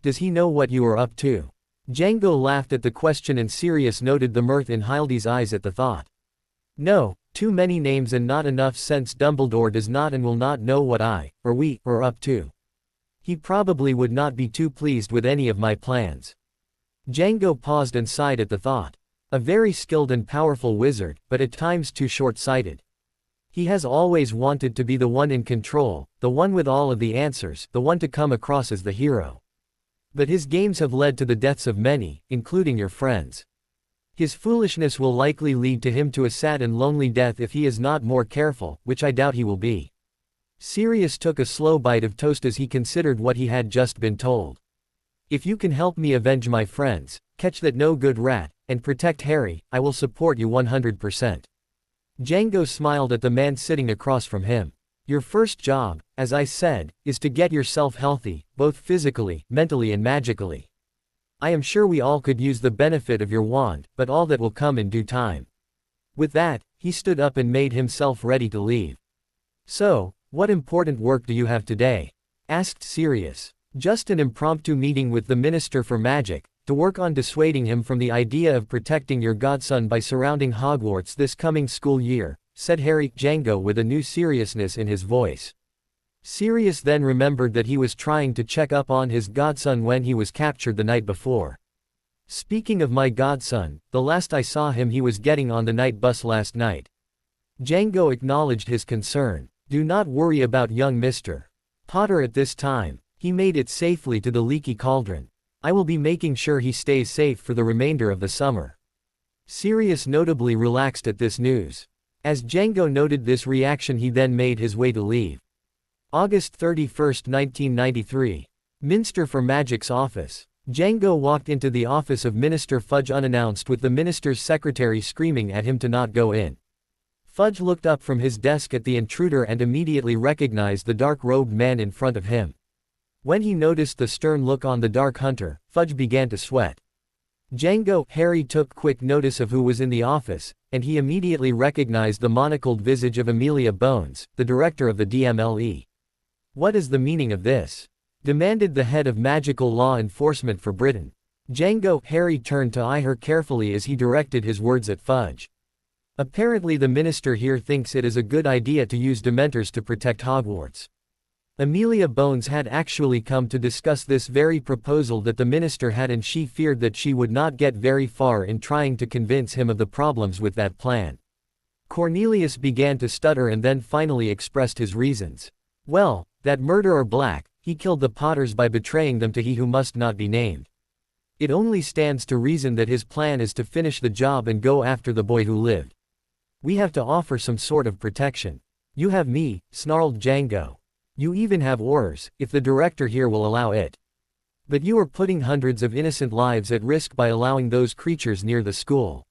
Does he know what you are up to? Django laughed at the question and Sirius noted the mirth in Hildy's eyes at the thought. No, too many names and not enough sense. Dumbledore does not and will not know what I, or we, are up to. He probably would not be too pleased with any of my plans. Django paused and sighed at the thought. A very skilled and powerful wizard, but at times too short-sighted. He has always wanted to be the one in control, the one with all of the answers, the one to come across as the hero. But his games have led to the deaths of many, including your friends. His foolishness will likely lead to him to a sad and lonely death if he is not more careful, which I doubt he will be. Sirius took a slow bite of toast as he considered what he had just been told. If you can help me avenge my friends, catch that no good rat, and protect Harry, I will support you 100%. Django smiled at the man sitting across from him. Your first job, as I said, is to get yourself healthy, both physically, mentally and magically. I am sure we all could use the benefit of your wand, but all that will come in due time. With that, he stood up and made himself ready to leave. "So, what important work do you have today?" asked Sirius. "Just an impromptu meeting with the Minister for Magic, to work on dissuading him from the idea of protecting your godson by surrounding Hogwarts this coming school year," said Harry Django with a new seriousness in his voice. Sirius then remembered that he was trying to check up on his godson when he was captured the night before. "Speaking of my godson, the last I saw him he was getting on the night bus last night." Django acknowledged his concern. "Do not worry about young Mr. Potter at this time. He made it safely to the leaky cauldron. I will be making sure he stays safe for the remainder of the summer." Sirius notably relaxed at this news. As Django noted this reaction, he then made his way to leave. August 31, 1993. Minister for Magic's office. Django walked into the office of Minister Fudge unannounced, with the minister's secretary screaming at him to not go in. Fudge looked up from his desk at the intruder and immediately recognized the dark-robed man in front of him. When he noticed the stern look on the Dark Hunter, Fudge began to sweat. Harry took quick notice of who was in the office, and he immediately recognized the monocled visage of Amelia Bones, the director of the DMLE. "What is the meaning of this?" demanded the head of magical law enforcement for Britain. Harry turned to eye her carefully as he directed his words at Fudge. "Apparently the minister here thinks it is a good idea to use Dementors to protect Hogwarts." Amelia Bones had actually come to discuss this very proposal that the minister had, and she feared that she would not get very far in trying to convince him of the problems with that plan. Cornelius began to stutter and then finally expressed his reasons. "Well, that murderer Black, he killed the Potters by betraying them to he who must not be named. It only stands to reason that his plan is to finish the job and go after the boy who lived. We have to offer some sort of protection." "You have me," snarled Django. "You even have Aurors, if the director here will allow it. But you are putting hundreds of innocent lives at risk by allowing those creatures near the school.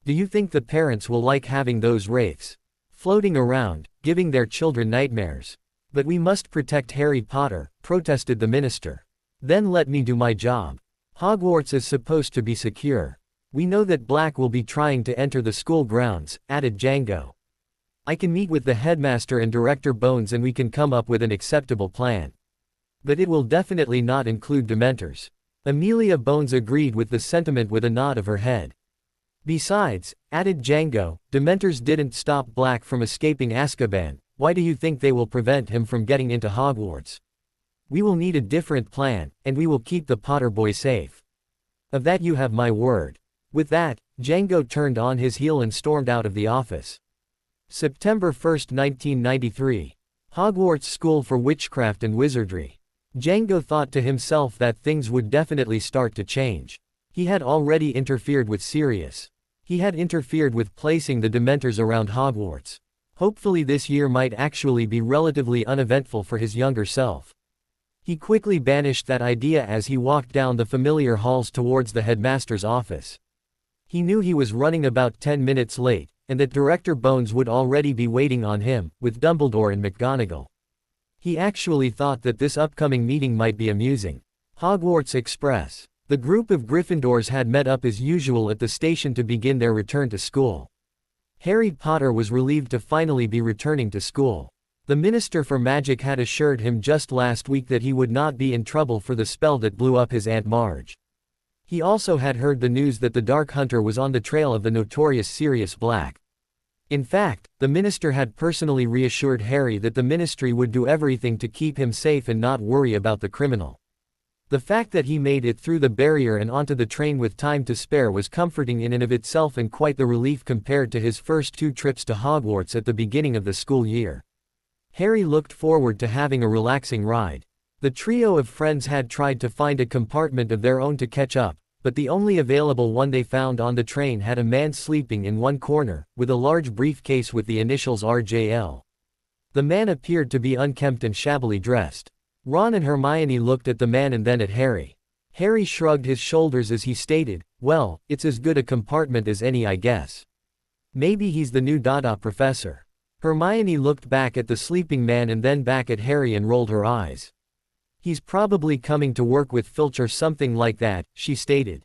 Do you think the parents will like having those wraiths floating around, giving their children nightmares?" "But we must protect Harry Potter," protested the minister. "Then let me do my job. Hogwarts is supposed to be secure. We know that Black will be trying to enter the school grounds," added Django. "I can meet with the headmaster and Director Bones and we can come up with an acceptable plan. But it will definitely not include Dementors." Amelia Bones agreed with the sentiment with a nod of her head. "Besides," added Django, "Dementors didn't stop Black from escaping Azkaban. Why do you think they will prevent him from getting into Hogwarts? We will need a different plan, and we will keep the Potter boy safe. Of that you have my word." With that, Django turned on his heel and stormed out of the office. September 1, 1993. Hogwarts School for Witchcraft and Wizardry. Django thought to himself that things would definitely start to change. He had already interfered with Sirius. He had interfered with placing the Dementors around Hogwarts. Hopefully this year might actually be relatively uneventful for his younger self. He quickly banished that idea as he walked down the familiar halls towards the headmaster's office. He knew he was running about 10 minutes late, and that Director Bones would already be waiting on him, with Dumbledore and McGonagall. He actually thought that this upcoming meeting might be amusing. Hogwarts Express. The group of Gryffindors had met up as usual at the station to begin their return to school. Harry Potter was relieved to finally be returning to school. The Minister for Magic had assured him just last week that he would not be in trouble for the spell that blew up his Aunt Marge. He also had heard the news that the Dark Hunter was on the trail of the notorious Sirius Black. In fact, the minister had personally reassured Harry that the ministry would do everything to keep him safe and not worry about the criminal. The fact that he made it through the barrier and onto the train with time to spare was comforting in and of itself, and quite the relief compared to his first 2 trips to Hogwarts at the beginning of the school year. Harry looked forward to having a relaxing ride. The trio of friends had tried to find a compartment of their own to catch up, but the only available one they found on the train had a man sleeping in one corner, with a large briefcase with the initials RJL. The man appeared to be unkempt and shabbily dressed. Ron and Hermione looked at the man and then at Harry. Harry shrugged his shoulders as he stated, "Well, it's as good a compartment as any, I guess. Maybe he's the new Dada professor." Hermione looked back at the sleeping man and then back at Harry and rolled her eyes. "He's probably coming to work with Filch or something like that," she stated.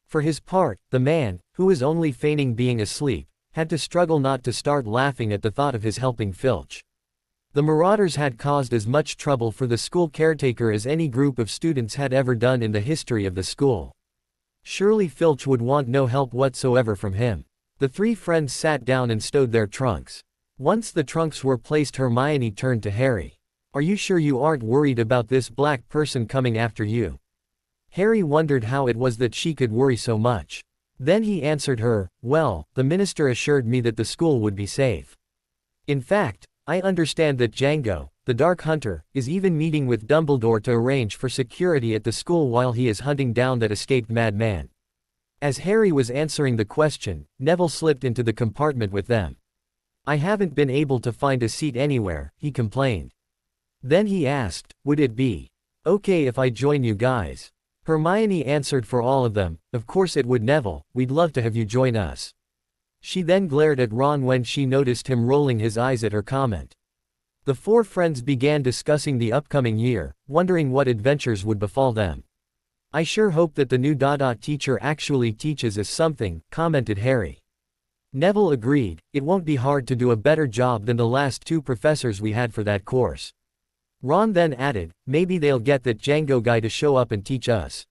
For his part, the man, who was only feigning being asleep, had to struggle not to start laughing at the thought of his helping Filch. The marauders had caused as much trouble for the school caretaker as any group of students had ever done in the history of the school. Surely Filch would want no help whatsoever from him. The three friends sat down and stowed their trunks. Once the trunks were placed, Hermione turned to Harry. "Are you sure you aren't worried about this black person coming after you?" Harry wondered how it was that she could worry so much. Then he answered her, "Well, the minister assured me that the school would be safe. In fact, I understand that Django, the Dark Hunter, is even meeting with Dumbledore to arrange for security at the school while he is hunting down that escaped madman." As Harry was answering the question, Neville slipped into the compartment with them. "I haven't been able to find a seat anywhere," he complained. Then he asked, "Would it be okay if I join you guys?" Hermione answered for all of them, "Of course it would, Neville, we'd love to have you join us." She then glared at Ron when she noticed him rolling his eyes at her comment. The four friends began discussing the upcoming year, wondering what adventures would befall them. "I sure hope that the new teacher actually teaches us something," commented Harry. Neville agreed, "It won't be hard to do a better job than the last two professors we had for that course." Ron then added, "Maybe they'll get that Django guy to show up and teach us."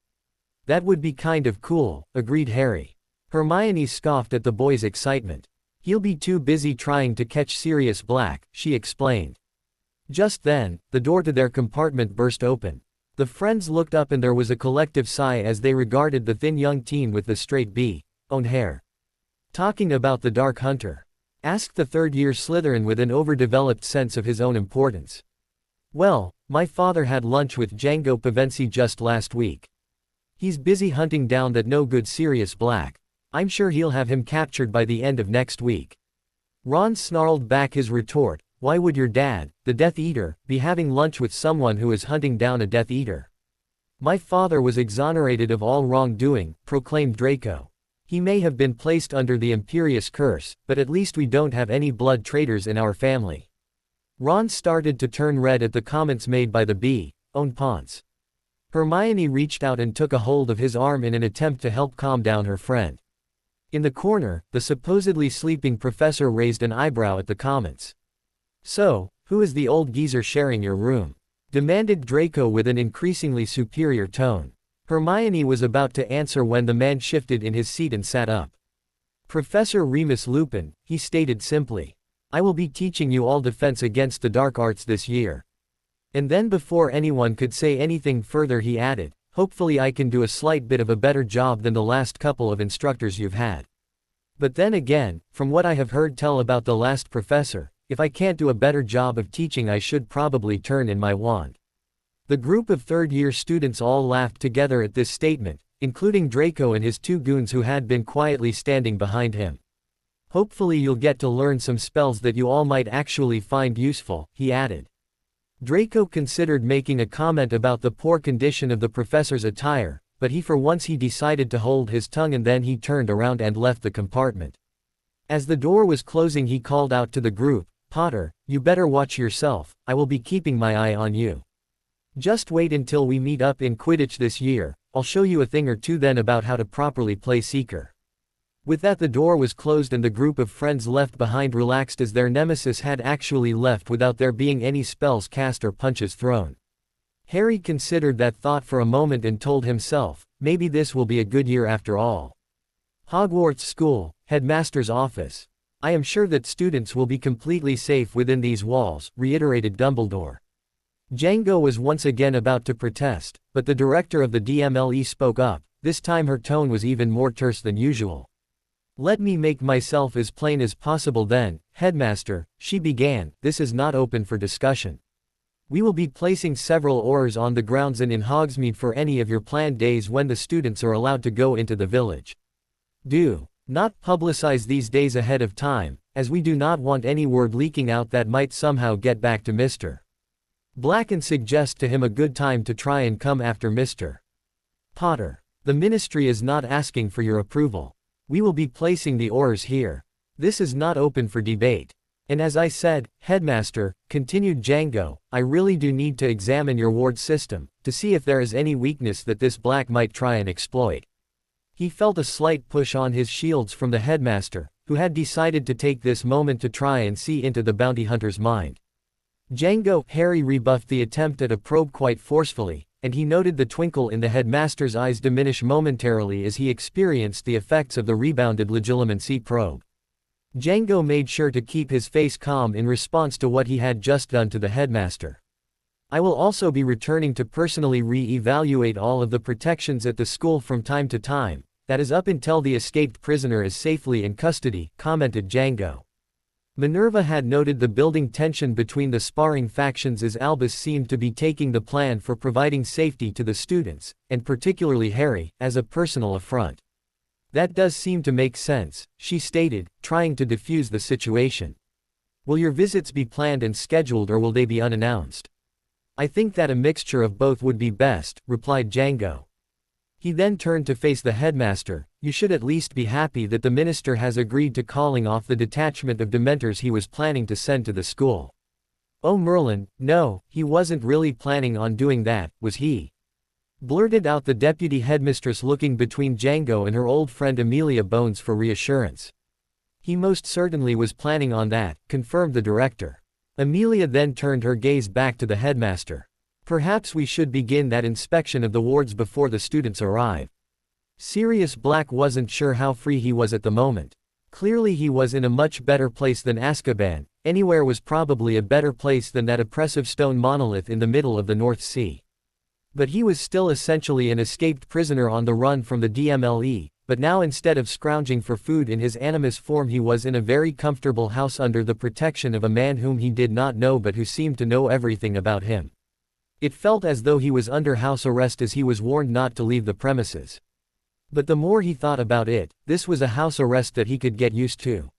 "That would be kind of cool," agreed Harry. Hermione scoffed at the boy's excitement. "He'll be too busy trying to catch Sirius Black," she explained. Just then, the door to their compartment burst open. The friends looked up and there was a collective sigh as they regarded the thin young teen with the straight owned hair. "Talking about the Dark Hunter?" asked the third-year Slytherin with an overdeveloped sense of his own importance. "Well, my father had lunch with Django Pevensie just last week. He's busy hunting down that no-good Sirius Black. I'm sure he'll have him captured by the end of next week." Ron snarled back his retort, "Why would your dad, the Death Eater, be having lunch with someone who is hunting down a Death Eater?" "My father was exonerated of all wrongdoing," proclaimed Draco. "He may have been placed under the Imperious Curse, but at least we don't have any blood traitors in our family." Ron started to turn red at the comments made by the owned Ponce. Hermione reached out and took a hold of his arm in an attempt to help calm down her friend. In the corner, the supposedly sleeping professor raised an eyebrow at the comments. "So, who is the old geezer sharing your room?" demanded Draco with an increasingly superior tone. Hermione was about to answer when the man shifted in his seat and sat up. "Professor Remus Lupin," he stated simply. "I will be teaching you all defense against the dark arts this year." And then before anyone could say anything further he added, "Hopefully I can do a slight bit of a better job than the last couple of instructors you've had. But then again, from what I have heard tell about the last professor, if I can't do a better job of teaching I should probably turn in my wand." The group of third-year students all laughed together at this statement, including Draco and his two goons who had been quietly standing behind him. "Hopefully you'll get to learn some spells that you all might actually find useful," he added. Draco considered making a comment about the poor condition of the professor's attire, but for once he decided to hold his tongue and then he turned around and left the compartment. As the door was closing he called out to the group, "Potter, you better watch yourself, I will be keeping my eye on you. Just wait until we meet up in Quidditch this year, I'll show you a thing or two then about how to properly play Seeker." With that the door was closed and the group of friends left behind relaxed as their nemesis had actually left without there being any spells cast or punches thrown. Harry considered that thought for a moment and told himself, maybe this will be a good year after all. Hogwarts School, Headmaster's Office. "I am sure that students will be completely safe within these walls," reiterated Dumbledore. Django was once again about to protest, but the director of the DMLE spoke up, this time her tone was even more terse than usual. "Let me make myself as plain as possible then, Headmaster," she began, "this is not open for discussion. We will be placing several Aurors on the grounds and in Hogsmeade for any of your planned days when the students are allowed to go into the village. Do not publicize these days ahead of time, as we do not want any word leaking out that might somehow get back to Mr. Black and suggest to him a good time to try and come after Mr. Potter. The Ministry is not asking for your approval. We will be placing the Aurors here. This is not open for debate. And as I said, Headmaster," continued Django, "I really do need to examine your ward system, to see if there is any weakness that this Black might try and exploit." He felt a slight push on his shields from the Headmaster, who had decided to take this moment to try and see into the bounty hunter's mind. Django, Harry rebuffed the attempt at a probe quite forcefully, and he noted the twinkle in the headmaster's eyes diminish momentarily as he experienced the effects of the rebounded legilimency probe. Django made sure to keep his face calm in response to what he had just done to the headmaster. I will also be returning to personally re-evaluate all of the protections at the school from time to time, that is up until the escaped prisoner is safely in custody, commented Django. Minerva had noted the building tension between the sparring factions as Albus seemed to be taking the plan for providing safety to the students, and particularly Harry, as a personal affront. That does seem to make sense, she stated, trying to defuse the situation. Will your visits be planned and scheduled or will they be unannounced? I think that a mixture of both would be best, replied Django. He then turned to face the headmaster. You should at least be happy that the minister has agreed to calling off the detachment of Dementors he was planning to send to the school. Oh Merlin, no, he wasn't really planning on doing that, was he? Blurted out the deputy headmistress, looking between Django and her old friend Amelia Bones for reassurance. He most certainly was planning on that, confirmed the director. Amelia then turned her gaze back to the headmaster. Perhaps we should begin that inspection of the wards before the students arrive. Sirius Black wasn't sure how free he was at the moment. Clearly he was in a much better place than Azkaban. Anywhere was probably a better place than that oppressive stone monolith in the middle of the North Sea. But he was still essentially an escaped prisoner on the run from the DMLE, but now instead of scrounging for food in his animus form he was in a very comfortable house under the protection of a man whom he did not know but who seemed to know everything about him. It felt as though he was under house arrest as he was warned not to leave the premises. But the more he thought about it, this was a house arrest that he could get used to.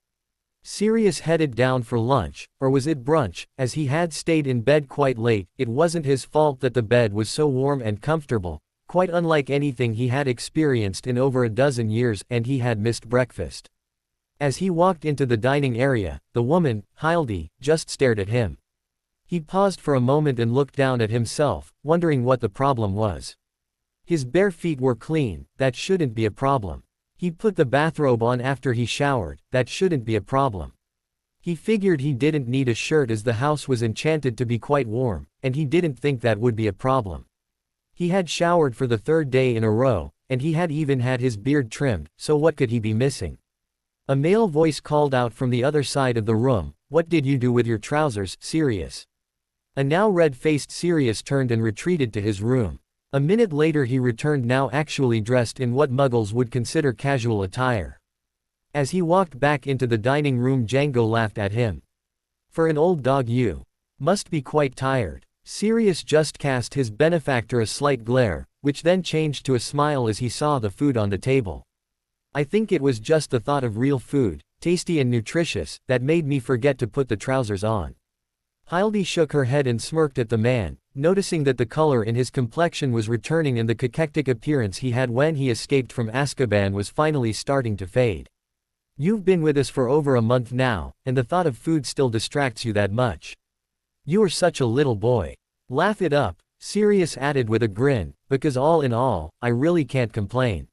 Sirius headed down for lunch, or was it brunch, as he had stayed in bed quite late. It wasn't his fault that the bed was so warm and comfortable, quite unlike anything he had experienced in over a dozen years, and he had missed breakfast. As he walked into the dining area, the woman, Hildy, just stared at him. He paused for a moment and looked down at himself, wondering what the problem was. His bare feet were clean, that shouldn't be a problem. He put the bathrobe on after he showered, that shouldn't be a problem. He figured he didn't need a shirt as the house was enchanted to be quite warm, and he didn't think that would be a problem. He had showered for the third day in a row, and he had even had his beard trimmed, so what could he be missing? A male voice called out from the other side of the room, "What did you do with your trousers, Sirius?" A now red-faced Sirius turned and retreated to his room. A minute later he returned, now actually dressed in what Muggles would consider casual attire. As he walked back into the dining room, Django laughed at him. "For an old dog you must be quite tired." Sirius just cast his benefactor a slight glare, which then changed to a smile as he saw the food on the table. "I think it was just the thought of real food, tasty and nutritious, that made me forget to put the trousers on." Hildy shook her head and smirked at the man, noticing that the color in his complexion was returning and the cachectic appearance he had when he escaped from Azkaban was finally starting to fade. "You've been with us for over a month now, and the thought of food still distracts you that much. You are such a little boy. Laugh it up," Sirius added with a grin, "because all in all, I really can't complain.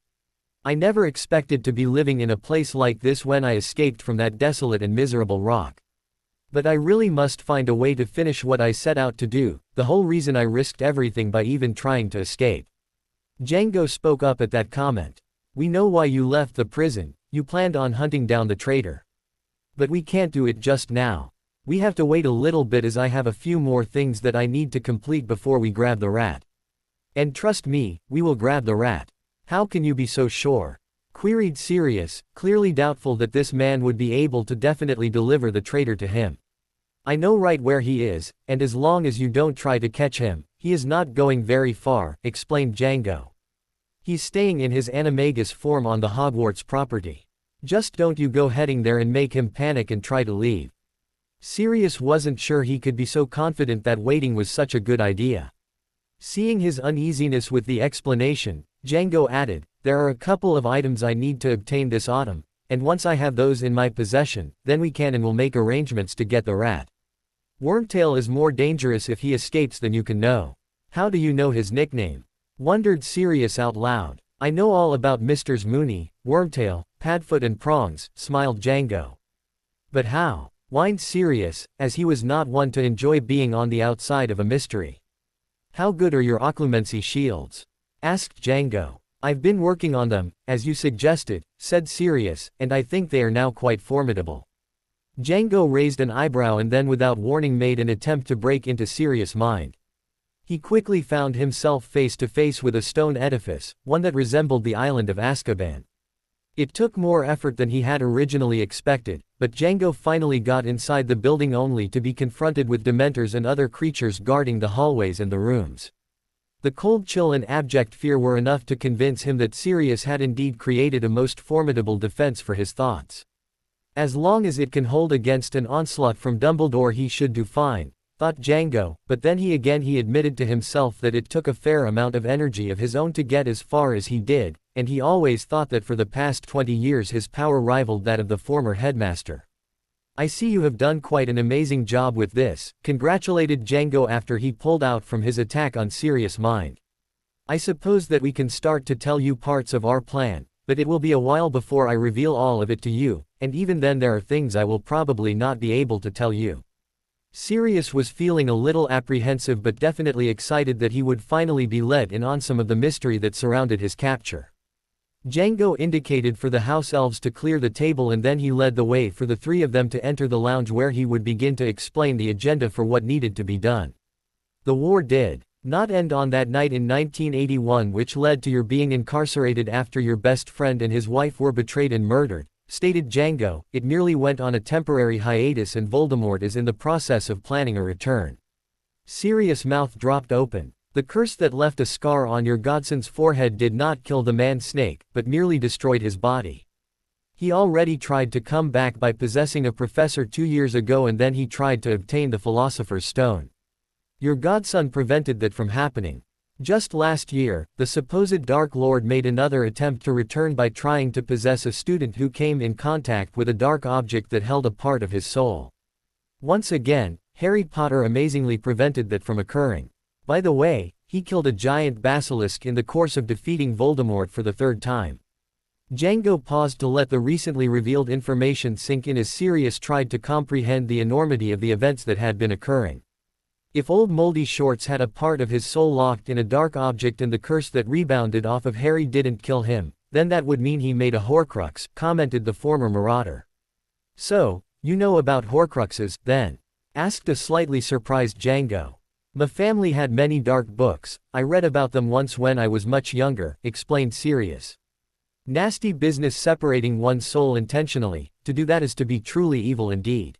I never expected to be living in a place like this when I escaped from that desolate and miserable rock. But I really must find a way to finish what I set out to do, the whole reason I risked everything by even trying to escape." Django spoke up at that comment. "We know why you left the prison, you planned on hunting down the traitor. But we can't do it just now. We have to wait a little bit as I have a few more things that I need to complete before we grab the rat. And trust me, we will grab the rat." "How can you be so sure?" queried Sirius, clearly doubtful that this man would be able to definitely deliver the traitor to him. "I know right where he is, and as long as you don't try to catch him, he is not going very far," explained Django. "He's staying in his animagus form on the Hogwarts property. Just don't you go heading there and make him panic and try to leave." Sirius wasn't sure he could be so confident that waiting was such a good idea. Seeing his uneasiness with the explanation, Django added, "There are a couple of items I need to obtain this autumn, and once I have those in my possession, then we can and will make arrangements to get the rat. Wormtail is more dangerous if he escapes than you can know." "How do you know his nickname?" wondered Sirius out loud. "I know all about Mr. Mooney, Wormtail, Padfoot and prongs, smiled Django. But how? Whined Sirius, as he was not one to enjoy being on the outside of a mystery. How good are your occlumency shields? Asked Django. I've been working on them, as you suggested, said Sirius, and I think they are now quite formidable. Django raised an eyebrow and then without warning made an attempt to break into Sirius' mind. He quickly found himself face to face with a stone edifice, one that resembled the island of Azkaban. It took more effort than he had originally expected, but Django finally got inside the building only to be confronted with dementors and other creatures guarding the hallways and the rooms. The cold chill and abject fear were enough to convince him that Sirius had indeed created a most formidable defense for his thoughts. As long as it can hold against an onslaught from Dumbledore he should do fine, thought Django, but then he admitted to himself that it took a fair amount of energy of his own to get as far as he did, and he always thought that for the past 20 years his power rivaled that of the former headmaster. I see you have done quite an amazing job with this, congratulated Django after he pulled out from his attack on Sirius' mind. I suppose that we can start to tell you parts of our plan, but it will be a while before I reveal all of it to you, and even then there are things I will probably not be able to tell you. Sirius was feeling a little apprehensive but definitely excited that he would finally be let in on some of the mystery that surrounded his capture. Django indicated for the house elves to clear the table and then he led the way for the three of them to enter the lounge where he would begin to explain the agenda for what needed to be done. The war did not end on that night in 1981 which led to your being incarcerated after your best friend and his wife were betrayed and murdered, stated Django. It merely went on a temporary hiatus and Voldemort is in the process of planning a return. Sirius' mouth dropped open. The curse that left a scar on your godson's forehead did not kill the man-snake, but merely destroyed his body. He already tried to come back by possessing a professor 2 years ago and then he tried to obtain the Philosopher's Stone. Your godson prevented that from happening. Just last year, the supposed Dark Lord made another attempt to return by trying to possess a student who came in contact with a dark object that held a part of his soul. Once again, Harry Potter amazingly prevented that from occurring. By the way, he killed a giant basilisk in the course of defeating Voldemort for the 3rd time. Django paused to let the recently revealed information sink in as Sirius tried to comprehend the enormity of the events that had been occurring. If old Moldy Shorts had a part of his soul locked in a dark object and the curse that rebounded off of Harry didn't kill him, then that would mean he made a Horcrux, commented the former marauder. So, you know about Horcruxes, then? Asked a slightly surprised Django. My family had many dark books, I read about them once when I was much younger, explained Sirius. Nasty business separating one's soul intentionally, to do that is to be truly evil indeed.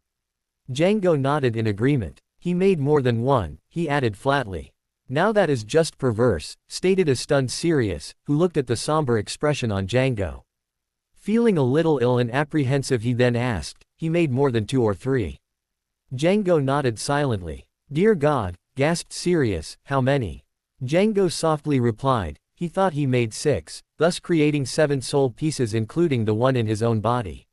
Django nodded in agreement. He made more than one, he added flatly. Now that is just perverse, stated a stunned Sirius, who looked at the somber expression on Django. Feeling a little ill and apprehensive he then asked, he made more than 2 or 3. Django nodded silently. Dear God, gasped Sirius, how many? Django softly replied, he thought he made 6, thus creating 7 soul pieces including the one in his own body.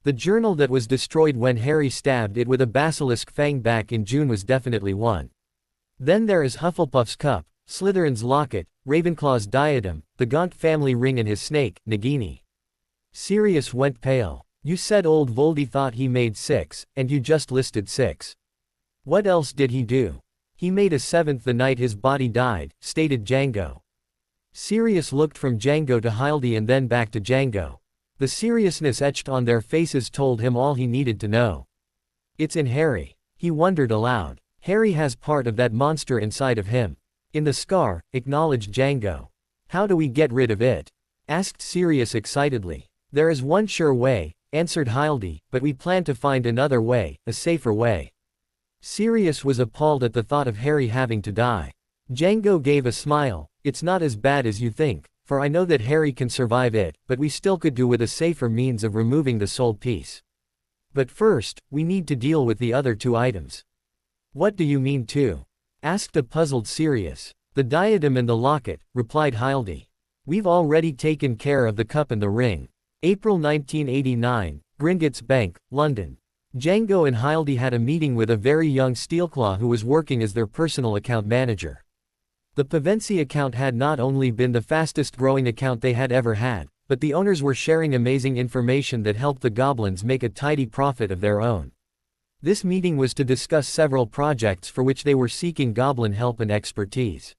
The journal that was destroyed when Harry stabbed it with a basilisk fang back in June was definitely one. Then there is Hufflepuff's cup, Slytherin's locket, Ravenclaw's diadem, the Gaunt family ring and his snake, Nagini. Sirius went pale. You said old Voldy thought he made 6, and you just listed 6. What else did he do? He made a 7th the night his body died, stated Django. Sirius looked from Django to Hildy and then back to Django. The seriousness etched on their faces told him all he needed to know. It's in Harry. He wondered aloud. Harry has part of that monster inside of him. In the scar, acknowledged Django. How do we get rid of it? Asked Sirius excitedly. There is one sure way, answered Hildy, but we plan to find another way, a safer way. Sirius was appalled at the thought of Harry having to die. Django gave a smile. It's not as bad as you think, for I know that Harry can survive it, but we still could do with a safer means of removing the soul piece. But first, we need to deal with the other 2 items. What do you mean too? Asked a puzzled Sirius. The diadem and the locket, replied Hildy. We've already taken care of the cup and the ring. April 1989, Gringotts Bank, London. Django and Hildy had a meeting with a very young Steelclaw who was working as their personal account manager. The Pevensie account had not only been the fastest growing account they had ever had, but the owners were sharing amazing information that helped the goblins make a tidy profit of their own. This meeting was to discuss several projects for which they were seeking goblin help and expertise.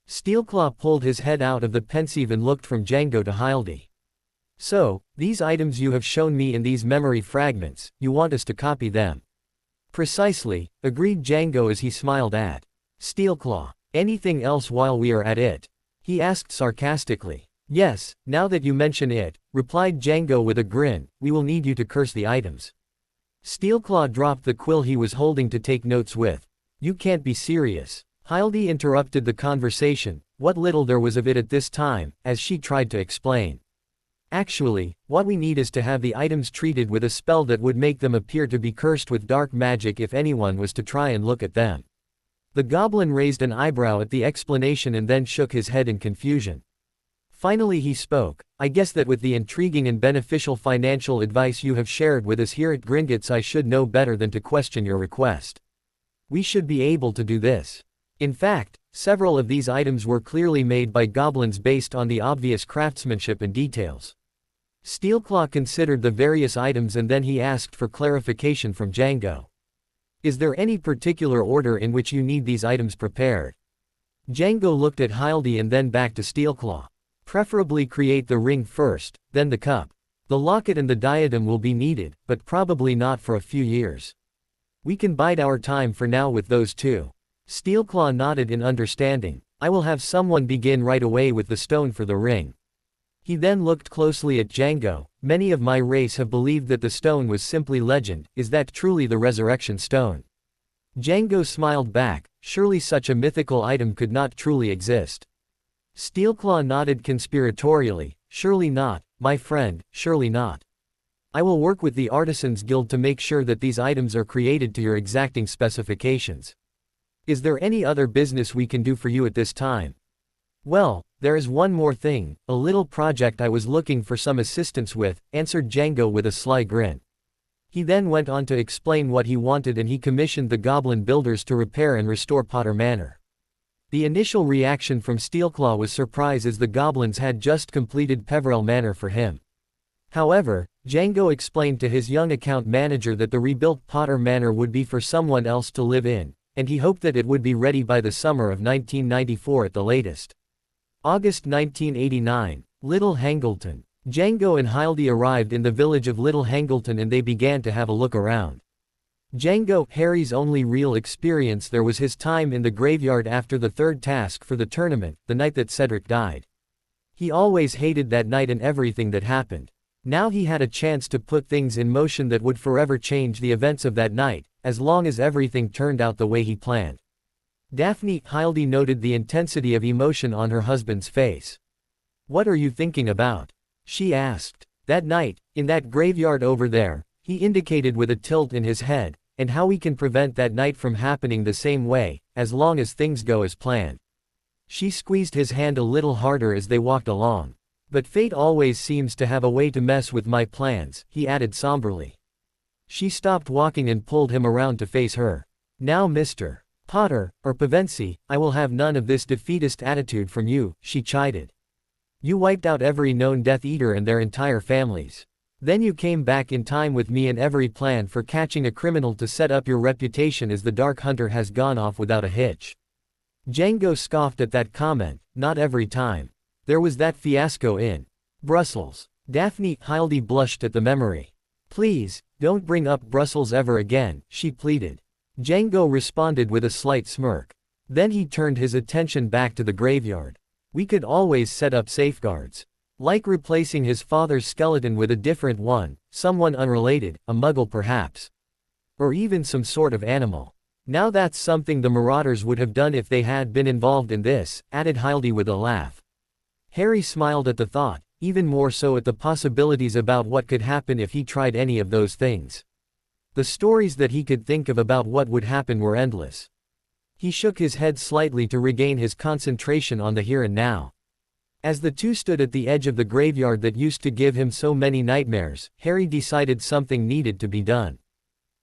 Steelclaw pulled his head out of the pensieve and looked from Django to Hildy. So, these items you have shown me in these memory fragments, you want us to copy them? Precisely, agreed Django as he smiled at Steelclaw. Anything else while we are at it? He asked sarcastically. Yes, now that you mention it, replied Django with a grin, we will need you to curse the items. Steelclaw dropped the quill he was holding to take notes with. You can't be serious. Hildy interrupted the conversation, what little there was of it at this time, as she tried to explain. Actually, what we need is to have the items treated with a spell that would make them appear to be cursed with dark magic if anyone was to try and look at them. The goblin raised an eyebrow at the explanation and then shook his head in confusion. Finally he spoke, I guess that with the intriguing and beneficial financial advice you have shared with us here at Gringotts I should know better than to question your request. We should be able to do this. In fact, several of these items were clearly made by goblins based on the obvious craftsmanship and details. Steelclaw considered the various items and then he asked for clarification from Django. Is there any particular order in which you need these items prepared? Django looked at Hildy and then back to Steelclaw. Preferably create the ring first, then the cup. The locket and the diadem will be needed, but probably not for a few years. We can bide our time for now with those two. Steelclaw nodded in understanding. I will have someone begin right away with the stone for the ring. He then looked closely at Django. Many of my race have believed that the stone was simply legend. Is that truly the resurrection stone? Django smiled back. Surely such a mythical item could not truly exist. Steelclaw nodded conspiratorially. Surely not, my friend, surely not. I will work with the Artisans Guild to make sure that these items are created to your exacting specifications. Is there any other business we can do for you at this time? Well, there is one more thing, a little project I was looking for some assistance with, answered Django with a sly grin. He then went on to explain what he wanted and he commissioned the goblin builders to repair and restore Potter Manor. The initial reaction from Steelclaw was surprise as the goblins had just completed Peverell Manor for him. However, Django explained to his young account manager that the rebuilt Potter Manor would be for someone else to live in, and he hoped that it would be ready by the summer of 1994 at the latest. August 1989, Little Hangleton. Django and Hildy arrived in the village of Little Hangleton and they began to have a look around. Django, Harry's only real experience there was his time in the graveyard after the third task for the tournament, the night that Cedric died. He always hated that night and everything that happened. Now he had a chance to put things in motion that would forever change the events of that night, as long as everything turned out the way he planned. Daphne, Hildy noted the intensity of emotion on her husband's face. What are you thinking about? She asked. That night, in that graveyard over there, he indicated with a tilt in his head, and how we can prevent that night from happening the same way, as long as things go as planned. She squeezed his hand a little harder as they walked along. But fate always seems to have a way to mess with my plans, he added somberly. She stopped walking and pulled him around to face her. Now Mr. Potter, or Pevensie, I will have none of this defeatist attitude from you, she chided. You wiped out every known Death Eater and their entire families. Then you came back in time with me and every plan for catching a criminal to set up your reputation as the Dark Hunter has gone off without a hitch. Django scoffed at that comment. Not every time. There was that fiasco in Brussels. Daphne, Hildy blushed at the memory. Please, don't bring up Brussels ever again, she pleaded. Django responded with a slight smirk. Then he turned his attention back to the graveyard. We could always set up safeguards. Like replacing his father's skeleton with a different one, someone unrelated, a muggle perhaps. Or even some sort of animal. Now that's something the Marauders would have done if they had been involved in this, added Hildy with a laugh. Harry smiled at the thought, even more so at the possibilities about what could happen if he tried any of those things. The stories that he could think of about what would happen were endless. He shook his head slightly to regain his concentration on the here and now. As the two stood at the edge of the graveyard that used to give him so many nightmares, Harry decided something needed to be done.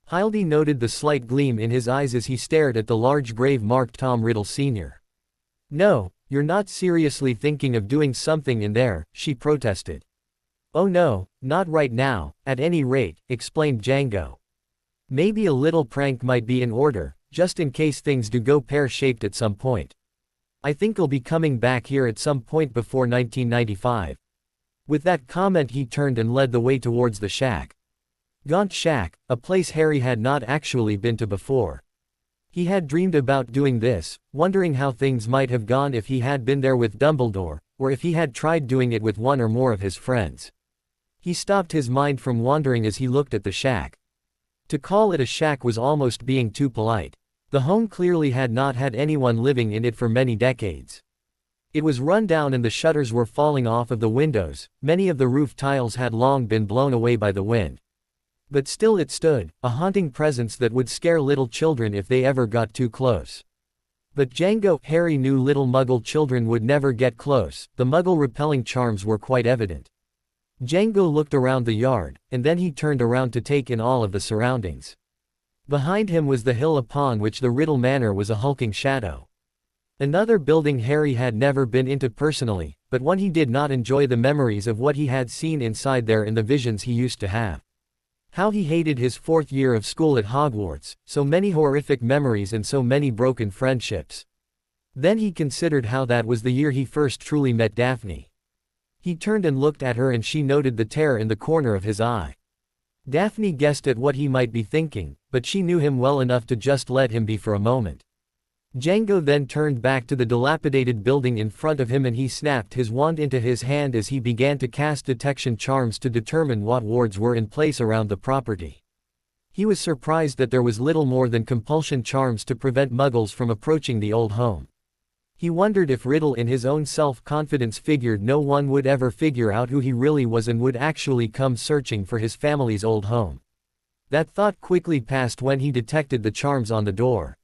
Hildy noted the slight gleam in his eyes as he stared at the large grave marked Tom Riddle Sr. No, you're not seriously thinking of doing something in there, she protested. "Oh no, not right now, at any rate," explained Django. "Maybe a little prank might be in order, just in case things do go pear-shaped at some point. I think I'll be coming back here at some point before 1995. With that comment he turned and led the way towards the shack. Gaunt Shack, a place Harry had not actually been to before. He had dreamed about doing this, wondering how things might have gone if he had been there with Dumbledore, or if he had tried doing it with one or more of his friends. He stopped his mind from wandering as he looked at the shack. To call it a shack was almost being too polite. The home clearly had not had anyone living in it for many decades. It was run down and the shutters were falling off of the windows, many of the roof tiles had long been blown away by the wind. But still it stood, a haunting presence that would scare little children if they ever got too close. But Harry knew little Muggle children would never get close, the Muggle-repelling charms were quite evident. Django looked around the yard, and then he turned around to take in all of the surroundings. Behind him was the hill upon which the Riddle Manor was a hulking shadow. Another building Harry had never been into personally, but one he did not enjoy the memories of what he had seen inside there in the visions he used to have. How he hated his 4th year of school at Hogwarts, so many horrific memories and so many broken friendships. Then he considered how that was the year he first truly met Daphne. He turned and looked at her and she noted the tear in the corner of his eye. Daphne guessed at what he might be thinking, but she knew him well enough to just let him be for a moment. Django then turned back to the dilapidated building in front of him and he snapped his wand into his hand as he began to cast detection charms to determine what wards were in place around the property. He was surprised that there was little more than compulsion charms to prevent Muggles from approaching the old home. He wondered if Riddle in his own self-confidence figured no one would ever figure out who he really was and would actually come searching for his family's old home. That thought quickly passed when he detected the charms on the door.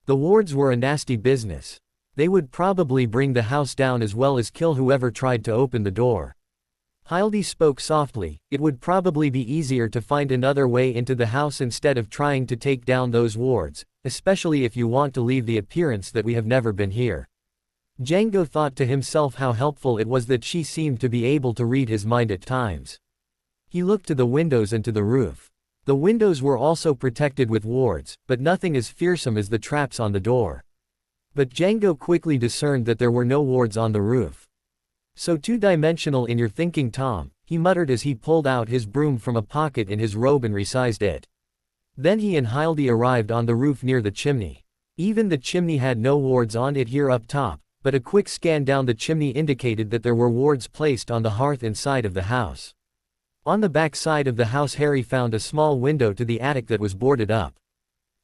The wards were a nasty business. They would probably bring the house down as well as kill whoever tried to open the door. Hildy spoke softly, it would probably be easier to find another way into the house instead of trying to take down those wards, especially if you want to leave the appearance that we have never been here. Django thought to himself how helpful it was that she seemed to be able to read his mind at times. He looked to the windows and to the roof. The windows were also protected with wards, but nothing as fearsome as the traps on the door. But Django quickly discerned that there were no wards on the roof. "So two-dimensional in your thinking, Tom," he muttered as he pulled out his broom from a pocket in his robe and resized it. Then he and Hildy arrived on the roof near the chimney. Even the chimney had no wards on it here up top, but a quick scan down the chimney indicated that there were wards placed on the hearth inside of the house. On the back side of the house Harry found a small window to the attic that was boarded up.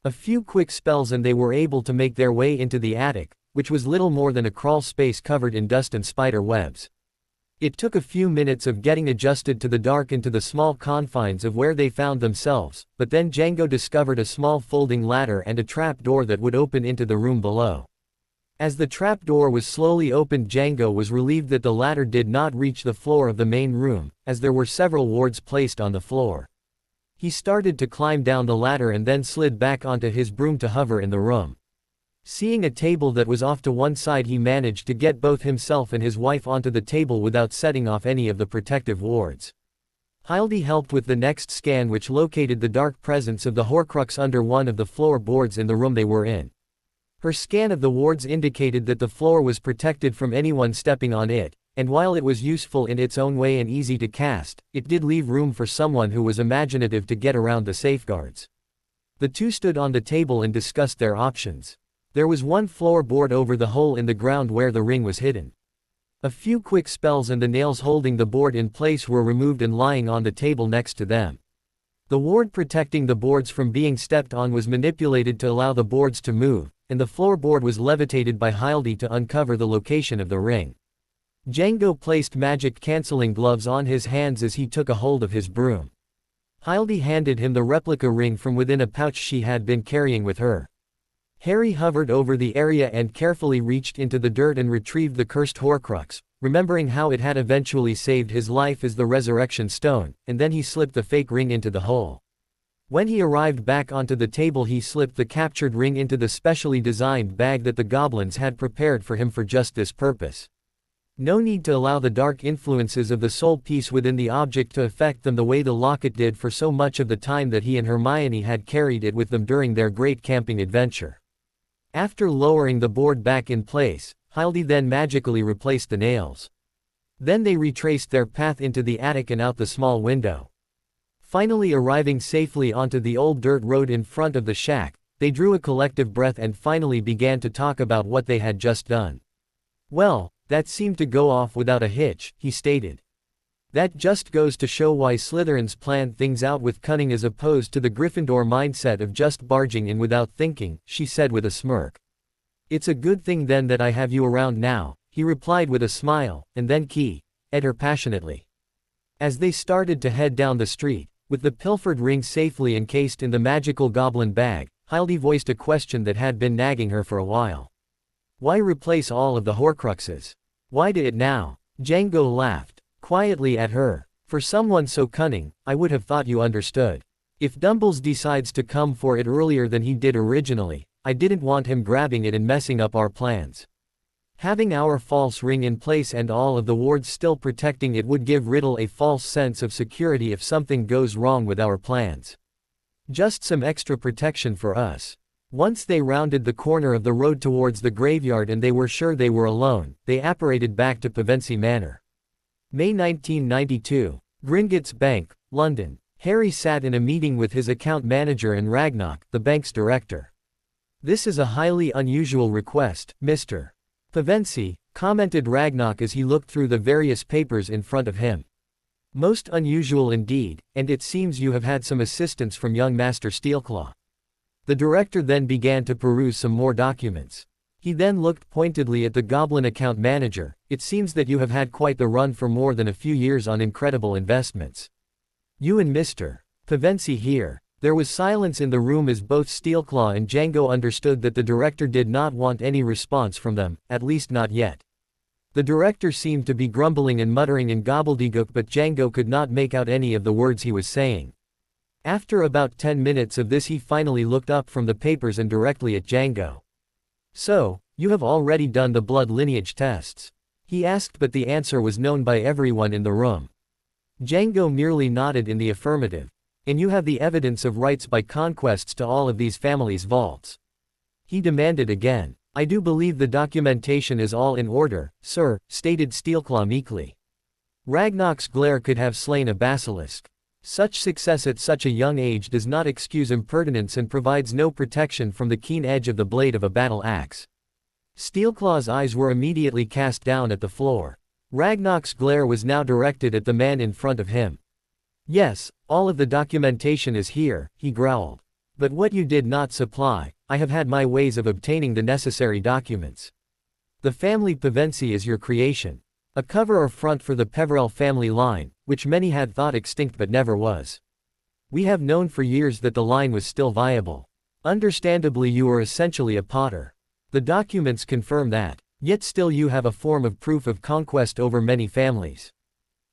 A few quick spells and they were able to make their way into the attic, which was little more than a crawl space covered in dust and spider webs. It took a few minutes of getting adjusted to the dark and to the small confines of where they found themselves, but then Django discovered a small folding ladder and a trap door that would open into the room below. As the trap door was slowly opened, Django was relieved that the ladder did not reach the floor of the main room, as there were several wards placed on the floor. He started to climb down the ladder and then slid back onto his broom to hover in the room. Seeing a table that was off to one side, he managed to get both himself and his wife onto the table without setting off any of the protective wards. Hildy helped with the next scan, which located the dark presence of the Horcrux under one of the floor boards in the room they were in. Her scan of the wards indicated that the floor was protected from anyone stepping on it, and while it was useful in its own way and easy to cast, it did leave room for someone who was imaginative to get around the safeguards. The two stood on the table and discussed their options. There was one floor board over the hole in the ground where the ring was hidden. A few quick spells and the nails holding the board in place were removed and lying on the table next to them. The ward protecting the boards from being stepped on was manipulated to allow the boards to move, and the floorboard was levitated by Hildy to uncover the location of the ring. Django placed magic-canceling gloves on his hands as he took a hold of his broom. Hildy handed him the replica ring from within a pouch she had been carrying with her. Harry hovered over the area and carefully reached into the dirt and retrieved the cursed Horcrux, remembering how it had eventually saved his life as the Resurrection Stone, and then he slipped the fake ring into the hole. When he arrived back onto the table, he slipped the captured ring into the specially designed bag that the goblins had prepared for him for just this purpose. No need to allow the dark influences of the soul piece within the object to affect them the way the locket did for so much of the time that he and Hermione had carried it with them during their great camping adventure. After lowering the board back in place, Hildy then magically replaced the nails. Then they retraced their path into the attic and out the small window. Finally arriving safely onto the old dirt road in front of the shack, they drew a collective breath and finally began to talk about what they had just done. "Well, that seemed to go off without a hitch," he stated. "That just goes to show why Slytherins planned things out with cunning as opposed to the Gryffindor mindset of just barging in without thinking," she said with a smirk. "It's a good thing then that I have you around now," he replied with a smile, and then keyed her passionately. As they started to head down the street, with the pilfered ring safely encased in the magical goblin bag, Hildy voiced a question that had been nagging her for a while. "Why replace all of the Horcruxes? Why do it now?" Django laughed quietly at her. "For someone so cunning, I would have thought you understood. If Dumbles decides to come for it earlier than he did originally, I didn't want him grabbing it and messing up our plans. Having our false ring in place and all of the wards still protecting it would give Riddle a false sense of security if something goes wrong with our plans. Just some extra protection for us." Once they rounded the corner of the road towards the graveyard and they were sure they were alone, they apparated back to Pevensey Manor. May 1992. Gringotts Bank, London. Harry sat in a meeting with his account manager and Ragnarok, the bank's director. "This is a highly unusual request, Mr. Pevensey," commented Ragnarok as he looked through the various papers in front of him. "Most unusual indeed, and it seems you have had some assistance from young Master Steelclaw." The director then began to peruse some more documents. He then looked pointedly at the goblin account manager. "It seems that you have had quite the run for more than a few years on incredible investments. You and Mr. Pevensey here." There was silence in the room as both Steelclaw and Django understood that the director did not want any response from them, at least not yet. The director seemed to be grumbling and muttering in gobbledygook, but Django could not make out any of the words he was saying. After about 10 minutes of this, he finally looked up from the papers and directly at Django. "So, you have already done the blood lineage tests?" he asked, but the answer was known by everyone in the room. Django merely nodded in the affirmative. "And you have the evidence of rights by conquests to all of these families' vaults?" he demanded again. "I do believe the documentation is all in order, sir," stated Steelclaw meekly. Ragnarok's glare could have slain a basilisk. Such success at such a young age does not excuse impertinence and provides no protection from the keen edge of the blade of a battle axe. Steelclaw's eyes were immediately cast down at the floor. Ragnarok's glare was now directed at the man in front of him. "Yes, all of the documentation is here," he growled. "But what you did not supply, I have had my ways of obtaining the necessary documents. The family Pevensey is your creation. A cover or front for the Peverell family line, which many had thought extinct but never was. We have known for years that the line was still viable. Understandably, you are essentially a Potter. The documents confirm that. Yet still you have a form of proof of conquest over many families.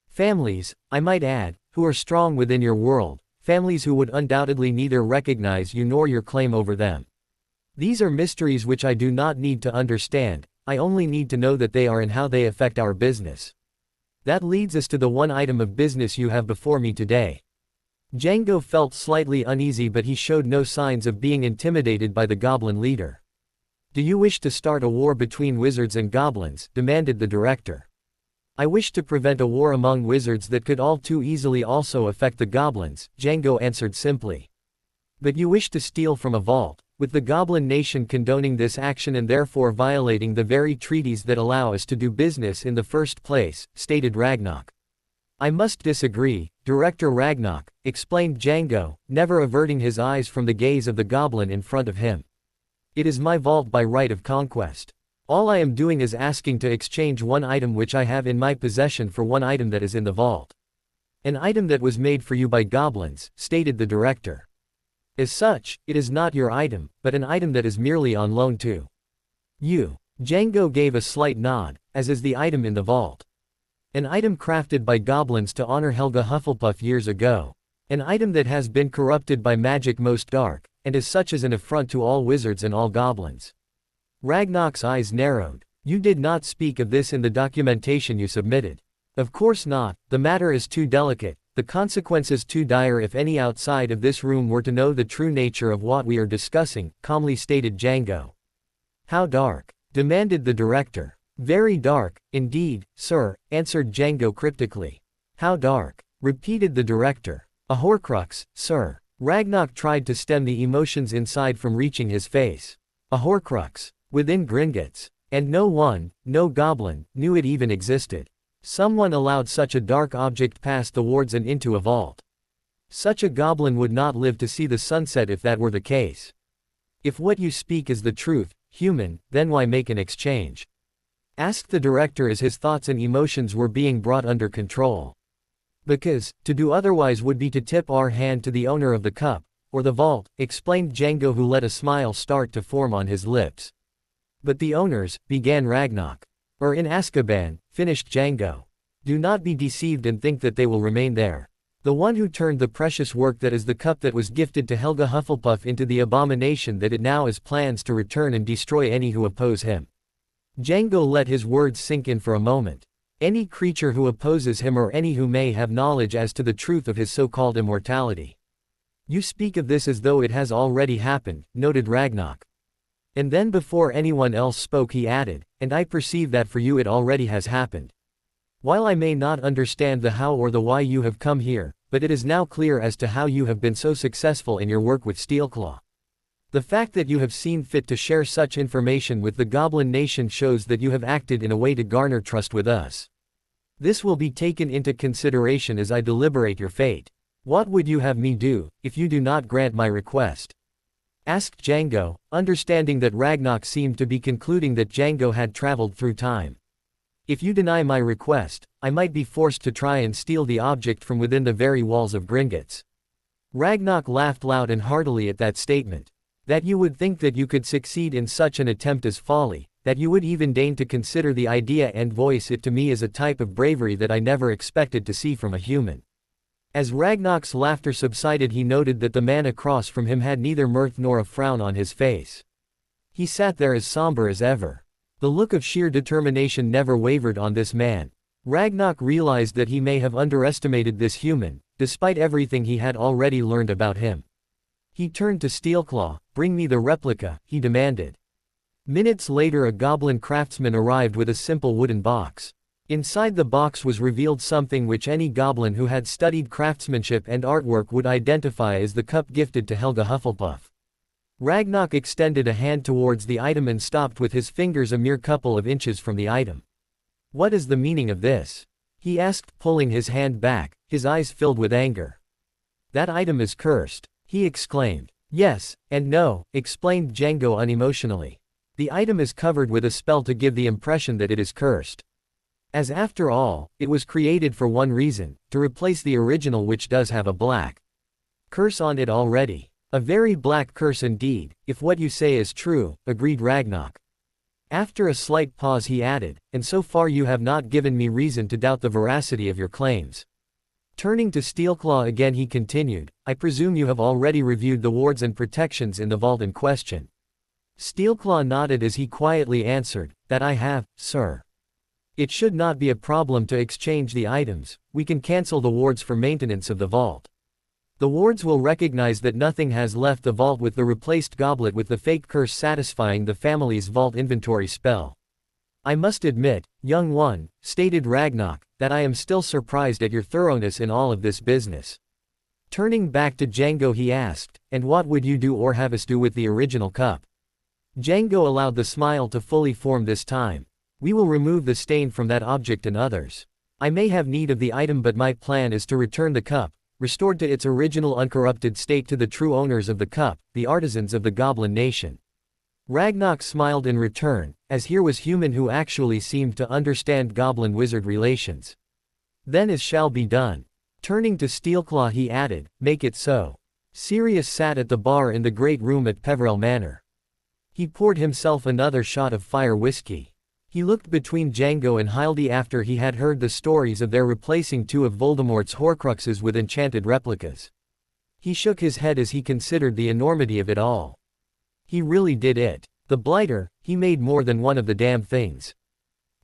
Families, I might add, who are strong within your world, families who would undoubtedly neither recognize you nor your claim over them. These are mysteries which I do not need to understand, I only need to know that they are and how they affect our business. That leads us to the one item of business you have before me today." Django felt slightly uneasy, but he showed no signs of being intimidated by the goblin leader. "Do you wish to start a war between wizards and goblins?" demanded the director. "I wish to prevent a war among wizards that could all too easily also affect the goblins," Django answered simply. "But you wish to steal from a vault, with the goblin nation condoning this action and therefore violating the very treaties that allow us to do business in the first place," stated Ragnarok. "I must disagree, Director Ragnarok," explained Django, never averting his eyes from the gaze of the goblin in front of him. "It is my vault by right of conquest. All I am doing is asking to exchange one item which I have in my possession for one item that is in the vault. An item that was made for you by goblins," stated the director. "As such, it is not your item, but an item that is merely on loan to you." Django gave a slight nod, as is the item in the vault. "An item crafted by goblins to honor Helga Hufflepuff years ago. An item that has been corrupted by magic most dark, and as such is an affront to all wizards and all goblins." Ragnarok's eyes narrowed. You did not speak of this in the documentation you submitted. Of course not, the matter is too delicate, the consequences too dire if any outside of this room were to know the true nature of what we are discussing, calmly stated Django. How dark? Demanded the director. Very dark, indeed, sir, answered Django cryptically. How dark? Repeated the director. A Horcrux, sir. Ragnar tried to stem the emotions inside from reaching his face. A Horcrux. Within Gringotts. And no one, no goblin, knew it even existed. Someone allowed such a dark object past the wards and into a vault. Such a goblin would not live to see the sunset if that were the case. If what you speak is the truth, human, then why make an exchange? Asked the director as his thoughts and emotions were being brought under control. Because, to do otherwise would be to tip our hand to the owner of the cup, or the vault, explained Django, who let a smile start to form on his lips. But the owners, began Ragnar. Are in Azkaban, finished Django. Do not be deceived and think that they will remain there. The one who turned the precious work that is the cup that was gifted to Helga Hufflepuff into the abomination that it now is plans to return and destroy any who oppose him. Django let his words sink in for a moment. Any creature who opposes him or any who may have knowledge as to the truth of his so-called immortality. You speak of this as though it has already happened, noted Ragnar. And then before anyone else spoke he added, and I perceive that for you it already has happened. While I may not understand the how or the why you have come here, but it is now clear as to how you have been so successful in your work with Steelclaw. The fact that you have seen fit to share such information with the Goblin Nation shows that you have acted in a way to garner trust with us. This will be taken into consideration as I deliberate your fate. What would you have me do, if you do not grant my request? Asked Django, understanding that Ragnar seemed to be concluding that Django had traveled through time. If you deny my request, I might be forced to try and steal the object from within the very walls of Gringotts. Ragnar laughed loud and heartily at that statement. That you would think that you could succeed in such an attempt is folly, that you would even deign to consider the idea and voice it to me is a type of bravery that I never expected to see from a human. As Ragnar's laughter subsided, he noted that the man across from him had neither mirth nor a frown on his face. He sat there as somber as ever. The look of sheer determination never wavered on this man. Ragnar realized that he may have underestimated this human, despite everything he had already learned about him. He turned to Steelclaw. Bring me the replica, he demanded. Minutes later a goblin craftsman arrived with a simple wooden box. Inside the box was revealed something which any goblin who had studied craftsmanship and artwork would identify as the cup gifted to Helga Hufflepuff. Ragnar extended a hand towards the item and stopped with his fingers a mere couple of inches from the item. What is the meaning of this? He asked, pulling his hand back, his eyes filled with anger. That item is cursed, he exclaimed. Yes, and no, explained Django unemotionally. The item is covered with a spell to give the impression that it is cursed. As after all, it was created for one reason, to replace the original, which does have a black curse on it already. A very black curse indeed, if what you say is true, agreed Ragnar. After a slight pause he added, and so far you have not given me reason to doubt the veracity of your claims. Turning to Steelclaw again he continued, I presume you have already reviewed the wards and protections in the vault in question. Steelclaw nodded as he quietly answered, that I have, sir. It should not be a problem to exchange the items, we can cancel the wards for maintenance of the vault. The wards will recognize that nothing has left the vault with the replaced goblet with the fake curse satisfying the family's vault inventory spell. I must admit, young one, stated Ragnar, that I am still surprised at your thoroughness in all of this business. Turning back to Django he asked, and what would you do or have us do with the original cup? Django allowed the smile to fully form this time. We will remove the stain from that object and others. I may have need of the item, but my plan is to return the cup, restored to its original uncorrupted state, to the true owners of the cup, the artisans of the Goblin Nation. Ragnar smiled in return, as here was human who actually seemed to understand goblin-wizard relations. Then as shall be done. Turning to Steelclaw he added, make it so. Sirius sat at the bar in the great room at Peverell Manor. He poured himself another shot of fire whiskey. He looked between Django and Hildy after he had heard the stories of their replacing two of Voldemort's Horcruxes with enchanted replicas. He shook his head as he considered the enormity of it all. He really did it. The blighter, he made more than one of the damn things.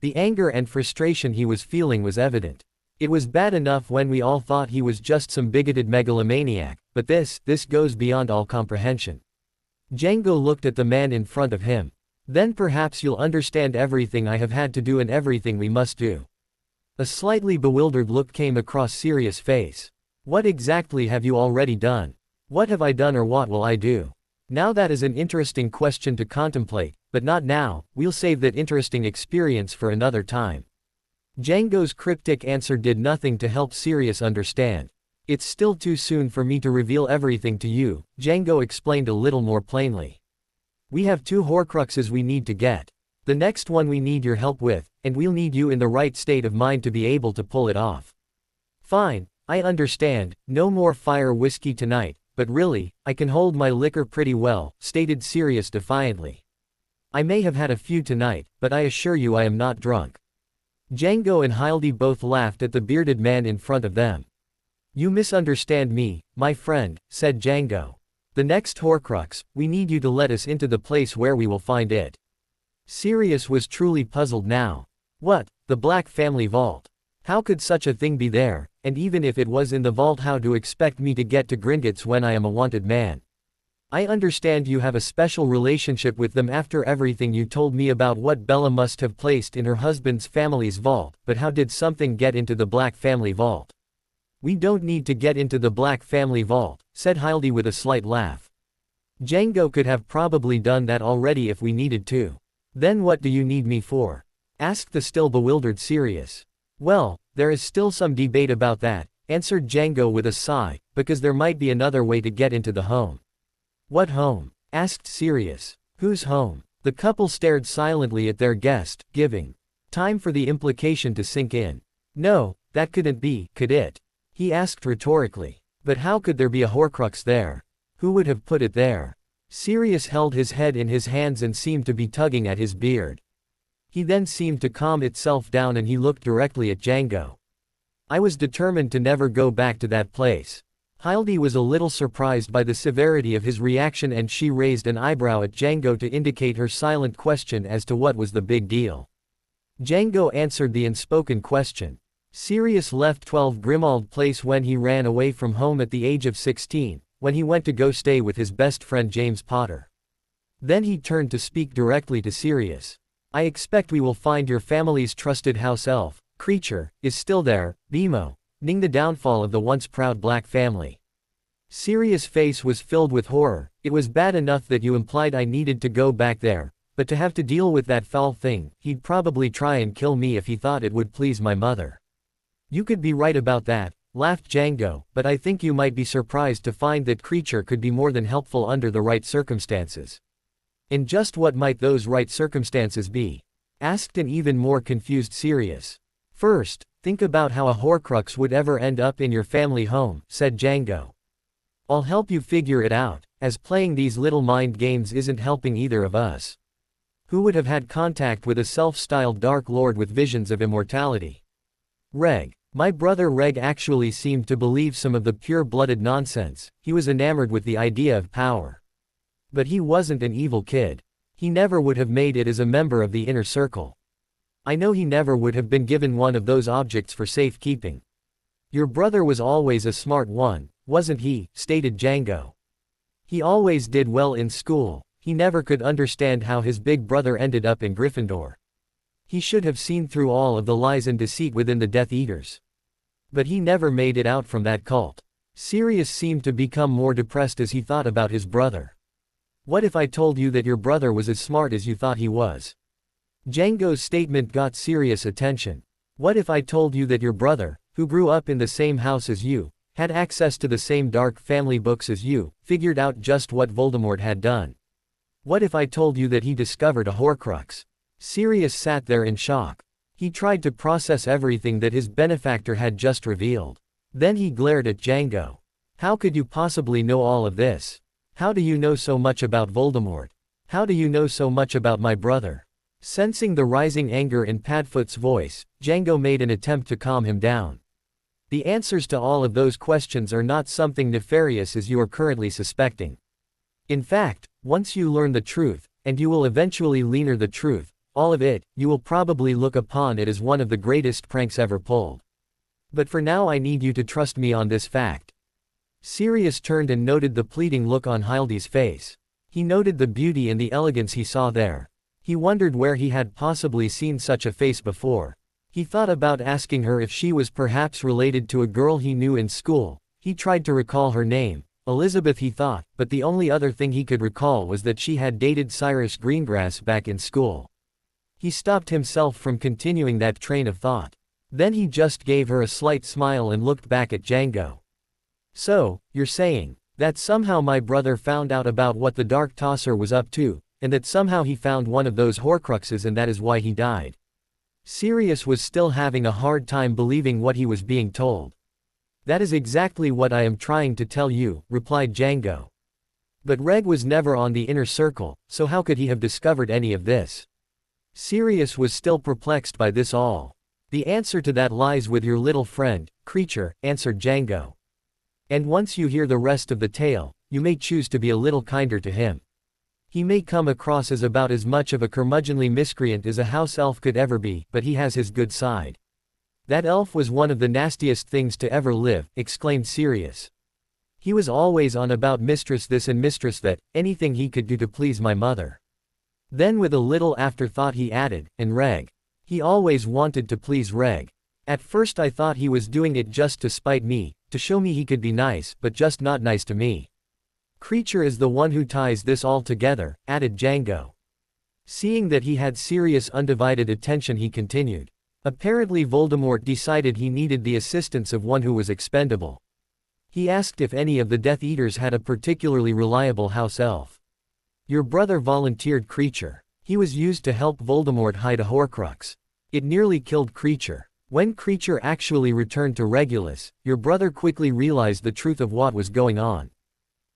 The anger and frustration he was feeling was evident. It was bad enough when we all thought he was just some bigoted megalomaniac, but this goes beyond all comprehension. Django looked at the man in front of him. Then perhaps you'll understand everything I have had to do and everything we must do. A slightly bewildered look came across Sirius' face. What exactly have you already done? What have I done or what will I do? Now that is an interesting question to contemplate, but not now, we'll save that interesting experience for another time. Django's cryptic answer did nothing to help Sirius understand. It's still too soon for me to reveal everything to you, Django explained a little more plainly. We have 2 Horcruxes we need to get. The next one we need your help with, and we'll need you in the right state of mind to be able to pull it off. Fine, I understand, no more fire whiskey tonight, but really, I can hold my liquor pretty well, stated Sirius defiantly. I may have had a few tonight, but I assure you I am not drunk. Django and Hildy both laughed at the bearded man in front of them. You misunderstand me, my friend, said Django. The next Horcrux, we need you to let us into the place where we will find it. Sirius was truly puzzled now. What, the Black Family Vault? How could such a thing be there, and even if it was in the vault, how to expect me to get to Gringotts when I am a wanted man? I understand you have a special relationship with them after everything you told me about what Bella must have placed in her husband's family's vault, but how did something get into the Black Family Vault? We don't need to get into the Black Family Vault, said Hildy with a slight laugh. Django could have probably done that already if we needed to. Then what do you need me for? Asked the still bewildered Sirius. Well, there is still some debate about that, answered Django with a sigh, because there might be another way to get into the home. What home? Asked Sirius. Whose home? The couple stared silently at their guest, giving time for the implication to sink in. No, that couldn't be, could it? He asked rhetorically. But how could there be a Horcrux there? Who would have put it there? Sirius held his head in his hands and seemed to be tugging at his beard. He then seemed to calm itself down and he looked directly at Django. I was determined to never go back to that place. Hildy was a little surprised by the severity of his reaction and she raised an eyebrow at Django to indicate her silent question as to what was the big deal. Django answered the unspoken question. Sirius left 12 Grimmauld Place when he ran away from home at the age of 16, when he went to go stay with his best friend James Potter. Then he turned to speak directly to Sirius. I expect we will find your family's trusted house elf, creature, is still there, Bimo, ning the downfall of the once proud Black family. Sirius' face was filled with horror. It was bad enough that you implied I needed to go back there, but to have to deal with that foul thing, he'd probably try and kill me if he thought it would please my mother. You could be right about that, laughed Django, but I think you might be surprised to find that creature could be more than helpful under the right circumstances. And just what might those right circumstances be? Asked an even more confused Sirius. First, think about how a Horcrux would ever end up in your family home, said Django. I'll help you figure it out, as playing these little mind games isn't helping either of us. Who would have had contact with a self-styled Dark Lord with visions of immortality? Reg. My brother Reg actually seemed to believe some of the pure-blooded nonsense. He was enamored with the idea of power. But he wasn't an evil kid. He never would have made it as a member of the inner circle. I know he never would have been given one of those objects for safekeeping. Your brother was always a smart one, wasn't he? Stated Django. He always did well in school. He never could understand how his big brother ended up in Gryffindor. He should have seen through all of the lies and deceit within the Death Eaters. But he never made it out from that cult. Sirius seemed to become more depressed as he thought about his brother. What if I told you that your brother was as smart as you thought he was? Django's statement got Sirius' attention. What if I told you that your brother, who grew up in the same house as you, had access to the same dark family books as you, figured out just what Voldemort had done? What if I told you that he discovered a Horcrux? Sirius sat there in shock. He tried to process everything that his benefactor had just revealed. Then he glared at Django. How could you possibly know all of this? How do you know so much about Voldemort? How do you know so much about my brother? Sensing the rising anger in Padfoot's voice, Django made an attempt to calm him down. The answers to all of those questions are not something nefarious as you are currently suspecting. In fact, once you learn the truth, and you will eventually learn the truth. All of it, you will probably look upon it as one of the greatest pranks ever pulled. But for now I need you to trust me on this fact. Sirius turned and noted the pleading look on Hildy's face. He noted the beauty and the elegance he saw there. He wondered where he had possibly seen such a face before. He thought about asking her if she was perhaps related to a girl he knew in school. He tried to recall her name, Elizabeth he thought, but the only other thing he could recall was that she had dated Cyrus Greengrass back in school. He stopped himself from continuing that train of thought. Then he just gave her a slight smile and looked back at Django. So, you're saying that somehow my brother found out about what the Dark Tosser was up to, and that somehow he found one of those Horcruxes and that is why he died. Sirius was still having a hard time believing what he was being told. That is exactly what I am trying to tell you, replied Django. But Reg was never on the inner circle, so how could he have discovered any of this? Sirius was still perplexed by this all. The answer to that lies with your little friend, Creature, answered Django. And once you hear the rest of the tale, you may choose to be a little kinder to him. He may come across as about as much of a curmudgeonly miscreant as a house elf could ever be, but he has his good side. That elf was one of the nastiest things to ever live, exclaimed Sirius. He was always on about mistress this and mistress that, anything he could do to please my mother. Then with a little afterthought he added, and Reg. He always wanted to please Reg. At first I thought he was doing it just to spite me, to show me he could be nice, but just not nice to me. Creature is the one who ties this all together, added Django. Seeing that he had Sirius' undivided attention he continued. Apparently Voldemort decided he needed the assistance of one who was expendable. He asked if any of the Death Eaters had a particularly reliable house elf. Your brother volunteered Creature. He was used to help Voldemort hide a Horcrux. It nearly killed Creature. When Creature actually returned to Regulus, your brother quickly realized the truth of what was going on.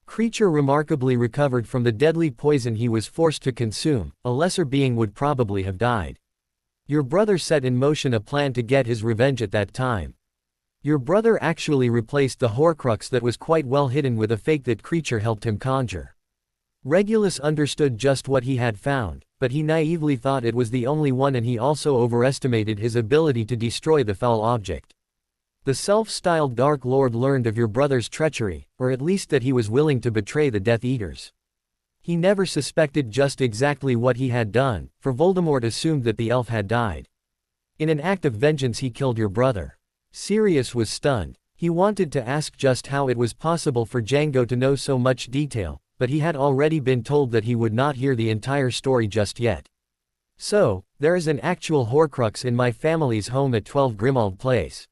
Creature remarkably recovered from the deadly poison he was forced to consume. A lesser being would probably have died. Your brother set in motion a plan to get his revenge at that time. Your brother actually replaced the Horcrux that was quite well hidden with a fake that Creature helped him conjure. Regulus understood just what he had found, but he naively thought it was the only one, and he also overestimated his ability to destroy the foul object. The self-styled Dark Lord learned of your brother's treachery, or at least that he was willing to betray the Death Eaters. He never suspected just exactly what he had done, for Voldemort assumed that the elf had died. In an act of vengeance he killed your brother. Sirius was stunned. He wanted to ask just how it was possible for Django to know so much detail, but he had already been told that he would not hear the entire story just yet. So, there is an actual Horcrux in my family's home at 12 Grimmauld Place.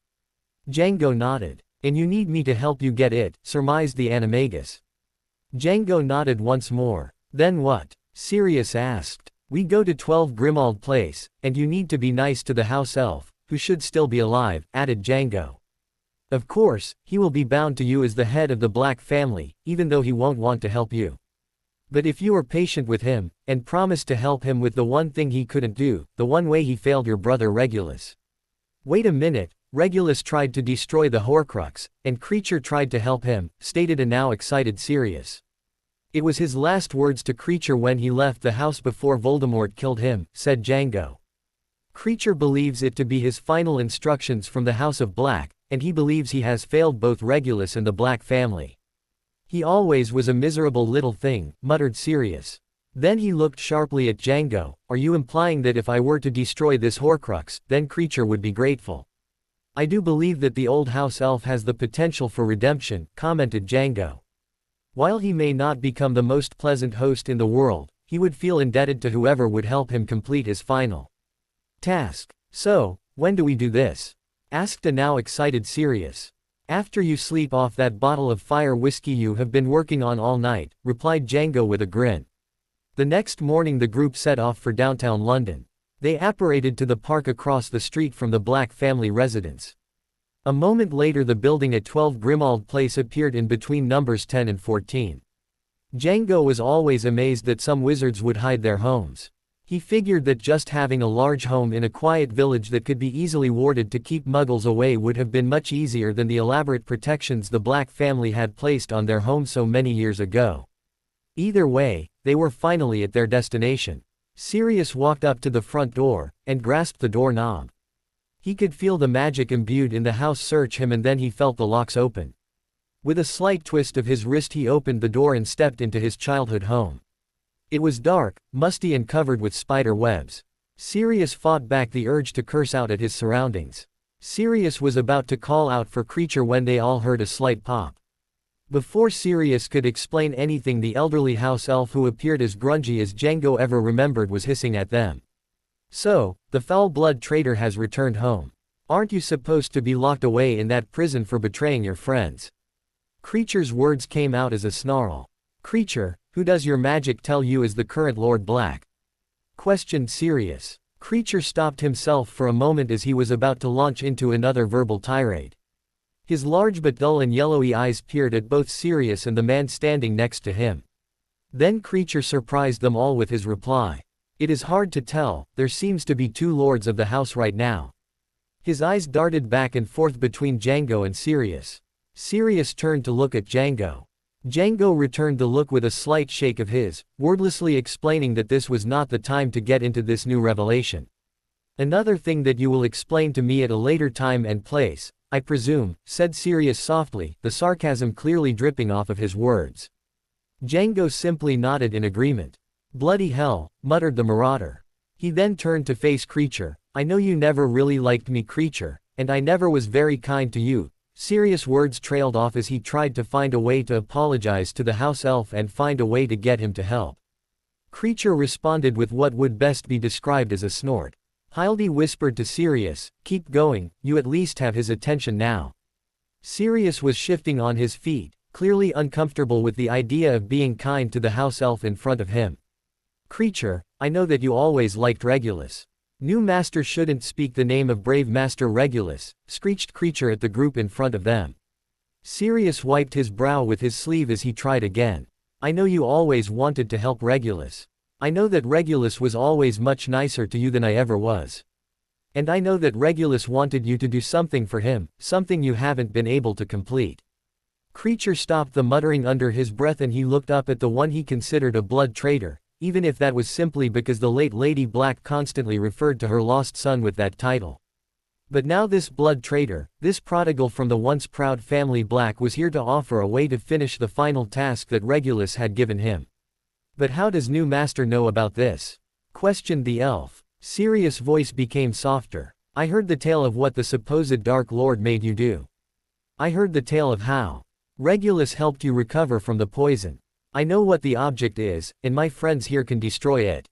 Django nodded. And you need me to help you get it, surmised the animagus. Django nodded once more. Then what? Sirius asked. We go to 12 Grimmauld Place, and you need to be nice to the house elf, who should still be alive, added Django. Of course, he will be bound to you as the head of the Black family, even though he won't want to help you. But if you are patient with him, and promise to help him with the one thing he couldn't do, the one way he failed your brother Regulus. Wait a minute, Regulus tried to destroy the Horcrux, and Creature tried to help him, stated a now excited Sirius. It was his last words to Creature when he left the house before Voldemort killed him, said Django. Creature believes it to be his final instructions from the House of Black, and he believes he has failed both Regulus and the Black family. He always was a miserable little thing, muttered Sirius. Then he looked sharply at Django. Are you implying that if I were to destroy this Horcrux, then Creature would be grateful? I do believe that the old house elf has the potential for redemption, commented Django. While he may not become the most pleasant host in the world, he would feel indebted to whoever would help him complete his final task. So, when do we do this? Asked a now excited Sirius. After you sleep off that bottle of fire whiskey you have been working on all night, replied Django with a grin. The next morning the group set off for downtown London. They apparated to the park across the street from the Black family residence. A moment later the building at 12 Grimmauld Place appeared in between numbers 10 and 14. Django was always amazed that some wizards would hide their homes. He figured that just having a large home in a quiet village that could be easily warded to keep muggles away would have been much easier than the elaborate protections the Black family had placed on their home so many years ago. Either way, they were finally at their destination. Sirius walked up to the front door, and grasped the doorknob. He could feel the magic imbued in the house search him, and then he felt the locks open. With a slight twist of his wrist he opened the door and stepped into his childhood home. It was dark, musty and covered with spider webs. Sirius fought back the urge to curse out at his surroundings. Sirius was about to call out for Creature when they all heard a slight pop. Before Sirius could explain anything, the elderly house elf, who appeared as grungy as Django ever remembered, was hissing at them. "So, the foul-blood traitor has returned home. Aren't you supposed to be locked away in that prison for betraying your friends?" Creature's words came out as a snarl. "Creature, who does your magic tell you is the current Lord Black?" questioned Sirius. Creature stopped himself for a moment as he was about to launch into another verbal tirade. His large but dull and yellowy eyes peered at both Sirius and the man standing next to him. Then Creature surprised them all with his reply. "It is hard to tell, there seems to be two lords of the house right now." His eyes darted back and forth between Django and Sirius. Sirius turned to look at Django. Django returned the look with a slight shake of his, wordlessly explaining that this was not the time to get into this new revelation. "Another thing that you will explain to me at a later time and place, I presume," said Sirius softly, the sarcasm clearly dripping off of his words. Django simply nodded in agreement. "Bloody hell," muttered the marauder. He then turned to face Creature. "I know you never really liked me, Creature, and I never was very kind to you." Sirius' words trailed off as he tried to find a way to apologize to the house elf and find a way to get him to help. Creature responded with what would best be described as a snort. Hildy whispered to Sirius, "Keep going, you at least have his attention now." Sirius was shifting on his feet, clearly uncomfortable with the idea of being kind to the house elf in front of him. "Creature, I know that you always liked Regulus. New Master shouldn't speak the name of brave Master Regulus," screeched Creature at the group in front of them. Sirius wiped his brow with his sleeve as he tried again. "I know you always wanted to help Regulus. I know that Regulus was always much nicer to you than I ever was. And I know that Regulus wanted you to do something for him, something you haven't been able to complete." Creature stopped the muttering under his breath and he looked up at the one he considered a blood traitor, even if that was simply because the late Lady Black constantly referred to her lost son with that title. But now this blood traitor, this prodigal from the once proud family Black, was here to offer a way to finish the final task that Regulus had given him. "But how does New Master know about this?" questioned the elf. Sirius' voice became softer. "I heard the tale of what the supposed Dark Lord made you do. I heard the tale of how Regulus helped you recover from the poison. I know what the object is, and my friends here can destroy it."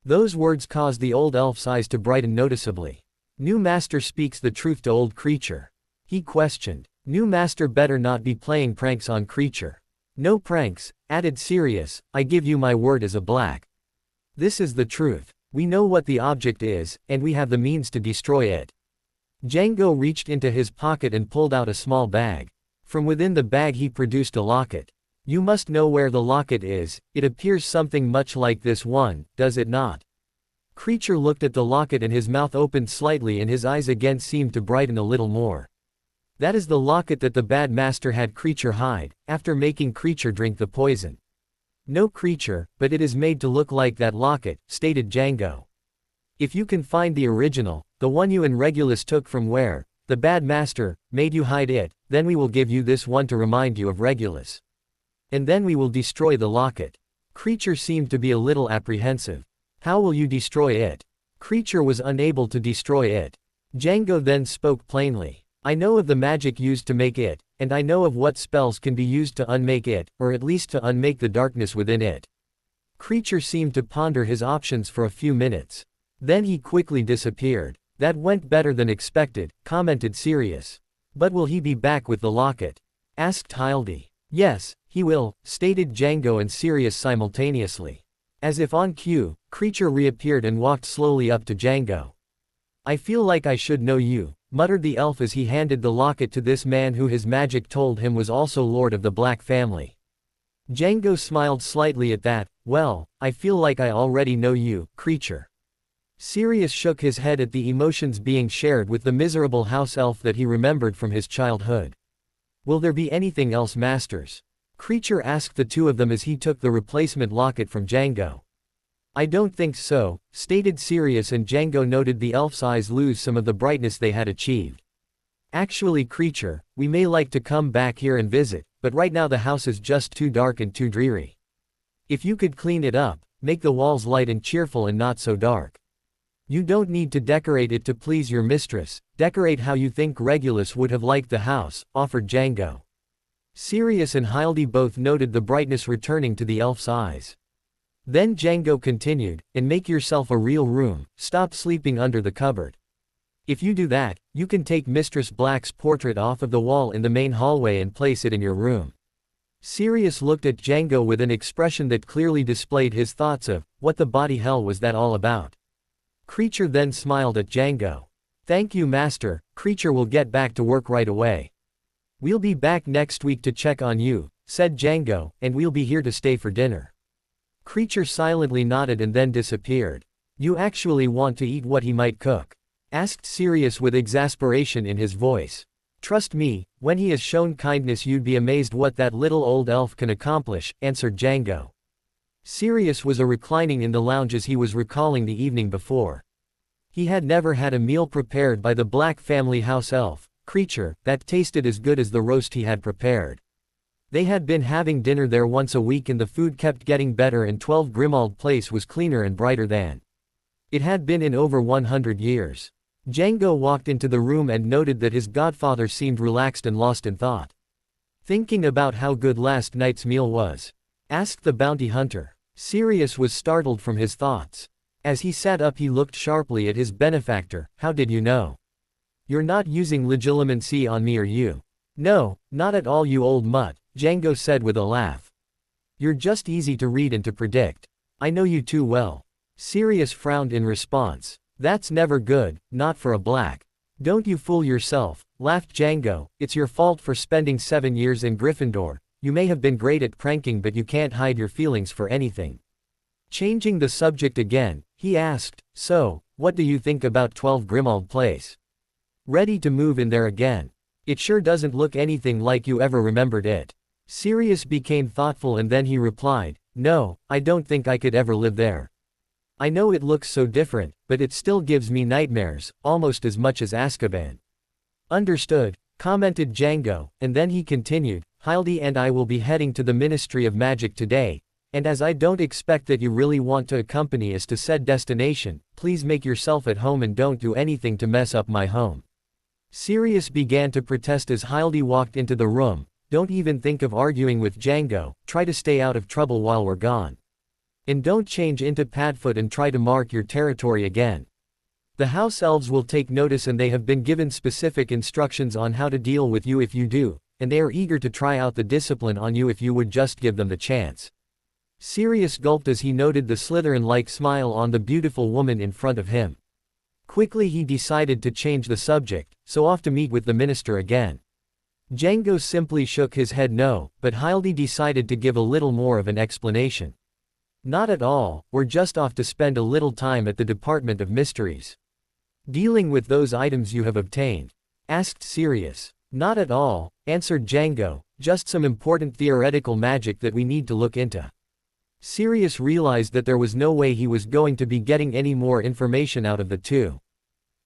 Those words caused the old elf's eyes to brighten noticeably. "New Master speaks the truth to old Creature?" he questioned. "New Master better not be playing pranks on Creature." "No pranks," added Sirius, "I give you my word as a Black. This is the truth. We know what the object is, and we have the means to destroy it." Django reached into his pocket and pulled out a small bag. From within the bag he produced a locket. "You must know where the locket is. It appears something much like this one, does it not?" Creature looked at the locket and his mouth opened slightly and his eyes again seemed to brighten a little more. "That is the locket that the bad master had Creature hide, after making Creature drink the poison." "No, Creature, but it is made to look like that locket," stated Django. "If you can find the original, the one you and Regulus took from where the bad master made you hide it, then we will give you this one to remind you of Regulus. And then we will destroy the locket." Creature seemed to be a little apprehensive. "How will you destroy it?" Creature was unable to destroy it. Django then spoke plainly. "I know of the magic used to make it, and I know of what spells can be used to unmake it, or at least to unmake the darkness within it." Creature seemed to ponder his options for a few minutes. Then he quickly disappeared. "That went better than expected," commented Sirius. "But will he be back with the locket?" asked Hildy. "Yes, he will," stated Django and Sirius simultaneously. As if on cue, Creature reappeared and walked slowly up to Django. "I feel like I should know you," muttered the elf as he handed the locket to this man who his magic told him was also lord of the Black family. Django smiled slightly at that. "Well, I feel like I already know you, Creature." Sirius shook his head at the emotions being shared with the miserable house elf that he remembered from his childhood. "Will there be anything else, masters?" Creature asked the two of them as he took the replacement locket from Django. I don't think so, stated Sirius, and Django noted the elf's eyes lose some of the brightness they had achieved. Actually, Creature, we may like to come back here and visit, but right now the house is just too dark and too dreary. If you could clean it up, make the walls light and cheerful and not so dark. You don't need to decorate it to please your mistress, decorate how you think Regulus would have liked the house, offered Django. Sirius and Hildy both noted the brightness returning to the elf's eyes. Then Django continued, and make yourself a real room, stop sleeping under the cupboard. If you do that, you can take Mistress Black's portrait off of the wall in the main hallway and place it in your room. Sirius looked at Django with an expression that clearly displayed his thoughts of, what the body hell was that all about? Creature then smiled at Django. Thank you, Master. Creature will get back to work right away. We'll be back next week to check on you, said Django, and we'll be here to stay for dinner. Creature silently nodded and then disappeared. You actually want to eat what he might cook? Asked Sirius with exasperation in his voice. Trust me, when he has shown kindness you'd be amazed what that little old elf can accomplish, answered Django. Sirius was reclining in the lounge as he was recalling the evening before. He had never had a meal prepared by the Black family house elf, Creature, that tasted as good as the roast he had prepared. They had been having dinner there once a week and the food kept getting better, and 12 Grimald Place was cleaner and brighter than it had been in over 100 years. Django walked into the room and noted that his godfather seemed relaxed and lost in thought. Thinking about how good last night's meal was? Asked the bounty hunter. Sirius was startled from his thoughts. As he sat up he looked sharply at his benefactor. How did you know? You're not using legilimency on me, are you? No, not at all, you old mutt, Django said with a laugh. You're just easy to read and to predict. I know you too well. Sirius frowned in response. That's never good, not for a black. Don't you fool yourself, laughed Django. It's your fault for spending 7 years in Gryffindor. You may have been great at pranking, but you can't hide your feelings for anything. Changing the subject again, he asked, so, what do you think about 12 Grimald Place? Ready to move in there again? It sure doesn't look anything like you ever remembered it. Sirius became thoughtful and then he replied, no, I don't think I could ever live there. I know it looks so different, but it still gives me nightmares, almost as much as Azkaban. Understood, commented Django, and then he continued, Hildy and I will be heading to the Ministry of Magic today, and as I don't expect that you really want to accompany us to said destination, please make yourself at home and don't do anything to mess up my home. Sirius began to protest as Hildy walked into the room. Don't even think of arguing with Django, try to stay out of trouble while we're gone. And don't change into Padfoot and try to mark your territory again. The house elves will take notice and they have been given specific instructions on how to deal with you if you do, and they are eager to try out the discipline on you if you would just give them the chance. Sirius gulped as he noted the Slytherin-like smile on the beautiful woman in front of him. Quickly he decided to change the subject, so off to meet with the minister again. Django simply shook his head no, but Hildy decided to give a little more of an explanation. Not at all, we're just off to spend a little time at the Department of Mysteries. Dealing with those items you have obtained? Asked Sirius. Not at all, answered Django, just some important theoretical magic that we need to look into. Sirius realized that there was no way he was going to be getting any more information out of the two.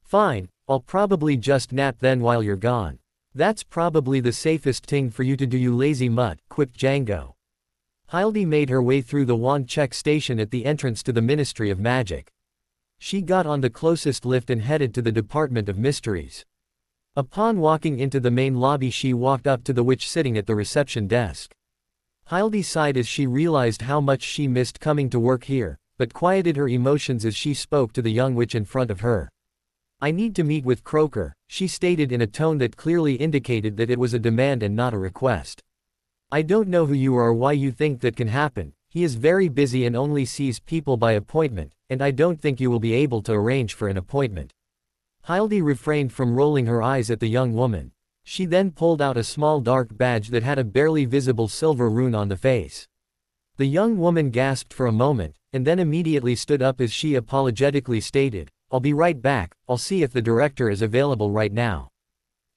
Fine, I'll probably just nap then while you're gone. That's probably the safest thing for you to do, you lazy mutt, quipped Django. Hildy made her way through the wand check station at the entrance to the Ministry of Magic. She got on the closest lift and headed to the Department of Mysteries. Upon walking into the main lobby she walked up to the witch sitting at the reception desk. Hildy sighed as she realized how much she missed coming to work here, but quieted her emotions as she spoke to the young witch in front of her. I need to meet with Croaker, she stated in a tone that clearly indicated that it was a demand and not a request. I don't know who you are or why you think that can happen. He is very busy and only sees people by appointment, and I don't think you will be able to arrange for an appointment. Hildy refrained from rolling her eyes at the young woman. She then pulled out a small dark badge that had a barely visible silver rune on the face. The young woman gasped for a moment, and then immediately stood up as she apologetically stated, I'll be right back, I'll see if the director is available right now.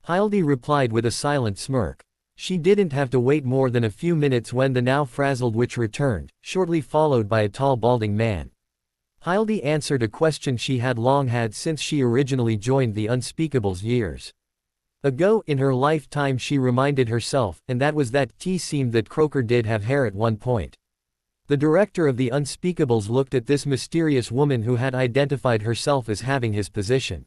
Hildy replied with a silent smirk. She didn't have to wait more than a few minutes when the now frazzled witch returned, shortly followed by a tall balding man. Hildy answered a question she had long had since she originally joined the Unspeakables years ago in her lifetime, she reminded herself, and that was that it seemed that Croker did have hair at one point. The director of the Unspeakables looked at this mysterious woman who had identified herself as having his position.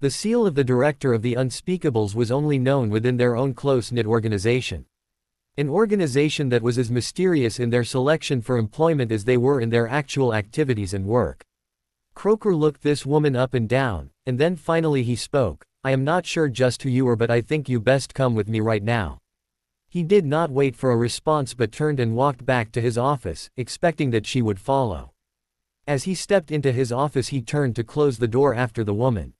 The seal of the director of the Unspeakables was only known within their own close-knit organization. An organization that was as mysterious in their selection for employment as they were in their actual activities and work. Croker looked this woman up and down, and then finally he spoke. I am not sure just who you are, but I think you best come with me right now. He did not wait for a response but turned and walked back to his office, expecting that she would follow. As he stepped into his office he turned to close the door after the woman.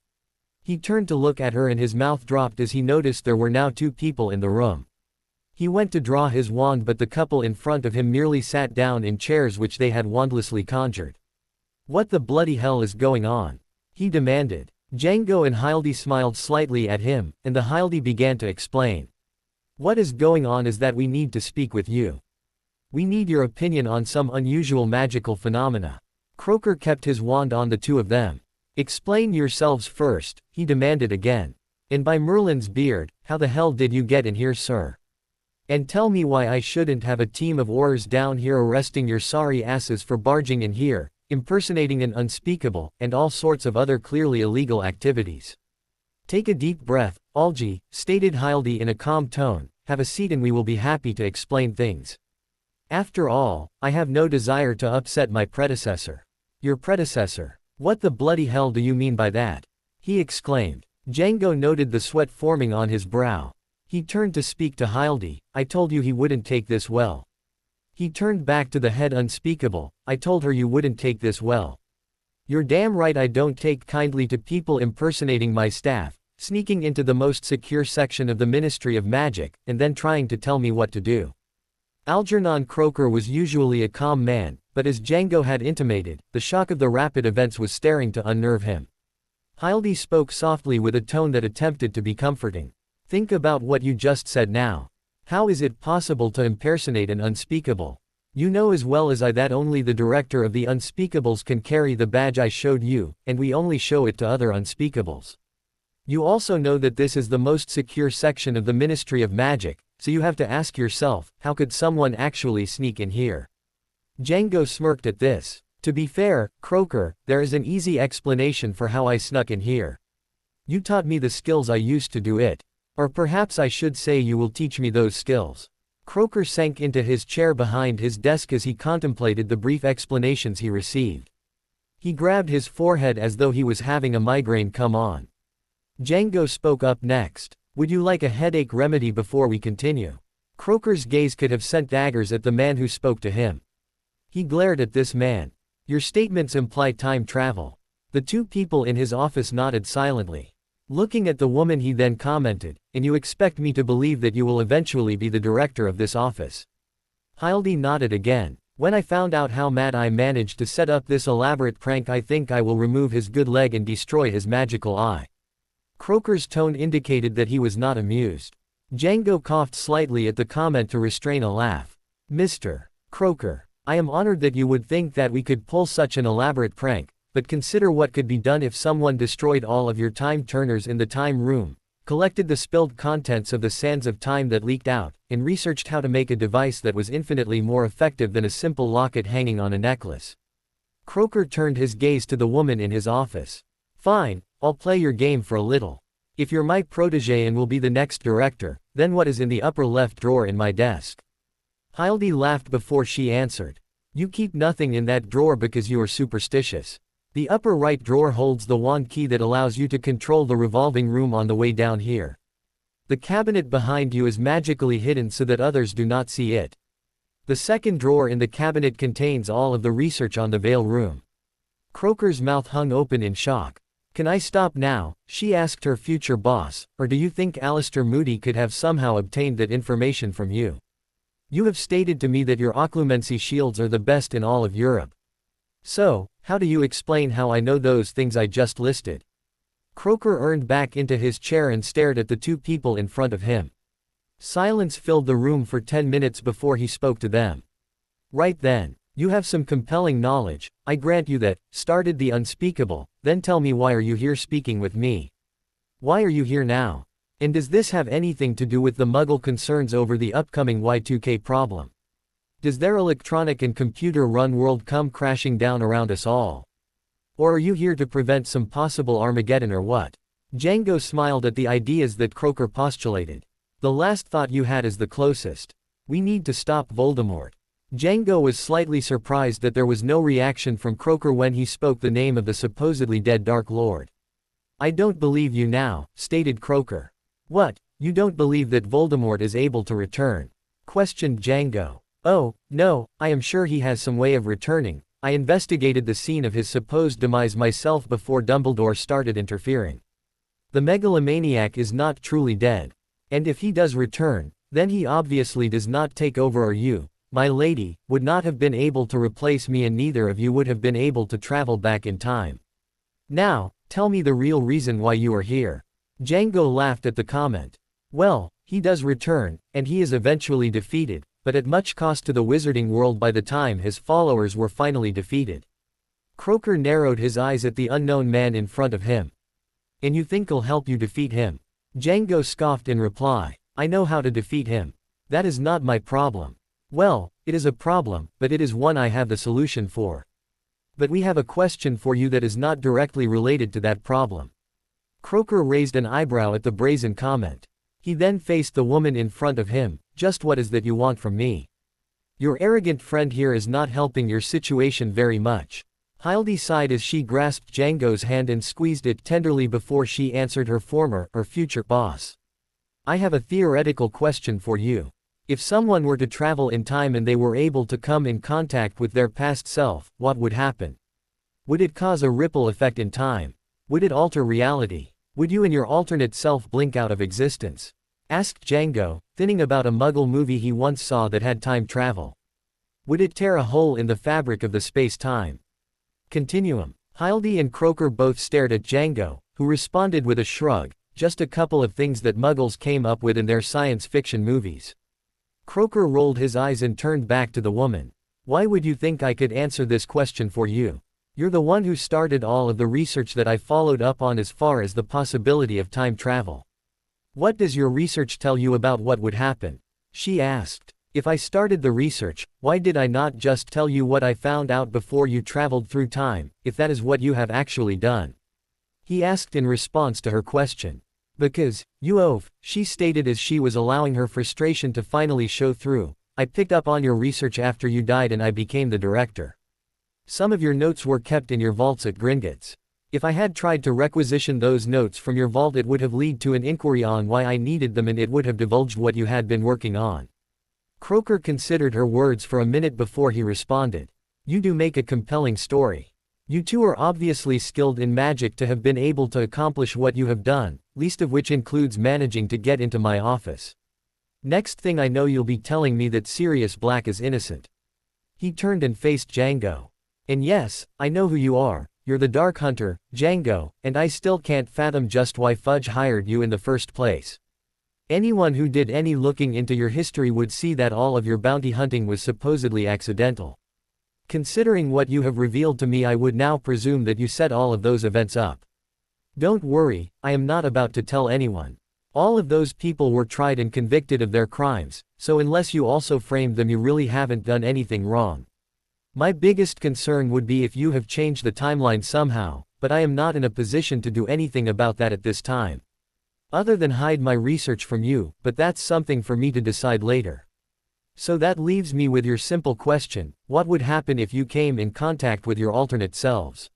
He turned to look at her and his mouth dropped as he noticed there were now two people in the room. He went to draw his wand but the couple in front of him merely sat down in chairs which they had wandlessly conjured. What the bloody hell is going on? He demanded. Django and Hildy smiled slightly at him, and the Hildy began to explain. What is going on is that we need to speak with you. We need your opinion on some unusual magical phenomena. Croker kept his wand on the two of them. Explain yourselves first, he demanded again. And by Merlin's beard, how the hell did you get in here, sir? And tell me why I shouldn't have a team of oars down here arresting your sorry asses for barging in here, impersonating an unspeakable, and all sorts of other clearly illegal activities. Take a deep breath, Algie, stated Hildy in a calm tone, have a seat and we will be happy to explain things. After all, I have no desire to upset my predecessor. Your predecessor? What the bloody hell do you mean by that? He exclaimed. Django noted the sweat forming on his brow. He turned to speak to Hildy. I told you he wouldn't take this well. He turned back to the head unspeakable. I told her you wouldn't take this well. You're damn right I don't take kindly to people impersonating my staff, sneaking into the most secure section of the Ministry of Magic, and then trying to tell me what to do. Algernon Croker was usually a calm man, but as Django had intimated, the shock of the rapid events was starting to unnerve him. Hildy spoke softly with a tone that attempted to be comforting. Think about what you just said now. How is it possible to impersonate an unspeakable? You know as well as I that only the director of the Unspeakables can carry the badge I showed you, and we only show it to other unspeakables. You also know that this is the most secure section of the Ministry of Magic, so you have to ask yourself, how could someone actually sneak in here? Django smirked at this. To be fair, Croker, there is an easy explanation for how I snuck in here. You taught me the skills I used to do it. Or perhaps I should say you will teach me those skills. Croker sank into his chair behind his desk as he contemplated the brief explanations he received. He grabbed his forehead as though he was having a migraine come on. Django spoke up next. Would you like a headache remedy before we continue? Croker's gaze could have sent daggers at the man who spoke to him. He glared at this man. Your statements imply time travel. The two people in his office nodded silently. Looking at the woman he then commented, and you expect me to believe that you will eventually be the director of this office? Hildy nodded again. When I found out how Mad Eye managed to set up this elaborate prank, I think I will remove his good leg and destroy his magical eye. Croker's tone indicated that he was not amused. Django coughed slightly at the comment to restrain a laugh. Mr. Croker, I am honored that you would think that we could pull such an elaborate prank. But consider what could be done if someone destroyed all of your time turners in the time room, collected the spilled contents of the sands of time that leaked out, and researched how to make a device that was infinitely more effective than a simple locket hanging on a necklace. Croker turned his gaze to the woman in his office. Fine, I'll play your game for a little. If you're my protege and will be the next director, then what is in the upper left drawer in my desk? Hildy laughed before she answered. You keep nothing in that drawer because you are superstitious. The upper right drawer holds the wand key that allows you to control the revolving room on the way down here. The cabinet behind you is magically hidden so that others do not see it. The second drawer in the cabinet contains all of the research on the Veil Room. Croker's mouth hung open in shock. Can I stop now? She asked her future boss, or do you think Alistair Moody could have somehow obtained that information from you? You have stated to me that your occlumency shields are the best in all of Europe. So, how do you explain how I know those things I just listed? Croker earned back into his chair and stared at the two people in front of him. Silence filled the room for 10 minutes before he spoke to them. Right then. You have some compelling knowledge, I grant you that, started the unspeakable, then tell me why are you here speaking with me? Why are you here now? And does this have anything to do with the Muggle concerns over the upcoming Y2K problem? Does their electronic and computer-run world come crashing down around us all? Or are you here to prevent some possible Armageddon or what? Django smiled at the ideas that Croker postulated. The last thought you had is the closest. We need to stop Voldemort. Django was slightly surprised that there was no reaction from Croker when he spoke the name of the supposedly dead Dark Lord. I don't believe you now, stated Croker. What, you don't believe that Voldemort is able to return? Questioned Django. Oh, no, I am sure he has some way of returning. I investigated the scene of his supposed demise myself before Dumbledore started interfering. The megalomaniac is not truly dead. And if he does return, then he obviously does not take over, or you, my lady, would not have been able to replace me, and neither of you would have been able to travel back in time. Now, tell me the real reason why you are here. Django laughed at the comment. Well, he does return, and he is eventually defeated, but at much cost to the wizarding world by the time his followers were finally defeated. Croker narrowed his eyes at the unknown man in front of him. And you think I'll help you defeat him? Django scoffed in reply. I know how to defeat him. That is not my problem. Well, it is a problem, but it is one I have the solution for. But we have a question for you that is not directly related to that problem. Croker raised an eyebrow at the brazen comment. He then faced the woman in front of him. Just what is that you want from me? Your arrogant friend here is not helping your situation very much. Hildy sighed as she grasped Django's hand and squeezed it tenderly before she answered her former, or future, boss. I have a theoretical question for you. If someone were to travel in time and they were able to come in contact with their past self, what would happen? Would it cause a ripple effect in time? Would it alter reality? Would you and your alternate self blink out of existence? Asked Django, thinking about a Muggle movie he once saw that had time travel. Would it tear a hole in the fabric of the space-time continuum? Hildy and Croker both stared at Django, who responded with a shrug, just a couple of things that Muggles came up with in their science fiction movies. Croker rolled his eyes and turned back to the woman. Why would you think I could answer this question for you? You're the one who started all of the research that I followed up on as far as the possibility of time travel. What does your research tell you about what would happen? She asked. If I started the research, why did I not just tell you what I found out before you traveled through time, if that is what you have actually done? He asked in response to her question. Because, you oaf, she stated as she was allowing her frustration to finally show through. I picked up on your research after you died and I became the director. Some of your notes were kept in your vaults at Gringotts. If I had tried to requisition those notes from your vault, it would have led to an inquiry on why I needed them, and it would have divulged what you had been working on. Croker considered her words for a minute before he responded. You do make a compelling story. You two are obviously skilled in magic to have been able to accomplish what you have done, least of which includes managing to get into my office. Next thing I know you'll be telling me that Sirius Black is innocent. He turned and faced Django. And yes, I know who you are. You're the Dark Hunter, Django, and I still can't fathom just why Fudge hired you in the first place. Anyone who did any looking into your history would see that all of your bounty hunting was supposedly accidental. Considering what you have revealed to me, I would now presume that you set all of those events up. Don't worry, I am not about to tell anyone. All of those people were tried and convicted of their crimes, so unless you also framed them, you really haven't done anything wrong. My biggest concern would be if you have changed the timeline somehow, but I am not in a position to do anything about that at this time. Other than hide my research from you, but that's something for me to decide later. So that leaves me with your simple question, what would happen if you came in contact with your alternate selves?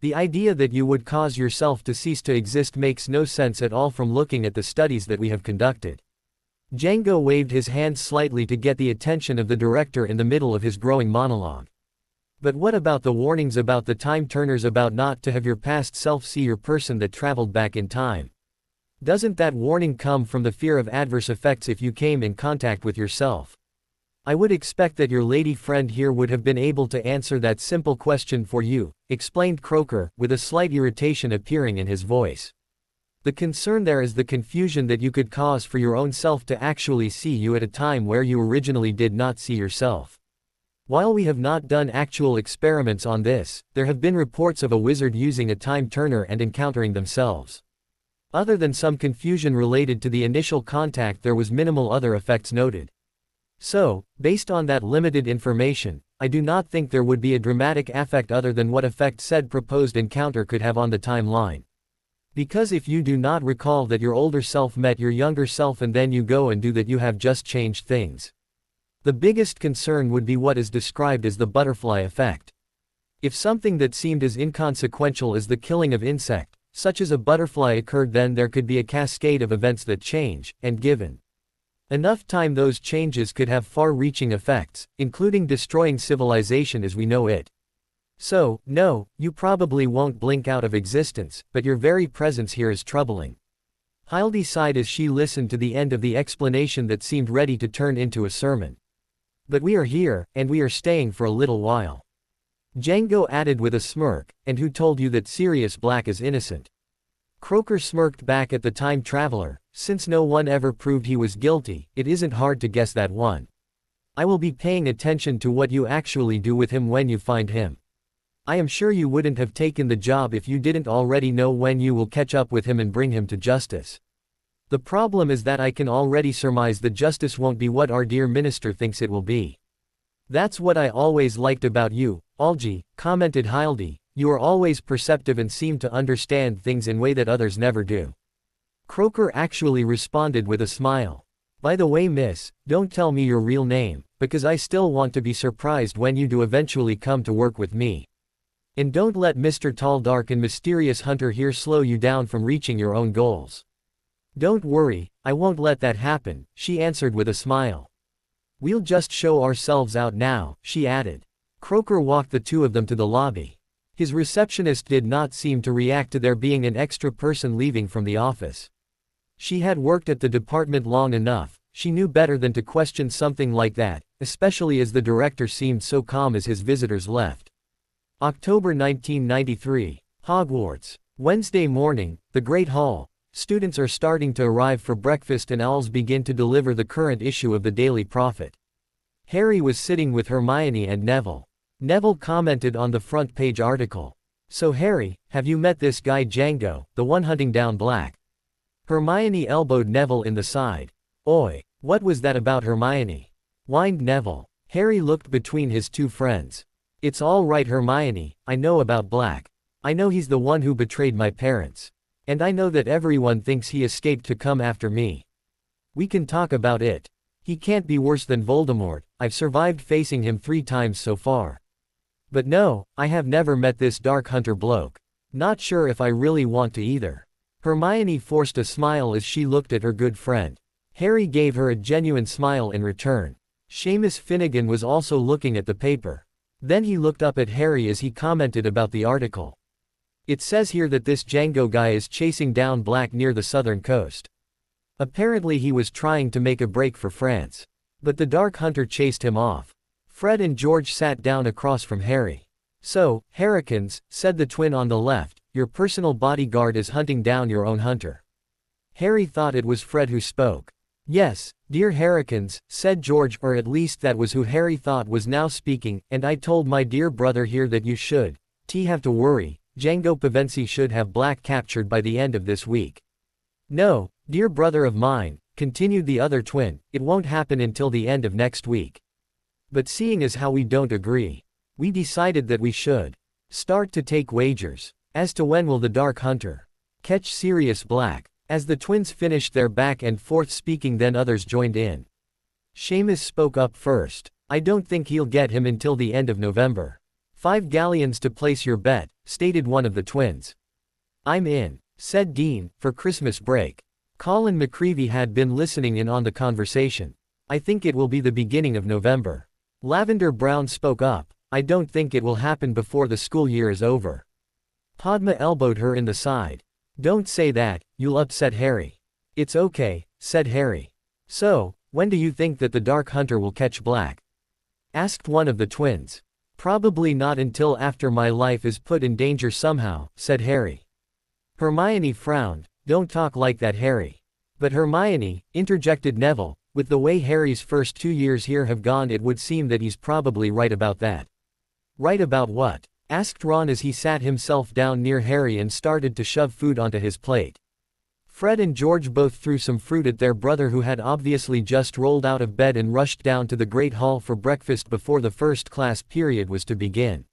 The idea that you would cause yourself to cease to exist makes no sense at all from looking at the studies that we have conducted. Django waved his hand slightly to get the attention of the director in the middle of his growing monologue. But what about the warnings about the time turners, about not to have your past self see your person that traveled back in time? Doesn't that warning come from the fear of adverse effects if you came in contact with yourself? I would expect that your lady friend here would have been able to answer that simple question for you, explained Croker, with a slight irritation appearing in his voice. The concern there is the confusion that you could cause for your own self to actually see you at a time where you originally did not see yourself. While we have not done actual experiments on this, there have been reports of a wizard using a time turner and encountering themselves. Other than some confusion related to the initial contact, there was minimal other effects noted. So, based on that limited information, I do not think there would be a dramatic effect other than what effect said proposed encounter could have on the timeline. Because if you do not recall that your older self met your younger self and then you go and do that, you have just changed things. The biggest concern would be what is described as the butterfly effect. If something that seemed as inconsequential as the killing of insect, such as a butterfly, occurred, then there could be a cascade of events that change, and given enough time, those changes could have far-reaching effects, including destroying civilization as we know it. So, no, you probably won't blink out of existence, but your very presence here is troubling. Hildy sighed as she listened to the end of the explanation that seemed ready to turn into a sermon. But we are here, and we are staying for a little while. Django added with a smirk, and who told you that Sirius Black is innocent? Croker smirked back at the time traveler. Since no one ever proved he was guilty, it isn't hard to guess that one. I will be paying attention to what you actually do with him when you find him. I am sure you wouldn't have taken the job if you didn't already know when you will catch up with him and bring him to justice. The problem is that I can already surmise the justice won't be what our dear minister thinks it will be. That's what I always liked about you, Algie, commented Hildy. You are always perceptive and seem to understand things in a way that others never do. Croker actually responded with a smile. By the way, miss, don't tell me your real name, because I still want to be surprised when you do eventually come to work with me. And don't let Mr. Tall, Dark and Mysterious Hunter here slow you down from reaching your own goals. Don't worry, I won't let that happen, she answered with a smile. We'll just show ourselves out now, she added. Croker walked the two of them to the lobby. His receptionist did not seem to react to there being an extra person leaving from the office. She had worked at the department long enough, she knew better than to question something like that, especially as the director seemed so calm as his visitors left. October 1993. Hogwarts. Wednesday morning, the Great Hall. Students are starting to arrive for breakfast and owls begin to deliver the current issue of the Daily Prophet. Harry was sitting with Hermione and Neville. Neville commented on the front page article. So Harry, have you met this guy Django, the one hunting down Black? Hermione elbowed Neville in the side. Oi, what was that about, Hermione? Whined Neville. Harry looked between his two friends. It's all right, Hermione, I know about Black. I know he's the one who betrayed my parents. And I know that everyone thinks he escaped to come after me. We can talk about it. He can't be worse than Voldemort, I've survived facing him 3 times so far. But no, I have never met this Dark Hunter bloke. Not sure if I really want to either. Hermione forced a smile as she looked at her good friend. Harry gave her a genuine smile in return. Seamus Finnegan was also looking at the paper. Then he looked up at Harry as he commented about the article. It says here that this Django guy is chasing down Black near the southern coast. Apparently he was trying to make a break for France. But the Dark Hunter chased him off. Fred and George sat down across from Harry. So, Harrikins, said the twin on the left, your personal bodyguard is hunting down your own hunter. Harry thought it was Fred who spoke. Yes, dear Harrikins, said George, or at least that was who Harry thought was now speaking, and I told my dear brother here that you should have to worry. Django Pevensey should have Black captured by the end of this week. No, dear brother of mine, continued the other twin, it won't happen until the end of next week. But seeing as how we don't agree, we decided that we should start to take wagers as to when will the Dark Hunter catch Sirius Black. As the twins finished their back and forth speaking, then others joined in. Seamus spoke up first. I don't think he'll get him until the end of November. 5 galleons to place your bet, stated one of the twins. I'm in, said Dean, for Christmas break. Colin McCreevy had been listening in on the conversation. I think it will be the beginning of November. Lavender Brown spoke up. I don't think it will happen before the school year is over. Padma elbowed her in the side. Don't say that, you'll upset Harry. It's okay, said Harry. So, when do you think that the Dark Hunter will catch Black? Asked one of the twins. Probably not until after my life is put in danger somehow, said Harry. Hermione frowned. Don't talk like that, Harry. But Hermione, interjected Neville, with the way Harry's first 2 years here have gone, it would seem that he's probably right about that. Right about what? Asked Ron as he sat himself down near Harry and started to shove food onto his plate. Fred and George both threw some fruit at their brother, who had obviously just rolled out of bed and rushed down to the Great Hall for breakfast before the first class period was to begin.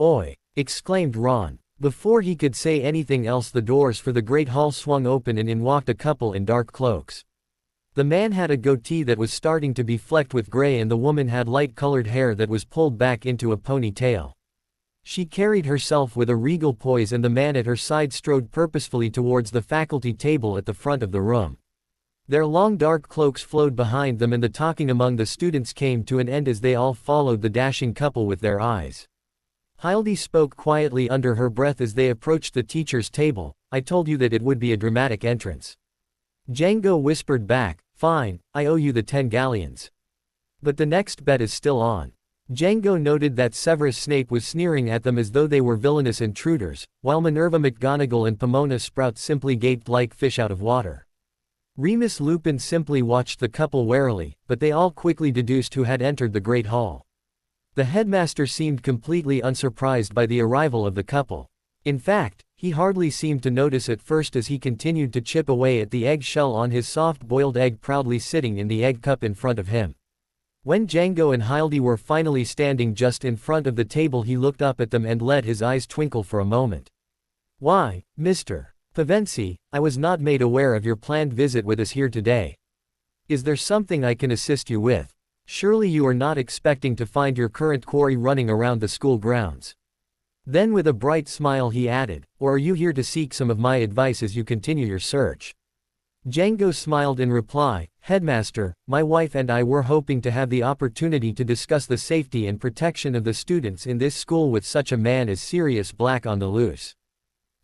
"Oi!" exclaimed Ron. Before he could say anything else, the doors for the Great Hall swung open and in walked a couple in dark cloaks. The man had a goatee that was starting to be flecked with gray, and the woman had light-colored hair that was pulled back into a ponytail. She carried herself with a regal poise, and the man at her side strode purposefully towards the faculty table at the front of the room. Their long dark cloaks flowed behind them, and the talking among the students came to an end as they all followed the dashing couple with their eyes. Hildy spoke quietly under her breath as they approached the teacher's table. "I told you that it would be a dramatic entrance." Django whispered back, "Fine, I owe you the 10 galleons. But the next bet is still on." Django noted that Severus Snape was sneering at them as though they were villainous intruders, while Minerva McGonagall and Pomona Sprout simply gaped like fish out of water. Remus Lupin simply watched the couple warily, but they all quickly deduced who had entered the Great Hall. The headmaster seemed completely unsurprised by the arrival of the couple. In fact, he hardly seemed to notice at first as he continued to chip away at the egg shell on his soft-boiled egg proudly sitting in the egg cup in front of him. When Django and Hildy were finally standing just in front of the table, he looked up at them and let his eyes twinkle for a moment. "Why, Mr. Pevensie, I was not made aware of your planned visit with us here today. Is there something I can assist you with? Surely you are not expecting to find your current quarry running around the school grounds." Then with a bright smile he added, "Or are you here to seek some of my advice as you continue your search?" Django smiled in reply, "Headmaster, my wife and I were hoping to have the opportunity to discuss the safety and protection of the students in this school with such a man as Sirius Black on the loose.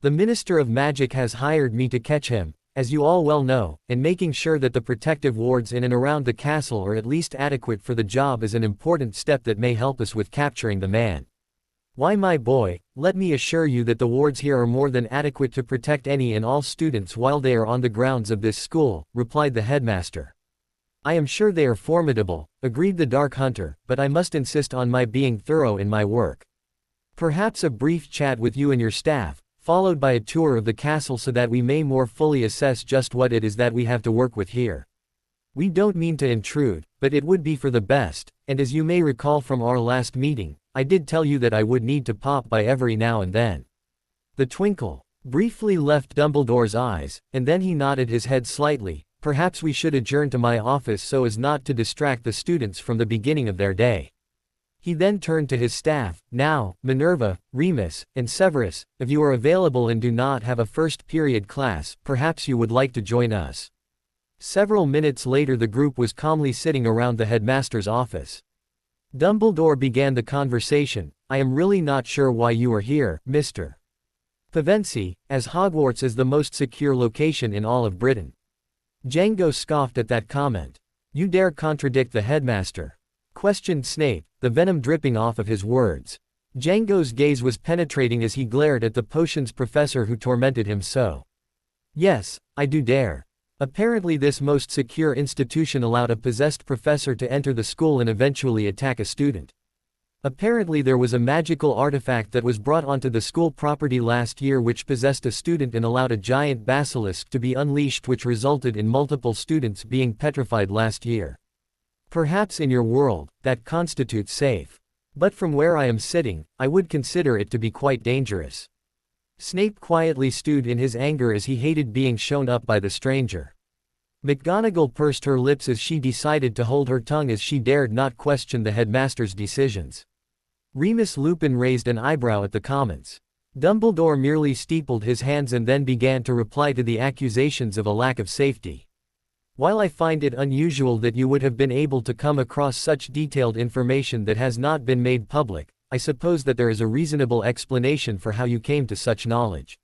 The Minister of Magic has hired me to catch him, as you all well know, and making sure that the protective wards in and around the castle are at least adequate for the job is an important step that may help us with capturing the man. Why, my boy, let me assure you that the wards here are more than adequate to protect any and all students while they are on the grounds of this school," replied the headmaster. "I am sure they are formidable," agreed the Dark Hunter, "but I must insist on my being thorough in my work. Perhaps a brief chat with you and your staff, followed by a tour of the castle so that we may more fully assess just what it is that we have to work with here. We don't mean to intrude, but it would be for the best, and as you may recall from our last meeting, I did tell you that I would need to pop by every now and then." The twinkle briefly left Dumbledore's eyes, and then he nodded his head slightly. "Perhaps we should adjourn to my office so as not to distract the students from the beginning of their day." He then turned to his staff. "Now, Minerva, Remus, and Severus, if you are available and do not have a first period class, perhaps you would like to join us." Several minutes later the group was calmly sitting around the headmaster's office. Dumbledore began the conversation. "I am really not sure why you are here, Mr. Pevensie, as Hogwarts is the most secure location in all of Britain." Django scoffed at that comment. "You dare contradict the headmaster?" questioned Snape, the venom dripping off of his words. Django's gaze was penetrating as he glared at the potions professor who tormented him so. "Yes, I do dare. Apparently this most secure institution allowed a possessed professor to enter the school and eventually attack a student. Apparently there was a magical artifact that was brought onto the school property last year which possessed a student and allowed a giant basilisk to be unleashed, which resulted in multiple students being petrified last year. Perhaps in your world, that constitutes safe. But from where I am sitting, I would consider it to be quite dangerous." Snape quietly stewed in his anger as he hated being shown up by the stranger. McGonagall pursed her lips as she decided to hold her tongue, as she dared not question the headmaster's decisions. Remus Lupin raised an eyebrow at the comments. Dumbledore merely steepled his hands and then began to reply to the accusations of a lack of safety. "While I find it unusual that you would have been able to come across such detailed information that has not been made public, I suppose that there is a reasonable explanation for how you came to such knowledge."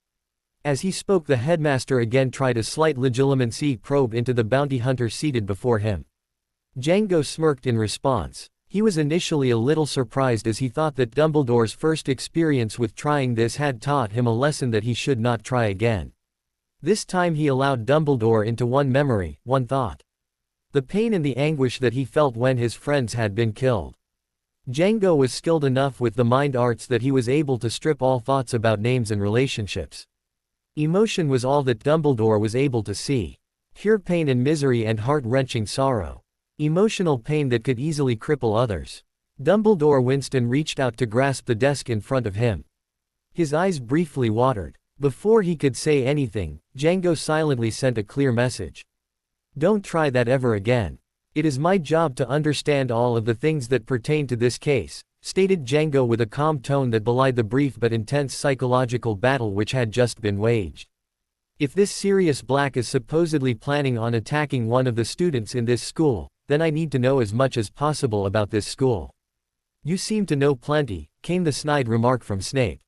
As he spoke, the headmaster again tried a slight legilimency probe into the bounty hunter seated before him. Django smirked in response. He was initially a little surprised as he thought that Dumbledore's first experience with trying this had taught him a lesson that he should not try again. This time he allowed Dumbledore into one memory, one thought. The pain and the anguish that he felt when his friends had been killed. Django was skilled enough with the mind arts that he was able to strip all thoughts about names and relationships. Emotion was all that Dumbledore was able to see. Pure pain and misery and heart-wrenching sorrow. Emotional pain that could easily cripple others. Dumbledore winced and reached out to grasp the desk in front of him. His eyes briefly watered. Before he could say anything, Django silently sent a clear message. Don't try that ever again. It is my job to understand all of the things that pertain to this case, stated Django with a calm tone that belied the brief but intense psychological battle which had just been waged. If this Sirius Black is supposedly planning on attacking one of the students in this school, then I need to know as much as possible about this school. You seem to know plenty, came the snide remark from Snape.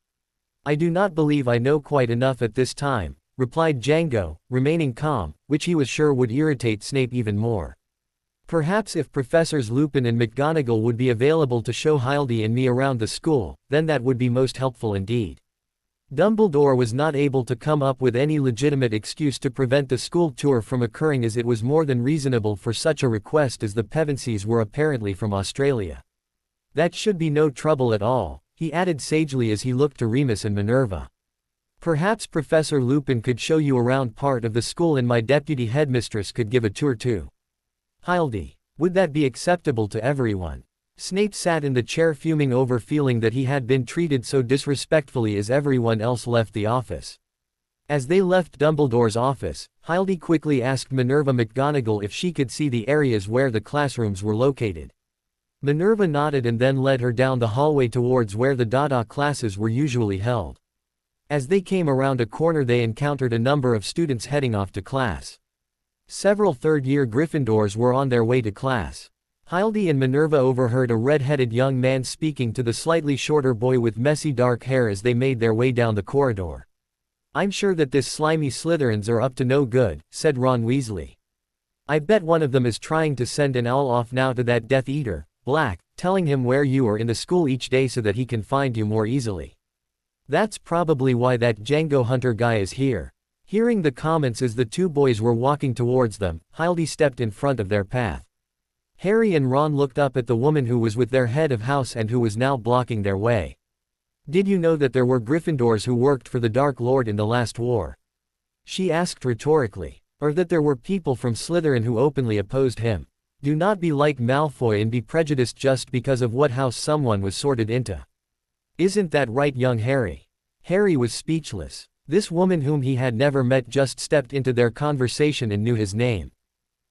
I do not believe I know quite enough at this time, replied Django, remaining calm, which he was sure would irritate Snape even more. Perhaps if Professors Lupin and McGonagall would be available to show Hildy and me around the school, then that would be most helpful indeed. Dumbledore was not able to come up with any legitimate excuse to prevent the school tour from occurring, as it was more than reasonable for such a request, as the Pevensies were apparently from Australia. That should be no trouble at all, he added sagely as he looked to Remus and Minerva. Perhaps Professor Lupin could show you around part of the school and my deputy headmistress could give a tour too. Hildy, would that be acceptable to everyone? Snape sat in the chair fuming over feeling that he had been treated so disrespectfully as everyone else left the office. As they left Dumbledore's office, Hildy quickly asked Minerva McGonagall if she could see the areas where the classrooms were located. Minerva nodded and then led her down the hallway towards where the Dada classes were usually held. As they came around a corner they encountered a number of students heading off to class. Several third-year Gryffindors were on their way to class. Hildy and Minerva overheard a red-headed young man speaking to the slightly shorter boy with messy dark hair as they made their way down the corridor. I'm sure that this slimy Slytherins are up to no good, said Ron Weasley. I bet one of them is trying to send an owl off now to that Death Eater, Black, telling him where you are in the school each day so that he can find you more easily. That's probably why that Django Hunter guy is here. Hearing the comments as the two boys were walking towards them, Hildy stepped in front of their path. Harry and Ron looked up at the woman who was with their head of house and who was now blocking their way. Did you know that there were Gryffindors who worked for the Dark Lord in the last war? She asked rhetorically. Or that there were people from Slytherin who openly opposed him. Do not be like Malfoy and be prejudiced just because of what house someone was sorted into. Isn't that right, young Harry? Harry was speechless. This woman whom he had never met just stepped into their conversation and knew his name.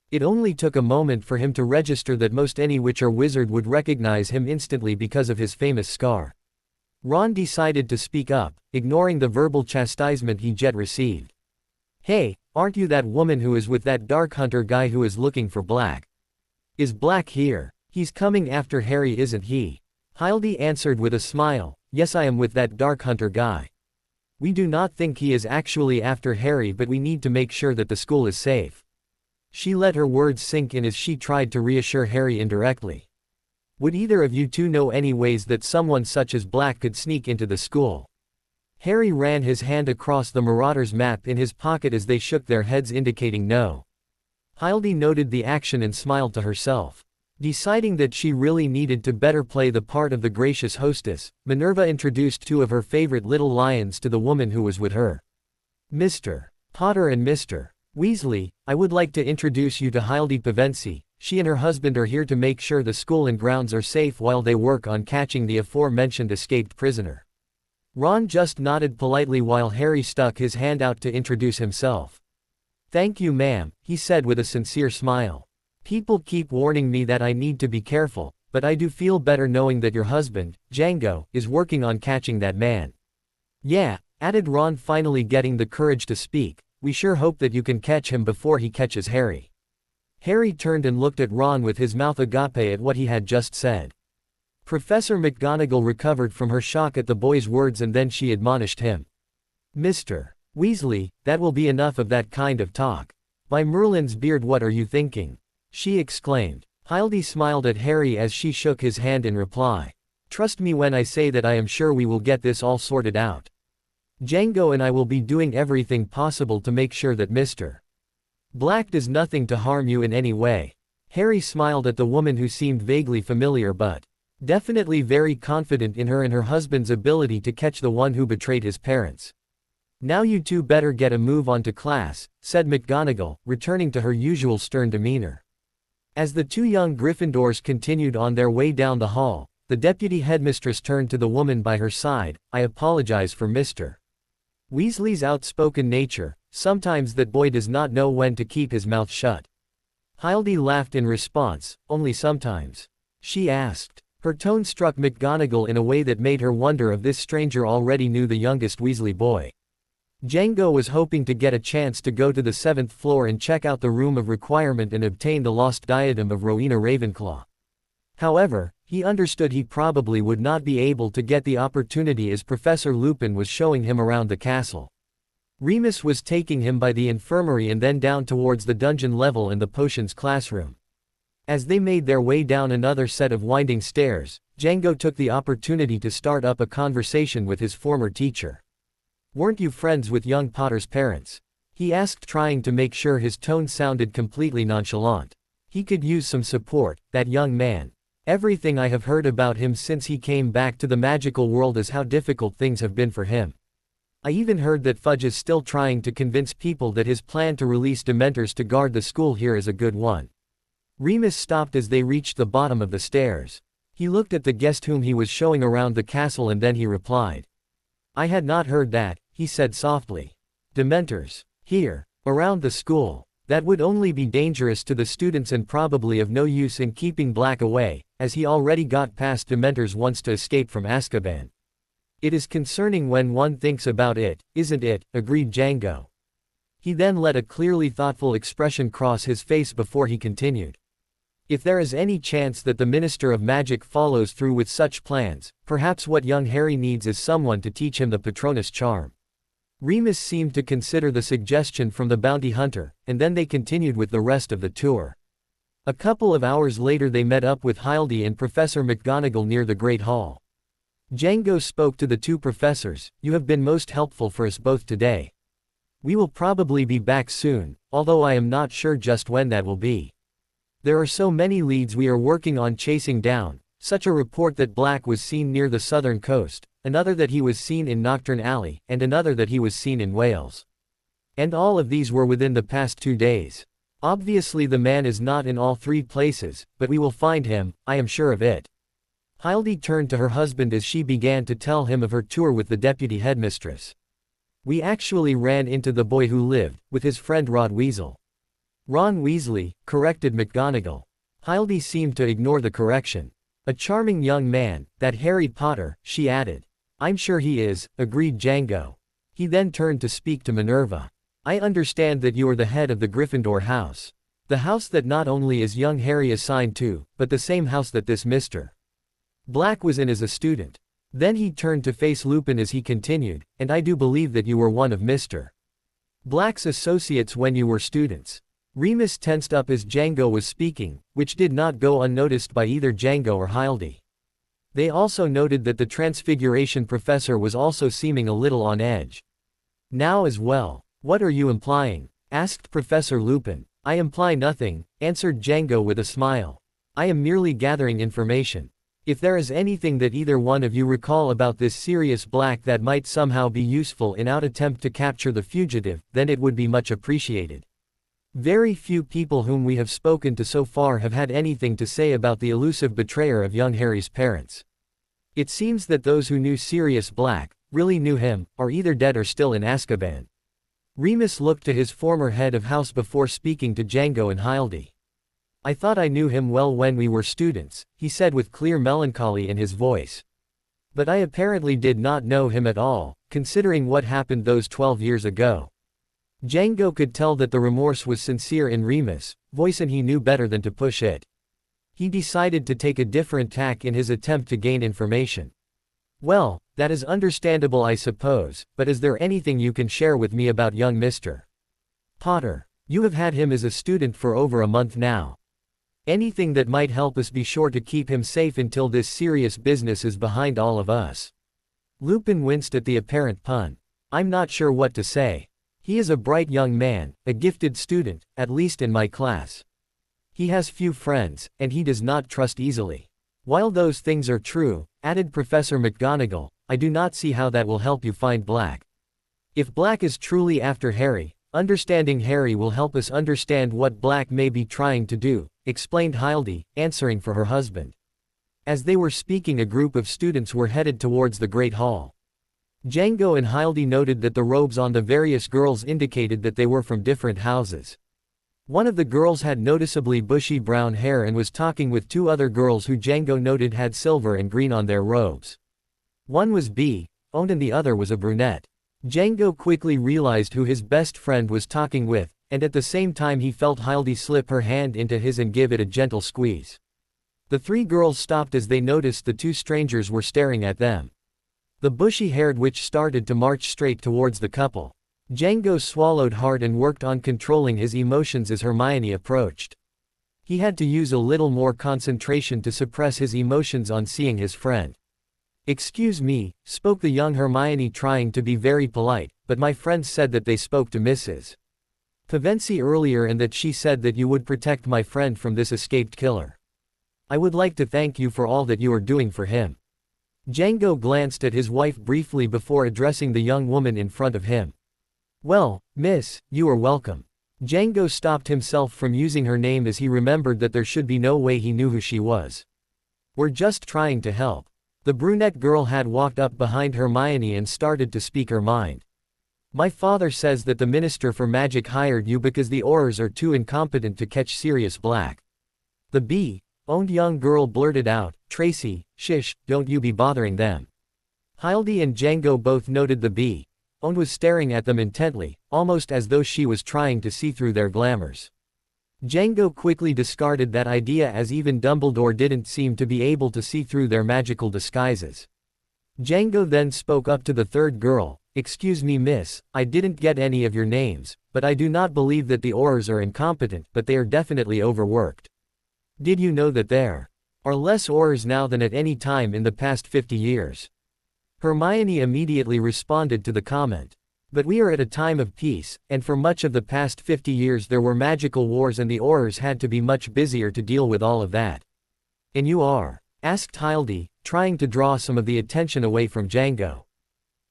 It only took a moment for him to register that most any witch or wizard would recognize him instantly because of his famous scar. Ron decided to speak up, ignoring the verbal chastisement he just received. Hey, aren't you that woman who is with that Dark Hunter guy who is looking for Black? Is Black here? He's coming after Harry, isn't he? Hildy answered with a smile, yes, I am with that Dark Hunter guy. We do not think he is actually after Harry, but we need to make sure that the school is safe. She let her words sink in as she tried to reassure Harry indirectly. Would either of you two know any ways that someone such as Black could sneak into the school? Harry ran his hand across the Marauders map in his pocket as they shook their heads indicating no. Hildy noted the action and smiled to herself. Deciding that she really needed to better play the part of the gracious hostess, Minerva introduced two of her favorite little lions to the woman who was with her. Mr. Potter and Mr. Weasley, I would like to introduce you to Hildy Pevensie. She and her husband are here to make sure the school and grounds are safe while they work on catching the aforementioned escaped prisoner. Ron just nodded politely while Harry stuck his hand out to introduce himself. Thank you, ma'am, he said with a sincere smile. People keep warning me that I need to be careful, but I do feel better knowing that your husband, Django, is working on catching that man. Yeah, added Ron, finally getting the courage to speak, we sure hope that you can catch him before he catches Harry. Harry turned and looked at Ron with his mouth agape at what he had just said. Professor McGonagall recovered from her shock at the boy's words and then she admonished him. Mr. Weasley, that will be enough of that kind of talk. By Merlin's beard, what are you thinking? She exclaimed. Hildy smiled at Harry as she shook his hand in reply. Trust me when I say that I am sure we will get this all sorted out. Django and I will be doing everything possible to make sure that Mr. Black does nothing to harm you in any way. Harry smiled at the woman who seemed vaguely familiar but definitely very confident in her and her husband's ability to catch the one who betrayed his parents. Now you two better get a move on to class, said McGonagall, returning to her usual stern demeanor. As the two young Gryffindors continued on their way down the hall, the deputy headmistress turned to the woman by her side. I apologize for Mr. Weasley's outspoken nature. Sometimes that boy does not know when to keep his mouth shut. Hildy laughed in response. Only sometimes? She asked. Her tone struck McGonagall in a way that made her wonder if this stranger already knew the youngest Weasley boy. Django was hoping to get a chance to go to the 7th floor and check out the room of requirement and obtain the lost diadem of Rowena Ravenclaw. However, he understood he probably would not be able to get the opportunity as Professor Lupin was showing him around the castle. Remus was taking him by the infirmary and then down towards the dungeon level and the potions classroom. As they made their way down another set of winding stairs, Django took the opportunity to start up a conversation with his former teacher. Weren't you friends with young Potter's parents? He asked, trying to make sure his tone sounded completely nonchalant. He could use some support, that young man. Everything I have heard about him since he came back to the magical world is how difficult things have been for him. I even heard that Fudge is still trying to convince people that his plan to release Dementors to guard the school here is a good one. Remus stopped as they reached the bottom of the stairs. He looked at the guest whom he was showing around the castle and then he replied. I had not heard that, he said softly. Dementors. Here. Around the school. That would only be dangerous to the students and probably of no use in keeping Black away, as he already got past Dementors once to escape from Azkaban. It is concerning when one thinks about it, isn't it? Agreed Django. He then let a clearly thoughtful expression cross his face before he continued. If there is any chance that the Minister of Magic follows through with such plans, perhaps what young Harry needs is someone to teach him the Patronus charm. Remus seemed to consider the suggestion from the bounty hunter, and then they continued with the rest of the tour. A couple of hours later they met up with Hildy and Professor McGonagall near the Great Hall. Django spoke to the two professors. You have been most helpful for us both today. We will probably be back soon, although I am not sure just when that will be. There are so many leads we are working on chasing down, such a report that Black was seen near the southern coast, another that he was seen in Knockturn Alley, and another that he was seen in Wales. And all of these were within the past 2 days. Obviously the man is not in all 3 places, but we will find him, I am sure of it. Hildy turned to her husband as she began to tell him of her tour with the deputy headmistress. We actually ran into the boy who lived with his friend Rod Weasel. Ron Weasley, corrected McGonagall. Hildy seemed to ignore the correction. A charming young man, that Harry Potter, she added. I'm sure he is, agreed Django. He then turned to speak to Minerva. I understand that you are the head of the Gryffindor house. The house that not only is young Harry assigned to, but the same house that this Mr. Black was in as a student. Then he turned to face Lupin as he continued, and I do believe that you were one of Mr. Black's associates when you were students. Remus tensed up as Django was speaking, which did not go unnoticed by either Django or Hildy. They also noted that the Transfiguration professor was also seeming a little on edge. Now as well. What are you implying? Asked Professor Lupin. I imply nothing, answered Django with a smile. I am merely gathering information. If there is anything that either one of you recall about this Sirius Black that might somehow be useful in our attempt to capture the fugitive, then it would be much appreciated. Very few people whom we have spoken to so far have had anything to say about the elusive betrayer of young Harry's parents. It seems that those who knew Sirius Black, really knew him, are either dead or still in Azkaban. Remus looked to his former head of house before speaking to Django and Hildy. I thought I knew him well when we were students, he said with clear melancholy in his voice. But I apparently did not know him at all, considering what happened those 12 years ago. Django could tell that the remorse was sincere in Remus' voice and he knew better than to push it. He decided to take a different tack in his attempt to gain information. Well, that is understandable I suppose, but is there anything you can share with me about young Mr. Potter? You have had him as a student for over a month now. Anything that might help us be sure to keep him safe until this serious business is behind all of us. Lupin winced at the apparent pun. I'm not sure what to say. He is a bright young man, a gifted student, at least in my class. He has few friends, and he does not trust easily. While those things are true, added Professor McGonagall, I do not see how that will help you find Black. If Black is truly after Harry, understanding Harry will help us understand what Black may be trying to do, explained Hildy, answering for her husband. As they were speaking, a group of students were headed towards the Great Hall. Django and Hildy noted that the robes on the various girls indicated that they were from different houses. One of the girls had noticeably bushy brown hair and was talking with two other girls who Django noted had silver and green on their robes. One was B, and the other was a brunette. Django quickly realized who his best friend was talking with, and at the same time he felt Hildy slip her hand into his and give it a gentle squeeze. The three girls stopped as they noticed the two strangers were staring at them. The bushy-haired witch started to march straight towards the couple. Django swallowed hard and worked on controlling his emotions as Hermione approached. He had to use a little more concentration to suppress his emotions on seeing his friend. "Excuse me," spoke the young Hermione, trying to be very polite, "but my friend said that they spoke to Mrs. Pevensie earlier and that she said that you would protect my friend from this escaped killer. I would like to thank you for all that you are doing for him." Django glanced at his wife briefly before addressing the young woman in front of him. "Well, miss, you are welcome." Django stopped himself from using her name as he remembered that there should be no way he knew who she was. "We're just trying to help." The brunette girl had walked up behind Hermione and started to speak her mind. "My father says that the Minister for Magic hired you because the Aurors are too incompetent to catch Sirius Black." The B-owned young girl blurted out, "Tracy, shish, don't you be bothering them." Hildy and Django both noted the B-owned was staring at them intently, almost as though she was trying to see through their glamours. Django quickly discarded that idea as even Dumbledore didn't seem to be able to see through their magical disguises. Django then spoke up to the third girl, "Excuse me miss, I didn't get any of your names, but I do not believe that the Aurors are incompetent, but they are definitely overworked. Did you know that there are less Aurors now than at any time in the past 50 years? Hermione immediately responded to the comment. "But we are at a time of peace, and for much of the past 50 years there were magical wars and the Aurors had to be much busier to deal with all of that." "And you are?" asked Hildy, trying to draw some of the attention away from Django.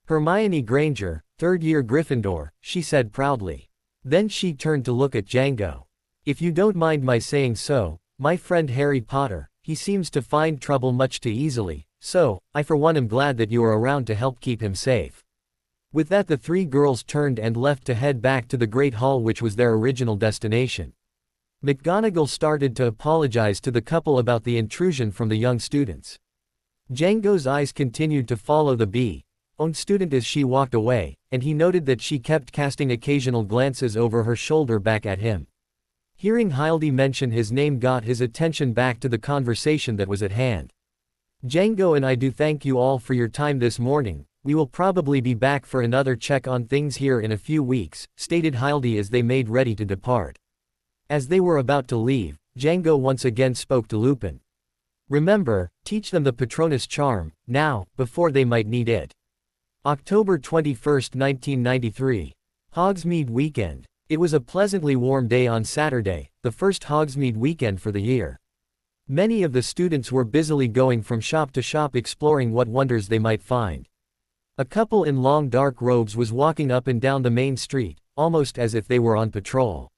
"Hermione Granger, third-year Gryffindor," she said proudly. Then she turned to look at Django. "If you don't mind my saying so, my friend Harry Potter, he seems to find trouble much too easily, so, I for one am glad that you are around to help keep him safe." With that, the three girls turned and left to head back to the Great Hall, which was their original destination. McGonagall started to apologize to the couple about the intrusion from the young students. Django's eyes continued to follow the B-owned student as she walked away, and he noted that she kept casting occasional glances over her shoulder back at him. Hearing Hildy mention his name got his attention back to the conversation that was at hand. "Django and I do thank you all for your time this morning. We will probably be back for another check on things here in a few weeks," stated Hildy as they made ready to depart. As they were about to leave, Django once again spoke to Lupin. "Remember, teach them the Patronus charm, now, before they might need it." October 21, 1993. Hogsmeade Weekend. It was a pleasantly warm day on Saturday, the first Hogsmeade weekend for the year. Many of the students were busily going from shop to shop exploring what wonders they might find. A couple in long dark robes was walking up and down the main street, almost as if they were on patrol.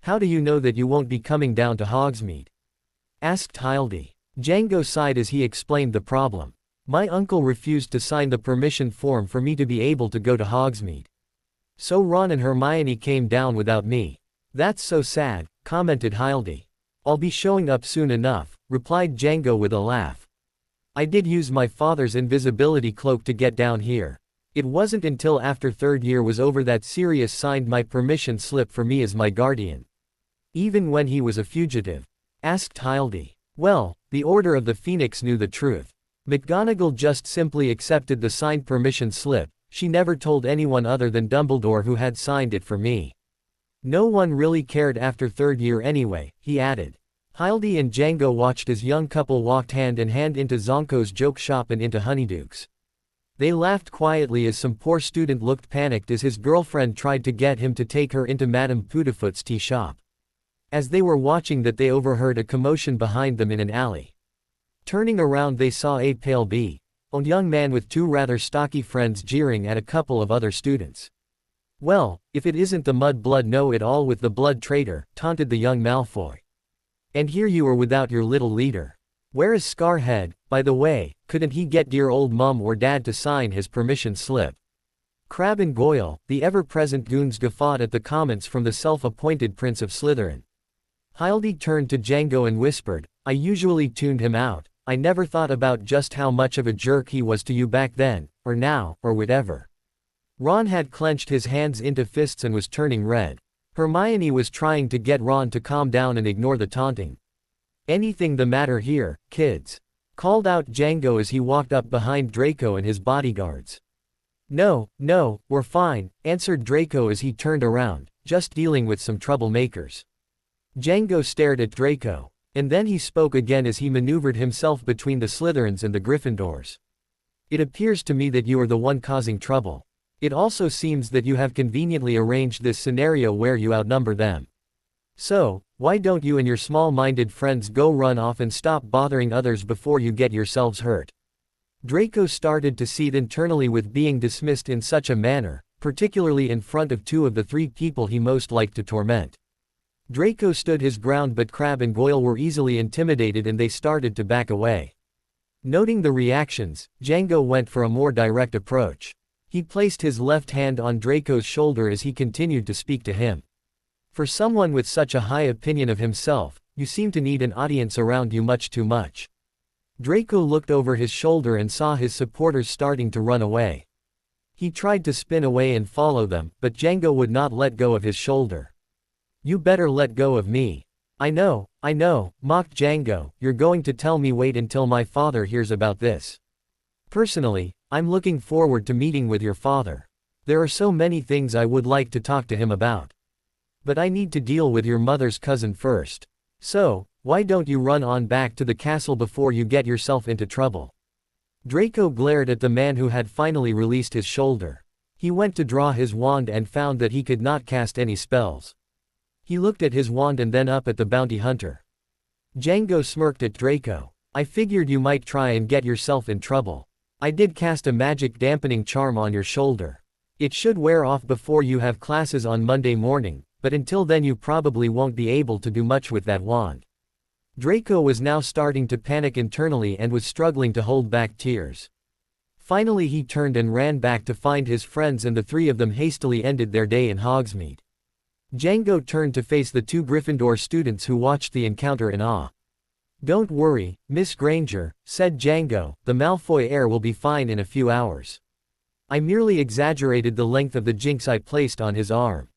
"How do you know that you won't be coming down to Hogsmeade?" asked Hildy. Django sighed as he explained the problem. "My uncle refused to sign the permission form for me to be able to go to Hogsmeade. So Ron and Hermione came down without me." "That's so sad," commented Hildy. "I'll be showing up soon enough," replied Django with a laugh. "I did use my father's invisibility cloak to get down here. It wasn't until after third year was over that Sirius signed my permission slip for me as my guardian." "Even when he was a fugitive?" asked Hildy. "Well, the Order of the Phoenix knew the truth. McGonagall just simply accepted the signed permission slip. She never told anyone other than Dumbledore, who had signed it for me. No one really cared after third year anyway," he added. Hildy and Django watched as young couple walked hand in hand into Zonko's joke shop and into Honeydukes. They laughed quietly as some poor student looked panicked as his girlfriend tried to get him to take her into Madame Pootafoot's tea shop. As they were watching that, they overheard a commotion behind them in an alley. Turning around, they saw a pale-bearded young man with two rather stocky friends jeering at a couple of other students. "Well, if it isn't the mud-blood know-it-all with the blood traitor," taunted the young Malfoy. "And here you are without your little leader. Where is Scarhead, by the way? Couldn't he get dear old mum or dad to sign his permission slip?" Crabbe and Goyle, the ever-present goons, guffawed at the comments from the self-appointed Prince of Slytherin. Hildy turned to Django and whispered, "I usually tuned him out. I never thought about just how much of a jerk he was to you back then, or now, or whatever." Ron had clenched his hands into fists and was turning red. Hermione was trying to get Ron to calm down and ignore the taunting. "Anything the matter here, kids?" called out Django as he walked up behind Draco and his bodyguards. No, we're fine," answered Draco as he turned around, "just dealing with some troublemakers." Django stared at Draco. And then he spoke again as he maneuvered himself between the Slytherins and the Gryffindors. "It appears to me that you are the one causing trouble. It also seems that you have conveniently arranged this scenario where you outnumber them. So, why don't you and your small-minded friends go run off and stop bothering others before you get yourselves hurt?" Draco started to seethe internally with being dismissed in such a manner, particularly in front of two of the three people he most liked to torment. Draco stood his ground, but Crabbe and Goyle were easily intimidated and they started to back away. Noting the reactions, Django went for a more direct approach. He placed his left hand on Draco's shoulder as he continued to speak to him. "For someone with such a high opinion of himself, you seem to need an audience around you much too much." Draco looked over his shoulder and saw his supporters starting to run away. He tried to spin away and follow them, but Django would not let go of his shoulder. "You better let go of me." I know, mocked Django, "you're going to tell me wait until my father hears about this. Personally, I'm looking forward to meeting with your father. There are so many things I would like to talk to him about. But I need to deal with your mother's cousin first. So, why don't you run on back to the castle before you get yourself into trouble?" Draco glared at the man who had finally released his shoulder. He went to draw his wand and found that he could not cast any spells. He looked at his wand and then up at the bounty hunter. Django smirked at Draco. "I figured you might try and get yourself in trouble. I did cast a magic dampening charm on your shoulder. It should wear off before you have classes on Monday morning, but until then you probably won't be able to do much with that wand." Draco was now starting to panic internally and was struggling to hold back tears. Finally he turned and ran back to find his friends, and the three of them hastily ended their day in Hogsmeade. Django turned to face the two Gryffindor students who watched the encounter in awe. "Don't worry, Miss Granger," said Django, "the Malfoy heir will be fine in a few hours. I merely exaggerated the length of the jinx I placed on his arm."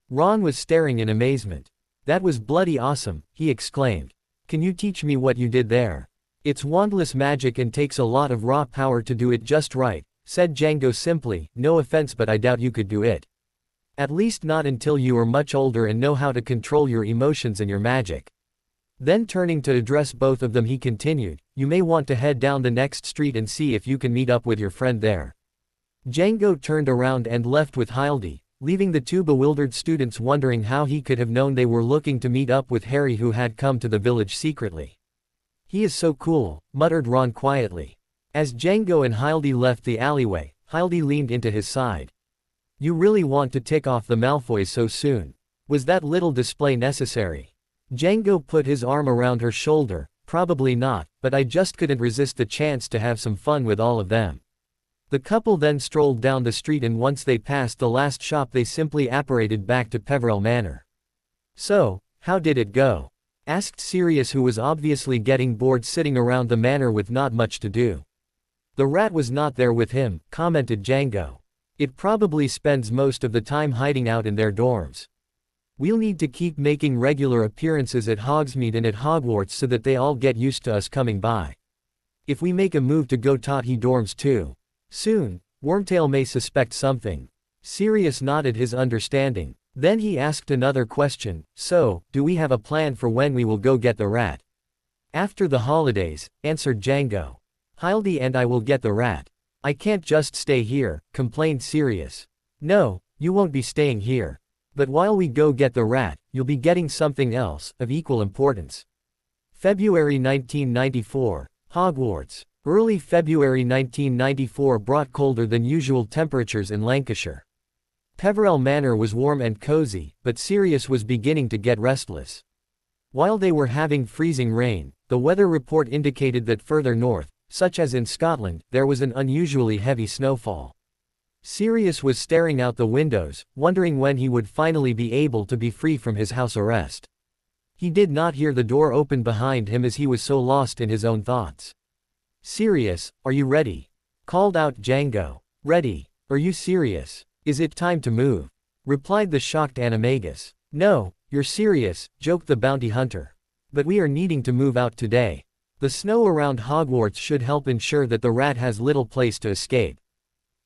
Ron was staring in amazement. "That was bloody awesome," he exclaimed. "Can you teach me what you did there?" "It's wandless magic and takes a lot of raw power to do it just right," said Django simply. "No offense, but I doubt you could do it. At least not until you are much older and know how to control your emotions and your magic." Then turning to address both of them he continued, "You may want to head down the next street and see if you can meet up with your friend there." Django turned around and left with Hildy, leaving the two bewildered students wondering how he could have known they were looking to meet up with Harry, who had come to the village secretly. "He is so cool," muttered Ron quietly. As Django and Hildy left the alleyway, Hildy leaned into his side. "You really want to tick off the Malfoys so soon? Was that little display necessary?" Django put his arm around her shoulder. "Probably not, but I just couldn't resist the chance to have some fun with all of them." The couple then strolled down the street, and once they passed the last shop they simply apparated back to Peverell Manor. "So, how did it go?" asked Sirius, who was obviously getting bored sitting around the manor with not much to do. "The rat was not there with him," commented Django. "It probably spends most of the time hiding out in their dorms. We'll need to keep making regular appearances at Hogsmeade and at Hogwarts so that they all get used to us coming by. If we make a move to go Totty dorms too soon, Wormtail may suspect something." Sirius nodded his understanding. Then he asked another question, "So, do we have a plan for when we will go get the rat?" "After the holidays," answered Django. "Hildy and I will get the rat. I can't just stay here, complained Sirius. No, you won't be staying here. But while we go get the rat, you'll be getting something else, of equal importance. February 1994. Hogwarts. Early February 1994 brought colder than usual temperatures in Lancashire. Peverell Manor was warm and cozy, but Sirius was beginning to get restless. While they were having freezing rain, the weather report indicated that further north, such as in Scotland, there was an unusually heavy snowfall. Sirius was staring out the windows, wondering when he would finally be able to be free from his house arrest. He did not hear the door open behind him as he was so lost in his own thoughts. "Sirius, are you ready?" called out Django. "Ready. Are you serious? Is it time to move?" replied the shocked Animagus. "No, you're serious," joked the bounty hunter. "But we are needing to move out today. The snow around Hogwarts should help ensure that the rat has little place to escape.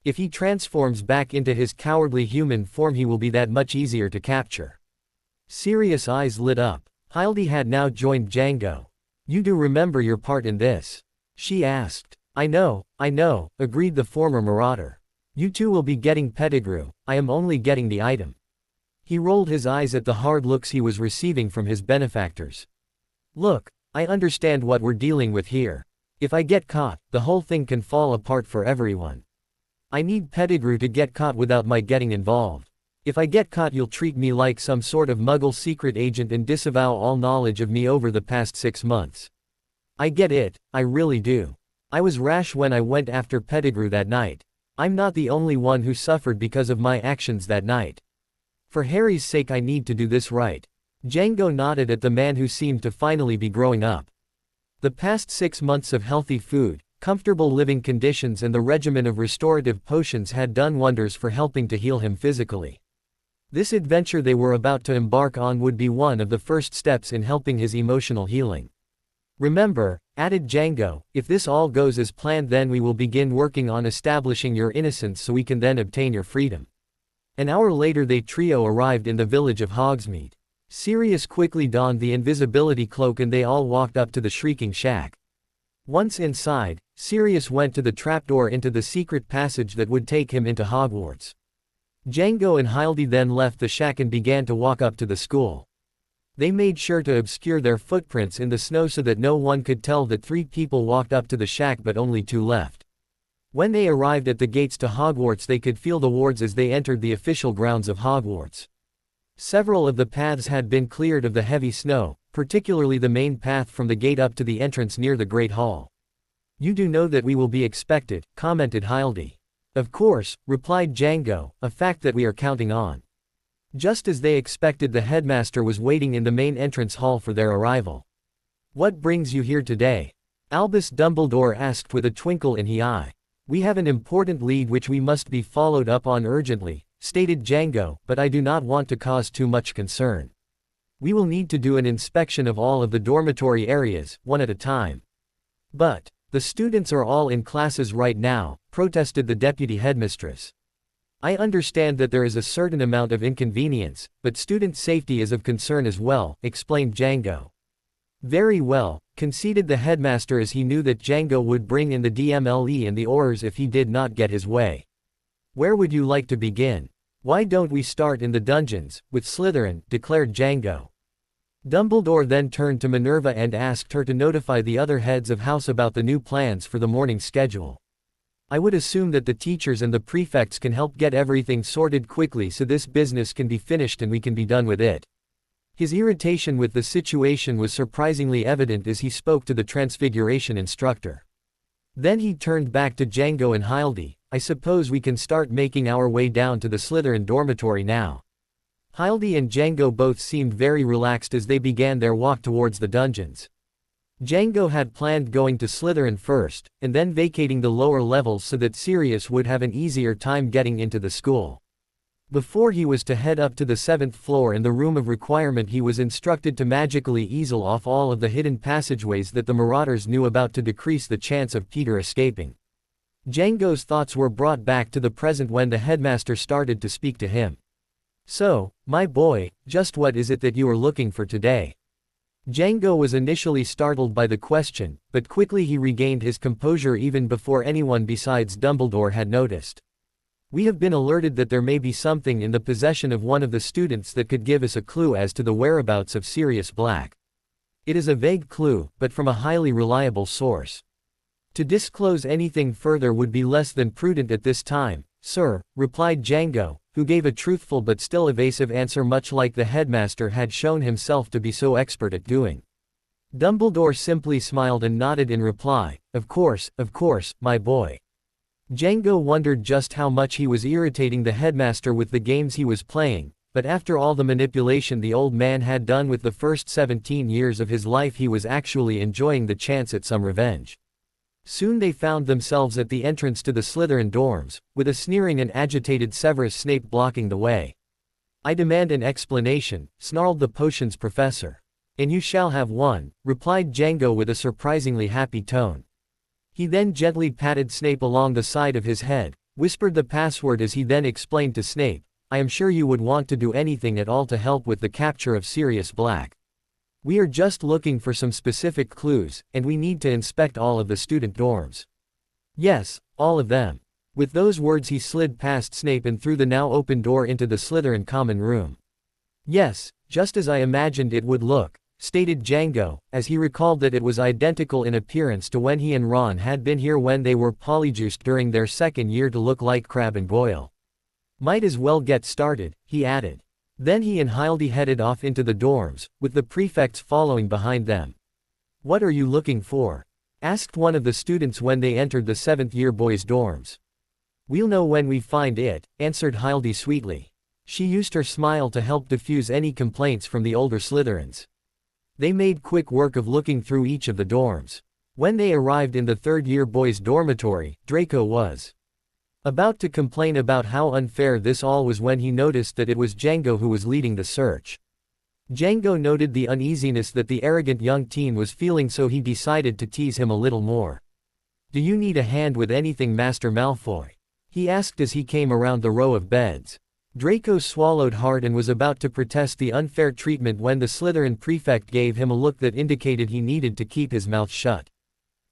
If he transforms back into his cowardly human form, he will be that much easier to capture." Sirius' eyes lit up. Hildy had now joined Django. "You do remember your part in this?" she asked. I know, agreed the former marauder. "You two will be getting Pettigrew, I am only getting the item." He rolled his eyes at the hard looks he was receiving from his benefactors. "Look, I understand what we're dealing with here. If I get caught, the whole thing can fall apart for everyone. I need Pettigrew to get caught without my getting involved. If I get caught, you'll treat me like some sort of Muggle secret agent and disavow all knowledge of me over the past 6 months. I get it, I really do. I was rash when I went after Pettigrew that night. I'm not the only one who suffered because of my actions that night. For Harry's sake, I need to do this right." Django nodded at the man who seemed to finally be growing up. The past 6 months of healthy food, comfortable living conditions and the regimen of restorative potions had done wonders for helping to heal him physically. This adventure they were about to embark on would be one of the first steps in helping his emotional healing. "Remember," added Django, "if this all goes as planned, then we will begin working on establishing your innocence so we can then obtain your freedom." An hour later they trio arrived in the village of Hogsmeade. Sirius quickly donned the invisibility cloak and they all walked up to the Shrieking Shack. Once inside, Sirius went to the trapdoor into the secret passage that would take him into Hogwarts. Django and Hildy then left the shack and began to walk up to the school. They made sure to obscure their footprints in the snow so that no one could tell that 3 people walked up to the shack but only 2 left. When they arrived at the gates to Hogwarts, they could feel the wards as they entered the official grounds of Hogwarts. Several of the paths had been cleared of the heavy snow, particularly the main path from the gate up to the entrance near the Great Hall. "You do know that we will be expected," commented Hildy. "Of course," replied Django, "a fact that we are counting on." Just as they expected, the headmaster was waiting in the main entrance hall for their arrival. "What brings you here today?" Albus Dumbledore asked with a twinkle in his eye. "We have an important lead which we must be followed up on urgently," stated Django, "but I do not want to cause too much concern. We will need to do an inspection of all of the dormitory areas, one at a time." "But, the students are all in classes right now," protested the deputy headmistress. "I understand that there is a certain amount of inconvenience, but student safety is of concern as well," explained Django. "Very well," conceded the headmaster as he knew that Django would bring in the DMLE and the Aurors if he did not get his way. "Where would you like to begin?" "Why don't we start in the dungeons, with Slytherin," declared Django. Dumbledore then turned to Minerva and asked her to notify the other heads of house about the new plans for the morning schedule. "I would assume that the teachers and the prefects can help get everything sorted quickly so this business can be finished and we can be done with it." His irritation with the situation was surprisingly evident as he spoke to the Transfiguration instructor. Then he turned back to Django and Hildy. "I suppose we can start making our way down to the Slytherin dormitory now." Hildy and Django both seemed very relaxed as they began their walk towards the dungeons. Django had planned going to Slytherin first, and then vacating the lower levels so that Sirius would have an easier time getting into the school. Before he was to head up to the 7th floor in the room of requirement, he was instructed to magically easel off all of the hidden passageways that the marauders knew about to decrease the chance of Peter escaping. Django's thoughts were brought back to the present when the headmaster started to speak to him. "So, my boy, just what is it that you are looking for today?" Django was initially startled by the question, but quickly he regained his composure even before anyone besides Dumbledore had noticed. We have been alerted that there may be something in the possession of one of the students that could give us a clue as to the whereabouts of Sirius Black. It is a vague clue, but from a highly reliable source. To disclose anything further would be less than prudent at this time, sir, replied Django, who gave a truthful but still evasive answer much like the headmaster had shown himself to be so expert at doing. Dumbledore simply smiled and nodded in reply, of course, my boy. Django wondered just how much he was irritating the headmaster with the games he was playing, but after all the manipulation the old man had done with the first 17 years of his life he was actually enjoying the chance at some revenge. Soon they found themselves at the entrance to the Slytherin dorms, with a sneering and agitated Severus Snape blocking the way. I demand an explanation, snarled the potions professor. And you shall have one, replied Django with a surprisingly happy tone. He then gently patted Snape along the side of his head, whispered the password as he then explained to Snape, I am sure you would want to do anything at all to help with the capture of Sirius Black. We are just looking for some specific clues, and we need to inspect all of the student dorms. Yes, all of them. With those words he slid past Snape and through the now open door into the Slytherin common room. Yes, just as I imagined it would look, stated Django, as he recalled that it was identical in appearance to when he and Ron had been here when they were polyjuiced during their second year to look like Crabbe and Goyle. Might as well get started, he added. Then he and Hildy headed off into the dorms, with the prefects following behind them. What are you looking for? Asked one of the students when they entered the 7th-year boys' dorms. We'll know when we find it, answered Hildy sweetly. She used her smile to help diffuse any complaints from the older Slytherins. They made quick work of looking through each of the dorms. When they arrived in the 3rd-year boys' dormitory, Draco was about to complain about how unfair this all was when he noticed that it was Django who was leading the search. Django noted the uneasiness that the arrogant young teen was feeling, so he decided to tease him a little more. Do you need a hand with anything, Master Malfoy? He asked as he came around the row of beds. Draco swallowed hard and was about to protest the unfair treatment when the Slytherin prefect gave him a look that indicated he needed to keep his mouth shut.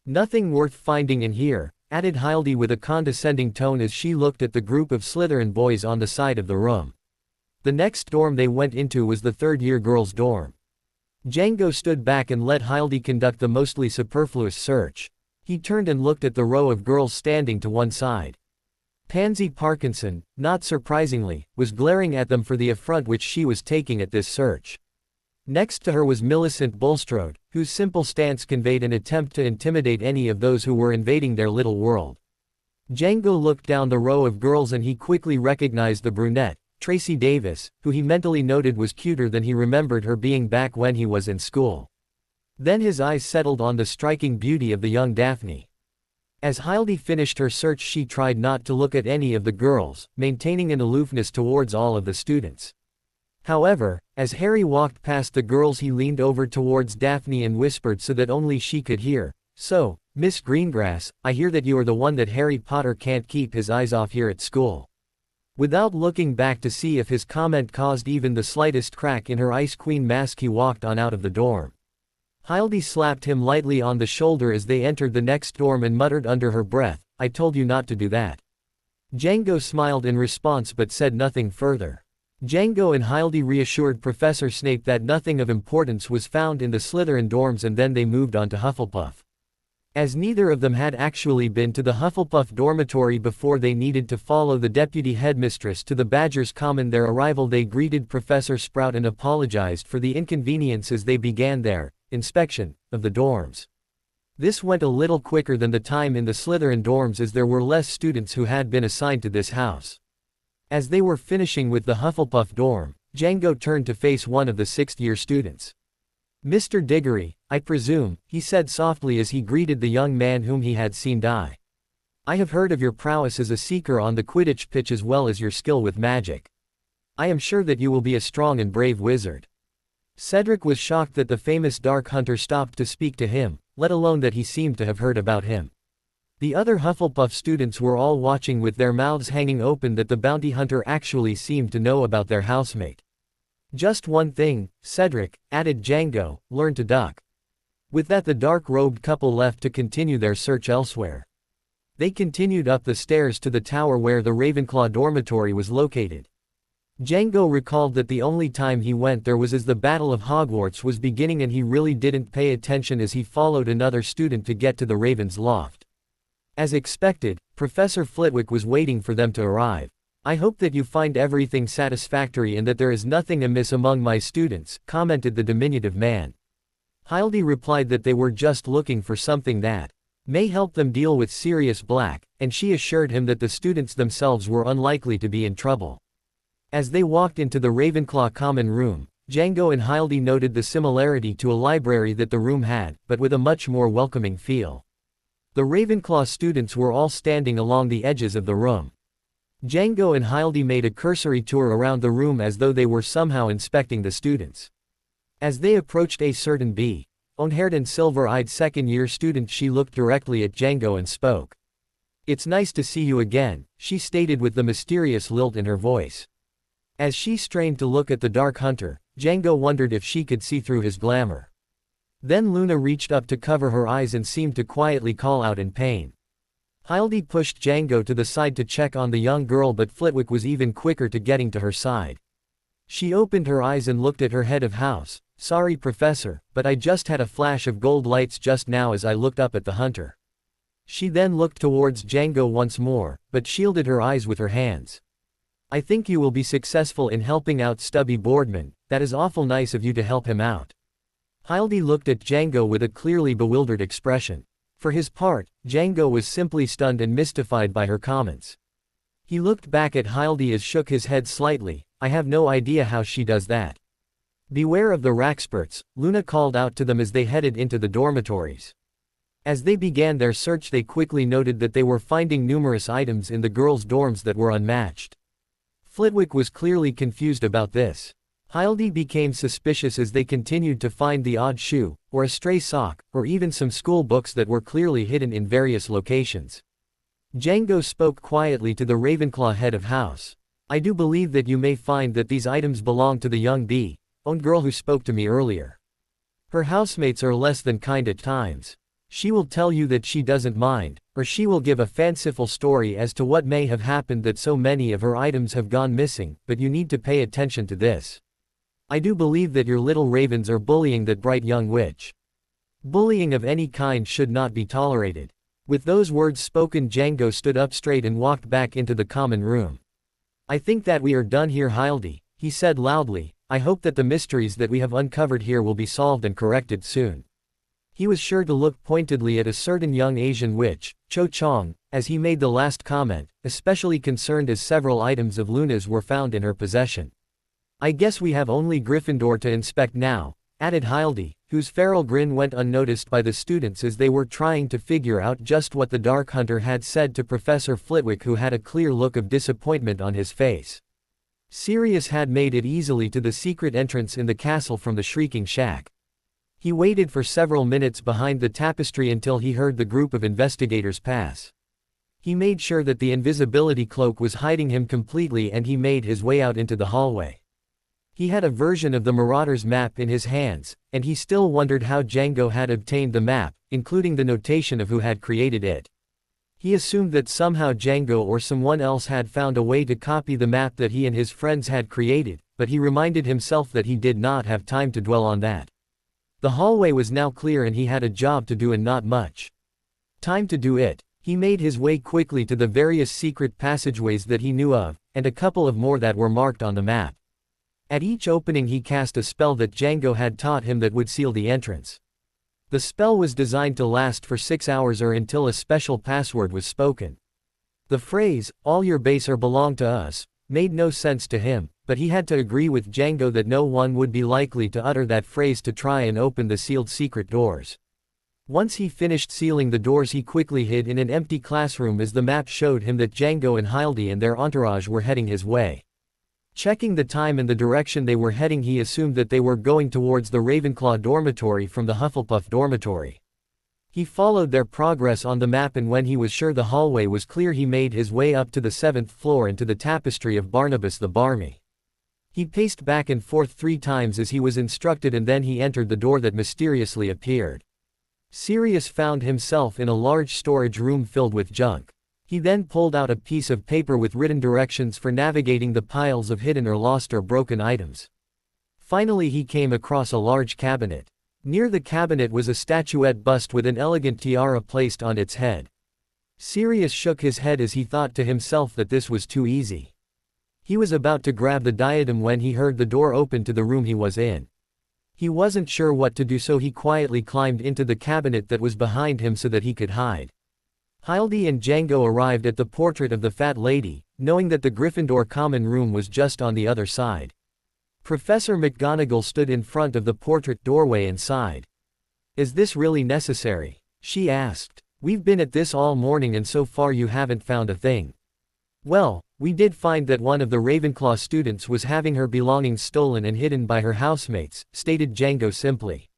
Nothing worth finding in here, added Hildy with a condescending tone as she looked at the group of Slytherin boys on the side of the room. The next dorm they went into was the 3rd-year girls' dorm. Django stood back and let Hildy conduct the mostly superfluous search. He turned and looked at the row of girls standing to one side. Pansy Parkinson, not surprisingly, was glaring at them for the affront which she was taking at this search. Next to her was Millicent Bulstrode, whose simple stance conveyed an attempt to intimidate any of those who were invading their little world. Django looked down the row of girls and he quickly recognized the brunette, Tracy Davis, who he mentally noted was cuter than he remembered her being back when he was in school. Then his eyes settled on the striking beauty of the young Daphne. As Hildy finished her search she tried not to look at any of the girls, maintaining an aloofness towards all of the students. However, as Harry walked past the girls he leaned over towards Daphne and whispered so that only she could hear, So, Miss Greengrass, I hear that you are the one that Harry Potter can't keep his eyes off here at school. Without looking back to see if his comment caused even the slightest crack in her Ice Queen mask he walked on out of the dorm. Hildy slapped him lightly on the shoulder as they entered the next dorm and muttered under her breath, I told you not to do that. Django smiled in response but said nothing further. Django and Hildy reassured Professor Snape that nothing of importance was found in the Slytherin dorms and then they moved on to Hufflepuff. As neither of them had actually been to the Hufflepuff dormitory before they needed to follow the deputy headmistress to the Badger's Common. Their arrival they greeted Professor Sprout and apologized for the inconvenience as they began their inspection of the dorms. This went a little quicker than the time in the Slytherin dorms as there were less students who had been assigned to this house. As they were finishing with the Hufflepuff dorm, Django turned to face one of the 6th-year students. Mr. Diggory, I presume, he said softly as he greeted the young man whom he had seen die. I have heard of your prowess as a seeker on the Quidditch pitch as well as your skill with magic. I am sure that you will be a strong and brave wizard. Cedric was shocked that the famous Dark Hunter stopped to speak to him, let alone that he seemed to have heard about him. The other Hufflepuff students were all watching with their mouths hanging open that the bounty hunter actually seemed to know about their housemate. Just one thing, Cedric, added Django, learn to duck. With that the dark-robed couple left to continue their search elsewhere. They continued up the stairs to the tower where the Ravenclaw dormitory was located. Django recalled that the only time he went there was as the Battle of Hogwarts was beginning and he really didn't pay attention as he followed another student to get to the Raven's loft. As expected, Professor Flitwick was waiting for them to arrive. I hope that you find everything satisfactory and that there is nothing amiss among my students, commented the diminutive man. Hildy replied that they were just looking for something that may help them deal with Sirius Black, and she assured him that the students themselves were unlikely to be in trouble. As they walked into the Ravenclaw common room, Django and Hildy noted the similarity to a library that the room had, but with a much more welcoming feel. The Ravenclaw students were all standing along the edges of the room. Django and Hildy made a cursory tour around the room as though they were somehow inspecting the students. As they approached a certain blonde-haired and silver-eyed second-year student, she looked directly at Django and spoke. "It's nice to see you again," she stated with the mysterious lilt in her voice. As she strained to look at the Dark Hunter, Django wondered if she could see through his glamour. Then Luna reached up to cover her eyes and seemed to quietly call out in pain. Hildy pushed Django to the side to check on the young girl, but Flitwick was even quicker to getting to her side. She opened her eyes and looked at her head of house. "Sorry, Professor, but I just had a flash of gold lights just now as I looked up at the hunter." She then looked towards Django once more, but shielded her eyes with her hands. "I think you will be successful in helping out Stubby Boardman. That is awful nice of you to help him out." Hildy looked at Django with a clearly bewildered expression. For his part, Django was simply stunned and mystified by her comments. He looked back at Hildy as shook his head slightly. "I have no idea how she does that." "Beware of the Raxperts," Luna called out to them as they headed into the dormitories. As they began their search, they quickly noted that they were finding numerous items in the girls' dorms that were unmatched. Flitwick was clearly confused about this. Hildy became suspicious as they continued to find the odd shoe, or a stray sock, or even some school books that were clearly hidden in various locations. Django spoke quietly to the Ravenclaw head of house. "I do believe that you may find that these items belong to the young blonde girl who spoke to me earlier. Her housemates are less than kind at times. She will tell you that she doesn't mind, or she will give a fanciful story as to what may have happened, that so many of her items have gone missing, but you need to pay attention to this. I do believe that your little ravens are bullying that bright young witch. Bullying of any kind should not be tolerated." With those words spoken, Django stood up straight and walked back into the common room. "I think that we are done here, Hildy," he said loudly. "I hope that the mysteries that we have uncovered here will be solved and corrected soon." He was sure to look pointedly at a certain young Asian witch, Cho Chong, as he made the last comment, especially concerned as several items of Luna's were found in her possession. "I guess we have only Gryffindor to inspect now," added Hildy, whose feral grin went unnoticed by the students as they were trying to figure out just what the Dark Hunter had said to Professor Flitwick, who had a clear look of disappointment on his face. Sirius had made it easily to the secret entrance in the castle from the Shrieking Shack. He waited for several minutes behind the tapestry until he heard the group of investigators pass. He made sure that the invisibility cloak was hiding him completely and he made his way out into the hallway. He had a version of the Marauder's map in his hands, and he still wondered how Django had obtained the map, including the notation of who had created it. He assumed that somehow Django or someone else had found a way to copy the map that he and his friends had created, but he reminded himself that he did not have time to dwell on that. The hallway was now clear and he had a job to do and not much time to do it. He made his way quickly to the various secret passageways that he knew of, and a couple of more that were marked on the map. At each opening he cast a spell that Django had taught him that would seal the entrance. The spell was designed to last for 6 hours or until a special password was spoken. The phrase, "all your base are belong to us," made no sense to him, but he had to agree with Django that no one would be likely to utter that phrase to try and open the sealed secret doors. Once he finished sealing the doors, he quickly hid in an empty classroom as the map showed him that Django and Hildy and their entourage were heading his way. Checking the time and the direction they were heading, he assumed that they were going towards the Ravenclaw dormitory from the Hufflepuff dormitory. He followed their progress on the map, and when he was sure the hallway was clear, he made his way up to the 7th floor and to the tapestry of Barnabas the Barmy. He paced back and forth 3 times as he was instructed, and then he entered the door that mysteriously appeared. Sirius found himself in a large storage room filled with junk. He then pulled out a piece of paper with written directions for navigating the piles of hidden or lost or broken items. Finally he came across a large cabinet. Near the cabinet was a statuette bust with an elegant tiara placed on its head. Sirius shook his head as he thought to himself that this was too easy. He was about to grab the diadem when he heard the door open to the room he was in. He wasn't sure what to do, so he quietly climbed into the cabinet that was behind him so that he could hide. Hildy and Django arrived at the portrait of the fat lady, knowing that the Gryffindor common room was just on the other side. Professor McGonagall stood in front of the portrait doorway and sighed. "Is this really necessary?" she asked. "We've been at this all morning and so far you haven't found a thing." "Well, we did find that one of the Ravenclaw students was having her belongings stolen and hidden by her housemates," stated Django simply.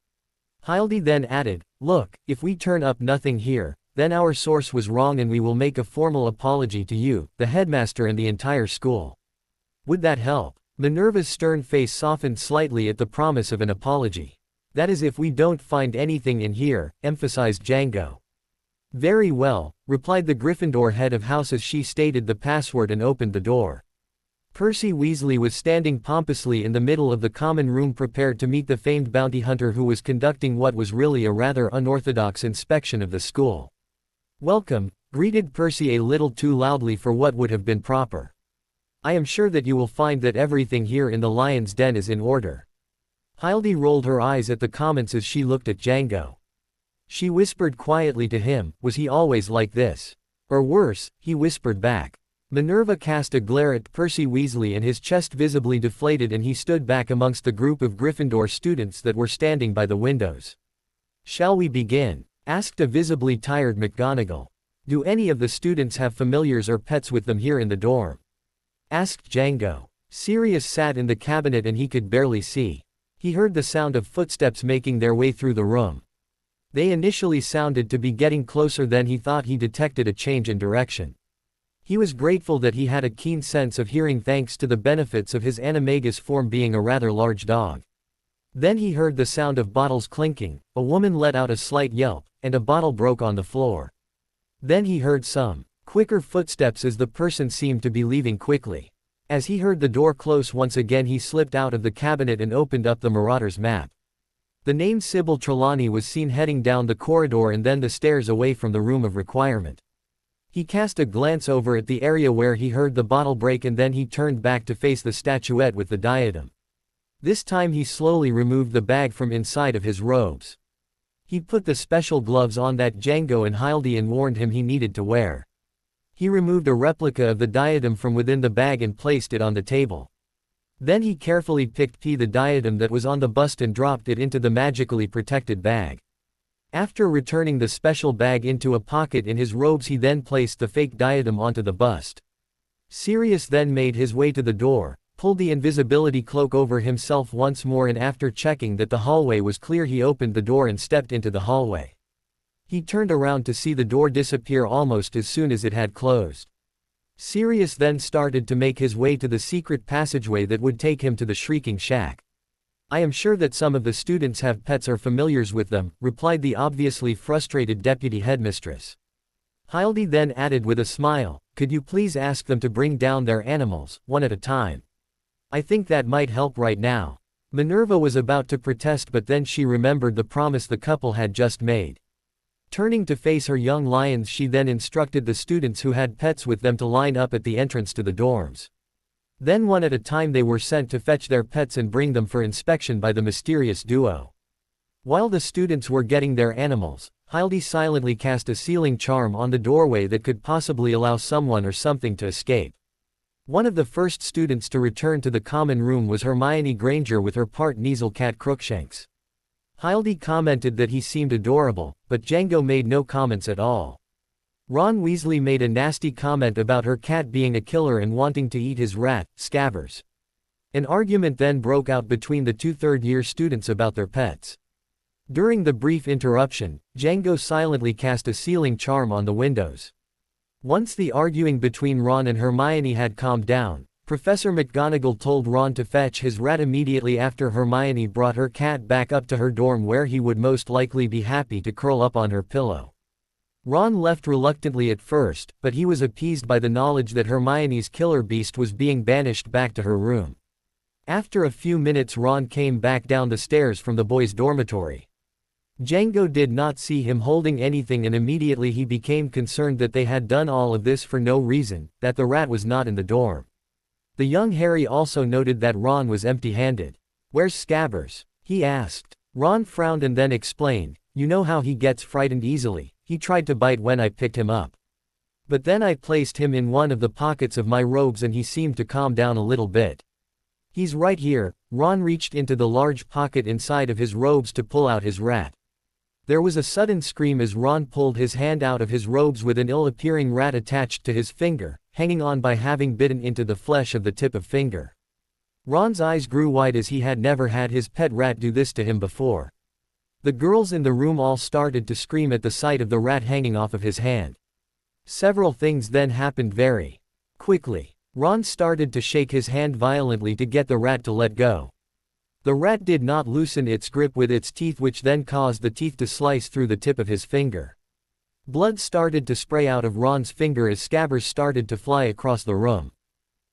Hildy then added, "Look, if we turn up nothing here, then our source was wrong and we will make a formal apology to you, the headmaster and the entire school." "Would that help?" Minerva's stern face softened slightly at the promise of an apology. "That is if we don't find anything in here," emphasized Django. "Very well," replied the Gryffindor head of house as she stated the password and opened the door. Percy Weasley was standing pompously in the middle of the common room prepared to meet the famed bounty hunter who was conducting what was really a rather unorthodox inspection of the school. "Welcome," greeted Percy a little too loudly for what would have been proper. "I am sure that you will find that everything here in the Lion's Den is in order." Hildy rolled her eyes at the comments as she looked at Django. She whispered quietly to him, "Was he always like this? Or worse," he whispered back. Minerva cast a glare at Percy Weasley and his chest visibly deflated and he stood back amongst the group of Gryffindor students that were standing by the windows. "Shall we begin?" asked a visibly tired McGonagall. "Do any of the students have familiars or pets with them here in the dorm?" asked Django. Sirius sat in the cabinet and he could barely see. He heard the sound of footsteps making their way through the room. They initially sounded to be getting closer, then he thought he detected a change in direction. He was grateful that he had a keen sense of hearing thanks to the benefits of his animagus form being a rather large dog. Then he heard the sound of bottles clinking, a woman let out a slight yelp, and a bottle broke on the floor. Then he heard some quicker footsteps as the person seemed to be leaving quickly. As he heard the door close once again, he slipped out of the cabinet and opened up the Marauder's map. The name Sybil Trelawney was seen heading down the corridor and then the stairs away from the room of requirement. He cast a glance over at the area where he heard the bottle break and then he turned back to face the statuette with the diadem. This time he slowly removed the bag from inside of his robes. He put the special gloves on that Django and Hildy warned him he needed to wear. He removed a replica of the diadem from within the bag and placed it on the table. Then he carefully picked the diadem that was on the bust and dropped it into the magically protected bag. After returning the special bag into a pocket in his robes, he then placed the fake diadem onto the bust. Sirius then made his way to the door, pulled the invisibility cloak over himself once more, and after checking that the hallway was clear, he opened the door and stepped into the hallway. He turned around to see the door disappear almost as soon as it had closed. Sirius then started to make his way to the secret passageway that would take him to the Shrieking Shack. "I am sure that some of the students have pets or familiars with them," replied the obviously frustrated deputy headmistress. Hildy then added with a smile, "Could you please ask them to bring down their animals, one at a time? I think that might help right now." Minerva was about to protest, but then she remembered the promise the couple had just made. Turning to face her young lions, she then instructed the students who had pets with them to line up at the entrance to the dorms. Then one at a time they were sent to fetch their pets and bring them for inspection by the mysterious duo. While the students were getting their animals, Hildy silently cast a sealing charm on the doorway that could possibly allow someone or something to escape. One of the first students to return to the common room was Hermione Granger with her part Kneazle cat Crookshanks. Hildy commented that he seemed adorable, but Django made no comments at all. Ron Weasley made a nasty comment about her cat being a killer and wanting to eat his rat, Scabbers. An argument then broke out between the two third-year students about their pets. During the brief interruption, Django silently cast a sealing charm on the windows. Once the arguing between Ron and Hermione had calmed down, Professor McGonagall told Ron to fetch his rat immediately after Hermione brought her cat back up to her dorm where he would most likely be happy to curl up on her pillow. Ron left reluctantly at first, but he was appeased by the knowledge that Hermione's killer beast was being banished back to her room. After a few minutes Ron came back down the stairs from the boys' dormitory. Django did not see him holding anything and immediately he became concerned that they had done all of this for no reason, that the rat was not in the dorm. The young Harry also noted that Ron was empty-handed. "Where's Scabbers?" he asked. Ron frowned and then explained, "You know how he gets frightened easily. He tried to bite when I picked him up. But then I placed him in one of the pockets of my robes and he seemed to calm down a little bit. He's right here." Ron reached into the large pocket inside of his robes to pull out his rat. There was a sudden scream as Ron pulled his hand out of his robes with an ill-appearing rat attached to his finger, hanging on by having bitten into the flesh of the tip of finger. Ron's eyes grew wide as he had never had his pet rat do this to him before. The girls in the room all started to scream at the sight of the rat hanging off of his hand. Several things then happened very quickly. Ron started to shake his hand violently to get the rat to let go. The rat did not loosen its grip with its teeth, which then caused the teeth to slice through the tip of his finger. Blood started to spray out of Ron's finger as Scabbers started to fly across the room.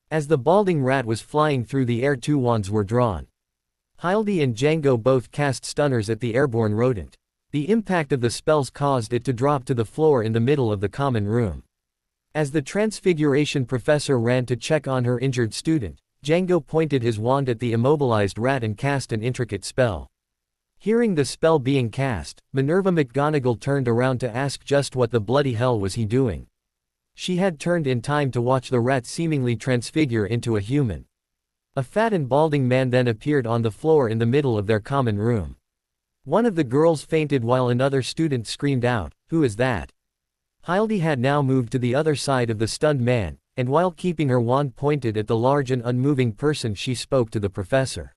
As the balding rat was flying through the air, 2 wands were drawn. Hildy and Django both cast stunners at the airborne rodent. The impact of the spells caused it to drop to the floor in the middle of the common room. As the Transfiguration professor ran to check on her injured student, Django pointed his wand at the immobilized rat and cast an intricate spell. Hearing the spell being cast, Minerva McGonagall turned around to ask just what the bloody hell was he doing. She had turned in time to watch the rat seemingly transfigure into a human. A fat and balding man then appeared on the floor in the middle of their common room. One of the girls fainted while another student screamed out, "Who is that?" Hildy had now moved to the other side of the stunned man, and while keeping her wand pointed at the large and unmoving person she spoke to the professor.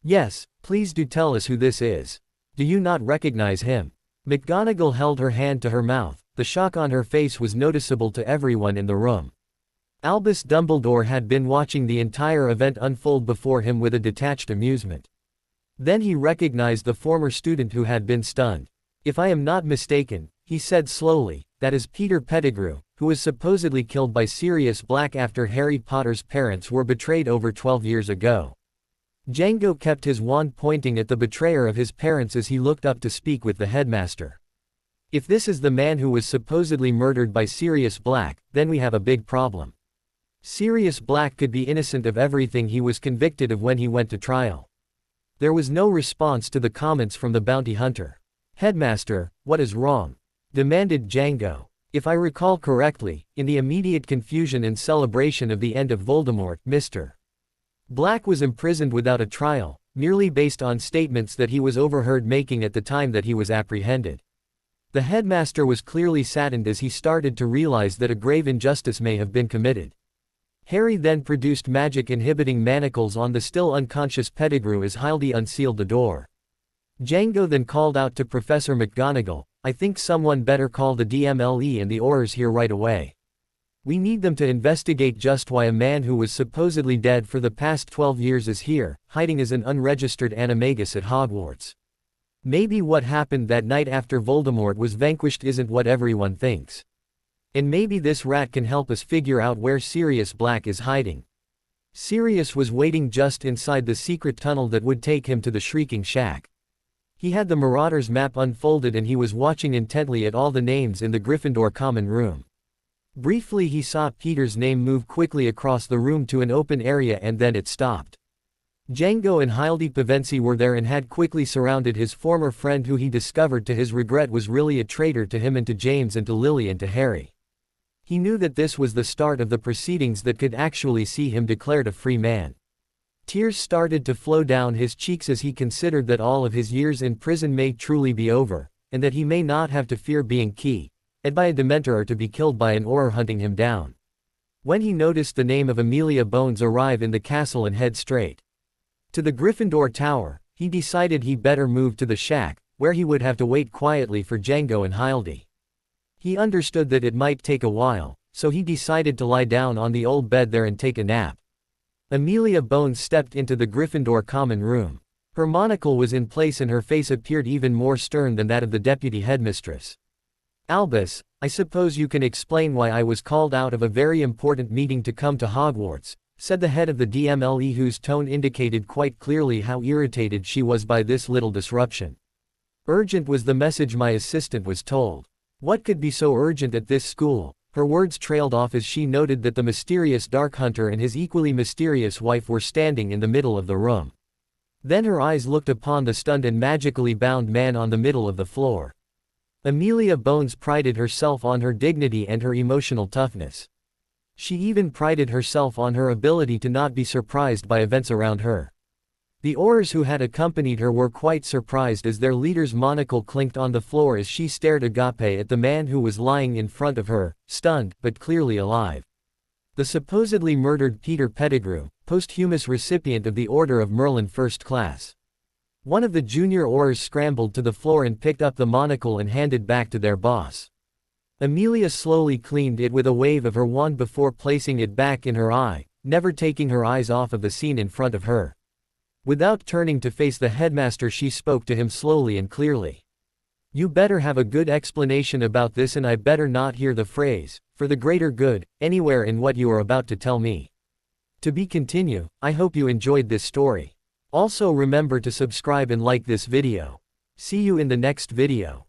"Yes, please do tell us who this is. Do you not recognize him?" McGonagall held her hand to her mouth. The shock on her face was noticeable to everyone in the room. Albus Dumbledore had been watching the entire event unfold before him with a detached amusement. Then he recognized the former student who had been stunned. "If I am not mistaken," he said slowly, "that is Peter Pettigrew, who was supposedly killed by Sirius Black after Harry Potter's parents were betrayed over 12 years ago." Django kept his wand pointing at the betrayer of his parents as he looked up to speak with the headmaster. "If this is the man who was supposedly murdered by Sirius Black, then we have a big problem. Sirius Black could be innocent of everything he was convicted of when he went to trial." There was no response to the comments from the bounty hunter. "Headmaster, what is wrong?" demanded Django. "If I recall correctly, in the immediate confusion and celebration of the end of Voldemort, Mr. Black was imprisoned without a trial, merely based on statements that he was overheard making at the time that he was apprehended." The headmaster was clearly saddened as he started to realize that a grave injustice may have been committed. Harry then produced magic-inhibiting manacles on the still unconscious Pettigrew as Hildy unsealed the door. Django then called out to Professor McGonagall, "I think someone better call the DMLE and the Aurors here right away. We need them to investigate just why a man who was supposedly dead for the past 12 years is here, hiding as an unregistered animagus at Hogwarts. Maybe what happened that night after Voldemort was vanquished isn't what everyone thinks. And maybe this rat can help us figure out where Sirius Black is hiding." Sirius was waiting just inside the secret tunnel that would take him to the Shrieking Shack. He had the Marauders map unfolded and he was watching intently at all the names in the Gryffindor common room. Briefly he saw Peter's name move quickly across the room to an open area and then it stopped. Django and Hildy Pevensie were there and had quickly surrounded his former friend, who he discovered to his regret was really a traitor to him and to James and to Lily and to Harry. He knew that this was the start of the proceedings that could actually see him declared a free man. Tears started to flow down his cheeks as he considered that all of his years in prison may truly be over, and that he may not have to fear being keyed by a Dementor or to be killed by an Auror hunting him down. When he noticed the name of Amelia Bones arrive in the castle and head straight to the Gryffindor Tower, he decided he better move to the shack, where he would have to wait quietly for Django and Hildy. He understood that it might take a while, so he decided to lie down on the old bed there and take a nap. Amelia Bones stepped into the Gryffindor common room. Her monocle was in place and her face appeared even more stern than that of the deputy headmistress. "Albus, I suppose you can explain why I was called out of a very important meeting to come to Hogwarts," said the head of the DMLE, whose tone indicated quite clearly how irritated she was by this little disruption. "Urgent was the message my assistant was told. What could be so urgent at this school?" Her words trailed off as she noted that the mysterious Dark Hunter and his equally mysterious wife were standing in the middle of the room. Then her eyes looked upon the stunned and magically bound man on the middle of the floor. Amelia Bones prided herself on her dignity and her emotional toughness. She even prided herself on her ability to not be surprised by events around her. The Aurors who had accompanied her were quite surprised as their leader's monocle clinked on the floor as she stared agape at the man who was lying in front of her, stunned, but clearly alive. The supposedly murdered Peter Pettigrew, posthumous recipient of the Order of Merlin First Class. One of the junior Aurors scrambled to the floor and picked up the monocle and handed back to their boss. Amelia slowly cleaned it with a wave of her wand before placing it back in her eye, never taking her eyes off of the scene in front of her. Without turning to face the headmaster, she spoke to him slowly and clearly. "You better have a good explanation about this, and I better not hear the phrase, 'for the greater good,' anywhere in what you are about to tell me." To be continued. I hope you enjoyed this story. Also remember to subscribe and like this video. See you in the next video.